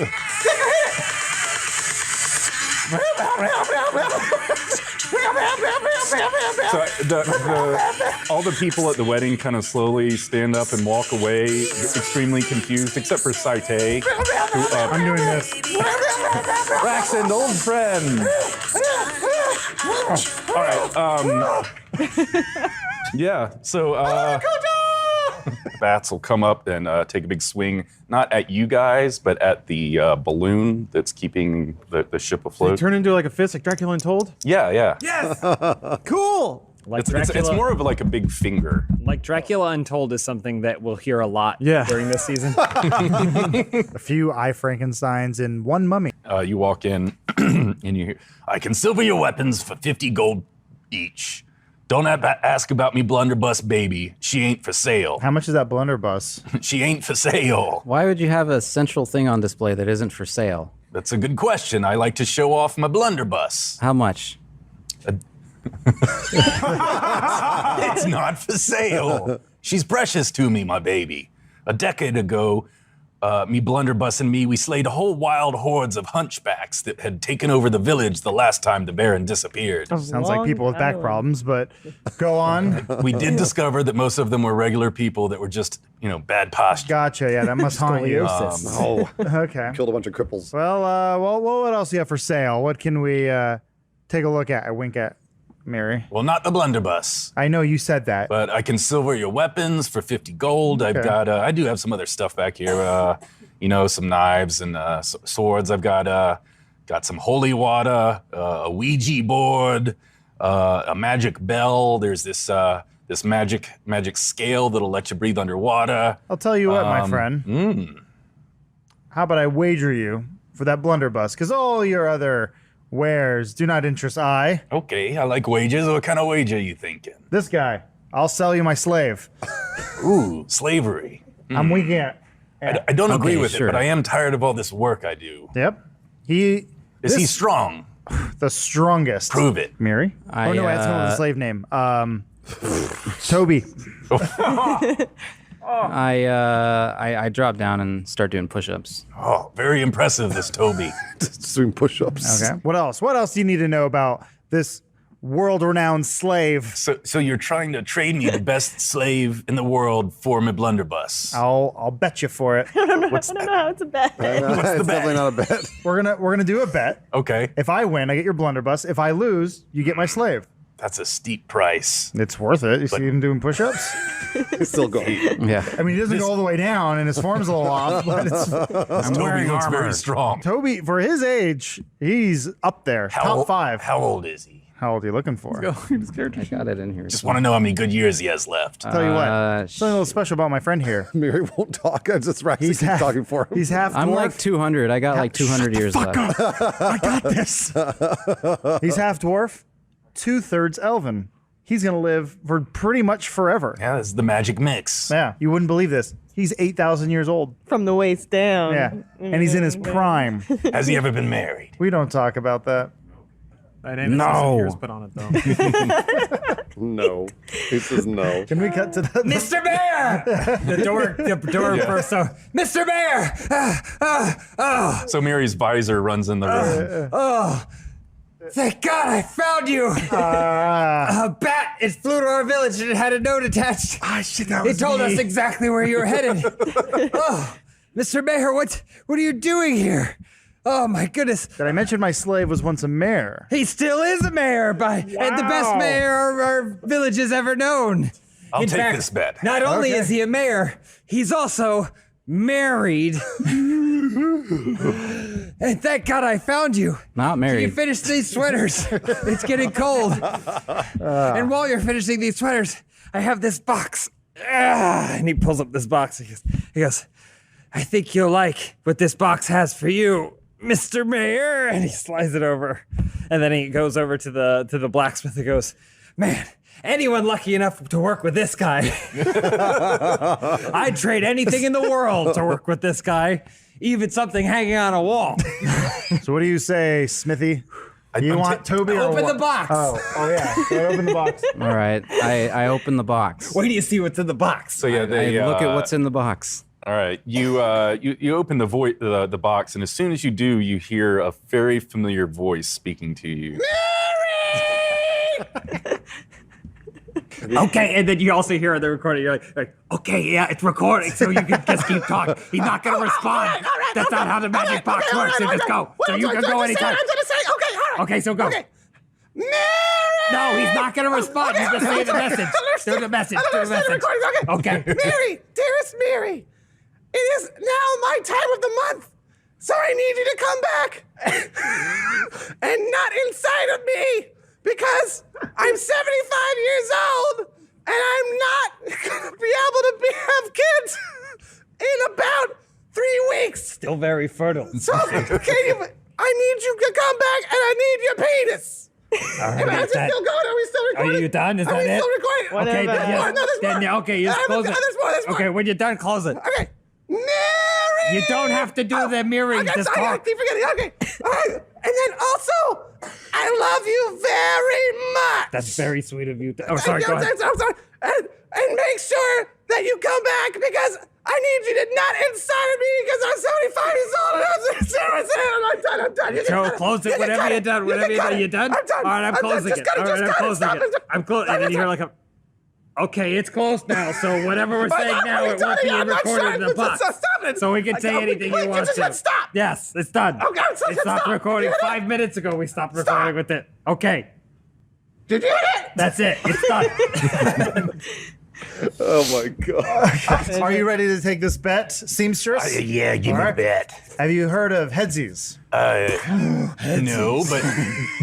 So all the people at the wedding kind of slowly stand up and walk away, extremely confused, except for Saite. I'm doing this. Raxon, old friend. All right. Yeah. So bats will come up and take a big swing, not at you guys, but at the balloon that's keeping the ship They afloat. turn into like a fist, like Dracula Untold? Yeah. Yes! Cool! Like It's more of like a big finger. Like Dracula Untold is something that we'll hear a lot during this season. A few I Frankensteins and one mummy. You walk in and you hear, I can silver your weapons for 50 gold each. Don't ask about me blunderbuss baby. She ain't for sale. How much is that blunderbuss? She ain't for sale. Why would you have a central thing on display that isn't for sale? That's a good question. I like to show off my blunderbuss. How much? It's not for sale. She's precious to me, my baby. A decade ago, me blunderbuss and me, we slayed whole wild hordes of hunchbacks that had taken over the village the last time the Baron disappeared. Sounds like people with back problems, but go on. We did discover that most of them were regular people that were just, bad posture. Gotcha. Yeah, that must haunt you. Okay. Killed a bunch of cripples. Well, what else do you have for sale? What can we take a look at? I wink at Mary. Well, not the blunderbuss. I know you said that. But I can silver your weapons for 50 gold. Okay. I've got, I do have some other stuff back here. Some knives and swords. I've got some holy water, a Ouija board, a magic bell. There's this magic scale that'll let you breathe underwater. I'll tell you what, my friend. How about I wager you for that blunderbuss? Because all your other Wares do not interest I. Okay, I like wages. What kind of wage are you thinking? This guy. I'll sell you my slave. Ooh, slavery. I'm weak at. I don't agree Okay, with sure. it, but I am tired of all this work I do. Yep. Is he strong? The strongest. Prove it. Mary? I, Oh no, that's not the slave name. Toby. I drop down and start doing push-ups. Oh, very impressive, this Toby. Just doing push-ups. Okay. What else? What else do you need to know about this world-renowned slave? So you're trying to trade me the best slave in the world for my blunderbuss. I'll bet you for it. I don't know how it's a bet. It's definitely not a bet. We're gonna do a bet. Okay. If I win, I get your blunderbuss. If I lose, you get my slave. That's a steep price. It's worth it. You see him doing push-ups? He's still going. Yeah. I mean, he doesn't go all the way down, and his form's a little off. But Toby looks very strong. Toby, for his age, he's up there, top 5. How old is he? How old are you looking for? I got it in here. Just want to know how many good years he has left. Tell you what, something a little special about my friend here. Mary won't talk. I just keep talking for him. He's half dwarf. I'm like 200. I got like 200 years left. I got this. He's half dwarf, 2/3 elven. He's gonna live for pretty much forever. Yeah, this is the magic mix. Yeah, you wouldn't believe this. He's 8,000 years old. From the waist down. Yeah, and he's in his prime. Has he ever been married? We don't talk about that. That ain't no. Years put on it though. No. He says no. Can we cut to the Mr. Bear? the door first. So, Mr. Bear! So Mary's visor runs in the room. Thank God I found you! A bat, it flew to our village and it had a note attached. Ah, shit, that was It told me. us exactly where you were headed. Oh, Mr. Mayor, what are you doing here? Oh my goodness. Did I mention my slave was once a mayor? He still is a mayor and the best mayor our village has ever known. I'll In take fact, this bet. Not only Okay. is he a mayor, he's also married. And thank God I found you. Not Can married. you finish these sweaters? It's getting cold. And while you're finishing these sweaters, I have this box. And he pulls up this box. He goes, I think you'll like what this box has for you, Mr. Mayor. And he slides it over. And then he goes over to the blacksmith and goes, man, anyone lucky enough to work with this guy. I'd trade anything in the world to work with this guy. Even something hanging on a wall. So what do you say, Smithy? You want Toby or Open what? the box. Oh yeah. So open the box. All right. I open the box. Wait do you see what's in the box? So yeah, they I look at what's in the box. All right, you open the box, and as soon as you do, you hear a very familiar voice speaking to you. Okay, and then you also hear the recording. You're like, okay, yeah, it's recording, so you can just keep talking. He's not gonna respond. That's not how the magic box works. So just go. So you can go anytime. Okay, so go. No, he's not gonna respond. He's just saying the message. Do the message. Do the message. Okay. Mary, dearest Mary, it is now my time of the month, so I need you to come back and not inside of me because I'm 75 years old and I'm not gonna be able to have kids in about 3 weeks. Still very fertile. So I need you to come back and I need your penis. Am I still going? Are we still recording? Are you done? Is Are that we it? still recording? Okay, There's then, more. No, there's more. okay, you just close it. There's more. Okay, when you're done, close it. Okay. Mary! You don't have to do the mirroring. Okay, Just sorry, I talk. keep forgetting. Okay. All right. And then also, I love you very much. That's very sweet of you. Oh, sorry. Go ahead. I'm sorry. And make sure that you come back because I need you to not inside of me because I'm 75 years old and I'm done. You can Joe, cut it. close You it can whenever cut you're it. done. You Whenever can you're cut done, it. you're done. I'm done. All right, I'm done. closing Just it. cut All right, just I'm cut it. closing Stop. it. I'm closing. And then you hear like a. Okay, it's closed now. So whatever we're saying now, it won't be recorded in the box. Stop it. So we can say anything you want to. Stop. Yes, it's done. Okay, It stopped recording 5 minutes ago. We stopped recording with it. Okay. Did you hear it? That's it. It's done. Oh my god. Are you ready to take this bet, seamstress? Yeah, give All me right. a bet. Have you heard of headsies? No,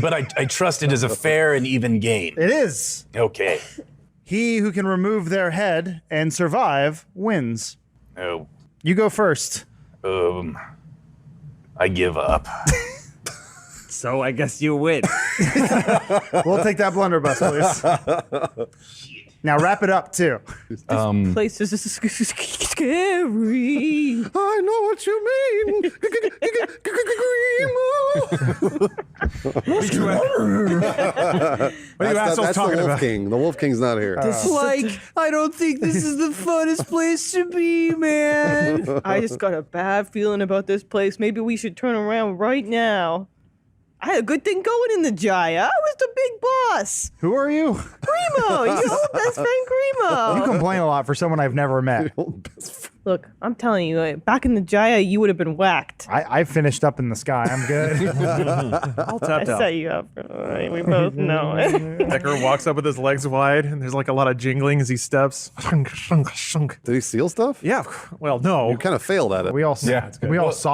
but I trust it is a fair and even game. It is. Okay. He who can remove their head and survive wins. Oh, You go first. I give up. So I guess you win. We'll take that blunderbuss, please. Now wrap it up too. Place is scary. I know what you mean. What are you assholes that's talking the Wolf about? King. The Wolf King's not here. Like, I don't think this is the funnest place to be, man. I just got a bad feeling about this place. Maybe we should turn around right now. I had a good thing going in the Jaya. I was the big boss. Who are you? Primo, your old best friend Primo. You complain a lot for someone I've never met. Look, I'm telling you, back in the Jaya, you would have been whacked. I finished up in the sky. I'm good. All I tapped out. set you up. We both know it. Decker walks up with his legs wide, and there's like a lot of jingling as he steps. Did he steal stuff? Yeah. Well, no. You kind of failed at it. We all saw.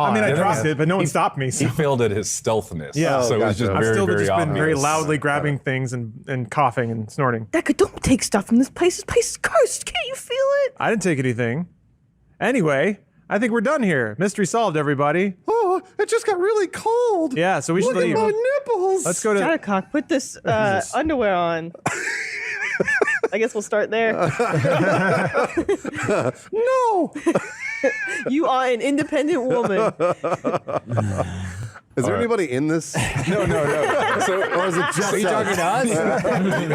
I mean, I it. dropped it, but no one stopped me. He So. failed at his stealthiness. Yeah. So it was just I've very, still very just been obvious. very loudly grabbing things and coughing and snorting. Decker, don't take stuff from this place. This place is cursed. Can't you feel it? I didn't take anything. Anyway, I think we're done here. Mystery solved, everybody. Oh, it just got really cold. Yeah, so we should Look leave. at my nipples. Let's go to. Shattercock, put this underwear on. I guess we'll start there. No. You are an independent woman. Is there anybody in this? No. So, or is it just you talking to us?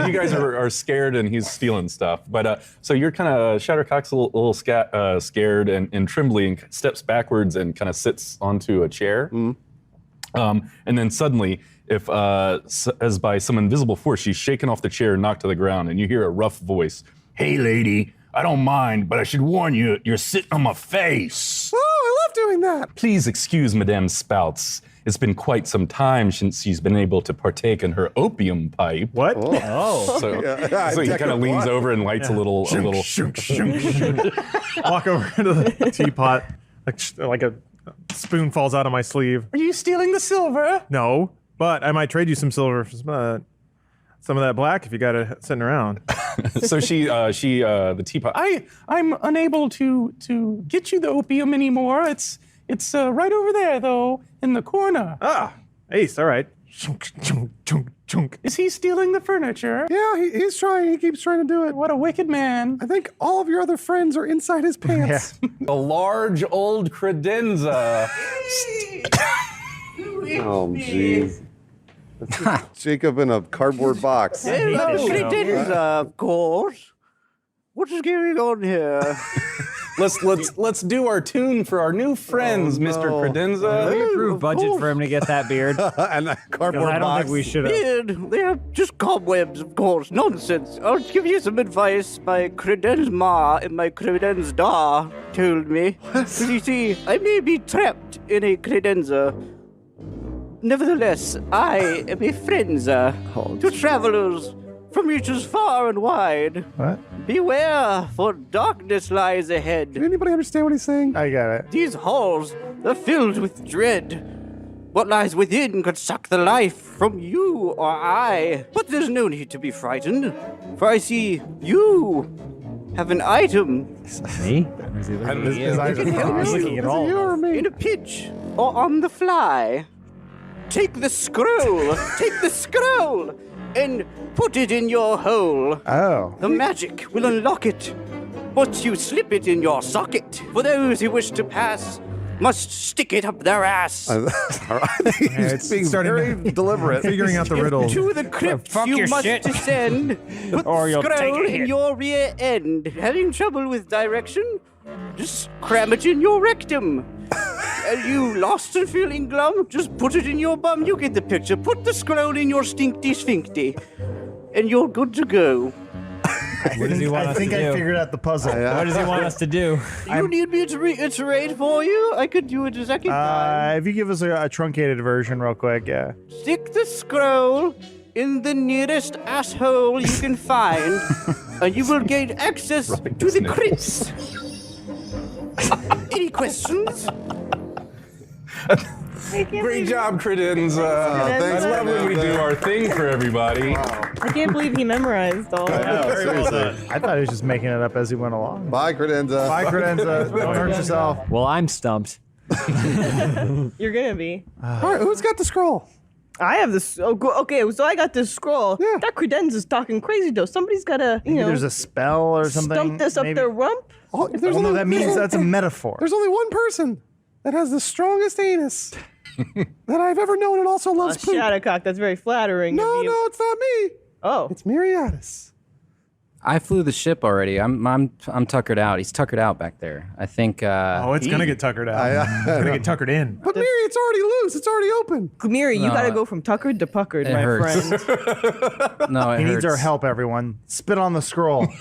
you guys are scared and he's stealing stuff. But so you're kind of Shattercock's a little scared and trembly and steps backwards and kind of sits onto a chair. And then suddenly, as by some invisible force, she's shaken off the chair and knocked to the ground, and you hear a rough voice. Hey, lady, I don't mind, but I should warn you, you're sitting on my face. Oh, I love doing that. Please excuse Madame Spouts. It's been quite some time since she's been able to partake in her opium pipe. What? Oh. So he kind of leans over and lights a little. Walk over to the teapot. Like a spoon falls out of my sleeve. Are you stealing the silver? No, but I might trade you some silver for some of that black if you got it sitting around. So the teapot. I'm unable to get you the opium anymore. It's right over there though, in the corner. Ah, Ace. All right. Chunk, chunk, chunk, chunk. Is he stealing the furniture? Yeah, he's trying. He keeps trying to do it. What a wicked man. I think all of your other friends are inside his pants. A large old credenza. Oh, jeez. Jacob in a cardboard box. Credenza, of course. What is going on here? Let's do our tune for our new friends, Mr. Credenza. We approve budget for him to get that beard. And a cardboard I don't box. think we should have. Beard, they're just cobwebs, of course. Nonsense. I'll give you some advice my credenza ma and my credenza da told me. But you see, I may be trapped in a credenza. Nevertheless, I am a friendza to travelers from reaches far and wide. What? Beware, for darkness lies ahead. Did anybody understand what he's saying? I got it. These halls are filled with dread. What lies within could suck the life from you or I. But there's no need to be frightened, for I see you have an item. Me? His eyes are crossed. Looking at all. You or me? In a pinch or on the fly. Take the scroll. Take the scroll. And put it in your hole. Oh. The magic will unlock it. But you slip it in your socket. For those who wish to pass, must stick it up their ass. It's being very deliberate. Figuring out the riddle. To the crypt Fuck you your must shit. descend. Put Or the you'll take scroll a hit. in your rear end. Having trouble with direction? Just cram it in your rectum. Are you lost and feeling glum? Just put it in your bum. You get the picture. Put the scroll in your stinkty sphincty. And you're good to go. What does he want I us think to do? I figured out the puzzle. What does he want us to do? You need me to reiterate for you? I could do it a second time. If you give us a truncated version real quick, yeah. Stick the scroll in the nearest asshole you can find, and you will gain access to the crypts. Any questions? Great job, Credenza. Credenza. I love when we do our thing for everybody. I can't believe he memorized all of that. I thought he was just making it up as he went along. Bye, Credenza. Bye, Credenza. Don't hurt yourself. Well, I'm stumped. You're gonna be. All right, who's got the scroll? I have this. Okay, so I got this scroll. Yeah. That credenza's talking crazy though. Somebody's gotta, Maybe there's a spell or something. stump this up maybe? their rump. Oh, there's no, only- that means that's a metaphor. There's only one person that has the strongest anus that I've ever known and also loves poop. Shattercock, that's very flattering. No, of you. no, it's not me. Oh. It's Miriadis. I flew the ship already. I'm tuckered out. He's tuckered out back there. I think. Oh, it's gonna get tuckered out. It's gonna get tuckered in. But Miri, it's already loose. It's already open. Miri, you No, gotta go from tuckered to puckered, it my hurts. friend. No, it He hurts. needs our help, everyone. Spit on the scroll. Who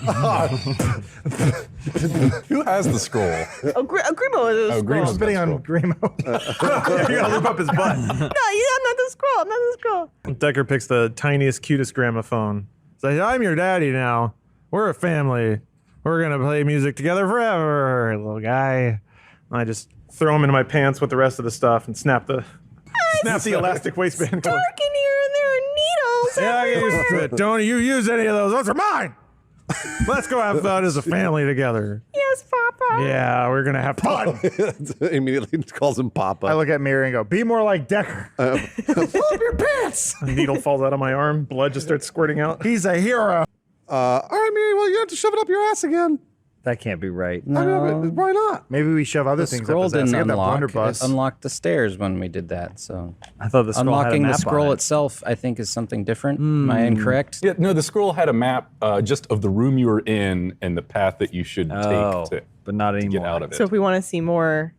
has the scroll? Grimo is a scroll. Grimo's got Spitting the on scroll. Grimo. You gotta loop up his butt. No, I'm not the scroll. I'm not the scroll. Decker picks the tiniest, cutest gramophone. Says, "I'm your daddy now. We're a family. We're gonna play music together forever, little guy." And I just throw him into my pants with the rest of the stuff and snap the elastic waistband. Dark in here, and there are needles. Yeah, I get everywhere. used to it. Don't you use any of those? Those are mine. Let's go have fun as a family together. Yes, Papa. Yeah, we're gonna have fun. Immediately calls him Papa. I look at Miri and go, "Be more like Decker." Pull up your pants. A needle falls out of my arm. Blood just starts squirting out. He's a hero. All right, Miri. Well, you have to shove it up your ass again. That can't be right. I mean, why not? Maybe we shove other The things scroll up his ass. didn't I got that unlock. blunderbuss. It unlocked the stairs when we did that. So I thought the scroll had a unlocking the map on scroll it. itself, I think, is something different. Am I incorrect? Yeah, no, the scroll had a map just of the room you were in and the path that you should Oh, take but not to anymore. get out of it. So if we want to see more,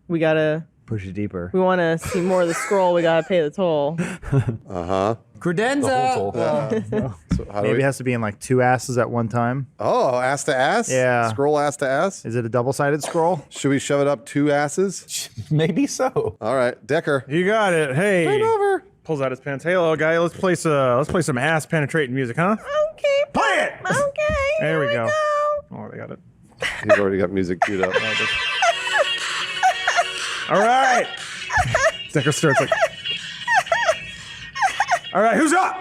we gotta. Push it deeper. We want to see more of the scroll. We gotta pay the toll. Credenza. So how do Maybe we- it has to be in like two asses at one time. Oh, ass to ass? Yeah. Scroll ass to ass? Is it a double-sided scroll? Should we shove it up two asses? Maybe so. All right, Decker. You got it. Hey. Bend over. Pulls out his pants. Hey, little guy. Let's play some ass penetrating music, huh? Okay. Play it. Okay. There we here go. Oh, they got it. He's already got music queued up. All right. Decker starts like. All right, who's up?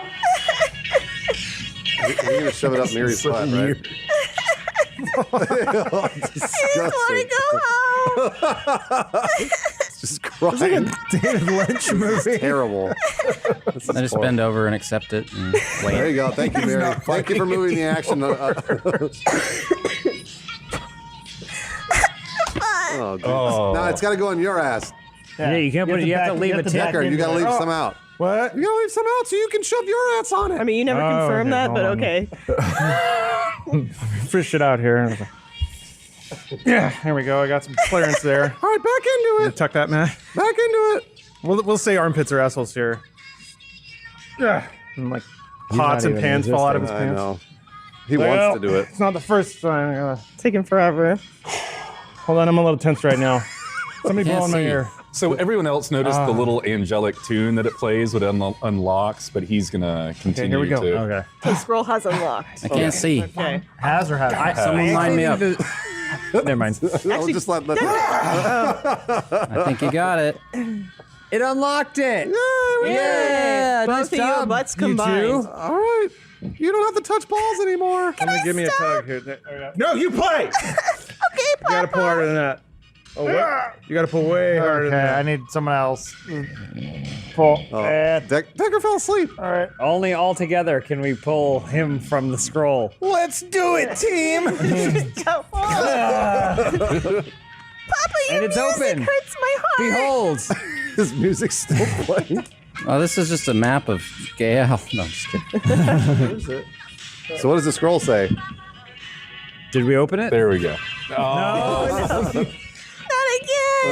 You're going to shove it up Miri's butt, right? Oh, disgusting. It's just crying. It's like a David Lynch movie. Terrible. I just bend over and accept it and wait. There you go. Thank you, Mary. Thank you for moving the action. Oh, goodness. No, it's got to go in your ass. Yeah, you can't put it. You have to leave a tip. Decker, you got to leave some out. What? You gotta leave some out so you can shove your ass on it. I mean, you never confirmed that, hold but on. okay. Fish it out here. Yeah, here we go. I got some clearance there. All right, back into it. Tuck that, man. Back into it. We'll say armpits are assholes here. Yeah, and like pots and even pans fall out of his I pants. know. He wants to do it. It's not the first time. Taking forever. Hold on, I'm a little tense right now. Somebody blow in my see. ear. So everyone else noticed the little angelic tune that it plays when it unlocks, but he's gonna continue here we go. to. Okay. The scroll has unlocked. I can't see. Okay. Has or hasn't? Someone line me up. Never mind. I'll just let I think you got it. It unlocked it. Yeah, nice both of job, your butts you two. combined. All right. You don't have to touch balls anymore. Somebody give me a tug here. There we go. No, you play. Okay, You gotta pull harder than that. Oh, what? You gotta pull way harder Okay, than that. I need someone else. Pull. Decker fell asleep. All right. Only all together can we pull him from the scroll. Let's do it, team. Papa, your And it's music open. hurts my heart. Behold. His music's still playing. Oh, this is just a map of Gael. No, I'm just kidding. So what does the scroll say? Did we open it? There we go. Not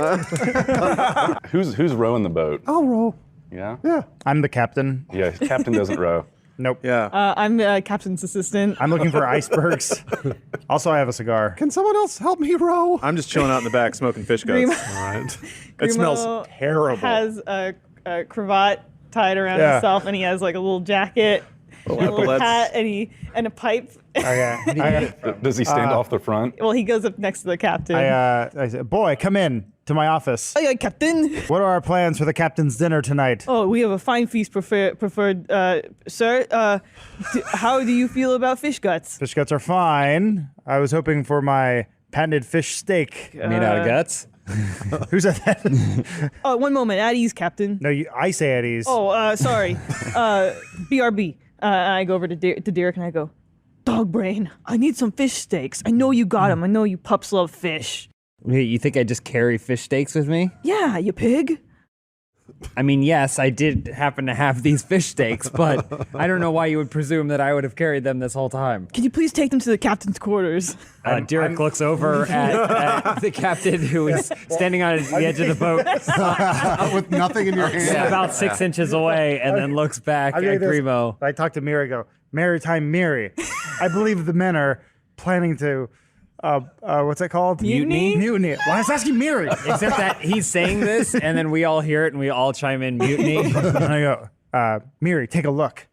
again. Who's rowing the boat? I'll roll. Yeah. Yeah. I'm the captain. Yeah. Captain doesn't row. Nope. Yeah. I'm captain's assistant. I'm looking for icebergs. Also, I have a cigar. Can someone else help me row? I'm just chilling out in the back smoking fish guts. Grimo- All right. Grimo It smells terrible. Has a cravat tied around Yeah. himself, and he has like a little jacket, and a little epaulets. hat, and a pipe. Okay. Does he stand off the front? Well, he goes up next to the captain. I said, boy, come in to my office. Oh, yeah, Captain. What are our plans for the captain's dinner tonight? Oh, we have a fine feast preferred, sir. How do you feel about fish guts? Fish guts are fine. I was hoping for my patented fish steak. Made out of guts? Who's at that? Oh, one moment. At ease, Captain. No, I say at ease. Oh, sorry. BRB. I go over to Derek and I go, Dog Brain, I need some fish steaks. I know you got them. I know you pups love fish. Wait, you think I just carry fish steaks with me? Yeah, you pig. I mean, yes, I did happen to have these fish steaks, but I don't know why you would presume that I would have carried them this whole time. Can you please take them to the captain's quarters? Derek looks over at the captain who is standing on the edge of the boat. With nothing in your hand. Yeah, about 6 inches away, and then looks back at Grimo. I talk to Miri, I go, Maritime Miri, I believe the men are planning to, what's that called? Mutiny? Mutiny. Well, I was asking Miri. Except that he's saying this, and then we all hear it, and we all chime in, mutiny. And I go, Miri, take a look.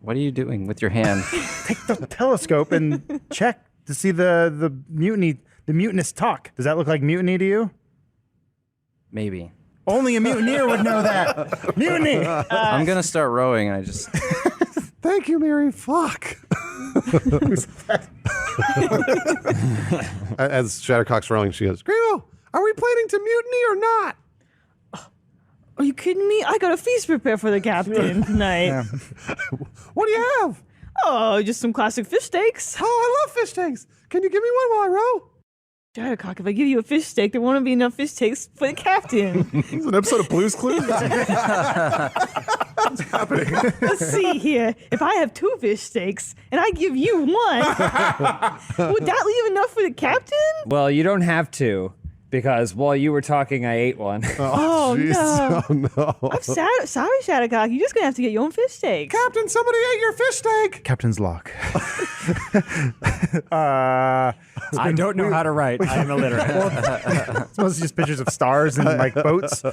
What are you doing with your hand? Take the telescope and check to see the mutiny, the mutinous talk. Does that look like mutiny to you? Maybe. Only a mutineer would know that. Mutiny! I'm gonna start rowing, and I just. Thank you, Mary. Fuck. As Shattercock's rowing, she goes, Grimo, are we planning to mutiny or not? Are you kidding me? I got a feast prepared for the captain tonight. What do you have? Oh, just some classic fish steaks. Oh, I love fish steaks. Can you give me one while I row? Shattercock, if I give you a fish steak, there won't be enough fish steaks for the captain. It's an episode of Blue's Clues. What's happening? Let's see here. If I have 2 fish steaks and I give you 1, would that leave enough for the captain? Well, you don't have to, because while you were talking, I ate one. Oh, jeez. no. Oh, no. I'm sorry, Shattercock. You're just going to have to get your own fish steak. Captain, somebody ate your fish steak. Captain's lock. I don't know how to write. I am illiterate. It's mostly just pictures of stars and like boats.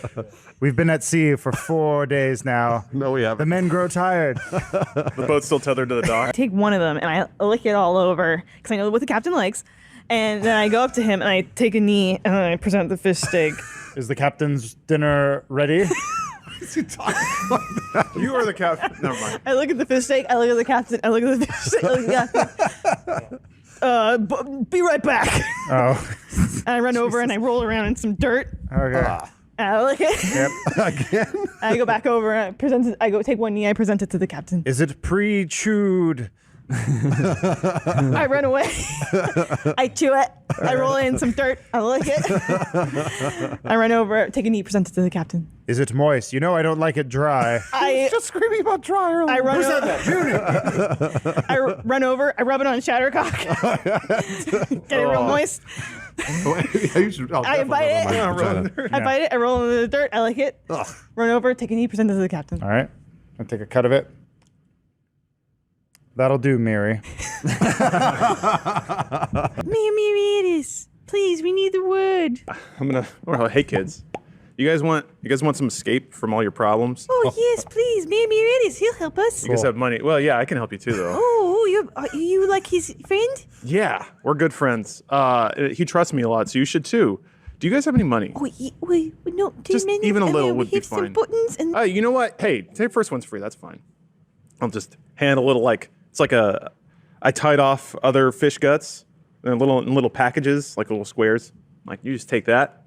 We've been at sea for 4 days now. No, we haven't. The men grow tired. The boat's still tethered to the dock. I take one of them and I lick it all over because I know what the captain likes. And then I go up to him and I take a knee and I present the fish steak. Is the captain's dinner ready? You are the captain. Never mind. I look at the fish steak, I look at the captain, I look at the fish steak, I look at the captain. Be right back. Oh. And I run over and I roll around in some dirt. Okay. And I look at Yep. Again? I go back over and I present it, I go take one knee, I present it to the captain. Is it pre-chewed? I run away. I chew it. I roll it in some dirt. I lick it. I run over, take a knee, present it to the captain. Is it moist? You know I don't like it dry. I Just screaming about dry earlier. I run Who said over. I run over. I rub it on Shattercock. Get it real moist. I bite it. I bite it. I roll it in the dirt. I like it. Run over. Take a knee. Present it to the captain. All right. I'll take a cut of it. That'll do, Mary. Myriadis, please, we need the wood. Well, hey kids, you guys want some escape from all your problems? Oh yes, please, Myriadis, he'll help us. You guys have money. Well, yeah, I can help you too, though. Oh, are you like his friend? Yeah, we're good friends. He trusts me a lot, so you should too. Do you guys have any money? Oh, no, Just even a little would be fine. Some buttons and You know what? Hey, take first one's free. That's fine. I'll just hand a little it's like I tied off other fish guts in little packages, like little squares. Like you just take that.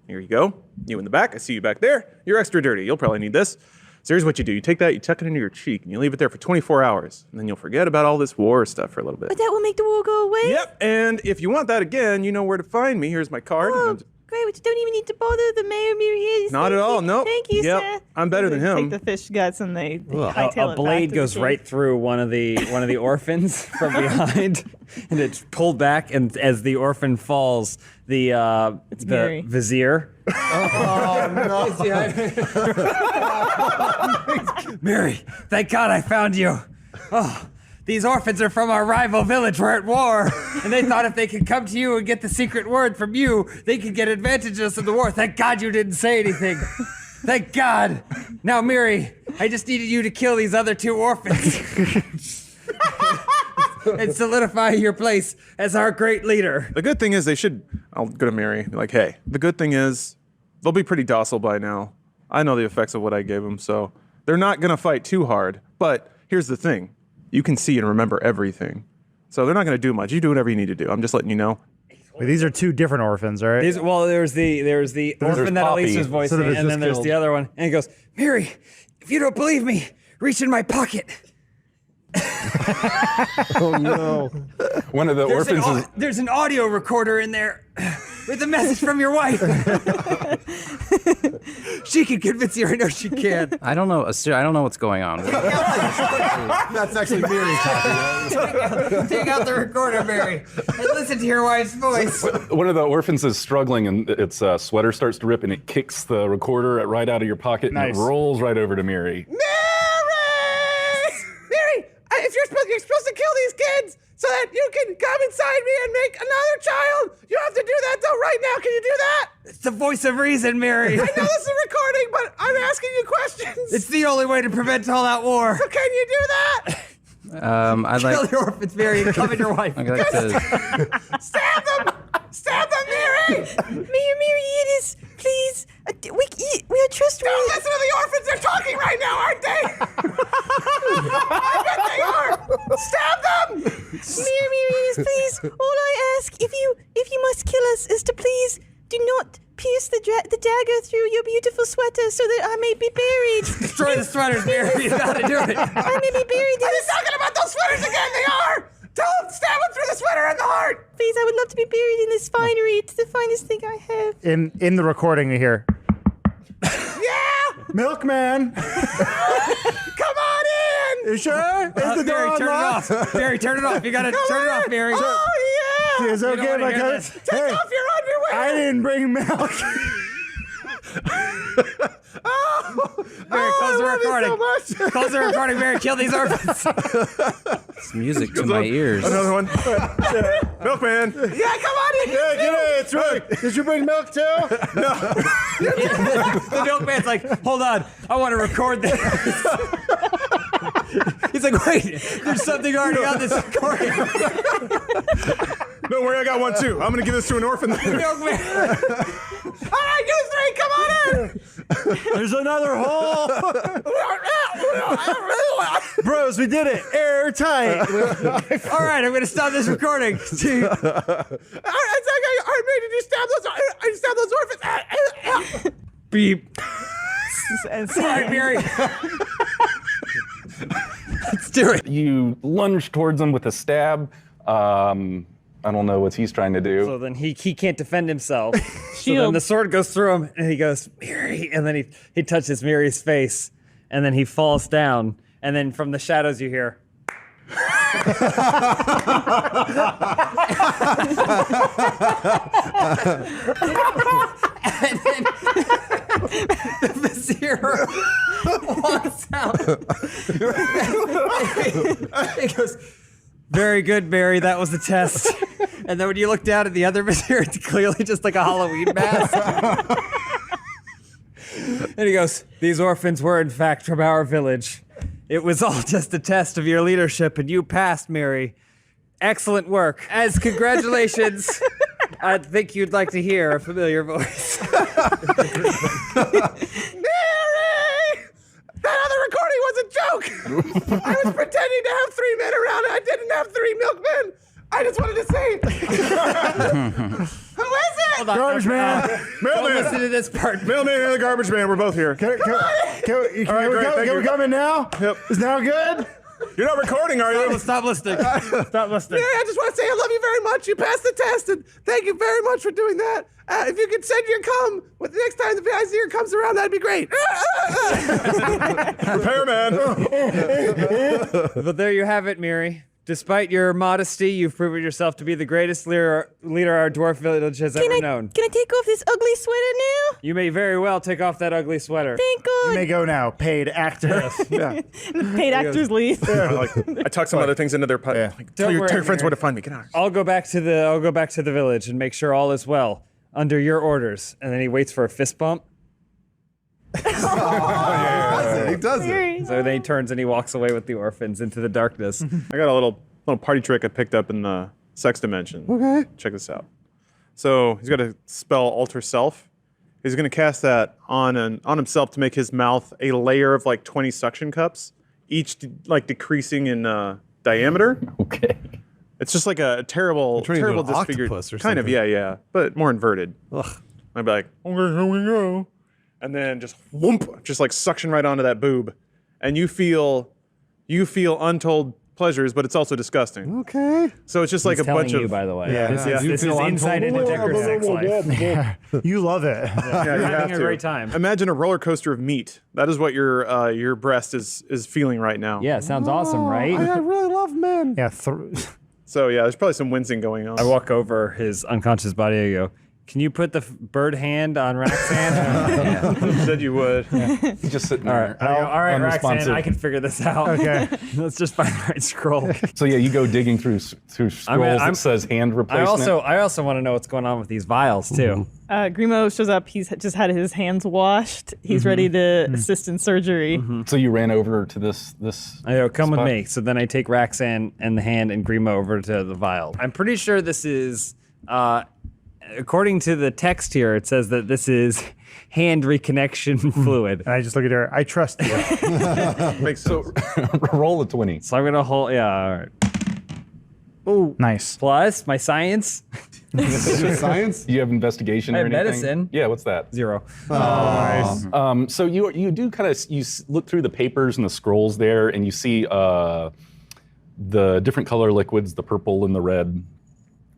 Here you go. You in the back. I see you back there. You're extra dirty. You'll probably need this. So here's what you do. You take that, you tuck it into your cheek, and you leave it there for 24 hours. And then you'll forget about all this war stuff for a little bit. But that will make the war go away? Yep. And if you want that again, you know where to find me. Here's my card. Oh, great. We don't even need to bother the mayor. Myriadis. Not at all. Nope. Thank you, Yep. sir. I'm better than him. Take the fish guts and they hightail A it blade back to goes the right through one of the orphans from behind, and it's pulled back. And as the orphan falls, the Mary. vizier. Mary, thank God I found you. Oh, these orphans are from our rival village. We're at war, and they thought if they could come to you and get the secret word from you, they could get advantages in the war. Thank God you didn't say anything. Thank God. Now, Mary, I just needed you to kill these other 2 orphans. And solidify your place as our great leader. The good thing is I'll go to Mary, be like, hey, the good thing is they'll be pretty docile by now. I know the effects of what I gave them, so they're not going to fight too hard. But here's the thing. You can see and remember everything. So they're not going to do much. You do whatever you need to do. I'm just letting you know. Wait, these are two different orphans, right? Well, there's the orphan that Poppy. Elise was voicing, So there's and this then there's guild. the other one. And he goes, Mary, if you don't believe me, reach in my pocket. Oh no! One of the orphans is. There's an audio recorder in there with a message from your wife. She can convince you. I know she can. I don't know. I don't know what's going on. That's actually Mary talking. Take out the recorder, Mary, and listen to your wife's voice. One of the orphans is struggling, and its sweater starts to rip, and it kicks the recorder right out of your pocket, Nice. and it rolls right over to Mary. Mary, if you're supposed to kill these kids so that you can come inside me and make another child, you have to do that though right now. Can you do that? It's the voice of reason, Mary. I know this is a recording, but I'm asking you questions. It's the only way to prevent all that war. So can you do that? I'd like. Kill your orphans, Mary, and cover your wife. I'd like to. Stab them! Stab them, Mary! Mary, it is. Please. We are trustworthy. Don't listen to the orphans. They're talking right now, aren't they? I bet they are. Stab them! Mary, please. All I ask, if you must kill us, is to please do not pierce the dagger through your beautiful sweater so that I may be buried. Destroy the sweaters, Mary. You gotta do it. I may be buried in Are you this. talking about those sweaters again? They are! Tell them, stab them through the sweater in the heart! Please, I would love to be buried in this finery. It's the finest thing I have. In the recording, you hear, Yeah! "Milkman, Come on in! you sure? Is the door Mary, turn it unlocked?" off. Mary, turn it off. You gotta turn it off, Mary. Oh, yeah! Is it okay if I cut it? Take Hey, off your underwear! I didn't bring milk. Mary, close the recording. So much. Close the recording, Mary. Kill these orphans. It's music to my ears. Another one. Milkman. Yeah, come on in! Yeah, get it. It's right. Did you bring milk too? The milkman's like, hold on, I want to record this. He's like, wait, there's something already on this recording. Don't worry, I got one too. I'm gonna give this to an orphan. Milkman. All right, you three, come on in! There's another hole. Bros, we did it. Airtight. All right, I'm gonna stop this recording. All right, it's okay. All right, Mary, did you stab those orphans? Beep. Sorry, Mary. Let's do it. You lunge towards him with a stab. I don't know what he's trying to do. So then he can't defend himself. So then the sword goes through him, and he goes, Mary, and then he touches Mary's face, and then he falls down, and then from the shadows you hear. And then the vizier walks out. He goes, very good, Mary. That was the test. And then when you look down at the other vizier, it's clearly just like a Halloween mask. And he goes, these orphans were in fact from our village. It was all just a test of your leadership, and you passed, Mary. Excellent work. As congratulations, I think you'd like to hear a familiar voice. Mary! That other recording was a joke! I was pretending to have 3 men around and I didn't have 3 milkmen! I just wanted to say... Who is it? Garbage man. Don't listen to this part. Mailman and the garbage man, we're both here. Can we come in now? Yep. Is now good? You're not recording, are you? Stop listening. Stop listening. Mary, I just want to say I love you very much. You passed the test, and thank you very much for doing that. If you could send your cum with the next time the vizier comes around, that'd be great. Repairman. But there you have it, Mary. Despite your modesty, you've proven yourself to be the greatest leader our dwarf village has ever known. Can I take off this ugly sweater now? You may very well take off that ugly sweater. Thank God. You may go now. Paid actor. Yeah. Paid actors leave. I tuck some other things into their pot. Yeah. Tell your worry, friends Mary. where to find me. Get out. I'll go back to the village and make sure all is well under your orders. And then he waits for a fist bump. He does it. So then he turns and he walks away with the orphans into the darkness. I got a little party trick I picked up in the sex dimension. Okay. Check this out. So he's got to spell alter self. He's going to cast that on himself to make his mouth a layer of like 20 suction cups, each like decreasing in diameter. Okay. It's just like a terrible, turning into terrible an disfigured. octopus or kind of, something. yeah, but more inverted. Ugh. I'd be like, okay, here we go, and then just whoomp, just like suction right onto that boob, and you feel untold pleasures, but it's also disgusting. Okay. So it's just like He's a bunch telling of you, by the way. Yeah, This is insight into Decker's sex life. You love it. Yeah, You're you having have a to. great time. Imagine a roller coaster of meat. That is what your breast is feeling right now. Yeah, sounds awesome, right? I really love men. Yeah. So yeah, there's probably some wincing going on. I walk over his unconscious body. I go, "Can you put the bird hand on Roxanne?" You said you would. He's just sitting there. I go, all right, Roxanne, unresponsive. I can figure this out. Okay. Let's just find the right scroll. So yeah, you go digging through scrolls that says hand replacement. I also want to know what's going on with these vials too. Grimo shows up. He's just had his hands washed. He's ready to assist in surgery. So you ran over to this. I go, come with spot? me. So then I take Roxanne and the hand and Grimo over to the vial. I'm pretty sure this is, according to the text here, it says that this is hand reconnection fluid. And I just look at her. I trust you. Makes sense. Roll a 20. So I'm gonna hold. Yeah. All right. Oh, nice. Plus my science. Science? You have investigation I or have anything? medicine. Yeah, what's that? 0. Nice. So you do kind of look through the papers and the scrolls there, and you see the different color liquids, the purple and the red.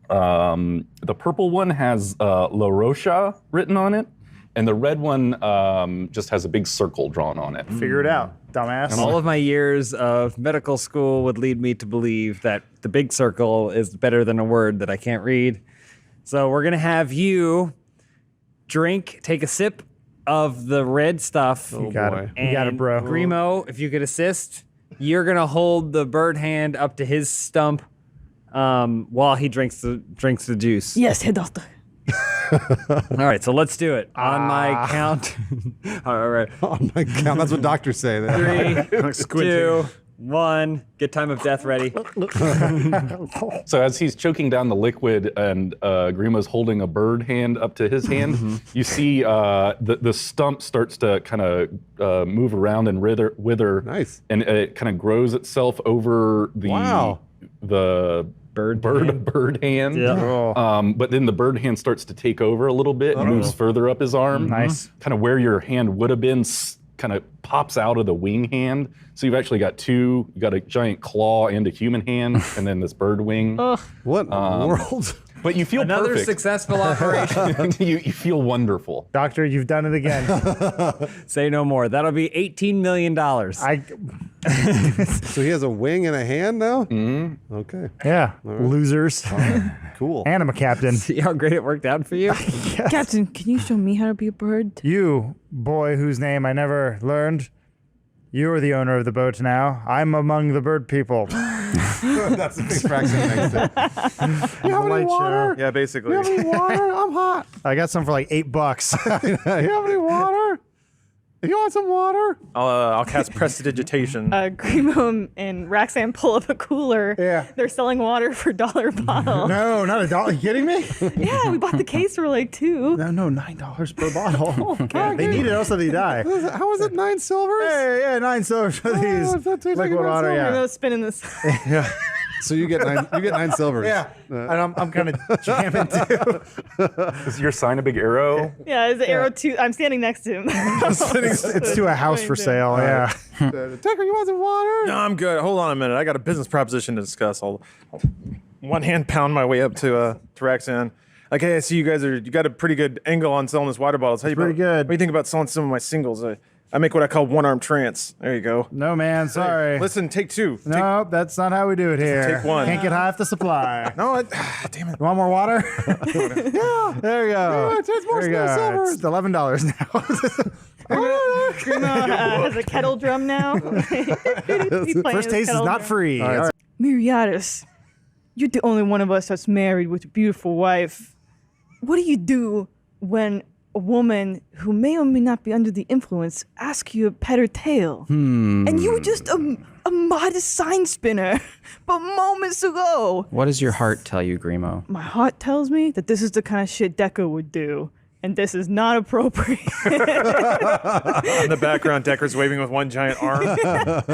The purple one has La Rocha written on it, and the red one just has a big circle drawn on it. Figure it out, dumbass. All of my years of medical school would lead me to believe that the big circle is better than a word that I can't read. So we're gonna have you take a sip of the red stuff. You got it. You got it, bro. Grimo, if you could assist, you're gonna hold the bird hand up to his stump while he drinks the juice. Yes, Head Doctor. All right, so let's do it. On my count. All right. On my count. That's what doctors say. There. 3, 2, 1. Get time of death ready. So as he's choking down the liquid and Grimo's holding a bird hand up to his hand, you see the stump starts to kind of move around and wither. Nice. And it kind of grows itself over the bird hand. Yeah. But then the bird hand starts to take over a little bit and moves further up his arm. Nice. Kind of where your hand would have been, kind of pops out of the wing hand. So you've actually got two. You got a giant claw and a human hand, and then this bird wing. What in the world? But you feel Another perfect. successul operation. you feel wonderful. Doctor, you've done it again. Say no more. That'll be $18 million. So he has a wing and a hand now? Mm-hmm. Okay. Yeah. Losers. Cool. And I'm a captain. See how great it worked out for you? Yes. Captain, can you show me how to be a bird? You, boy whose name I never learned, you are the owner of the boat now. I'm among the bird people. That's the big fraction next to You have any water? Yeah, basically. You have any water? I'm hot. I got some for like $8. You have any water? You want some water? I'll cast prestidigitation. Grimo and Roxanne pull up a cooler. Yeah. They're selling water for $1 a bottle. No, not $1. Are you kidding me? Yeah, we bought the case for like $2. No, $9 per bottle. Okay. They need it, else they die. How is it 9 silvers? Hey, yeah, 9 silvers for these. that tastes like liquid a water, yeah. Grimo's spinning this. Yeah. So you get 9 silvers. Yeah. And I'm kind of jamming too. Is your sign a big arrow? Yeah, it's an arrow 2. I'm standing next to him. It's to a house for sale, yeah. Tucker, you want some water? No, I'm good. Hold on a minute. I got a business proposition to discuss. I'll one hand pound my way up to Roxanne. Like, hey, I see you got a pretty good angle on selling this water bottles. Pretty good. What do you think about selling some of my singles? I make what I call one-arm trance. There you go. No, man, sorry. Listen, take 2. No, that's not how we do it here. Take 1. Can't get high off the supply. No, damn it. You want more water? Yeah. There you go. Yeah, it's more There you go. silvers. It's $11 now. Grimo has a kettle drum now. First taste is not free. All right. Miriadis, you're the only one of us that's married with a beautiful wife. What do you do when a woman who may or may not be under the influence asks you to pet her tail? And you were just a modest sign spinner, but moments ago. What does your heart tell you, Grimo? My heart tells me that this is the kind of shit Decker would do. and this is not appropriate. In the background, Decker's waving with one giant arm.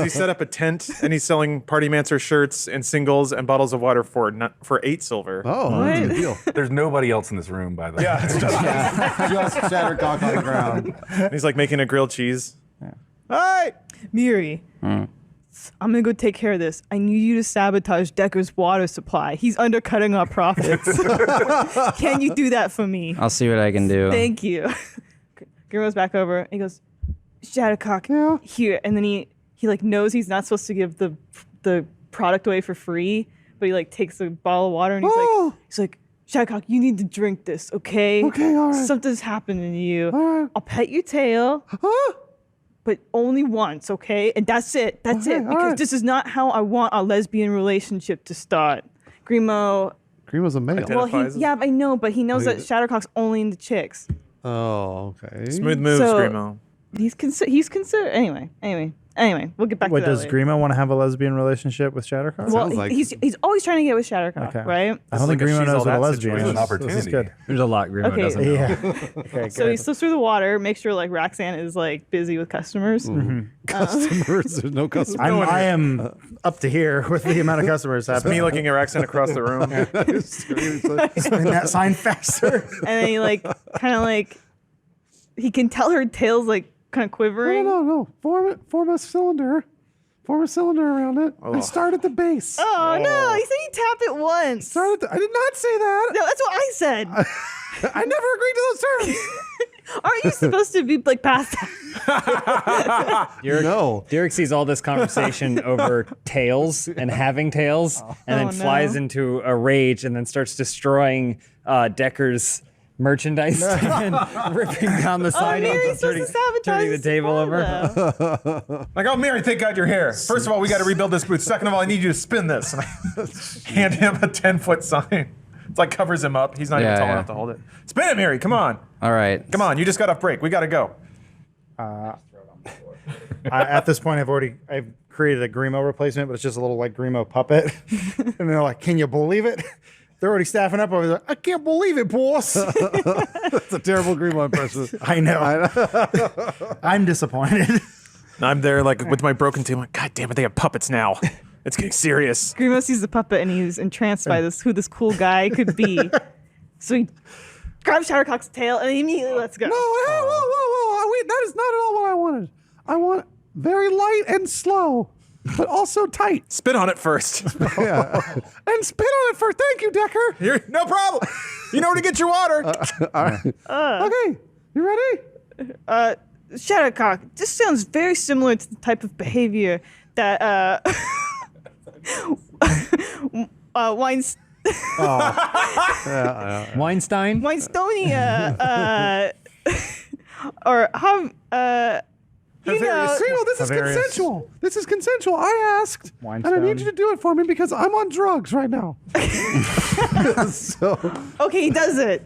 He set up a tent, and he's selling Party Mancer shirts and singles and bottles of water for 8 silver. Oh, that's a good deal. There's nobody else in this room, by the way. Yeah, it's just Just Shattercock on the ground. He's like making a grilled cheese. Hey, Miri. I'm gonna go take care of this. I need you to sabotage Decker's water supply. He's undercutting our profits. Can you do that for me? I'll see what I can do. Thank you. Grimo's back over. He goes, Shattercock, here. And then he like knows he's not supposed to give the product away for free, but he like takes a bottle of water and he's like, Shattercock, you need to drink this, okay? Okay, all right. Something's happening to you. All right. I'll pet your tail. But only once, okay? And that's it. That's Okay, it. all Because right. this is not how I want our lesbian relationship to start. Grimo's a male. Well, I know, but he knows that Shattercock's only into chicks. Oh, okay. Smooth moves, So- Grimo. He's considered. Anyway, we'll get back Wait, to that does later. Grimo want to have a lesbian relationship with Shattercock? Well, he's always trying to get with Shattercock, Okay. right? I don't think Grimo knows what a lesbian is. This is good. There's a lot Grimo Okay. doesn't know. Yeah. Okay, So he good. slips through the water, makes sure like Roxanne is like busy with customers. Customers? There's no customers. I am up to here with the amount of customers It's happening. me looking at Roxanne across the room. Spin that sign faster. And then he like kind of like he can tell her tail's like kind of quivering. No. Form a cylinder. Form a cylinder around it and start at the base. Oh no! He said he tapped it once. I did not say that. No, that's what I said. I never agreed to those terms. Aren't you supposed to be like past that? Derek sees all this conversation over tails and having tails, and then flies into a rage and then starts destroying Decker's merchandise and ripping down the side Mary's and supposed to sabotage turning the his table supply, over. Like, oh, Mary, thank God you're here. First of all, we got to rebuild this booth. Second of all, I need you to spin this. And I hand him a 10-foot sign. It's like covers him up. He's not even tall enough to hold it. Spin it, Mary. Come on. All right. Come on. You just got off break. We got to go. At this point, I've created a Grimo replacement, but it's just a little like Grimo puppet. And they're like, "Can you believe it?" They're already staffing up over there. I can't believe it, boss. That's a terrible Grimo impression. I know. I'm disappointed. And I'm there like with my broken team. Like, God damn it, they have puppets now. It's getting serious. Grimo sees the puppet and he's entranced by who this cool guy could be. So he grabs Shattercock's tail and he immediately lets go. No, whoa. Wait, that is not at all what I wanted. I want very light and slow, but also tight. Spit on it first. Yeah. And spit on it first. Thank you, Decker. You're, no problem. You know where to get your water. All right. Okay, you ready? Shattercock, this sounds very similar to the type of behavior that Weinstein? Weinstonia, or how, you know. Grimo, this is Havarius. consensual. This is consensual. I asked, and I need you to do it for me because I'm on drugs right now. Okay, he does it.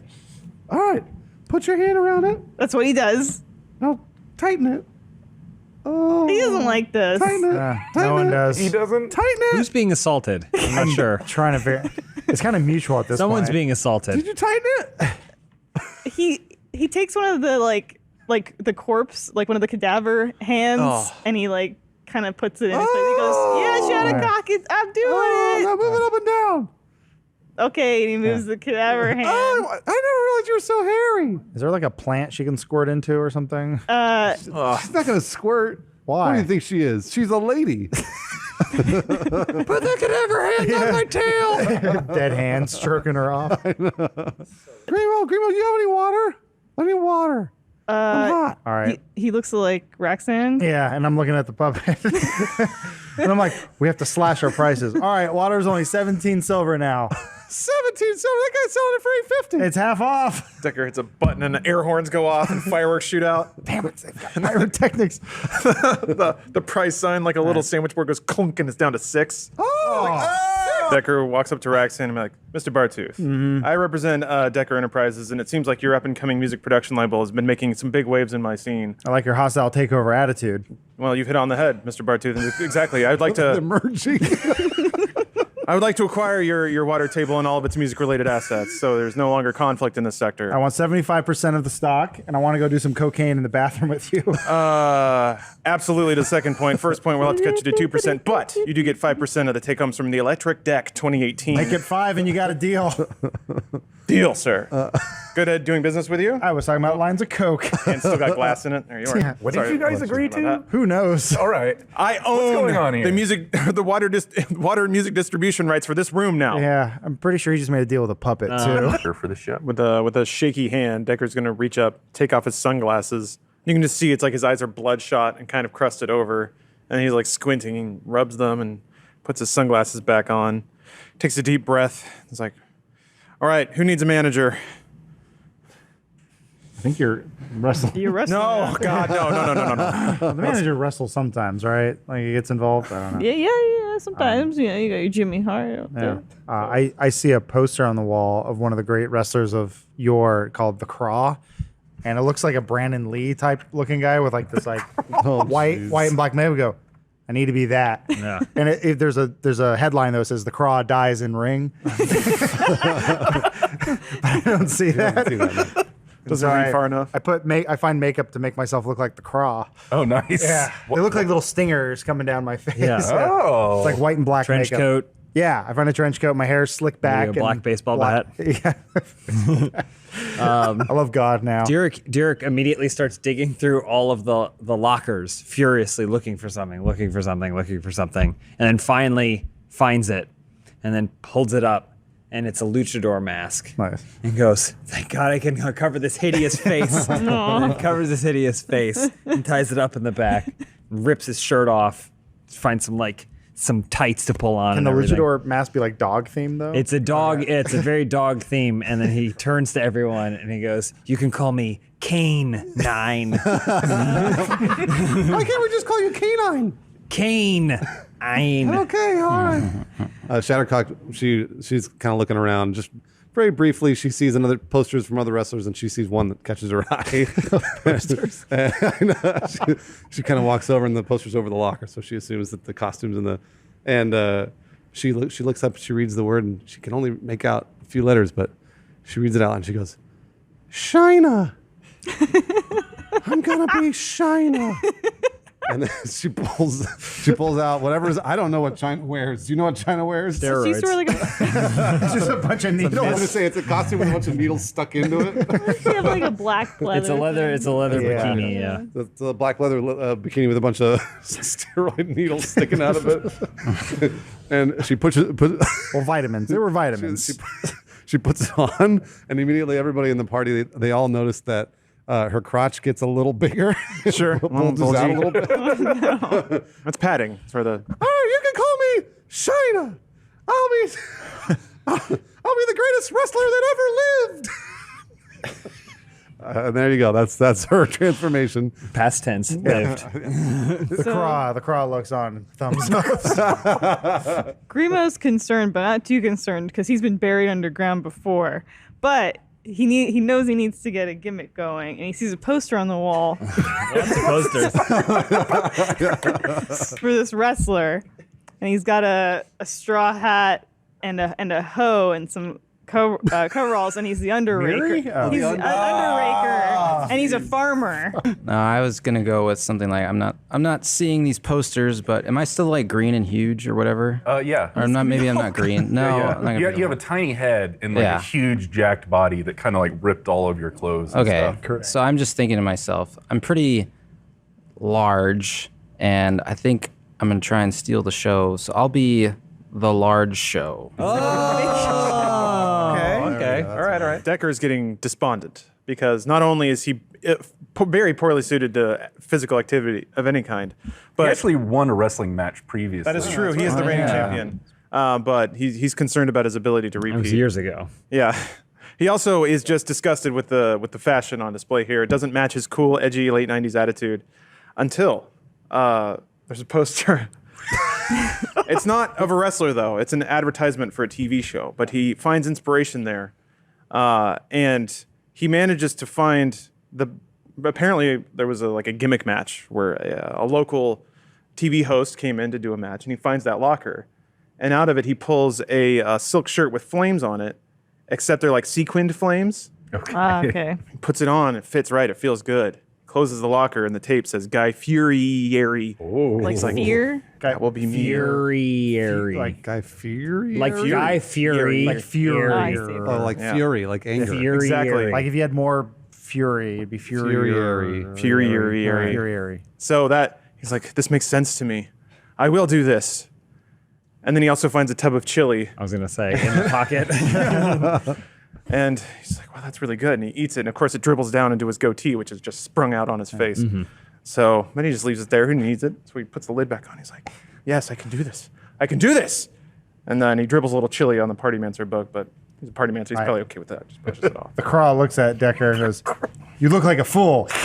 All right, put your hand around it. That's what he does. Now tighten it. Oh, He doesn't like this. Tighten it. Tighten No one it. does. He doesn't. Tighten it. Who's being assaulted? I'm not sure. Trying to it's kind of mutual at this Someone's point. being assaulted. Did you tighten it? He takes one of the like the corpse, like one of the cadaver hands, and he like kind of puts it in his face. He goes, "Yeah, Shattercock, I'm doing Now move it up and down. it." Okay, and he moves the cadaver hand. Oh, I never realized you were so hairy. Is there like a plant she can squirt into or something? She's not going to squirt. Why? What do you think she is? She's a lady. Put that cadaver hand on my tail. Dead hand stroking her off. Grimo, do you have any water? I need water. I'm hot. All right. He looks like Roxanne. Yeah, and I'm looking at the puppet. And I'm like, we have to slash our prices. All right, water's only 17 silver now. 17 silver. That guy's selling it for 850. It's half off. Decker hits a button and the air horns go off and fireworks shoot out. Damn it, they've got pyrotechnics. the price sign, like a little sandwich board, goes clunk and it's down to 6. Decker walks up to Roxanne and be like, Mr. Bartooth, I represent Decker Enterprises, and it seems like your up-and-coming music production label has been making some big waves in my scene. I like your hostile takeover attitude. Well, you've hit on the head, Mr. Bartooth. And exactly, I'd like to... Emerging. I would like to acquire your water table and all of its music-related assets, so there's no longer conflict in this sector. I want 75% of the stock, and I want to go do some cocaine in the bathroom with you. Absolutely to the second point. First point, we'll have to cut you to 2%, but you do get 5% of the take-homes from the Electric Deck 2018. Make it 5 and you got a deal. Deal, sir. Good at doing business with you? I was talking about lines of coke. And still got glass in it. There you are. Yeah. What did you guys agree to? Who knows? All right. I own going on here? the music, the water and music distribution rights for this room now. Yeah, I'm pretty sure he just made a deal with a puppet too. For the show. With a shaky hand, Decker's gonna reach up, take off his sunglasses. You can just see it's like his eyes are bloodshot and kind of crusted over, and he's like squinting and rubs them and puts his sunglasses back on. Takes a deep breath. He's like, "All right, who needs a manager?" I think you're wrestling. You're wrestling. No, God, no. The manager wrestles sometimes, right? Like he gets involved. I don't know. Yeah. Sometimes, you got your Jimmy Hart out there. Yeah. I see a poster on the wall of one of the great wrestlers of yore called The Craw. And it looks like a Brandon Lee type looking guy with like this like white and black. Maybe we go, I need to be that. Yeah. And there's a headline though that says The Craw dies in ring. But I don't see that. Doesn't read far enough. I find makeup to make myself look like The Craw. Oh, nice. Yeah. They look like little stingers coming down my face. Yeah. Oh. It's like white and black Trench makeup. coat. Yeah, I find a trench coat. My hair's slicked back. Maybe a black baseball bat. Yeah. I love God now. Derek immediately starts digging through all of the lockers, furiously looking for something, and then finally finds it, and then holds it up, and it's a luchador mask. Nice. And goes, "Thank God I can cover this hideous face." And then covers his hideous face and ties it up in the back, and rips his shirt off, finds some tights to pull on. Can the and everything. luchador mask be like dog themed though? It's a dog. It's a very dog theme, and then he turns to everyone and he goes, "You can call me Kane9." Why can't we just call you Canine? Kane9. Okay, all right. Shattercock, she's kind of looking around. Just very briefly, she sees another posters from other wrestlers, and she sees one that catches her eye. She kind of walks over, and the poster's over the locker, so she assumes that the costumes she looks up, she reads the word, and she can only make out a few letters, but she reads it out, and she goes, "Shina. I'm gonna be Shina." And then she pulls out whatever's. I don't know what China wears. Do you know what China wears? Steroids. She's really good. It's just a bunch of I needles. don't want to say it's a costume with a bunch of needles stuck into it. She have like a black leather. It's a leather Yeah. bikini. Yeah. It's a black leather bikini with a bunch of steroid needles sticking out of it. And she Well, vitamins. There were vitamins. she puts it on, and immediately everybody in the party, they all notice that her crotch gets a little bigger. Sure. Bulges out a little bit. That's padding for the. Oh, you can call me Shina. I'll be the greatest wrestler that ever lived. And there you go. That's her transformation. Past tense. Lived. The craw looks on. Thumbs up. Grimo's concerned, but not too concerned because he's been buried underground before. But he knows he needs to get a gimmick going, and he sees a poster on the wall Posters. for this wrestler, and he's got a straw hat and a hoe and some coveralls, and he's the underraker. Oh. He's an underraker, and he's a farmer. No, I was gonna go with something like I'm not seeing these posters, but am I still like green and huge or whatever? Yeah. Or maybe I'm not green. No, Yeah. I'm not gonna You be have a tiny head and like Yeah. a huge jacked body that kind of like ripped all of your clothes. And Okay, stuff. so I'm just thinking to myself, I'm pretty large, and I think I'm gonna try and steal the show. So I'll be the large show. Okay. All right. Decker is getting despondent because not only is he very poorly suited to physical activity of any kind, but He actually won a wrestling match previously. that is true. He is the reigning champion. But he's concerned about his ability to repeat. That was years ago. Yeah. He also is just disgusted with the fashion on display here. It doesn't match his cool, edgy late '90s attitude. Until there's a poster. It's not of a wrestler though. It's an advertisement for a TV show. But he finds inspiration there, and he manages to find Apparently there was a gimmick match where a local TV host came in to do a match, and he finds that locker, and out of it he pulls a silk shirt with flames on it, except they're like sequined flames. Okay. He puts it on, it fits right, it feels good. Closes the locker, and the tape says Guy Fieri. Like fear? That will be me. Fury. Like Guy Fury? Like Guy Fury. Like Fury. I see. Oh, like Fury, like anger. Fury. Exactly. Like if you had more fury, it'd be Fury. Fury. So that, he's like, this makes sense to me. I will do this. And then he also finds a tub of chili. I was going to say, in the pocket. And he's like, wow, that's really good. And he eats it. And of course, it dribbles down into his goatee, which is just sprung out on his face. So then he just leaves it there. Who needs it? So he puts the lid back on. He's like, yes, I can do this. I can do this. And then he dribbles a little chili on the Party Mancer book, but he's a Party Mancer. He's probably okay with that. Just pushes it off. The Craw looks at Decker and goes, "You look like a fool." I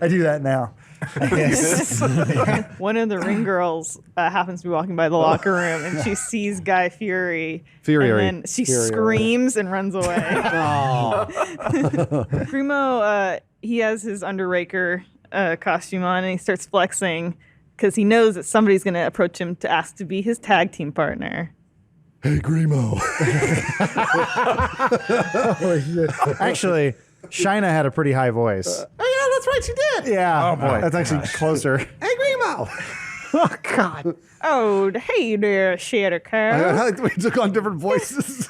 do that now. One of the ring girls happens to be walking by the locker room, and she sees Guy Fury. Fury. And then she screams and runs away. Grimo, he has his Underraker costume on, and he starts flexing because he knows that somebody's going to approach him to ask to be his tag team partner. Hey, Grimo. Actually, Shina had a pretty high voice. Oh, yeah, that's right, she did. Yeah. Oh, boy. That's actually closer. Hey, Grimo. Oh, God. Oh, hey there, Shattercow. I like the way we took on different voices.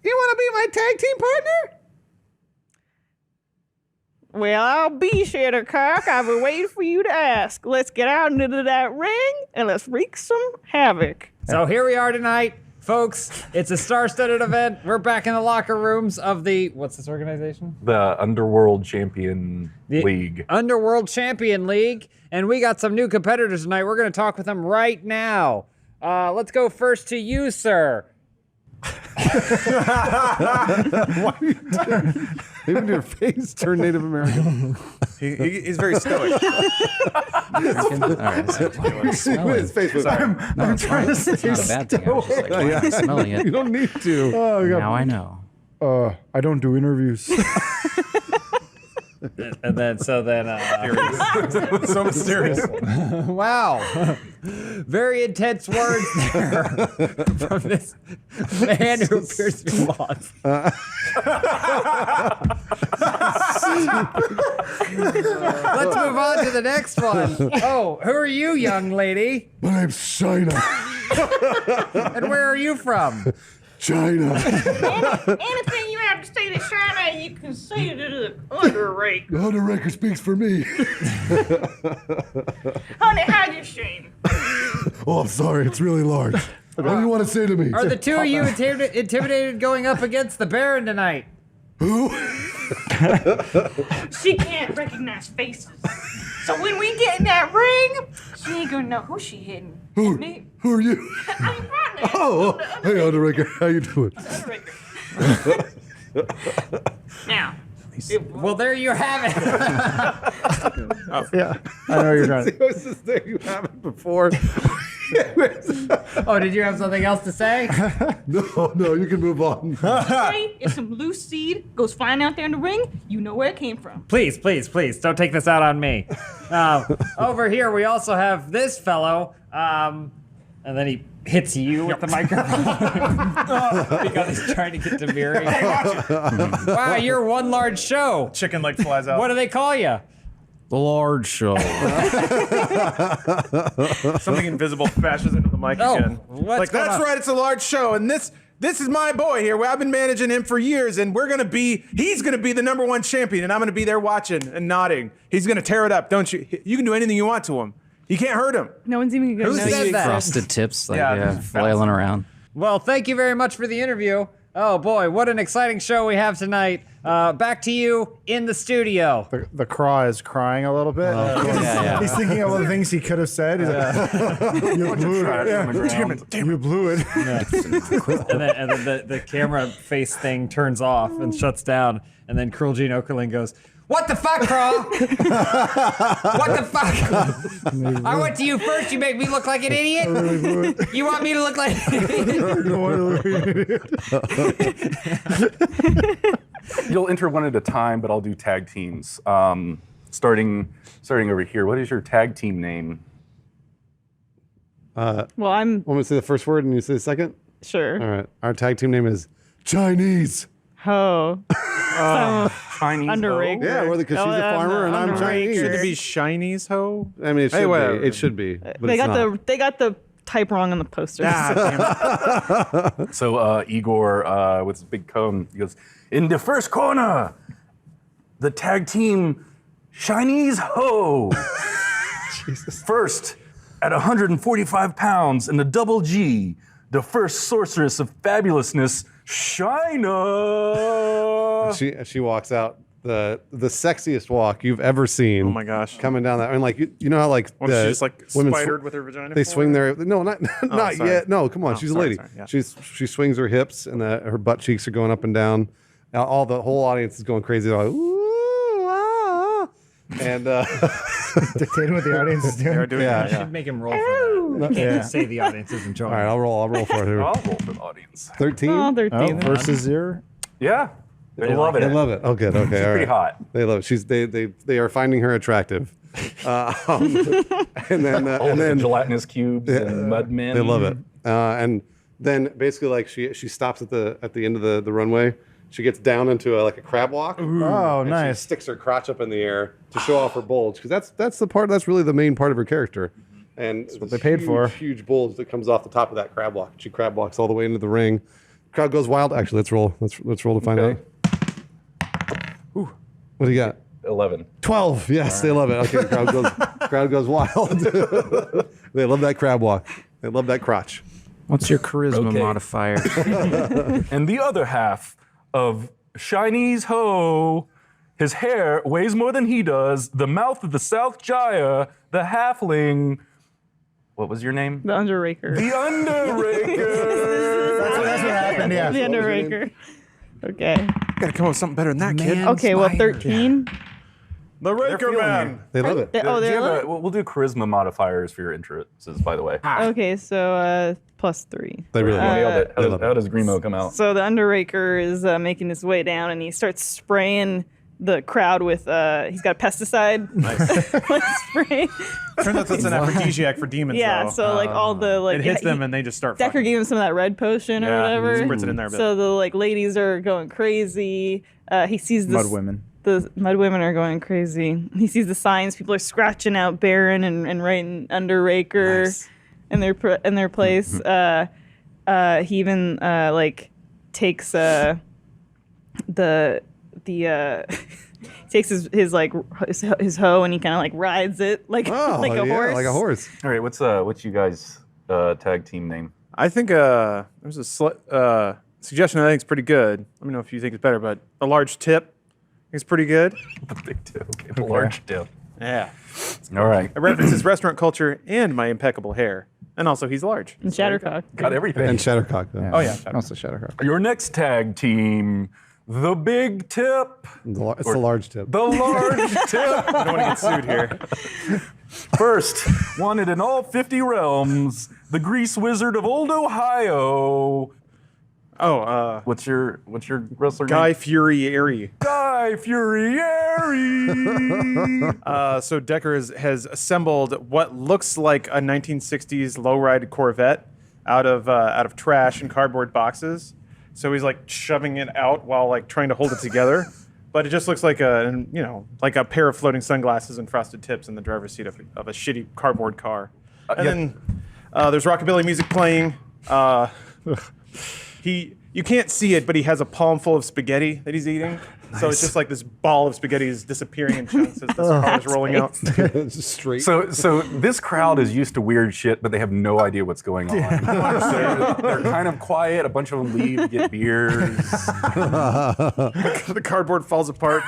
You want to be my tag team partner? Well, I'll be Shattercock. I've been waiting for you to ask. Let's get out into that ring and let's wreak some havoc. So here we are tonight, folks. It's a star-studded event. We're back in the locker rooms of the, what's this organization? The Underworld Champion League. Underworld Champion League. And we got some new competitors tonight. We're going to talk with them right now. Let's go first to you, sir. Why are you doing? Even your face turned Native American. He's very stoic. His face was I'm trying to say It's not a bad thing. I was just like, why am I smelling it? You don't need to. Oh, Now I know. I don't do interviews. And then, so So mysterious. wow. Very intense words there from this man who appears to be lost. Let's move on to the next one. Oh, who are you, young lady? My name's Shina. And where are you from? China. Anything you have to say to Shana, you can say to the Underraker. The Underraker speaks for me. Honey, how'd you shame? Oh, I'm sorry. It's really large. What do you want to say to me? Are the two of you intimidated going up against the Baron tonight? Who? She can't recognize faces. So when we get in that ring, she ain't gonna know who she hitting. Who? Me. Who are you? I'm partner. Oh, hey, Underraker. How you doing? Now. Well, there you have it. Yeah, I know you're trying. What's this thing you haven't before? Oh, did you have something else to say? No, you can move on. Hey, if some loose seed goes flying out there in the ring, you know where it came from. Please, don't take this out on me. Over here, we also have this fellow, and then he hits you with the microphone because he's trying to get to Miri. Wow, you're one large show. Chicken leg flies out. What do they call you? The large show. Something invisible bashes into the mic again. What's going that's on? right, it's a large show, and this is my boy here. I've been managing him for years, and he's gonna be the #1 champion, and I'm gonna be there watching and nodding. He's gonna tear it up, don't you? You can do anything you want to him. You can't hurt him. No one's even gonna Who know said you that? Frosted tips, like, Yeah, flailing around. Well, thank you very much for the interview. Oh boy, what an exciting show we have tonight. Back to you in the studio. The Craw is crying a little bit. He's thinking of all the things he could have said. He's like, you blew it. Damn it, you blew it. and then the camera face thing turns off and shuts down. And then Cruel Gene Okerlund goes, "What the fuck, Craw? What the fuck? I went to you first. You make me look like an idiot. You want me to look like an idiot?" You'll enter one at a time, but I'll do tag teams. Starting over here. What is your tag team name? Well, I'm Want me to say the first word and you say the second? sure. All right. Our tag team name is Chinese. Ho. Chinese Underraker. Yeah, well, because she's a farmer and I'm Chinese. Should it be Chinese ho? I mean, it should whatever. be. It should be. But They it's got not. they got the type wrong on the poster. So Igor, with his big cone, he goes, in the first corner, the tag team Chinese Ho. First, at 145 pounds and a double G, the first sorceress of fabulousness, China. She walks out the sexiest walk you've ever seen. Oh my gosh. Coming down that, I mean, like you know how like What, she just like women spidered with her vagina They forward? swing their not sorry. yet. No, come on, Oh, she's sorry, a lady. sorry, yeah. She swings her hips and her butt cheeks are going up and down. Now, all the whole audience is going crazy. They're like, ooh, ah. And dictating what the audience is doing. They're doing Yeah. that, You should make him roll for that. You can't Yeah. just say the audience is enjoying all right, I'll roll for it. I'll roll for the audience. 13. Oh, 13. Versus 0. Yeah, they love it. They love it. Oh, good. Okay, She's all pretty right. hot. They love it. They are finding her attractive. And then The gelatinous cubes and mud men. they love it. And then basically, like she stops at the end of the runway. She gets down into like a crab walk. Oh, and nice. She sticks her crotch up in the air to show off her bulge because that's the part that's really the main part of her character. And that's what they paid for. Huge bulge that comes off the top of that crab walk. She crab walks all the way into the ring. Crowd goes wild. Actually, let's roll. Let's roll to find Okay. out. Ooh. What do you got? 11. 12. Yes, they love it. Okay, crowd goes wild. They love that crab walk. They love that crotch. What's your charisma Okay. modifier? And the other half of Chinese Ho, his hair weighs more than he does, the mouth of the South Jaya, the halfling. What was your name? The Underraker. The Underraker. That's what happened, yeah. The Underraker. Okay. Gotta come up with something better than that, kid. Okay, well, 13. The Raker Man. They love it. Oh, Do you they're have we'll do charisma modifiers for your interests, by the way. okay. So +3. They really love it. Nailed it. They love How does Grimo come out? So the Underraker is making his way down, and he starts spraying the crowd with. He's got a pesticide. Like spray. Turns out that's an aphrodisiac for demons. Yeah. though. So like all the like it hits them and they just start. Decker gave him some of that red potion or Yeah, whatever. spritz it in there a bit. So the like ladies are going crazy. He sees this. Mud women. The mud women are going crazy. He sees the signs. People are scratching out Baron and writing Underraker in their place. He even like takes takes his hoe and he kind of like rides it like like a horse. like a horse. All right, what's you guys tag team name? I think there's a suggestion I think is pretty good. Let me know if you think it's better, but a large tip is pretty good. The big tip. Okay, the large tip. Yeah. All right. It references restaurant culture and my impeccable hair. And also, he's large. And Shattercock. Got everything. And Shattercock. Though. Oh, yeah. Also Shadowhawk. Your next tag team, the big tip. It's the large tip. The large tip. I don't want to get sued here. First, wanted in all 50 realms, the Grease Wizard of Old Ohio. Oh, what's your wrestler Guy name? Fierieri. Guy Fierieri. So Decker has assembled what looks like a 1960s lowride Corvette out of trash and cardboard boxes. So he's like shoving it out while like trying to hold it together. But it just looks like a pair of floating sunglasses and frosted tips in the driver's seat of a shitty cardboard car. And then there's rockabilly music playing. You can't see it, but he has a palm full of spaghetti that he's eating. So it's just like this ball of spaghetti is disappearing in chunks as this car is rolling out. Straight. So this crowd is used to weird shit, but they have no idea what's going on. They're kind of quiet. A bunch of them leave to get beers. The cardboard falls apart.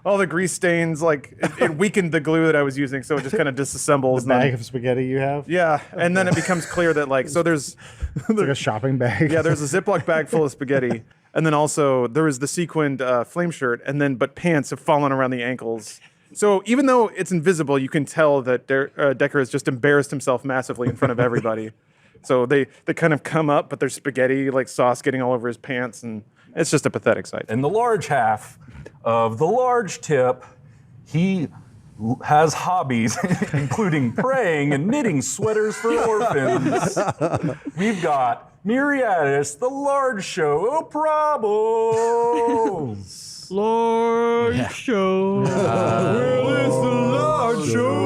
All the grease stains, like it weakened the glue that I was using, so it just kind of disassembles. The bag of spaghetti you have? Yeah, and then it becomes clear that like there's It's like a shopping bag. yeah, there's a Ziploc bag full of spaghetti, and then also there is the sequined flame shirt, but pants have fallen around the ankles. So even though it's invisible, you can tell that Decker has just embarrassed himself massively in front of everybody. So they kind of come up, but there's spaghetti like sauce getting all over his pants, and it's just a pathetic sight. And the large half of the large tip, he has hobbies, including praying and knitting sweaters for orphans. We've got Myriadis, the large show of problems. Large show. Well, it's the large show.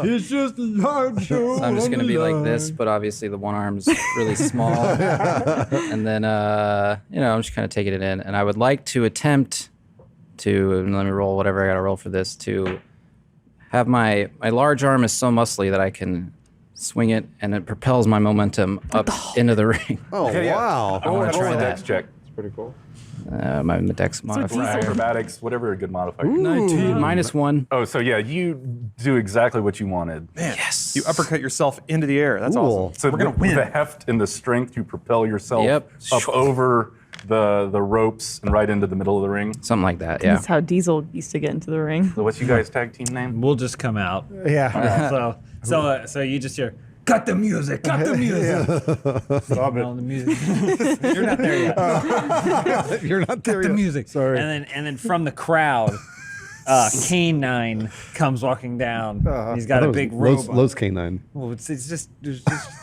It's just a large show. So I'm just gonna be like this, but obviously the one arm's really small. And then, I'm just kind of taking it in. And I would like to attempt to, and let me roll whatever I gotta roll for this, to have my large arm is so muscly that I can swing it and it propels my momentum up into the ring. Oh, wow. I want to try that. Dex check. It's pretty cool. My dex modifier. Acrobatics, whatever a good modifier. 19 -1. Oh, so yeah, you do exactly what you wanted. Man, yes. You uppercut yourself into the air. That's awesome. So we're gonna with win. the heft and the strength, you propel yourself Yep. up over the ropes and right into the middle of the ring. Something like that, yeah. That's how Diesel used to get into the ring. So what's you guys' tag team name? We'll just come out. Yeah. So you just hear. Cut the music. Cut the music. Stop it. On the music. You're not there yet. You're not there Cut the yet. music. Sorry. And then from the crowd, Canine comes walking down. He's got a big robe. on. Los Canine. Well, it's just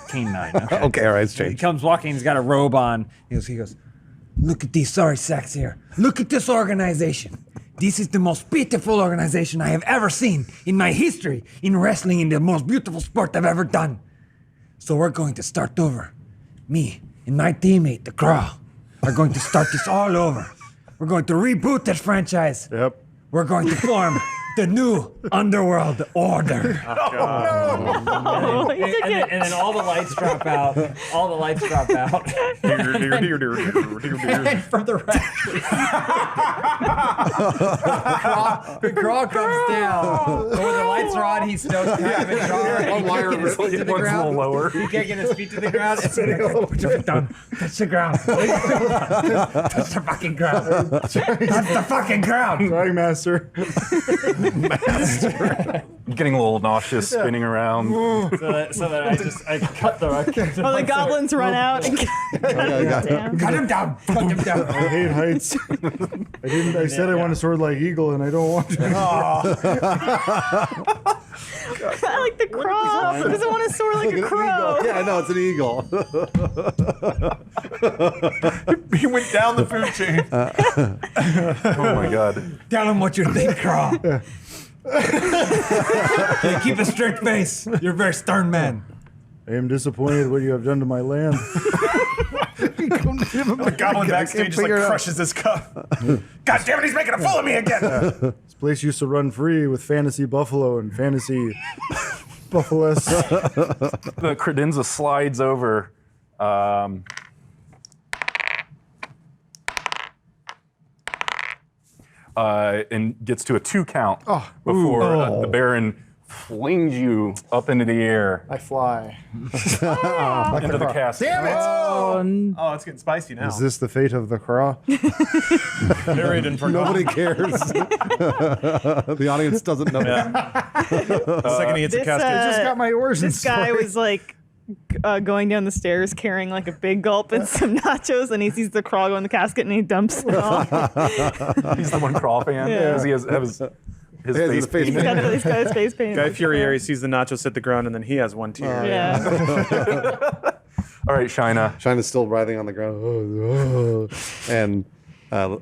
Canine. Okay. Okay, all right, it's He changed. comes walking. He's got a robe on. He goes. Look at these sorry sacks here. Look at this organization. This is the most pitiful organization I have ever seen in my history in wrestling, in the most beautiful sport I've ever done. So we're going to start over. Me and my teammate, the Claw, are going to start this all over. We're going to reboot this franchise. Yep. We're going to form the new Underworld Order. And then all the lights drop out. All the lights drop out. And from the the crawl comes down. But when the lights are on, he's still kind of in jar. He can't get his feet to the ground. He can't get his feet to the ground. Put your foot down. Touch the ground. Touch the fucking ground. Touch the fucking ground. Sorry, Master. I'm getting a little nauseous, spinning around. So that I cut the Oh, the goblins run out and cut him down. Cut him down. I hate heights. I said I want a sword like Eagle, and I don't want to. I like the crow. Who doesn't want a sword like a crow? Yeah, I know, it's an eagle. He went down the food chain. Oh my god. Tell him what you think, Craw. Keep a straight face. You're a very stern man. I am disappointed what you have done to my land. The goblin backstage just like crushes his cup. God damn it, he's making a fool of me again. This place used to run free with Fantasy Buffalo and Fantasy Buffalus. The credenza slides over. And gets to a 2 count before the Baron flings you up into the air. I fly. Into the casket. Damn it! Oh, it's getting spicy now. Is this the fate of the Craw? Nobody cares. The audience doesn't know. The second he hits a This, casket, I just got my origin This guy story. was like going down the stairs carrying like a big gulp and some nachos, and he sees the crawl go in the casket and he dumps it all. He's the one Craw fan. Yeah. Because he has his face painted. He's got his face painted. Guy Fieri sees the nachos hit the ground and then he has one tear. Yeah. All right, Shina. Shina's still writhing on the ground. And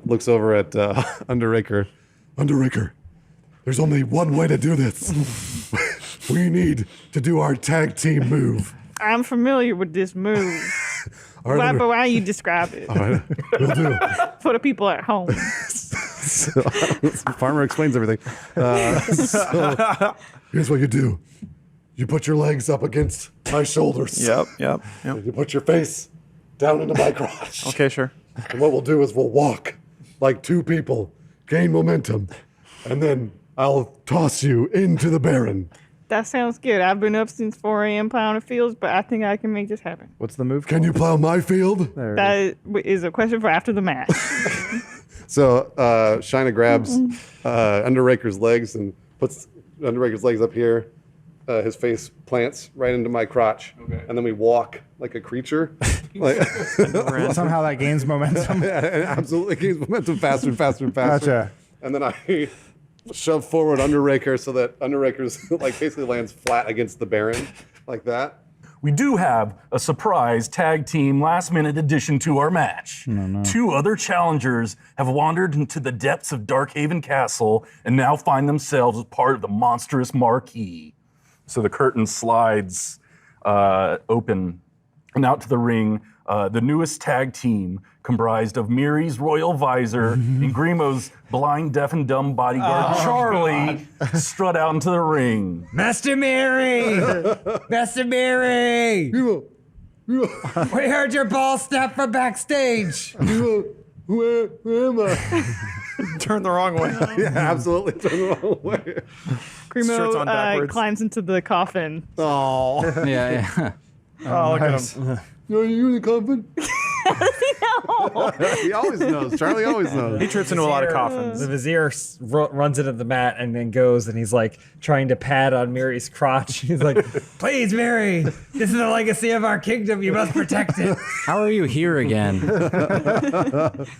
looks over at Underraker. Underraker, there's only one way to do this. We need to do our tag team move. I'm familiar with this move. All right, But why don't you describe it? All right, will do. For the people at home. So, Farmer explains everything. So here's what you do. You put your legs up against my shoulders. Yep. And you put your face down into my crotch. Okay, sure. And what we'll do is we'll walk like two people, gain momentum, and then I'll toss you into the Baron. That sounds good. I've been up since 4 a.m. plowing fields, but I think I can make this happen. What's the move? Can you plow my field? That is a question for after the match. So Shina grabs Underraker's legs and puts Underraker's legs up here. His face plants right into my crotch, and then we walk like a creature. Like Somehow that gains momentum. It absolutely gains momentum faster and faster and faster. Gotcha. And then I shove forward Underraker so that Underraker's like basically lands flat against the Baron, like that. We do have a surprise tag team last minute addition to our match. Two other challengers have wandered into the depths of Darkhaven Castle and now find themselves as part of the monstrous marquee. So the curtain slides open and out to the ring. The newest tag team, comprised of Miri's royal visor and Grimo's blind, deaf, and dumb bodyguard Charlie, strut out into the ring. Master Miri! Master Miri! We heard your ball snap from backstage. Where am I? Turn the wrong way. Yeah, absolutely. Turn the wrong way. Shirt's on Grimo backwards. climbs into the coffin. Oh. Yeah. Oh, look at him. Are you in the coffin? He always knows. Charlie always knows. He trips into a lot of coffins. The vizier runs into the mat and then goes and he's like trying to pad on Miri's crotch. He's like, Please, Miri, this is the legacy of our kingdom. You must protect it. How are you here again?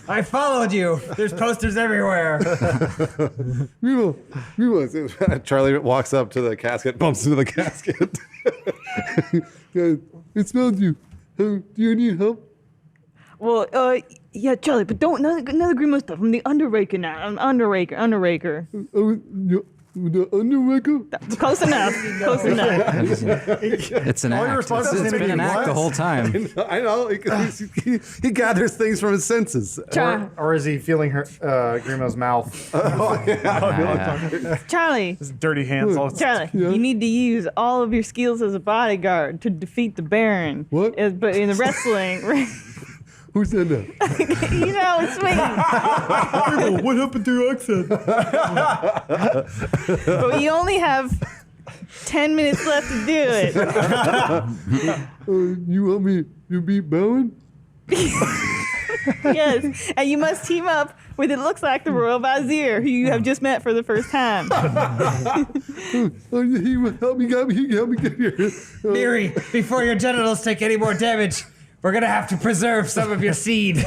I followed you. There's posters everywhere. Charlie walks up to the casket, bumps into the casket. It smells you. Do you need help? Well, yeah, Charlie, but don't none of the Grimo stuff. I'm the Underraker now. I'm Underraker. The Underraker? Close enough. Close enough. It's an act. It's been an act the whole time. I know. He gathers things from his senses. Or is he feeling her Grimo's mouth? Charlie. His dirty hands. All Charlie, you need to use all of your skills as a bodyguard to defeat the Baron. What? But in the wrestling. Who said that? You know, it's me. What happened to your accent? But we only have 10 minutes left to do it. You want me to beat Bowen? Yes, and you must team up with, it looks like, the Royal Vizier, who you have just met for the first time. He help me get here. Miri, before your genitals take any more damage, we're gonna have to preserve some of your seed. Did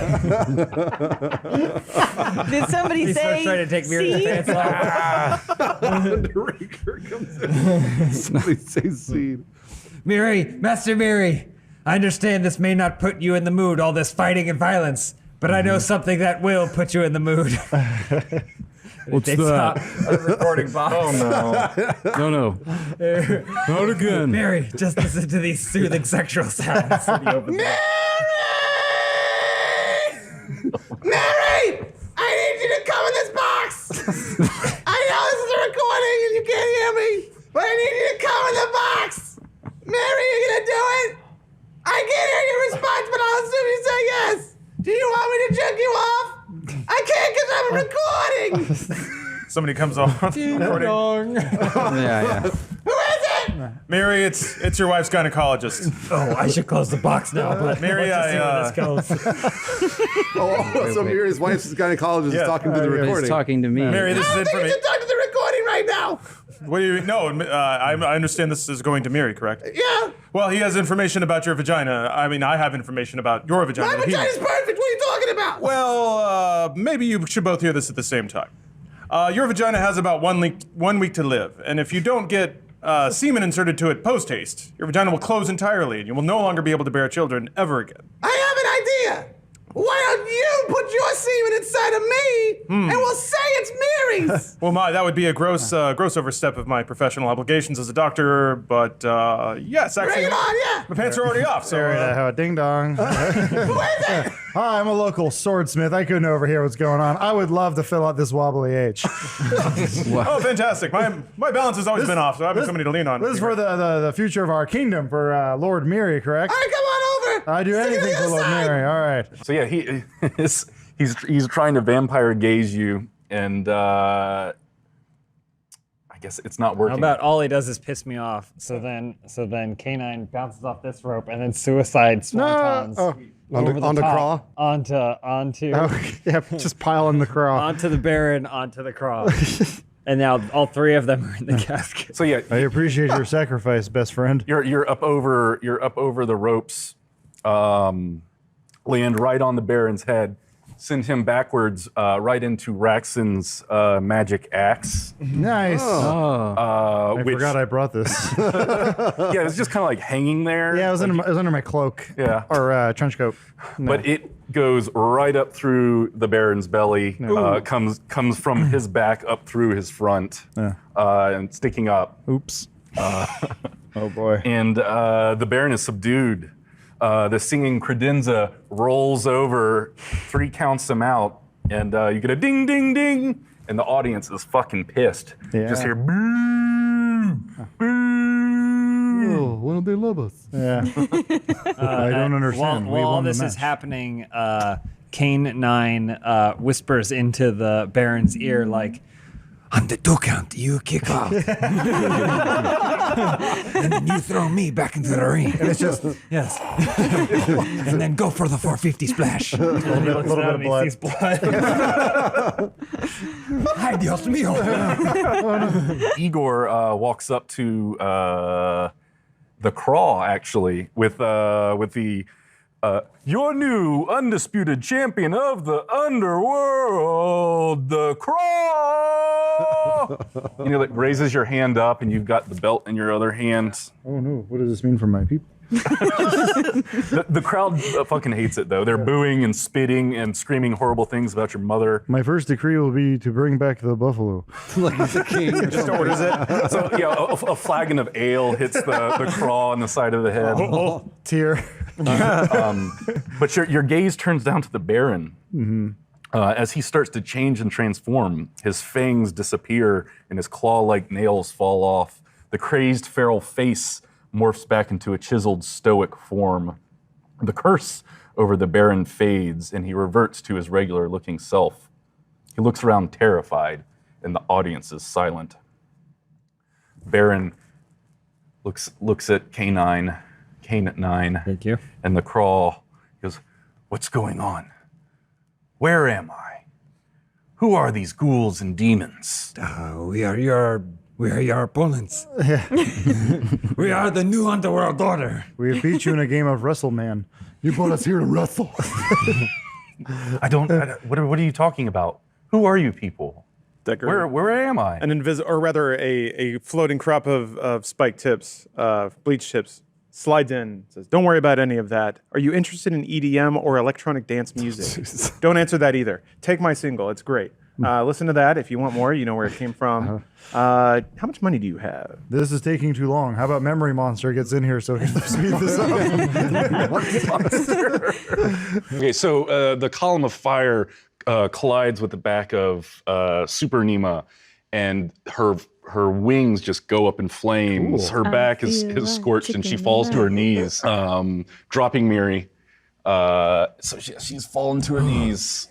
somebody He starts say trying to take Miri's seed? pants off. Underraker comes in. Somebody say seed. Miri, Master Miri, I understand this may not put you in the mood, all this fighting and violence, but I know something that will put you in the mood. What's They that? stop the recording box. No. Not again. Mary, just listen to these soothing sexual sounds. Mary! I need you to come in this box! I know this is a recording and you can't hear me, but I need you to come in the box! Mary, you gonna do it? I can't hear your response, but I'll assume you say yes. Do you want me to jerk you off? I can't because I'm recording! Somebody comes on. Recording. Yeah. Who is it? Mary, it's your wife's gynecologist. Oh, I should close the box now, but Mary, let's see where this goes. So Miri's wife's gynecologist is talking to the recording. He's talking to me. Mary, this is I don't think you information. should talk to the recording right now! What do you? No, I understand this is going to Miri, correct? Yeah! Well, he has information about your vagina. I mean, I have information about your vagina. My that he vagina's knows. perfect, what are you talking about? Well, maybe you should both hear this at the same time. Your vagina has about 1 week to live, and if you don't get semen inserted to it post-haste, your vagina will close entirely, and you will no longer be able to bear children ever again. I have an idea! Why don't you put your semen inside of me and we'll say it's Mary's? Well, that would be a gross overstep of my professional obligations as a doctor, but yes, actually, Bring it on, yeah. my pants are already off. So Ding dong. Who is it? Hi, I'm a local swordsmith. I couldn't overhear what's going on. I would love to fill out this wobbly H. oh, fantastic! My balance has always been off, so I have somebody to lean on. This is for the future of our kingdom, for Lord Miri, correct? All right, come on over. I do Stick it anything to for the Lord side. Miri. All right. So yeah, he's trying to vampire gaze you, and I guess it's not working. How about all he does is piss me off? So then K9 bounces off this rope and then suicide swantons. Onto top, craw? onto Yeah, just pile in the craw. onto the Baron, onto the cross. And now all three of them are in the casket. So yeah, I appreciate your sacrifice, best friend. you're up over the ropes, land right on the Baron's head, send him backwards right into Raxon's magic axe. Nice. I forgot I brought this. Yeah, it's just kind of like hanging there. Yeah, it was under my cloak. Yeah. Or trench coat. But it goes right up through the Baron's belly, comes from his back up through his front, and sticking up. Oops. Oh boy. And the Baron is subdued. The singing credenza rolls over, 3 counts him out, and you get a ding, ding, ding, and the audience is fucking pissed. Yeah. Just hear boo, boo. Oh, why don't they love us? Yeah. I don't understand. While all this is happening, Kane 9 whispers into the Baron's ear like, On the 2 count, you kick off. And then you throw me back into the ring. And it's just yes. And then go for the 450 splash. a little bit of blood. Ay, Dios mío. Igor walks up to the craw, actually, with the your new undisputed champion of the underworld, the Craw. And he like raises your hand up, and you've got the belt in your other hand. Oh no! What does this mean for my people? The crowd fucking hates it, though. They're booing and spitting and screaming horrible things about your mother. My first decree will be to bring back the buffalo. Like the king. Just orders it. So yeah, a flagon of ale hits the craw on the side of the head. Tear. But your gaze turns down to the Baron. As he starts to change and transform. His fangs disappear and his claw-like nails fall off. The crazed feral face morphs back into a chiseled stoic form. The curse over the Baron fades and he reverts to his regular-looking self. He looks around terrified and the audience is silent. Baron looks at K9. Thank you. And the craw goes, "What's going on? Where am I? Who are these ghouls and demons?" We are your opponents. We are the new underworld order. We beat you in a game of WrestleMan. You brought us here to wrestle. What are you talking about? Who are you people? Decker. Where am I? A floating crop of spiked tips, bleach tips, slides in, says, "Don't worry about any of that. Are you interested in EDM or electronic dance music?" Don't answer that either. Take my single. It's great. Listen to that. If you want more, you know where it came from. How much money do you have? This is taking too long. How about Memory Monster gets in here so we can speed this up? Okay, so the column of fire collides with the back of Super Nima, and her wings just go up in flames. Her back is scorched, and she falls to her knees, dropping Miri. So she's fallen to her knees,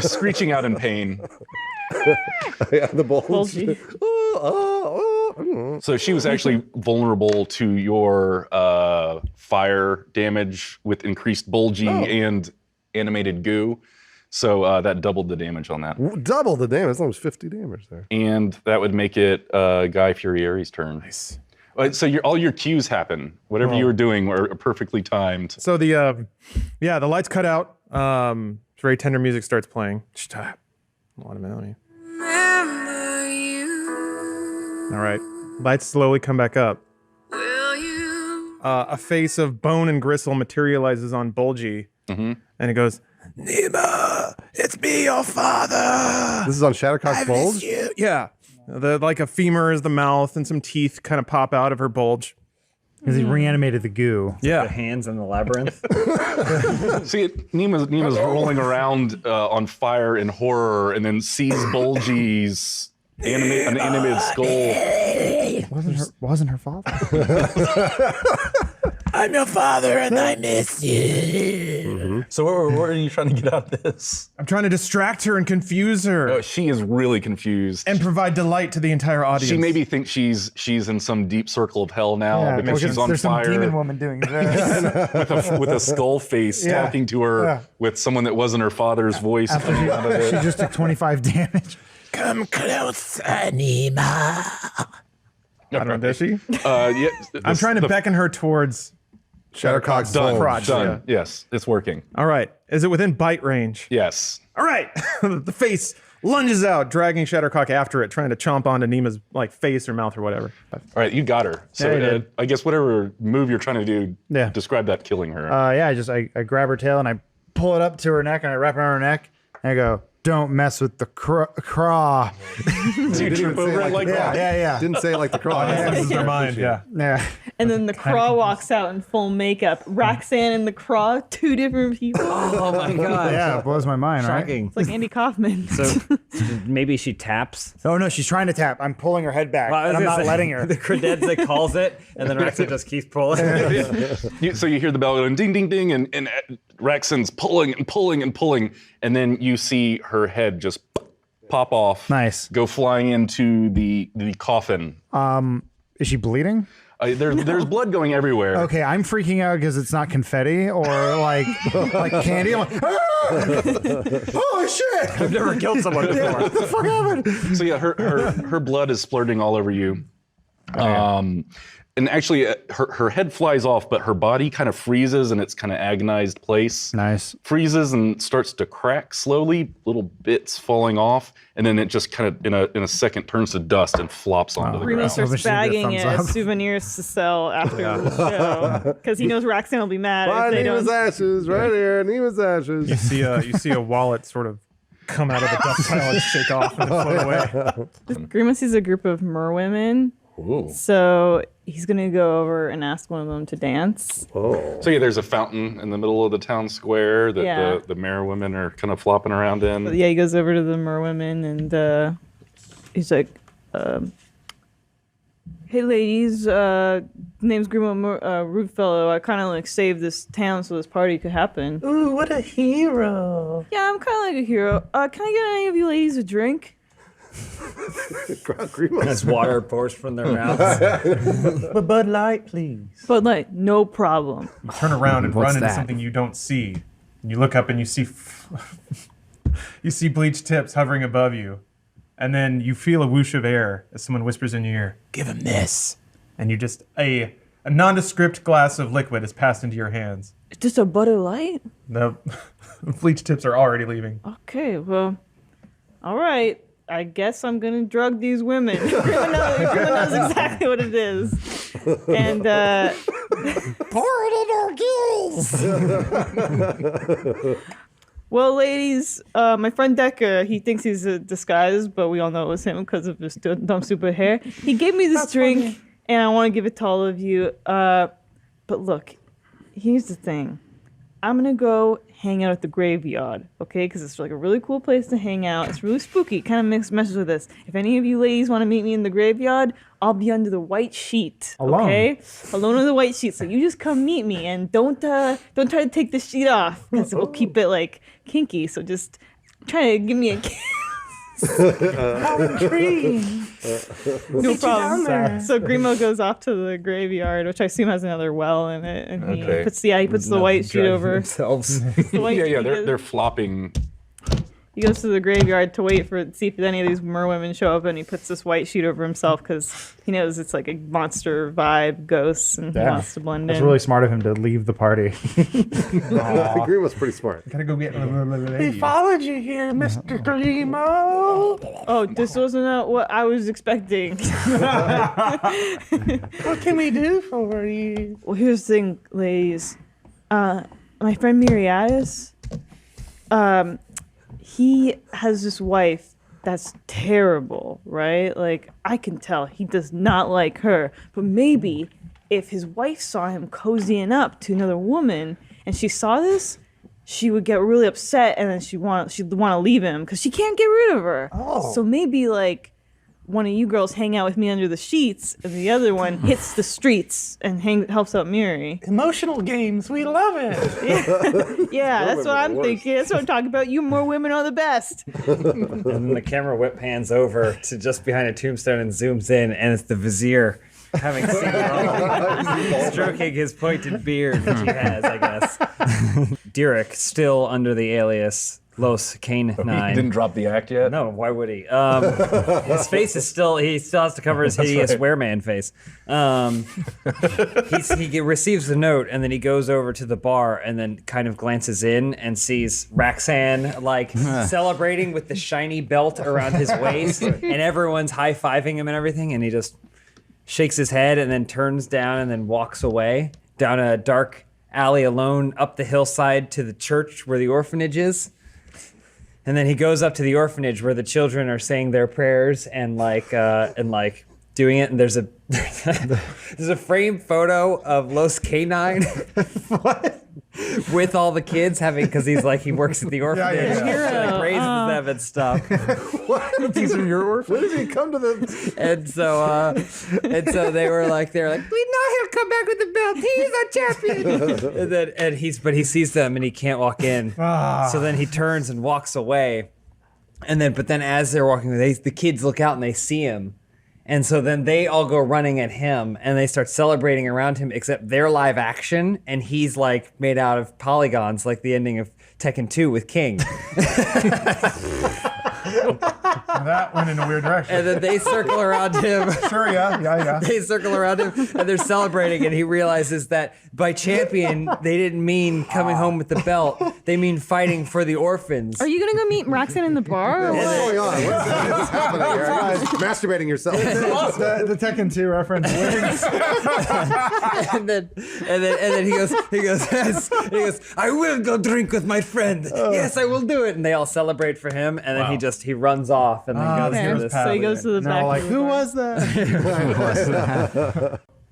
screeching out in pain. The bulge. So she was actually vulnerable to your fire damage with increased bulgy and animated goo. So that doubled the damage on that. Double the damage. That was 50 damage there. And that would make it Guy Fieri's turn. Nice. So all your cues happen. Whatever you were doing were perfectly timed. So the lights cut out. Very tender music starts playing. A lot of melody. All right. Lights slowly come back up. A face of bone and gristle materializes on Bulgy, and it goes, "Nima, it's me, your father. This is on Shattercock's bulge? Yeah. Like a femur is the mouth, and some teeth kind of pop out of her bulge. Because he reanimated the goo. Yeah. The hands in the labyrinth. See, Nima's rolling around on fire in horror, and then sees Bulgy's an animated skull. Wasn't her father? I'm your father and I miss you. So what are you trying to get out of this? I'm trying to distract her and confuse her. Oh, she is really confused. And provide delight to the entire audience. She maybe thinks she's in some deep circle of hell now because she's on there's fire. some demon woman doing this. with a skull face talking to her with someone that wasn't her father's voice coming out of it. She just took 25 damage. Come close, Nima. I don't know, does she? Yeah. I'm trying to beckon her towards Shattercock's Done. crotch. Done. Yes, it's working. All right. Is it within bite range? Yes. All right. The face lunges out, dragging Shattercock after it, trying to chomp onto Nima's like face or mouth or whatever. All right, you got her. So Yeah, I did. I guess whatever move you're trying to do, describe that killing her. I grab her tail and I pull it up to her neck and I wrap it around her neck and I go, "Don't mess with the craw." So you trip over it like that? Yeah. Didn't say it like the craw. This is their mind, yeah. And then the Craw walks out in full makeup. Roxanne and the Craw, two different people. Oh my god. Yeah, it blows my mind, Shocking. It's like Andy Kaufman. So maybe she taps. Oh no, she's trying to tap. I'm pulling her head back. Well, I was and I'm gonna not say, letting her. The credenza calls it, and then Raxa just keeps pulling. So you hear the bell going ding, ding, ding, and Raxon's pulling and pulling and pulling, and then you see her head just pop off. Nice. Go flying into the coffin. Is she bleeding? There's blood going everywhere. Okay, I'm freaking out because it's not confetti or like candy. I'm like, "Ah! Oh shit! I've never killed someone before. Yeah, what the fuck happened? So yeah, her blood is splurting all over you. And actually, her head flies off, but her body kind of freezes in its kind of agonized place. Nice. Freezes and starts to crack slowly, little bits falling off, and then it just kind of, in a second, turns to dust and flops onto the Remo ground. starts bagging it as souvenirs to sell after the show because he knows Roxanne will be mad if they don't. ashes, right here. Nima's ashes. You see a wallet sort of come out of the dust pile and shake off and float away. Grima sees a group of merwomen. Ooh. So he's gonna go over and ask one of them to dance. So yeah, there's a fountain in the middle of the town square that Yeah. the mare women are kind of flopping around in. But yeah, he goes over to the merwomen and he's like, "Hey ladies, name's Grimo Rootfellow. I kind of like saved this town so this party could happen." Ooh, what a hero. Yeah, I'm kind of like a hero. Can I get any of you ladies a drink? As water pours from their mouths. But Bud Light, please. Bud Light, no problem. You turn around and What's run into that? something you don't see. And you look up and you see you see bleached tips hovering above you. And then you feel a whoosh of air as someone whispers in your ear, "Give him this." And you just a nondescript glass of liquid is passed into your hands. It's just a Bud Light? The bleached tips are already leaving. Okay, well, all right. I guess I'm gonna drug these women. Grima knows exactly what it is. And Pour it in our gills. well, ladies, my friend Decker, he thinks he's a disguise, but we all know it was him because of his dumb stupid hair. He gave me this drink, and I want to give it to all of you. But look, here's the thing. I'm gonna go hang out at the graveyard, okay? Because it's like a really cool place to hang out. It's really spooky. Kind of messes with this. If any of you ladies want to meet me in the graveyard, I'll be under the white sheet, okay? Alone under the white sheet. So you just come meet me and don't try to take the sheet off because we'll keep it like kinky. So just try to give me a kiss. How intriguing. No Get you down problem. there. So Grimo goes off to the graveyard, which I assume has another well in it, and he Okay. puts the white sheet over. Themselves. The white Yeah, sheet they're flopping. He goes to the graveyard to wait for see if any of these merwomen show up, and he puts this white sheet over himself because he knows it's like a monster vibe, ghosts, and he wants to blend That's in. really smart of him to leave the party. Green was pretty smart. Gotta go get He followed you here, Mr. Grimo. Oh, this wasn't what I was expecting. What can we do for you? Well, here's the thing, ladies. My friend Miriadis, he has this wife that's terrible, right? Like, I can tell he does not like her. But maybe if his wife saw him cozying up to another woman and she saw this, she would get really upset and then she'd want to leave him because she can't get rid of her. Oh. So maybe, like, one of you girls hang out with me under the sheets, and the other one hits the streets and helps out Miri. Emotional games, we love it. Yeah, that's what I'm thinking. That's what I'm talking about. You more women are the best. And then the camera whip pans over to just behind a tombstone and zooms in, and it's the vizier having stroking his pointed beard, which he has, I guess. Derek, still under the alias, Los Canine. He didn't drop the act yet? No, why would he? His face is he still has to cover his That's hideous right. wereman face. He receives the note and then he goes over to the bar and then kind of glances in and sees Raxan like celebrating with the shiny belt around his waist and everyone's high-fiving him and everything, and he just shakes his head and then turns down and then walks away down a dark alley alone up the hillside to the church where the orphanage is. And then he goes up to the orphanage where the children are saying their prayers and doing it. And there's a framed photo of Los Canine with all the kids because he works at the orphanage. Yeah. Like raises them and stuff. What? These are your orphans? When did he come to the? And so they were like, we know he'll come back with the belt. He's our champion. But he sees them and he can't walk in. So then he turns and walks away. But then as they're walking away, the kids look out and they see him. And so then they all go running at him and they start celebrating around him, except they're live action and he's like made out of polygons, like the ending of Tekken 2 with King. That went in a weird direction. And then they circle around him. Sure, yeah. They circle around him and they're celebrating, and he realizes that by champion, they didn't mean coming home with the belt. They mean fighting for the orphans. Are you gonna go meet Raxan in the bar? Or What's what? going on? What's happening here? Are you guys masturbating yourself? The Tekken 2 reference wins. and then he goes, I will go drink with my friend. Yes, I will do it. And they all celebrate for him, and then he runs off and then goes to this. So he goes to the back. Like, of the who bar. was that?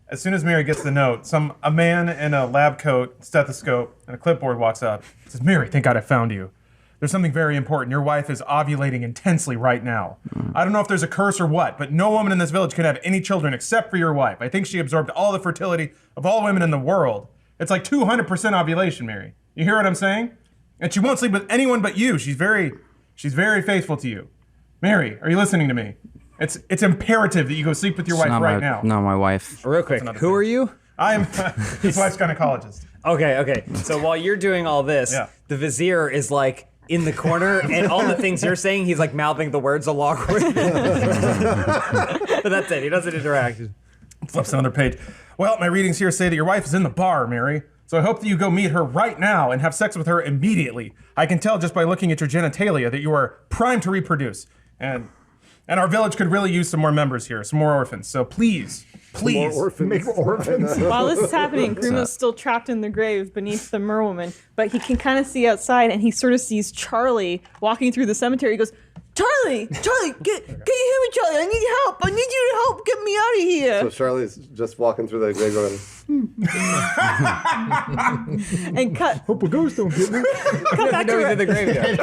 As soon as Mary gets the note, a man in a lab coat, stethoscope, and a clipboard walks up. Says, "Mary, thank God I found you. There's something very important. Your wife is ovulating intensely right now. I don't know if there's a curse or what, but no woman in this village can have any children except for your wife. I think she absorbed all the fertility of all women in the world. It's like 200% ovulation, Mary. You hear what I'm saying? And she won't sleep with anyone but you. She's very faithful to you. Mary, are you listening to me? It's imperative that you go sleep with your wife right now." Not my wife. Real quick, who are you? I am his wife's gynecologist. Okay. So while you're doing all this, the vizier is like in the corner, and all the things you're saying, he's like mouthing the words along with it. But that's it. He doesn't interact. Flips another page. "Well, my readings here say that your wife is in the bar, Mary. So I hope that you go meet her right now and have sex with her immediately. I can tell just by looking at your genitalia that you are primed to reproduce. And our village could really use some more members here, some more orphans. So please, Make orphans. While this is happening, Grimo's still trapped in the grave beneath the merwoman, but he can kind of see outside, and he sort of sees Charlie walking through the cemetery. He goes, Charlie, can you hear me, Charlie? I need help. I need you to help get me out of here. So Charlie's just walking through the grave going, And cut. Hope a ghost don't get me. Cut back, know he's in the graveyard.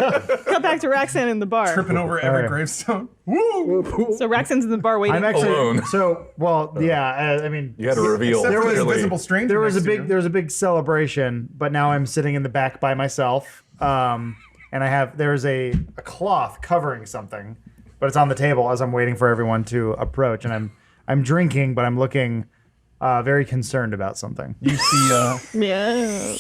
cut back to Raxan in the bar. tripping over every gravestone. Woo! So Raxan's in the bar waiting. I'm actually Alone. I mean, You had to reveal. Except for the clearly. invisible stranger there was a next to big you. there was a big celebration, but now I'm sitting in the back by myself. And there's a cloth covering something, but it's on the table as I'm waiting for everyone to approach, and I'm drinking, but I'm looking very concerned about something. You see, Yeah.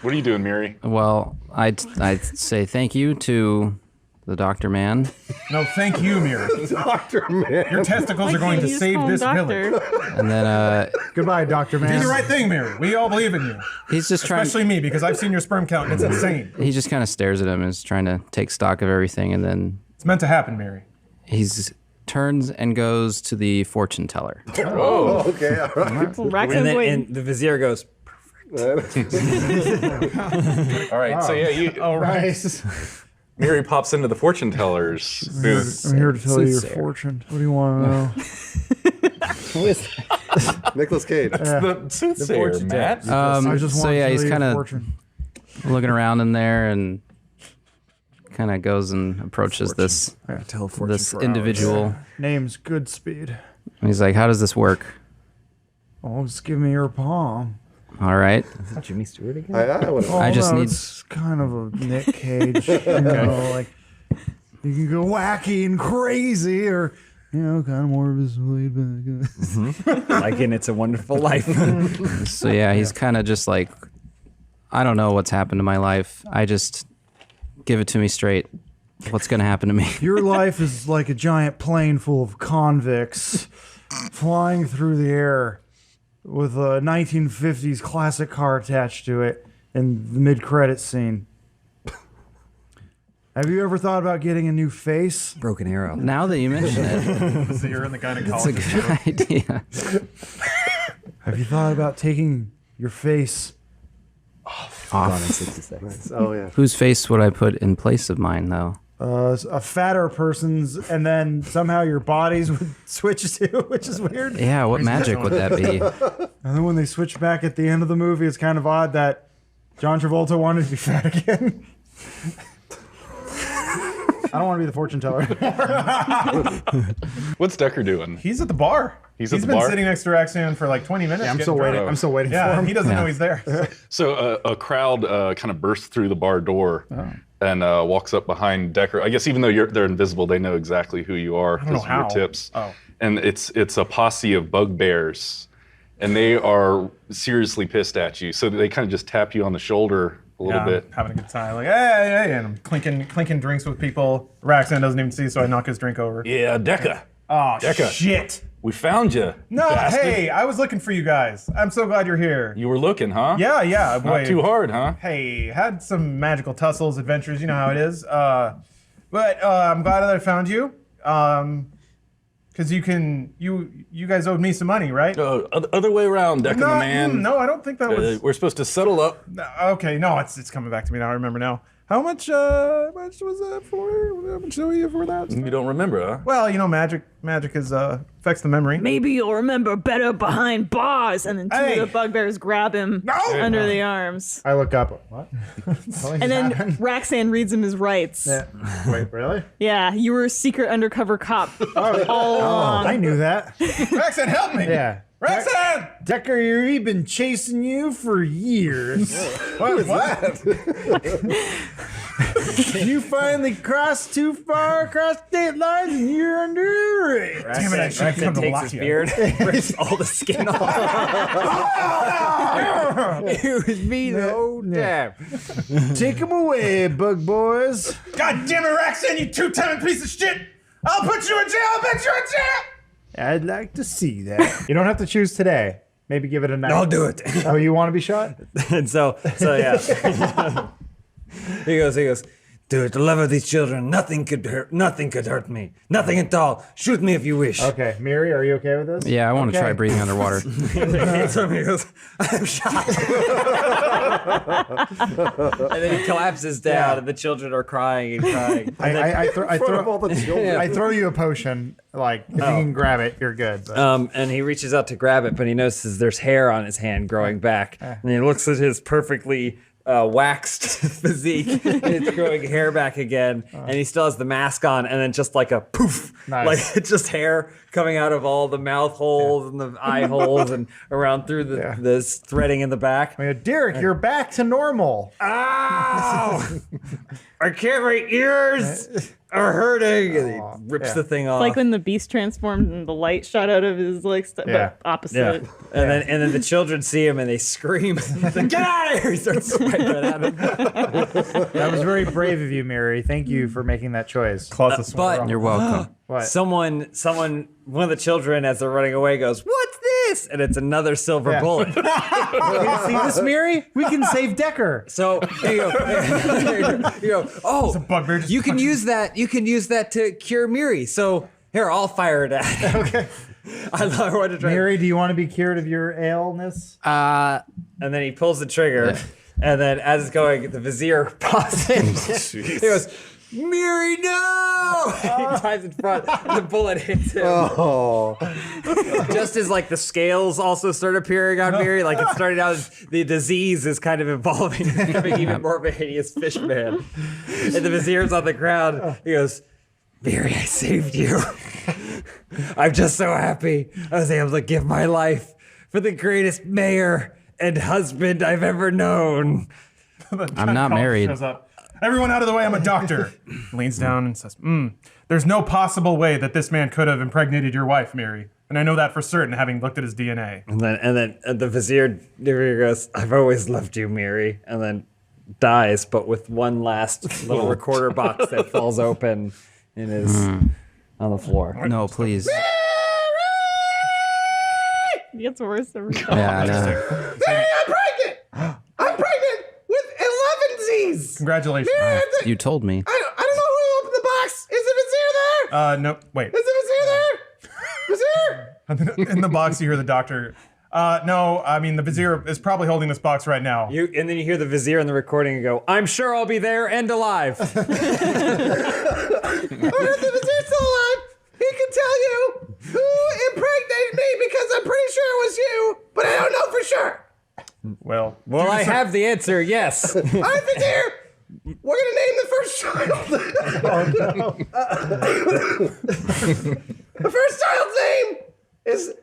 What are you doing, Mary? Well, I'd say thank you to the doctor man. no, thank you, Mary. Dr. Man. Your testicles are going to save this village. And then Goodbye, Dr. Do Man. the right thing, Mary. We all believe in you. he's just trying. Especially me, because I've seen your sperm count and it's insane. He just kind of stares at him and is trying to take stock of everything, and then It's meant to happen, Mary. he's turns and goes to the fortune teller. Oh, okay, all right. Well, Raxan's waiting. And the vizier goes, All right, so yeah, you. All right. Mary pops into the fortune teller's booth. I'm here to tell you your Sincere. fortune. What do you want to know? Nicolas Cage. The soothsayer, fortune Matt. I just So want to yeah, tell he's you your kind of fortune. looking around in there and kind of goes and approaches this tell fortune this for individual. Name's Goodspeed. And he's like, "How does this work?" Oh, just give me your palm. All right. Is that Jimmy Stewart again? I would. Oh, I just no, need- It's kind of a Nick Cage. You know, like you can go wacky and crazy, or kind of more of a laid back. Like in It's a Wonderful Life. So yeah, he's kind of just like, I don't know what's happened to my life. I just Give it to me straight. What's going to happen to me? Your life is like a giant plane full of convicts flying through the air with a 1950s classic car attached to it in the mid-credits scene. Have you ever thought about getting a new face? Broken Arrow. Now that you mention it. So you're in the It's a gynecologist. good idea. Have you thought about taking your face Off. Gone in 60 seconds. Oh, yeah. Whose face would I put in place of mine, though? A fatter person's, and then somehow your bodies would switch to, which is weird. Yeah, what magic would that be? And then when they switch back at the end of the movie, it's kind of odd that John Travolta wanted to be fat again. I don't want to be the fortune teller. What's Decker doing? He's at the bar. He's at the been bar? sitting next to Roxanne for like 20 minutes. Yeah, I'm getting still waiting. drunk. I'm still waiting Yeah, for him. he doesn't Yeah. know he's there. So a crowd kind of bursts through the bar door and walks up behind Decker. I guess even though they're invisible, they know exactly who you are I don't know because of your how. tips. Oh. And it's a posse of bugbears, and they are seriously pissed at you. So they kind of just tap you on the shoulder a little Yeah, bit. I'm having a good time. Like, hey, and I'm clinking drinks with people. Roxanne doesn't even see, so I knock his drink over. Yeah, Decker. Oh, Decker. shit. We found you. No, bastard. hey, I was looking for you guys. I'm so glad you're here. You were looking, huh? Yeah, boy. Not too hard, huh? Hey, had some magical tussles, adventures, you know how it is. But I'm glad that I found you. Because you guys owed me some money, right? Other way around, Decker, no, my man. No, I don't think that was. We're supposed to settle up. Okay, no, it's coming back to me now. I remember now. How much was that for? How much owe you for that? You don't remember, huh? Well, you know, magic is affects the memory. Maybe you'll remember better behind bars. And then two Hey. of the bugbears grab him under the arms. I look up. What? And then Roxanne reads him his rights. Yeah. Wait, really? Yeah, you were a secret undercover cop all along. I knew that. Roxanne, help me! Yeah. Roxanne! Decker, we've been chasing you for years. What? You finally crossed too far across state lines and you're under arrest. Damn it, I should have come to takes lock his you. beard, rips all the skin off. It was me the whole time. Take him away, bug boys. God damn it, Roxanne, you two-timing piece of shit! I'll put you in jail! I'll put you in jail! I'd like to see that. You don't have to choose today. Maybe give it a night. I'll do it. Oh, you want to be shot? And so yeah. He goes, dude, the love of these children, nothing could hurt me. Nothing at all. Shoot me if you wish. Okay, Miri, are you okay with this? Yeah, I want to Okay. try breathing underwater. He goes, I'm shot. And then he collapses down, and the children are crying and crying. I throw all the children. I throw you a potion. Like, if you can grab it, you're good. But. And he reaches out to grab it, but he notices there's hair on his hand growing back. And he looks at his perfectly waxed physique, and it's growing hair back again. And he still has the mask on, and then just like a poof, Nice. like it's just hair coming out of all the mouth holes and the eye holes and around through this threading in the back. Derek, you're back to normal. Ow! I can't. My ears are hurting. And he rips the thing off. Like when the beast transformed and the light shot out of his like but opposite. And then the children see him and they scream. Like, get out of here! He starts swiping at him. That was very brave of you, Mary. Thank you for making that choice. But You're welcome. What? One of the children, as they're running away, goes, "What's this?" And it's another silver bullet. You see this, Mary? We can save Decker. So you go, oh, bugbear just you can use that. You can use that to cure Miri. So here, I'll fire it at. Okay. I want to try. Mary, do you want to be cured of your ailness? And then he pulls the trigger, and then as it's going, the vizier pops in. He goes, Miri, no! He dives in front, and the bullet hits him. Oh. Just as like the scales also start appearing on Miri, like it started out as the disease is kind of evolving, it's becoming even more of a hideous fish man. And the vizier's on the ground. He goes, Miri, I saved you. I'm just so happy I was able to give my life for the greatest mayor and husband I've ever known. I'm not married. Shows up. Everyone out of the way, I'm a doctor. Leans down and says, there's no possible way that this man could have impregnated your wife, Mary. And I know that for certain, having looked at his DNA. And then the vizier goes, I've always loved you, Miri. And then dies, but with one last little recorder box that falls open and is on the floor. No, please. It gets worse every time. Yeah, I know. Mary, I'm pregnant! I'm pregnant with 11 Z's! Congratulations. Mary, You told me. I don't know who opened the box. Is the Vizier there? No, wait. Is the Vizier there? Vizier? In the box, you hear the doctor. No, I mean, the Vizier is probably holding this box right now. And then you hear the Vizier in the recording and go, I'm sure I'll be there and alive. Oh, if the Vizier's still alive, he can tell you who impregnated me because I'm pretty sure it was you, but I don't know for sure. Well, I have the answer, yes. All right, Vizier, we're going to name the first child. Oh, no. The first child's name is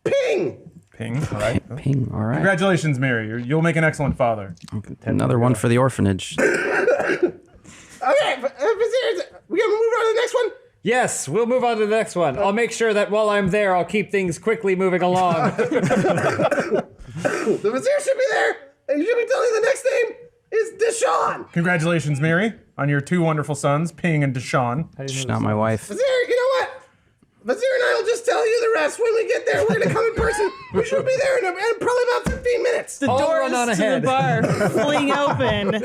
Ping. Ping, all right. Ping, all right. Congratulations, Mary. You'll make an excellent father. Another one for the orphanage. Okay, Vizier, we going to move on to the next one? Yes, we'll move on to the next one. I'll make sure that while I'm there, I'll keep things quickly moving along. The Vizier should be there, and you should be telling the next name is Deshaun. Congratulations, Mary, on your two wonderful sons, Ping and Deshaun. She's not my wife. Vizier, you know what? Vizier and I will just tell you the rest when we get there. We're going to come in person. We should be there in probably about 15 minutes. The doors to the bar fling open,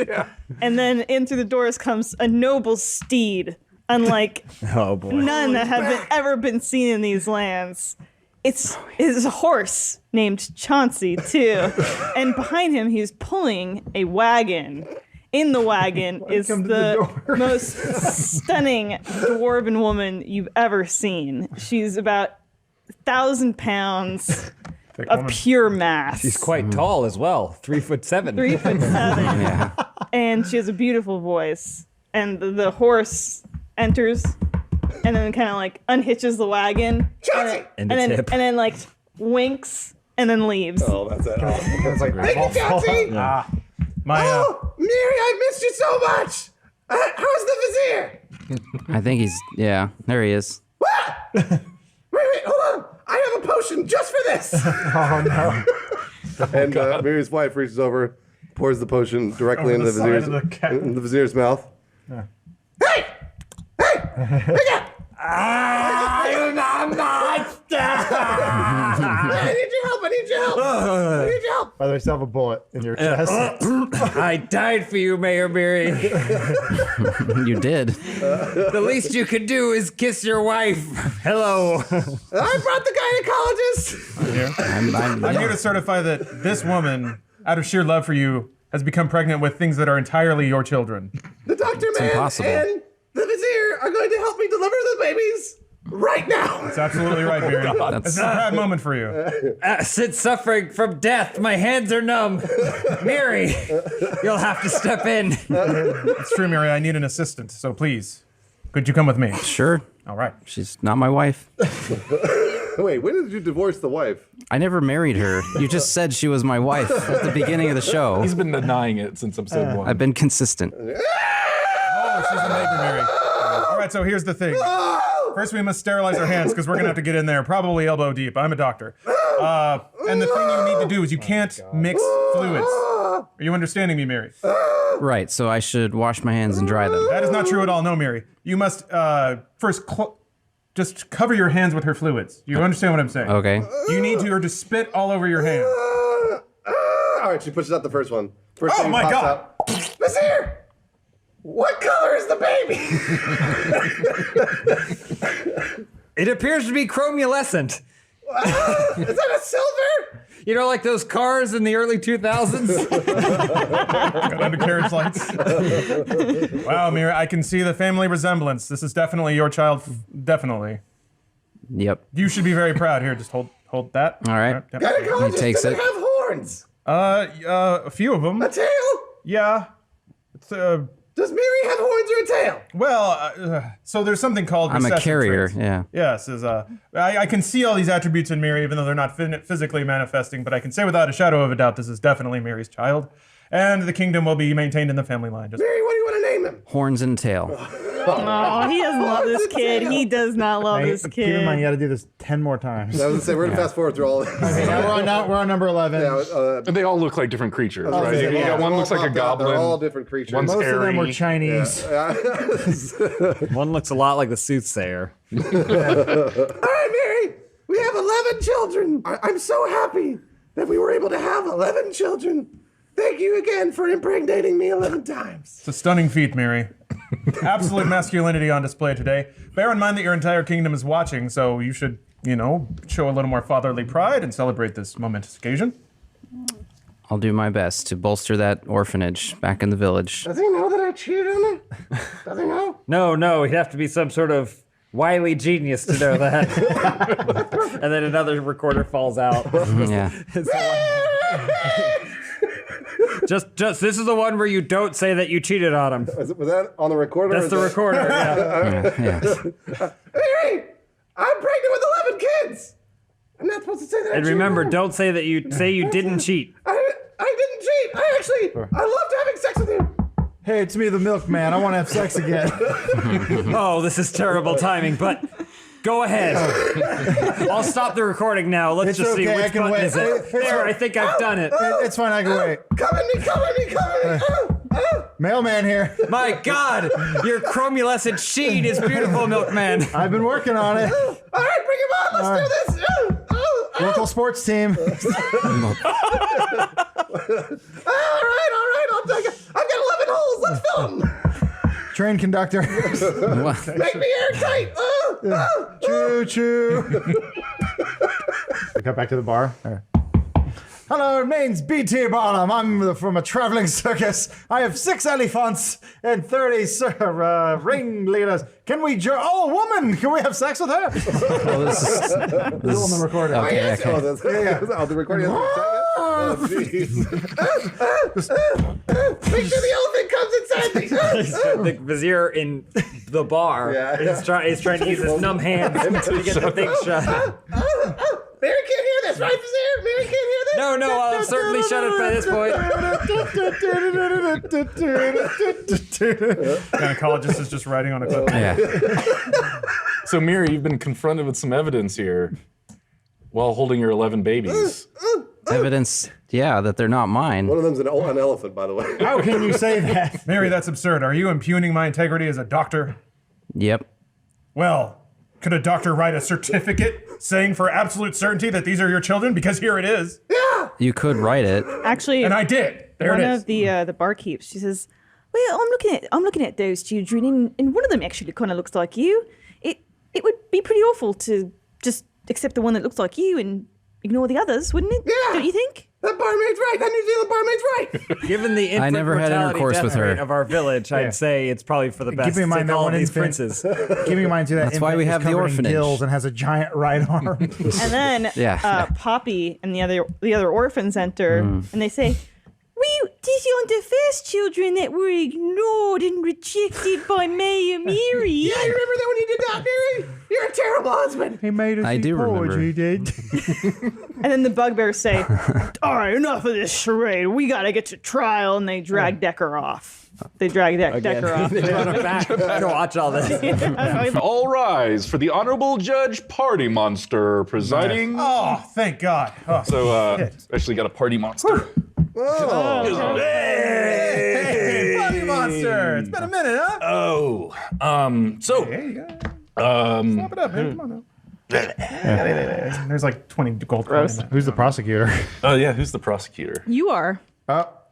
and then in through the doors comes a noble steed, unlike none that have ever been seen in these lands. It's a horse named Chauncey, too. And behind him, he's pulling a wagon. In the wagon is the most stunning dwarven woman you've ever seen. She's about 1,000 pounds of pure mass. She's quite tall as well, 3'7". 3'7". Yeah. And she has a beautiful voice. And the horse enters and then kind of like unhitches the wagon. And then like winks and then leaves. Oh, that's it. That's like thank you, Chauncey. Oh, Mary, I missed you so much. How's the Vizier? I think he's, yeah, there he is. Wait, hold on. I have a potion just for this. Oh, no. And Mary's wife reaches over, pours the potion directly into the Vizier's mouth. I'm a monster! I need your help. I need your help. By the way, you still have a bullet in your chest. I died for you, Mayor Mary. You did. The least you could do is kiss your wife. Hello. I brought the gynecologist. I'm here to certify that this woman, out of sheer love for you, has become pregnant with things that are entirely your children. The doctor man and the Vizier are going to help me deliver the babies right now. That's absolutely right, Mary. It's a proud moment for you. Since suffering from death, my hands are numb. Mary, you'll have to step in. It's true, Mary. I need an assistant, so please, could you come with me? Sure. All right. She's not my wife. Wait, when did you divorce the wife? I never married her. You just said she was my wife at the beginning of the show. He's been denying it since episode 1. I've been consistent. Oh, she's a neighbor, Mary. All right, so here's the thing. First, we must sterilize our hands because we're going to have to get in there, probably elbow deep. I'm a doctor. And the thing you need to do is you can't mix fluids. Are you understanding me, Mary? Right, so I should wash my hands and dry them. That is not true at all. No, Mary. You must first just cover your hands with her fluids. You understand what I'm saying? Okay. You need her to spit all over your hands. All right, she pushes out the first one. First Oh thing my pops God. out. Vizier, what color is the baby? It appears to be chromulescent. Is that a silver? You know, like those cars in the early 2000s? Got undercarriage lights. Wow, Mira, I can see the family resemblance. This is definitely your child. Definitely. Yep. You should be very proud. Here, just hold that. All right. Yep. Gynecologist He takes doesn't it. have horns. A few of them. A tail? Yeah. It's Does Mary have horns or a tail? well, so there's something called I'm a recessive carrier, traits. yeah. Yes, I can see all these attributes in Mary, even though they're not physically manifesting, but I can say without a shadow of a doubt this is definitely Mary's child. And the kingdom will be maintained in the family line. Just Mary, what do you want to name him? Horns and tail. Oh, he doesn't love this kid. He does not love this Keep in mind, kid. you got to do this 10 more times. I was gonna say we're gonna fast forward through all. Okay, now we're on number 11. And they all look like different creatures, I was right? gonna say, You got one they're looks all like a popped out. goblin. They're all different creatures. One's Most of them were airy. Chinese. One looks a lot like the soothsayer. All right, Mary, we have 11 children. I'm so happy that we were able to have 11 children. Thank you again for impregnating me 11 times. It's a stunning feat, Mary. Absolute masculinity on display today. Bear in mind that your entire kingdom is watching, so you should, show a little more fatherly pride and celebrate this momentous occasion. I'll do my best to bolster that orphanage back in the village. Does he know that I cheated on him? Does he know? No, he'd have to be some sort of wily genius to know that. And then another recorder falls out. Yeah. Just this is the one where you don't say that you cheated on him. Was that on the recorder? That's the recorder, yeah. Mary, I'm pregnant with 11 kids. I'm not supposed to say that. And remember, don't say that you didn't cheat. I didn't cheat. I loved having sex with you. Hey, it's me, the milkman. I want to have sex again. Oh, this is terrible timing, but go ahead. I'll stop the recording now. Let's It's just see okay, I which can button wait. is it. There, I think I've done it. It's fine, I can wait. Cover me. Mailman here. My God, your chromulescent sheen is beautiful, milkman. I've been working on it. All right, bring him on. Let's do this. Local sports team. All right. I'll take it. I've got 11 holes. Let's fill them. Train conductor. Make me airtight. Choo choo. We cut back to the bar. Hello, name's BT Bottom. I'm from a traveling circus. I have 6 elephants and 30 ringleaders. Can we Oh, a woman! Can we have sex with her? This is on the recorder. Okay. Oh, the recording. Oh, jeez. Make sure the elephant comes inside me. The vizier in the bar is trying to use his numb hands to get the thing shut. Mary can't hear this, right, Vizier? Mary can't hear this? No, I'll certainly shut it by this point. Gynecologist is just writing on a clip. Yeah. So, Miri, you've been confronted with some evidence here while holding your 11 babies. Evidence, that they're not mine. One of them's an elephant, by the way. How can you say that? Mary, that's absurd. Are you impugning my integrity as a doctor? Yep. Well, could a doctor write a certificate saying for absolute certainty that these are your children? Because here it is. You could write it. Actually, And I did. There one it is. of the barkeeps, she says, "Well, I'm looking at those children, and one of them actually kind of looks like you. It would be pretty awful to just accept the one that looks like you and ignore the others, wouldn't it? Yeah. Don't you think?" That barmaid's right. That New Zealand barmaid's right. Given the infant I never had mortality intercourse death with her. rate of our village, I'd say it's probably for the best Keep in to mind take that all one of these infant. princes. Keep in mind too that That's why infant we is have the covered in orphanage. gills and has a giant right arm. And then Yeah. Poppy and the other orphans enter, and they say, "These are the first children that were ignored and rejected by Mayor Miri." Yeah, you remember that when you did that, Mary? You're a terrible husband. He made us I eat do remember. poetry, did. And then the bugbears say, "All right, enough of this charade. We got to get to trial." And they drag Decker off. They drag Decker off. They run him back to watch all this. All rise for the Honorable Judge Party Monster presiding. Oh, thank God. Oh, So, actually got a party monster. hey, Bobby Monster. It's been a minute, huh? So, Slap it up, man. Come on now. There's like 20 gold coins in that. Who's the prosecutor? oh yeah, who's the prosecutor? You are.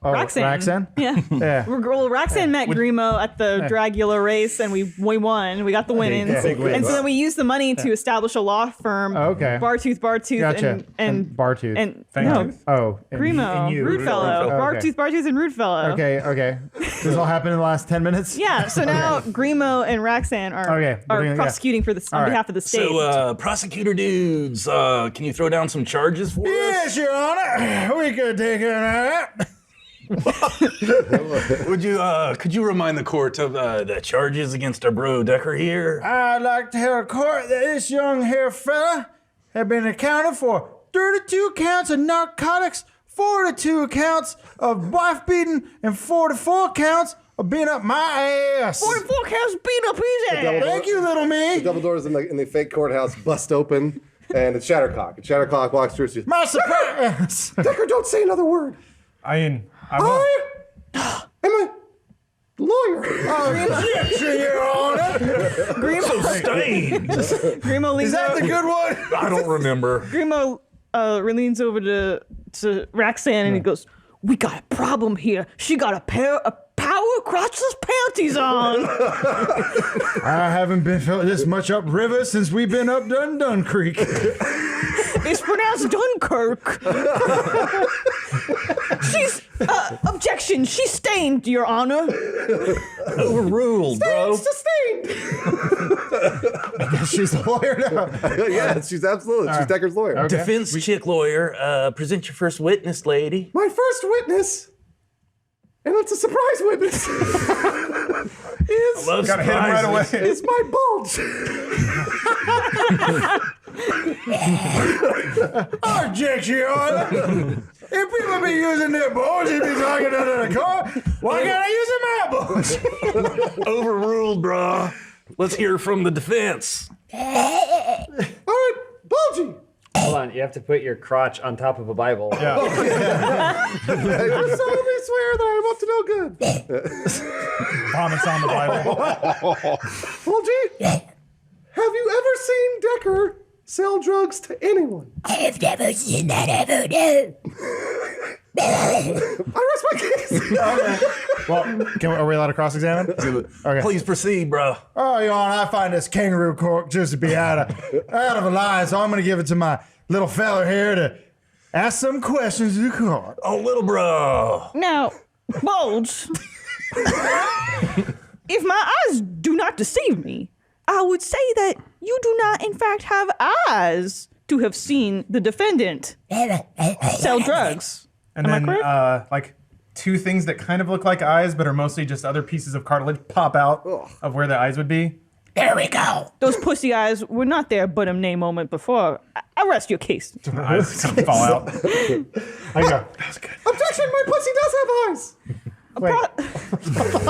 Roxanne. Roxanne? Yeah. Yeah. Well, Roxanne met Grimo at the Dragula race, and we won. We got the winnings. big wins. And so then we used the money to establish a law firm. Okay. Bartooth, Gotcha. and Bartooth. and Fangtooth? Oh. and- Grimo, and you. Rudefellow. Okay. Bartooth, and Rudefellow. Okay. This all happened in the last 10 minutes? Yeah. So now Grimo and Roxanne are Okay, we're doing- prosecuting for this on All right. behalf of the state. So, prosecutor dudes, can you throw down some charges for us? Yes, Your Honor. We could take care of that. Could you remind the court of the charges against our bro Decker here? I'd like to have a court that this young hair fella had been accounted for 32 counts of narcotics, 42 counts of wife beating, and 44 counts Beat up my ass. Fort Funhaus beat up his ass. Thank you, little me. The double doors in the fake courthouse bust open, and it's Shattercock. And Shattercock walks through. Says, My surprise. Decker, don't say another word. I am a lawyer. Grimo leans Is that the good one? I don't remember. Grimo leans over to Roxanne and he goes, "We got a problem here. She got a pair of power crotchless panties on." I haven't been felt this much upriver since we've been up Dun Creek. It's pronounced Dunkirk. She's objection. She's stained, Your Honor. Overruled, bro. Sustained. She's a lawyer now. Yeah, she's absolutely. She's Decker's lawyer. Okay. Defense chick lawyer, present your first witness, lady. My first witness, and it's a surprise witness, is Gotta hit him right away. is my bulge. Objection, Your Honor. If people be using their balls, they be talking under the car. Why can't I use my balls? Overruled, brah. Let's hear from the defense. All right, bulgy. Hold on, you have to put your crotch on top of a Bible. Yeah. I solemnly swear that I am up to no good. Vomits on the Bible. Bulgy, have you ever seen Decker sell drugs to anyone? I've never seen that ever, no. I rest my case. Well, are we allowed to cross-examine? Okay. Please proceed, bro. Oh, Your Honor, I find this kangaroo court just to be out of a line, so I'm going to give it to my little fella here to ask some questions to the court. Oh, little bro. Now, Bulge, if my eyes do not deceive me, I would say that you do not, in fact, have eyes to have seen the defendant sell drugs. And Am I then, correct? like, two things that kind of look like eyes, but are mostly just other pieces of cartilage pop out of where the eyes would be. There we go. Those pussy eyes were not there but a nay moment before. I rest your case. Eyes kind of fall out. I go. Objection, my pussy does have eyes.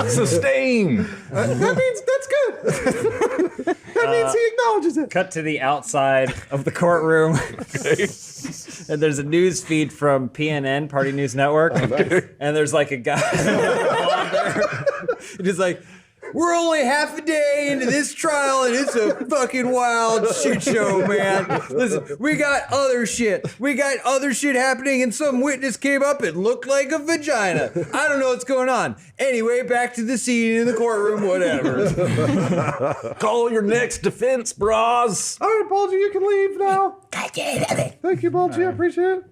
Sustain. That means that's good. That means he acknowledges it. Cut to the outside of the courtroom. And there's a news feed from PNN, Party News Network. And there's like a guy. And he's like, "We're only half a day into this trial and it's a fucking wild shit show, man. Listen, we got other shit. We got other shit happening and some witness came up and looked like a vagina. I don't know what's going on. Anyway, back to the scene in the courtroom, whatever." Call your next defense, bras. All right, Bulgy, you can leave now. Thank you, Bulgy. I appreciate it.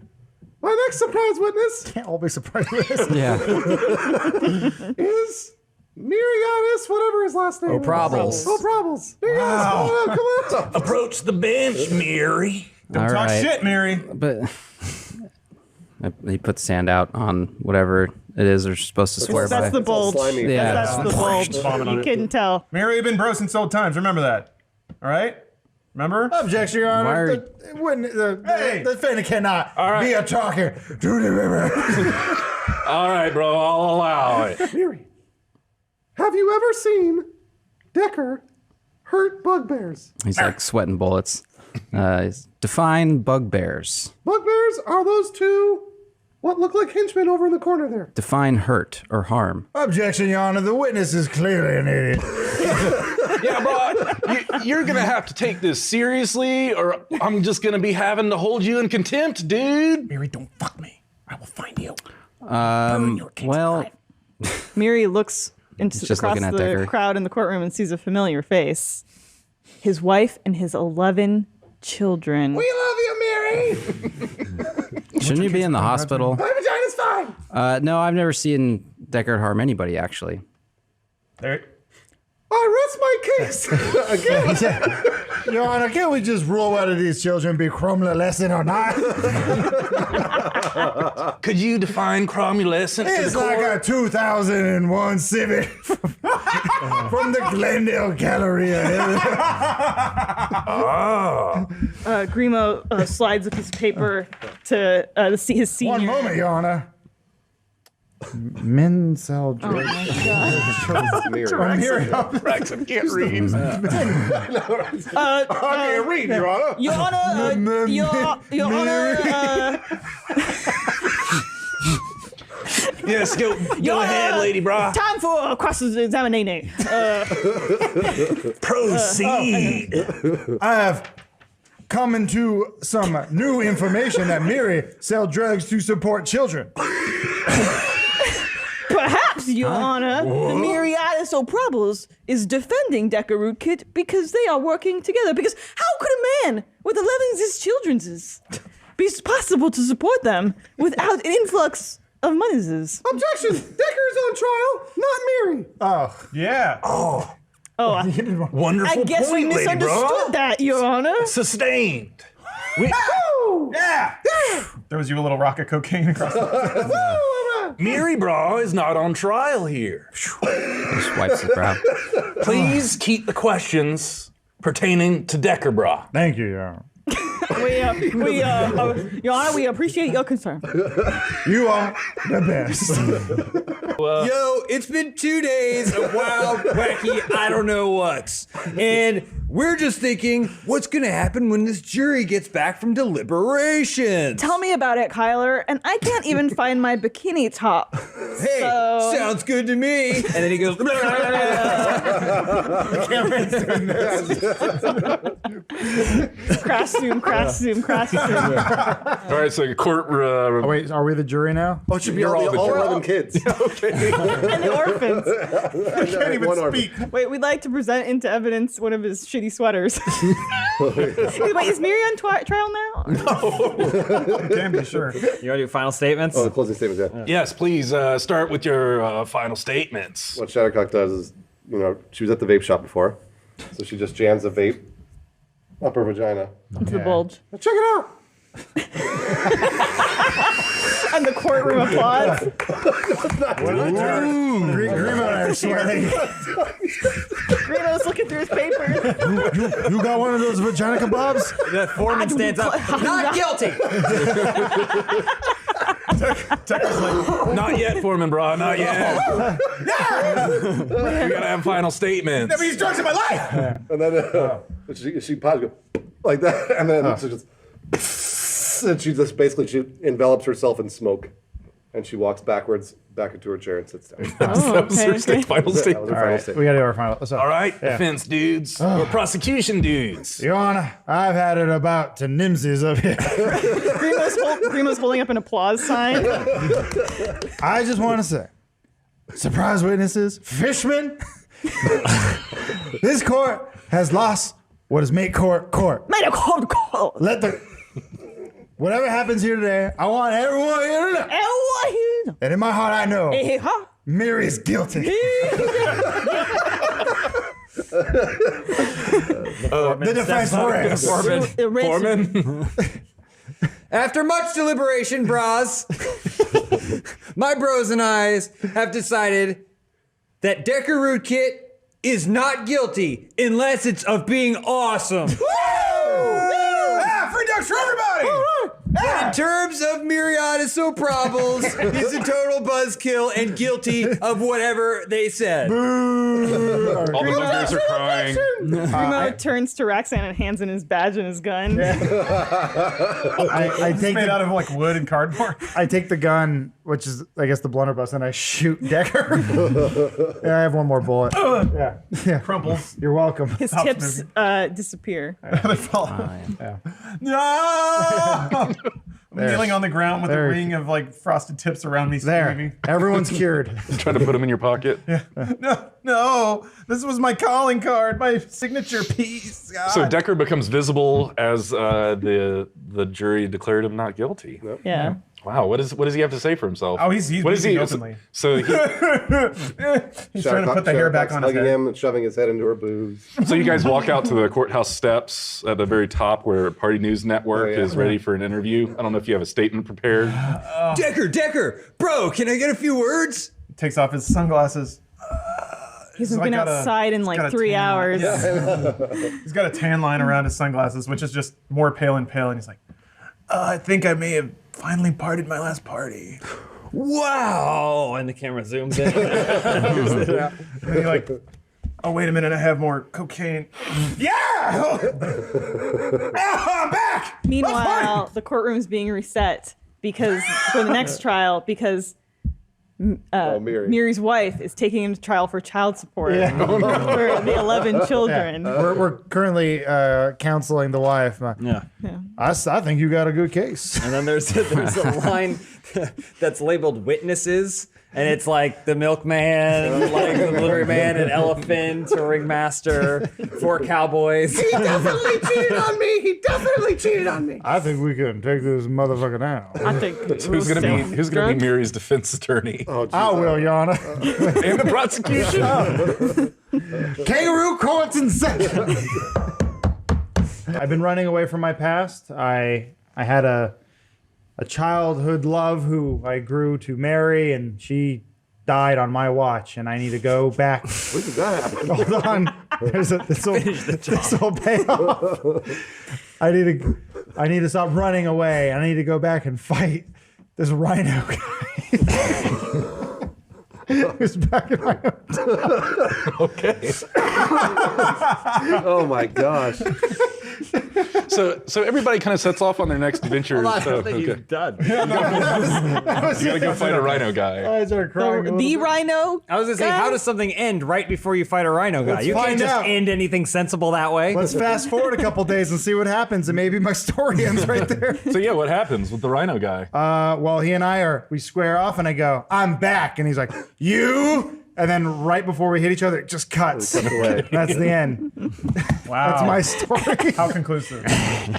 My next surprise witness Can't all be surprised with this. Yeah. is Mirianis, whatever his last name O'Probles. is. O'Probles. Mirianis, come on. Approach the bench, Mary. Don't All talk right. shit, Mary. But he puts sand out on whatever it is they're supposed to swear by. That's the bulge. slimy. Yeah. That's the bulge. Vomit on You it. couldn't tell. Mary, you've been bro since old times. Remember that. All right? Remember? Objection, Your Why Honor. are- The defendant cannot be a talker to the river. All right, bro. I'll allow it. Miri, have you ever seen Decker hurt bugbears? He's like sweating bullets. Define bugbears. Bugbears are those two, what look like henchmen over in the corner there. Define hurt or harm. Objection, Your Honor. The witness is clearly an idiot. Yeah, bro. You're gonna have to take this seriously, or I'm just gonna be having to hold you in contempt, dude. Mary, don't fuck me. I will find you. Well, Miri looks into He's just across looking at the Decker. crowd in the courtroom and sees a familiar face. His wife and his 11 children. We love you, Mary. shouldn't you be in the hospital? My vagina's fine. No, I've never seen Deckard harm anybody, actually. There. I rest my case. Again. Your Honor, can't we just rule whether these children be cromulescent or not? Could you define cromulescent? It's like a 2001 Civic from the Glendale Galleria. Grimo slides a piece of paper to his senior. One moment, Your Honor. Men sell drugs. Rex, I can't read. I can't read, Your Honor. Your Honor, Your Honor, Yes, go ahead, lady bra. time for cross-examination. Proceed. I have come into some new information that Miri sell drugs to support children. Perhaps, Your Honor, the Myriadis O'Probbles is defending Decker Rootkit because they are working together. Because how could a man with 11 children's be possible to support them without an influx of monies? Objection! Decker's on trial, not Miri. Oh, Yeah. Oh, Wonderful I guess we point, lady misunderstood bra. that, Your Honor. Sustained. Yeah. There was you a little rock of cocaine across the Miri Bra is not on trial here. Just wipes the brow. Please keep the questions pertaining to Decker Bra. thank you, Your Honor. Your Honor, we appreciate your concern. You are the best. Yo, it's been 2 days of wild, wacky, I don't know what. And we're just thinking, what's going to happen when this jury gets back from deliberations? Tell me about it, Kyler. And I can't even find my bikini top. Hey, So- sounds good to me. And then he goes, Crash zoom. All right, so court. Wait, are we the jury now? Oh, it should be You're all all the 11 kids. And the orphans. I can't even speak. Wait, we'd like to present into evidence one of his shitty sweaters. Wait, is Miri on trial now? Can be sure. You want to do final statements? Oh, the closing statements, yeah. yes, please start with your final statements. What Shattercock does is, she was at the vape shop before, so she just jams a vape up her vagina. Into the bulge. Check it out. And the courtroom applauds. Grimo and I are sweating. Grimo's looking through his papers. You got one of those vagina kebabs? The foreman stands up. Not guilty. Not yet, Foreman Bra, not yet. We gotta have final statements. Never used drugs in my life. And then she pauses, like that, and then she just, and she just basically envelops herself in smoke, and she walks backwards back into her chair and sits down. Oh, okay. Final That statement. was her All final right, statement. we gotta do our final. So, All right, defense dudes or prosecution dudes. Your Honor, I've had it about to Nimsies up here. Grimo's holding up an applause sign. I just want to say, surprise witnesses, fishmen, this court has lost what is made court. Made a cold call. Whatever happens here today, I want everyone here to know. Everyone here. And in my heart, I know Hey, huh? Miri is guilty. The defense rests. Foreman. After much deliberation, bras, my bros and I have decided that Decker Rootkit is not guilty unless it's of being awesome. Ah, free drugs for everybody. In terms of Myriadis O'Probbles, he's a total buzzkill and guilty of whatever they said. All the boogers are crying. Grimo turns to Roxanne and hands in his badge and his gun. I take Made out of like wood and cardboard. I take the gun, which is I guess the blunderbuss, and I shoot Decker. Yeah, I have one more bullet. Yeah. Crumples. You're welcome. His Stops tips disappear. They fall. No! I'm kneeling on the ground with a ring of like frosted tips around me screaming. Everyone's cured. Trying to put them in your pocket. No, this was my calling card, my signature piece. God. So Decker becomes visible as the jury declared him not guilty. Yeah. Wow, what does he have to say for himself? Oh, he's what is he openly. So He's trying to put the hair back on his hugging head. him and shoving his head into her boobs. So you guys walk out to the courthouse steps at the very top where Party News Network is ready for an interview. I don't know if you have a statement prepared. Decker, bro, can I get a few words? Takes off his sunglasses. He's been outside in like 3 hours. He's got a tan line around his sunglasses, which is just more pale and pale. And he's like, I think I may have finally partied my last party. wow, and the camera zooms in. And you're like, oh, wait a minute, I have more cocaine. Yeah! I'm back! Meanwhile, the courtroom's being reset because for the next trial because Miri's wife is taking him to trial for child support for the 11 children. We're currently counseling the wife. Yeah. I think you got a good case. And then there's a line that's labeled witnesses, and it's like the milkman, like the delivery man, an elephant, a ringmaster, 4 cowboys. He definitely cheated on me. He definitely cheated on me. I think we can take this motherfucker down. I think Who's gonna be Miri's defense attorney? I will, Yana. And the prosecution. Kangaroo courts in session. I've been running away from my past. I had a childhood love who I grew to marry, and she died on my watch, and I need to go back. When did that happen? Hold on. This will pay off. I need to stop running away. I need to go back and fight this rhino guy. Who's back in my hometown. Okay. Oh my gosh. So everybody kind of sets off on their next adventure. Hold on, so, I think he's done. You gotta go fight a rhino guy. I started crying. the rhino. I was gonna say, how does something end right before you fight a rhino guy? Let's You can't find just out. end anything sensible that way. Let's fast forward a couple days and see what happens, and maybe my story ends right there. So yeah, what happens with the rhino guy? Well, he and we square off, and I go, I'm back. And he's like, you? And then right before we hit each other, it just cuts. That's the end. Wow. That's my story. How conclusive.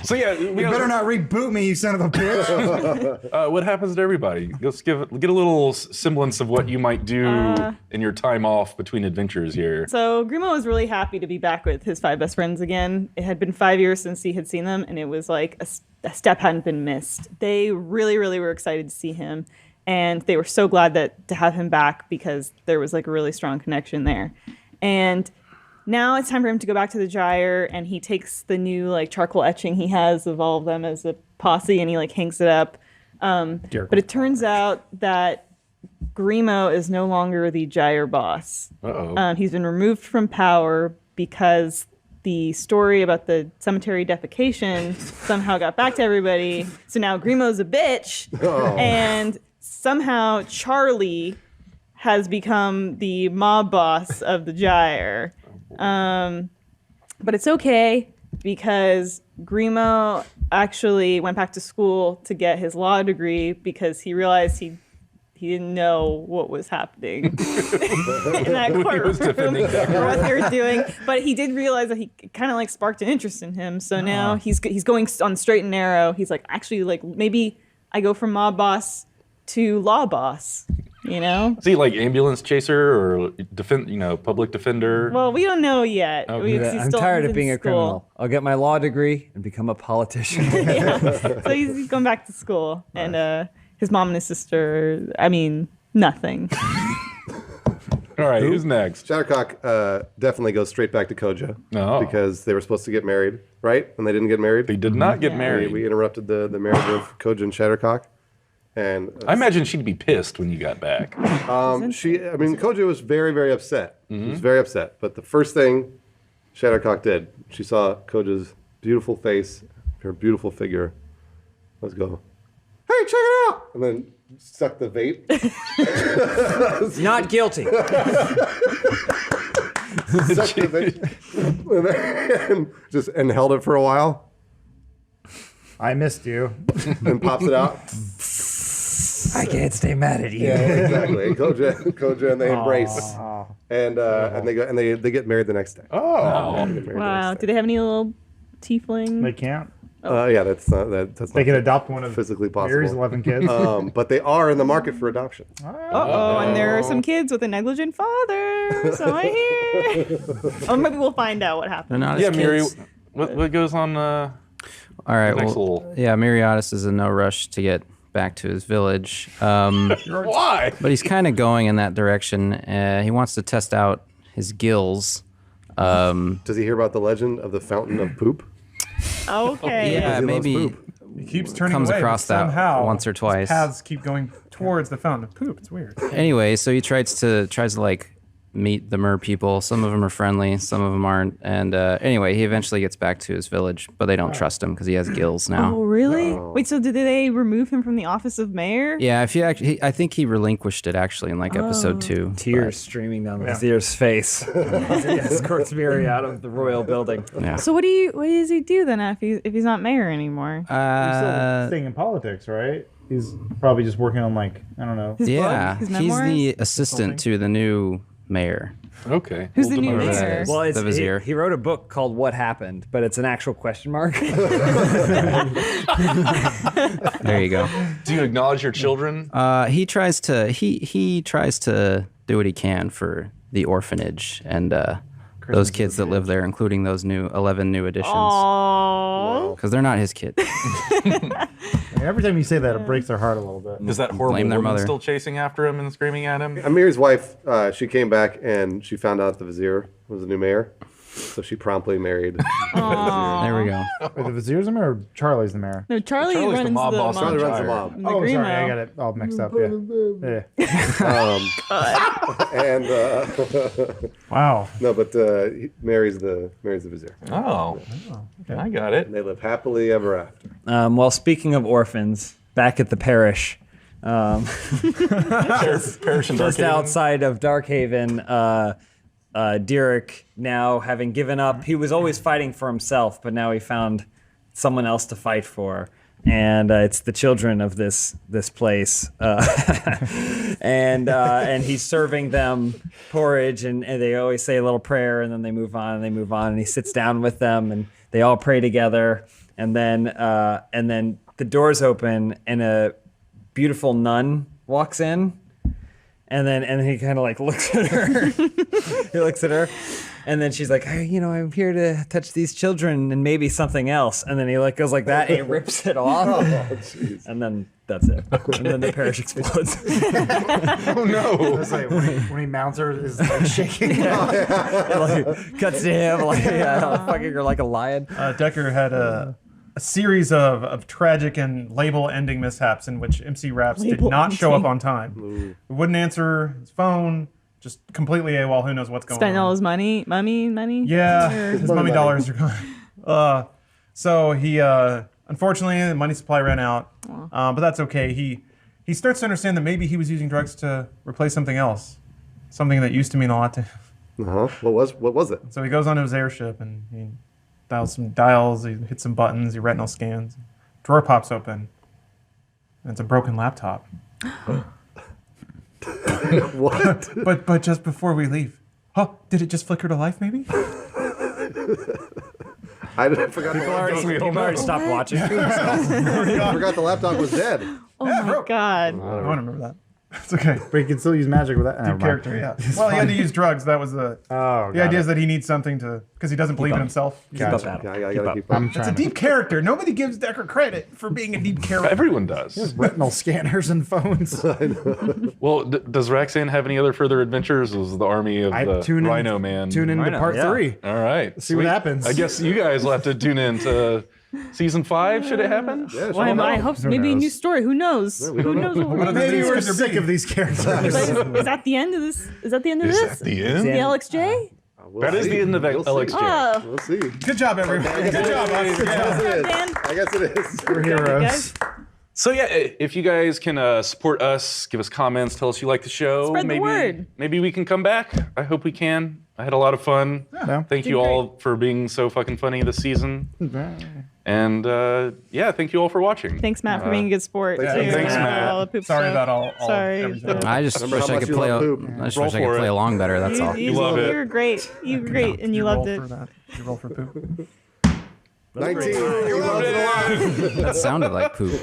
So yeah, You better not reboot me, you son of a bitch. what happens to everybody? Let's get a little semblance of what you might do in your time off between adventures here. So Grimo was really happy to be back with his 5 best friends again. It had been 5 years since he had seen them, and it was like a step hadn't been missed. They really, really were excited to see him. And they were so glad to have him back because there was like a really strong connection there. And now it's time for him to go back to the Gyre, and he takes the new like charcoal etching he has of all of them as a posse, and he like hangs it up. But it turns out that Grimo is no longer the Gyre boss. He's been removed from power because the story about the cemetery defecation somehow got back to everybody. So now Grimo's a bitch, and somehow Charlie has become the mob boss of the Gyre. But it's okay because Grimo actually went back to school to get his law degree because he realized he didn't know what was happening in that courtroom or what they were doing. But he did realize that he kind of like sparked an interest in him. So now he's going on straight and narrow. He's like, actually, like maybe I go from mob boss to law boss, you know? Is he like ambulance chaser or public defender? Well, we don't know yet. I'm tired of being a criminal. I'll get my law degree and become a politician. So he's going back to school, and his mom and his sister, nothing. All right, who's next? Shattercock definitely goes straight back to Koja because they were supposed to get married, right? And they didn't get married. They did not get married. We interrupted the marriage of Koja and Shattercock. And I imagine she'd be pissed when you got back. Koja was very, very upset. She was very upset. But the first thing Shattercock did, she saw Koja's beautiful face, her beautiful figure. Let's go. Hey, check it out! And then suck the vape. Not guilty. Suck the vape. And held it for a while. I missed you. And pops it out. I can't stay mad at you. Yeah, exactly. Koja, and they embrace, and they go and they get married the next day. Wow. Do they have any little tiefling? They can't. Yeah, that's They can adopt one of physically possible. Mary's 11 kids. But they are in the market for adoption. And there are some kids with a negligent father. So I hear. Or maybe we'll find out what happened. Yeah, Miri, what goes on? All right. Next Well, little... yeah, Miriadis is in no rush to get back to his village. Why? But he's kind of going in that direction. He wants to test out his gills. Does he hear about the legend of the fountain of poop? Okay. Yeah, maybe He keeps turning comes away, across but that somehow once or twice. his paths keep going towards the fountain of poop. It's weird. Anyway, so he tries to like meet the mer people. Some of them are friendly, some of them aren't. And anyway, he eventually gets back to his village, but they don't trust him because he has gills now. Oh, really? Wait, so did they remove him from the office of mayor? Yeah, if you actually, I think he relinquished it actually in like episode 2. Tears streaming down Vizier's face. He escorts Mary out of the royal building. Yeah. So what does he do then if he's not mayor anymore? He's still staying in politics, right? He's probably just working on like, I don't know. Yeah, he's the assistant to the new mayor. Okay. Who's the new mayor? Well, it's, the Vizier. he wrote a book called What Happened, but it's an actual question mark. There you go. Do you acknowledge your children? He tries to do what he can for the orphanage and those kids that live there, including those 11 new additions. Aww. Because they're not his kids. Every time you say that, it breaks their heart a little bit. Is that horrible Blame their woman mother. still chasing after him and screaming at him? Amir's wife, she came back and she found out the vizier was the new mayor, so she promptly married. There we go. Wait, the vizier's the mayor or Charlie's the mayor? No, Charlie Charlie's runs the mob boss. Charlie runs the mob. The Oh, Grimo. sorry, I got it all mixed up. Yeah. And Wow. no, but Mary's the vizier. Oh, I got it. And they live happily ever after. Well, speaking of orphans, back at the parish, Parish in just Darkhaven. outside of Darkhaven, Derek, now having given up, he was always fighting for himself, but now he found someone else to fight for. And it's the children of this place, and he's serving them porridge, and they always say a little prayer, and then they move on, and he sits down with them, and they all pray together, and then the doors open, and a beautiful nun walks in, and he kind of like looks at her. He looks at her. And then she's like, hey, I'm here to touch these children and maybe something else. And then he like goes like that, and he rips it off. And then that's it. And then the parish explodes. Oh no! That's like when he mounts her, is like shaking. It, like, cuts to him like fucking her like a lion. Decker had a series of tragic and label-ending mishaps in which MC Raps did not show up on time. He wouldn't answer his phone. Just completely AWOL. Who knows what's going Spent on? all his money. Yeah, his mummy dollars are gone. So he, unfortunately, the money supply ran out. But that's okay. He starts to understand that maybe he was using drugs to replace something else, something that used to mean a lot to him. What was it? So he goes onto his airship and he dials some dials. He hits some buttons. He retinal scans. Drawer pops open, and it's a broken laptop. What? But just before we leave, did it just flicker to life? Maybe. I forgot. People already stopped watching. I forgot the laptop was dead. Oh my god. I don't remember that. It's okay. But you can still use magic with that. Never Deep mind. character, yeah. Well, he had to use drugs. That was the idea is that he needs something to, because he doesn't believe in himself. Gotcha. Yeah, I gotta keep up. It's a deep character. Nobody gives Decker credit for being a deep character. Everyone does. Retinal scanners and phones. Well, does Roxanne have any other further adventures? Was the army of the Rhino Man? Tune into part 3. All right. See what happens. I guess you guys will have to tune in to season 5. Should it happen? Yeah, Well, I hope so. Maybe a new story. Who knows? Who knows what we're gonna Maybe do? we're sick of these characters. Is that the end of this? Is that the end of Is this? that the end? The LXJ? That is the end of LXJ. Oh. We'll see. Good job, everyone. Good job. I guess it is. We're heroes. So yeah, if you guys can support us, give us comments, tell us you like the show. Spread the word. Maybe we can come back. I hope we can. I had a lot of fun. Yeah. Thank you all for being so fucking funny this season. And yeah, thank you all for watching. Thanks, Matt, for being a good sport. thanks, too. Thanks, Matt. All the poop Sorry stuff. about all Sorry. everything. I just Remember wish how I much could you play. love poop. I just Roll wish I could for play it. along better. That's all. You love it. You were great. You were great, and you roll loved it. for that. You roll for poop. 19. He loves it a lot. That sounded like poop.